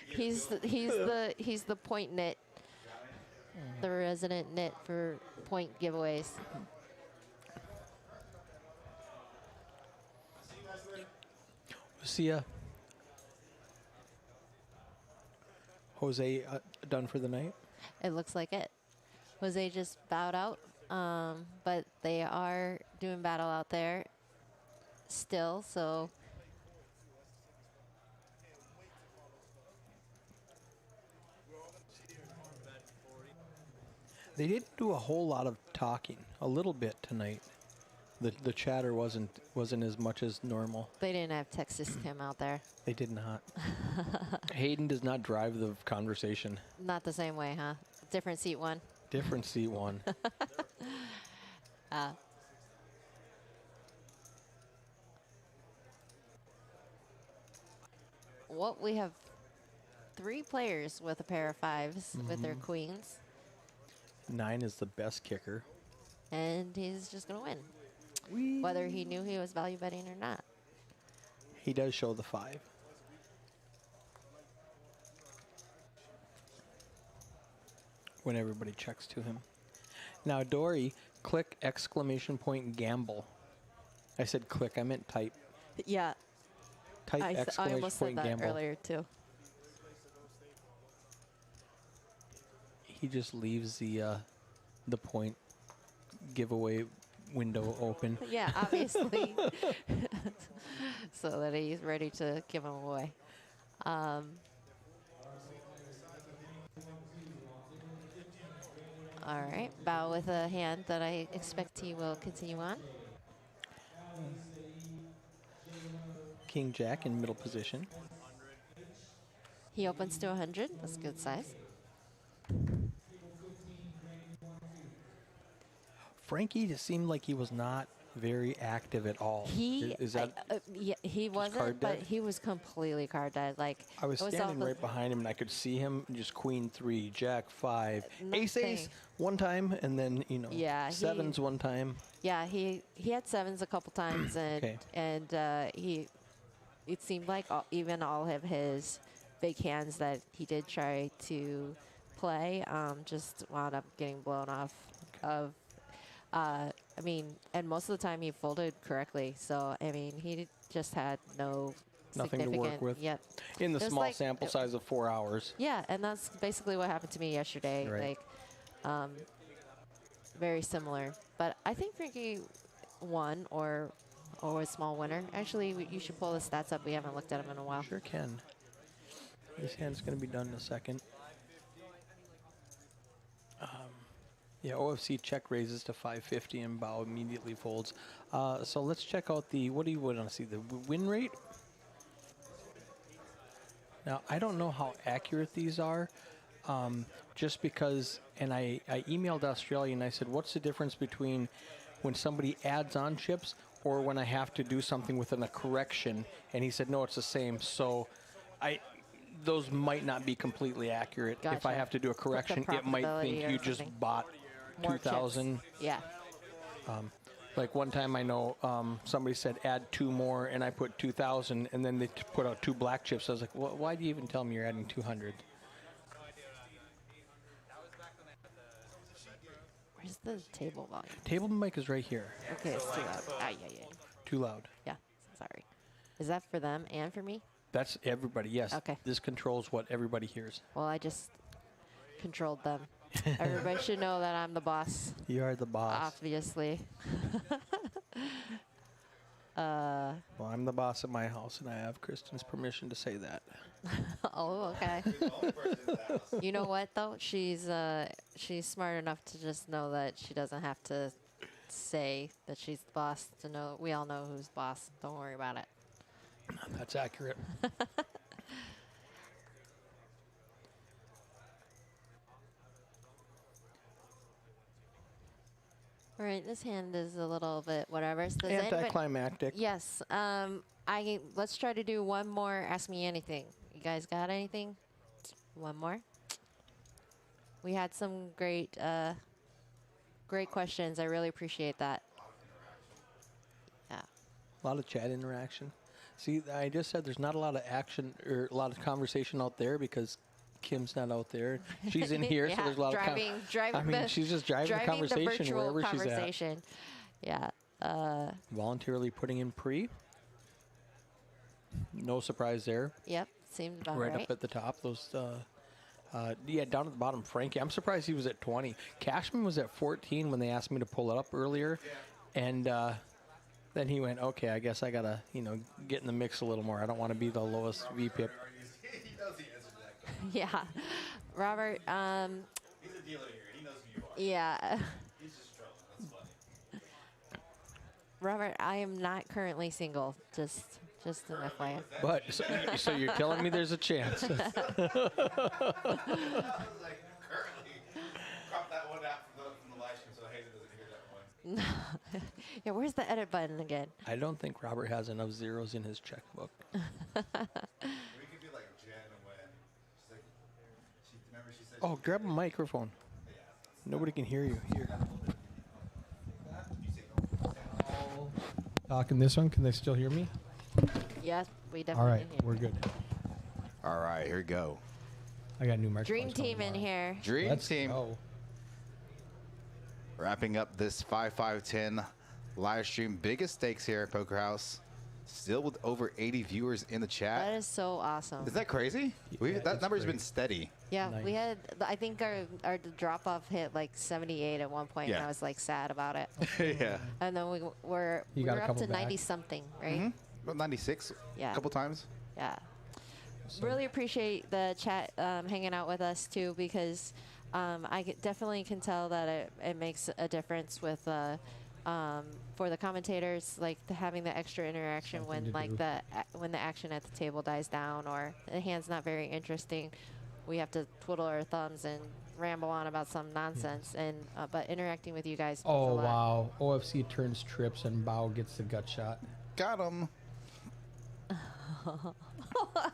He's the point nit, the resident nit for point giveaways. See ya. Jose done for the night? It looks like it. Jose just bowed out, but they are doing battle out there still, so. They didn't do a whole lot of talking. A little bit tonight. The chatter wasn't as much as normal. They didn't have Texas Kim out there. They did not. Hayden does not drive the conversation. Not the same way, huh? Different seat one. Different seat one. Well, we have 3 players with a pair of 5s with their queens, 9 is the best kicker. and he's just going to win, whether he knew he was value betting or not. He does show the 5. When everybody checks to him. Now, Dory, click exclamation point gamble. I said click, I meant type. Yeah, Type I exclamation almost said point that gamble. earlier too. He just leaves the point giveaway window open. Yeah, obviously, so that he's ready to give them away. All right, bow with a hand that I expect he will continue on. King Jack in middle position. He opens to 100. That's a good size. Frankie just seemed like he was not very active at all. He is that? yeah, he card wasn't, but dead? he was completely card dead. Like I was it all standing the- right behind him, and I could see him just queen 3, jack 5, ace Nothing. ace one time, and then Yeah, he- sevens one time. Yeah, he had 7s a couple times, and Okay. it seemed like even all of his big hands that he did try to play just wound up getting blown off of. I mean, and most of the time he folded correctly. So I mean, he just had no Nothing to work significant. with. Yep. In the It was small like- sample size of 4 hours. Yeah, and that's basically what happened to me yesterday. Right. Like, very similar. But I think Frankie won or a small winner. Actually, you should pull the stats up. We haven't looked at them in a while. Sure can. This hand's going to be done in a second. Yeah, OFC check raises to 550 and bow immediately folds. So let's check out the, what do you want to see, the win rate? Now, I don't know how accurate these are, just because, and I emailed Australia and I said, what's the difference between when somebody adds on chips or when I have to do something within a correction? And he said, no, it's the same. So those might not be completely accurate. If I Gotcha. have to do a correction, it might probability think or you just something. bought More chips. 2,000. Yeah. Like one time I know somebody said add 2 more and I put 2,000 and then they put out 2 black chips. I was like, why do you even tell me you're adding 200? Where's the table volume? Table mic is right here. Okay, it's too loud. Ah, yeah. Too loud. Yeah, sorry. Is that for them and for me? That's everybody, yes. Okay. This controls what everybody hears. Well, I just controlled them. Everybody should know that I'm the boss, You are the boss. obviously. Well, I'm the boss at my house and I have Kristen's permission to say that. Oh, okay. You know what though? She's smart enough to just know that she doesn't have to say that she's the boss to know. We all know who's boss. Don't worry about it. That's accurate. All right, this hand is a little bit whatever. So does anybody- Anticlimactic. Yes. Let's try to do one more. Ask me anything. You guys got anything? One more. We had some great questions. I really appreciate that. Yeah. A lot of chat interaction. See, I just said there's not a lot of action or a lot of conversation out there because Kim's not out there. She's in here, so Yeah, there's a lot driving I mean, she's just driving the conversation virtual wherever she's at. conversation. Yeah. Voluntarily putting in pre. No surprise there. Yep. Seems about Right right. up at the top. Those, yeah, down at the bottom, Frankie. I'm surprised he was at 20. Cashman was at 14 when they asked me to pull it up earlier, and then he went, "Okay, I guess I gotta, get in the mix a little more. I don't want to be the lowest VPIP." He knows the answer to that question. Yeah. Robert. He's a dealer here. He knows who you are. Yeah. He's just trolling. That's funny. Robert, I am not currently single. Just an FYI. But so you're telling me there's a chance? I was like, currently, crop that one out from the live stream so Hazen doesn't hear that one. Yeah, where's the edit button again? I don't think Robert has enough zeros in his checkbook. We could be like Jen when she's like, remember she said. Oh, grab a microphone. Nobody can hear you. Here. Talking this one, can they still hear me? Yes, we All definitely right, can hear. we're good. All right, here we go. I got new microphones. Dream team in here. Dream Let's team go. wrapping up this 5-5-10 live stream. Biggest stakes here at Poker House. Still with over 80 viewers in the chat. That is so awesome. Is that crazy? Yeah, That it's number's great. been steady. Yeah, we Nice. had, I think our drop off hit like 78 at one point, and Yeah. I was like sad about it. Yeah. And then we were You got a up couple to back. 90 something, right? About 96 Yeah. a couple times. Yeah. Really appreciate the chat hanging out with us too, because definitely can tell that it makes a difference with for the commentators, like having the extra interaction Something when to do. when the action at the table dies down or the hand's not very interesting. We have to twiddle our thumbs and ramble on about some nonsense, and but interacting with you guys. means a Oh, lot. wow. OFC turns trips and Bao gets the gut shot. Got him.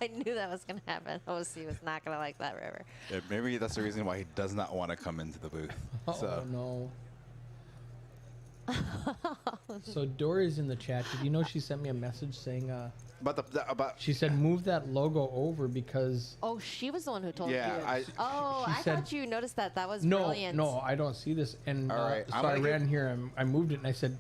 I knew that was gonna happen. OC was not gonna like that river. Yeah, maybe that's the reason why he does not want to come into the booth. Oh, So no. So Dory's in the chat. Did you know she sent me a message saying, about she said, move that logo over because... Oh, she was the one who told Yeah, you. Oh, she I said- thought you noticed that. That was No, brilliant. no, I don't see this. And All right, so I'm I gonna ran here and I moved it and I said,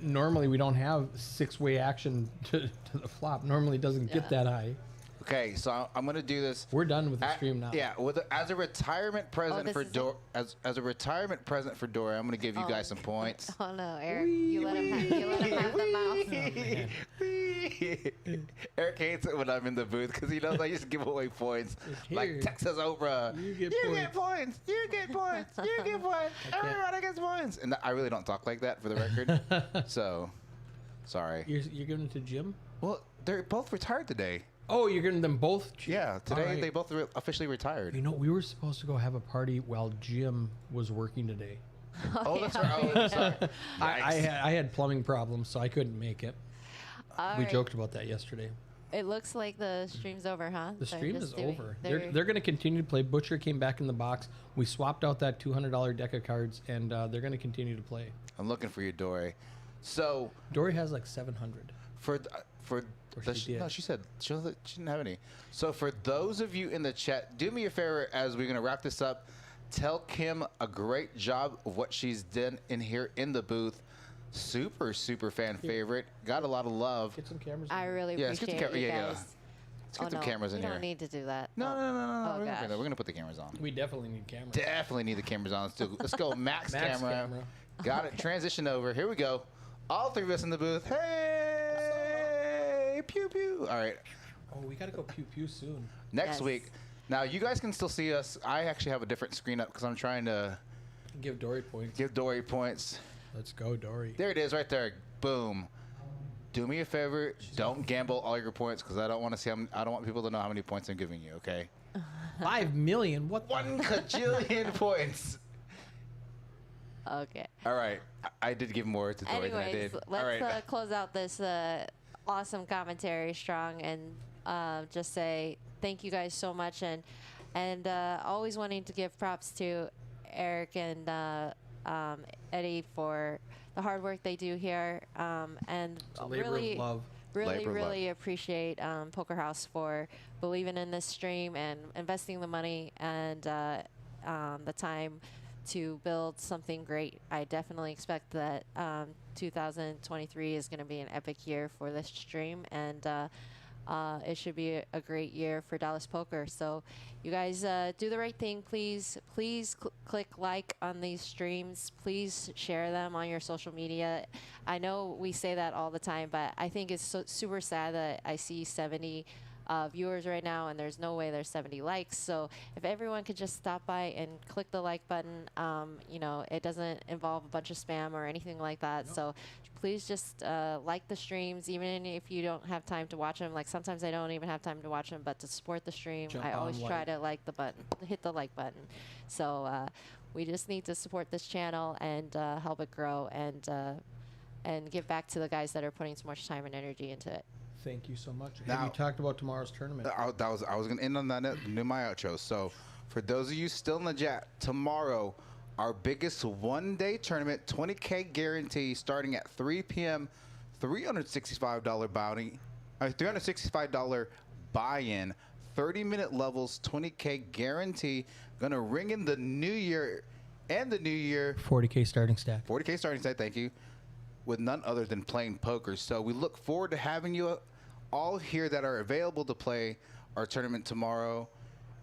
normally we don't have six-way action to the flop. Normally it doesn't get Yeah. that high. okay, so I'm gonna do this. We're done with the At- stream now. Yeah, as a retirement present this for is it? Dory, as a retirement present for Dory, I'm gonna give you Oh. guys some points. Oh no, Eric, you let him have the mouth. Eric hates it when I'm in the booth because he knows I used to give away points Here. like Texas Oprah. You get points. You get points. You get points. can't- Everybody gets points. And I really don't talk like that for the record. So, sorry. You're giving it to Jim? Well, they're both retired today. Oh, you're giving them both? Yeah, today All right. they both officially retired. You know, we were supposed to go have a party while Jim was working today. Oh, that's right. Oh, sorry. I Yikes. had plumbing problems, so I couldn't make it. All We right. joked about that yesterday. It looks like the stream's over, huh? The They're stream just is doing- over. They're going to continue to play. Butcher came back in the box. We swapped out that $200 deck of cards, and they're going to continue to play. I'm looking for you, Dory. So, Dory has like 700. for Or she did. no, she said she didn't have any. So for those of you in the chat, do me a favor as we're gonna wrap this up. Tell Kim a great job of what she's done in here in the booth. Super fan favorite. Got a lot of love. Get some cameras. I really Yeah, let's get the appreciate you yeah. guys. Let's get Oh, some no, cameras in we here. don't need to do that. No. Oh, We're gosh. gonna put the cameras on. We definitely need cameras. Definitely need the cameras on. Let's go max, Max camera. camera. Got it. Transition over. Here we go. All three of us in the booth. Hey, pew pew. All right. Oh, we got to go pew-pew soon. Next Yes. week. Now, you guys can still see us. I actually have a different screen up because I'm trying to Give Dory points. give Dory points. Let's go, Dory. There it is right there. Boom. Do me a favor. Don't gamble all your points because I don't want to see. I don't want people to know how many points I'm giving you, okay? 5 million? What? 1 kajillion points. Okay. All right. I did give more to Dory than I Anyways, did. let's all right. close out this awesome commentary strong and just say thank you guys so much and always wanting to give props to Eric and Eddie for the hard work they do here and It's a labor really of love. Labor of really appreciate Poker House for believing in this stream and investing the money and the time to build something great. I definitely expect that 2023 is going to be an epic year for this stream, and it should be a great year for Dallas Poker. So you guys do the right thing. Please click like on these streams. Please share them on your social media. I know we say that all the time, but I think it's super sad that I see 70 viewers right now, and there's no way there's 70 likes. So if everyone could just stop by and click the like button, you know, it doesn't involve a bunch of spam or anything like that. So please just like the streams, even if you don't have time to watch them. Like sometimes I don't even have time to watch them, but to support the stream, Jump I always on try like. to like the button, hit the like button. So we just need to support this channel and help it grow and give back to the guys that are putting so much time and energy into it. Thank you so much. Now- Have you talked about tomorrow's tournament? I was going to end on that new my outro. So for those of you still in the chat, tomorrow our biggest one-day tournament, 20K guarantee, starting at 3 p.m. $365 bounty, $365 buy-in, 30-minute levels, 20K guarantee. Gonna ring in the new year and the new year. 40K starting stack. 40K starting set. Thank you. With none other than playing poker. So we look forward to having you all here that are available to play our tournament tomorrow.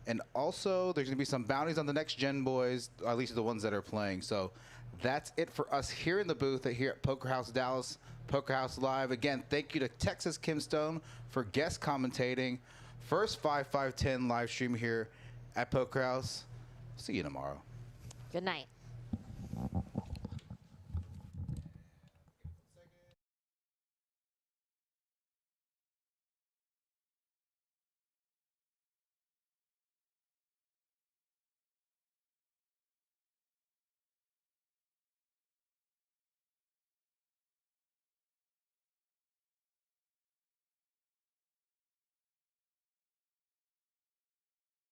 And also, there's going to be some bounties on the Next Gen boys, at least the ones that are playing. So that's it for us here in the booth here at Poker House Dallas, Poker House Live. Again, thank you to Texas Kim Stone for guest commentating. First 5-5-10 live stream here at Poker House. See you tomorrow. Good night.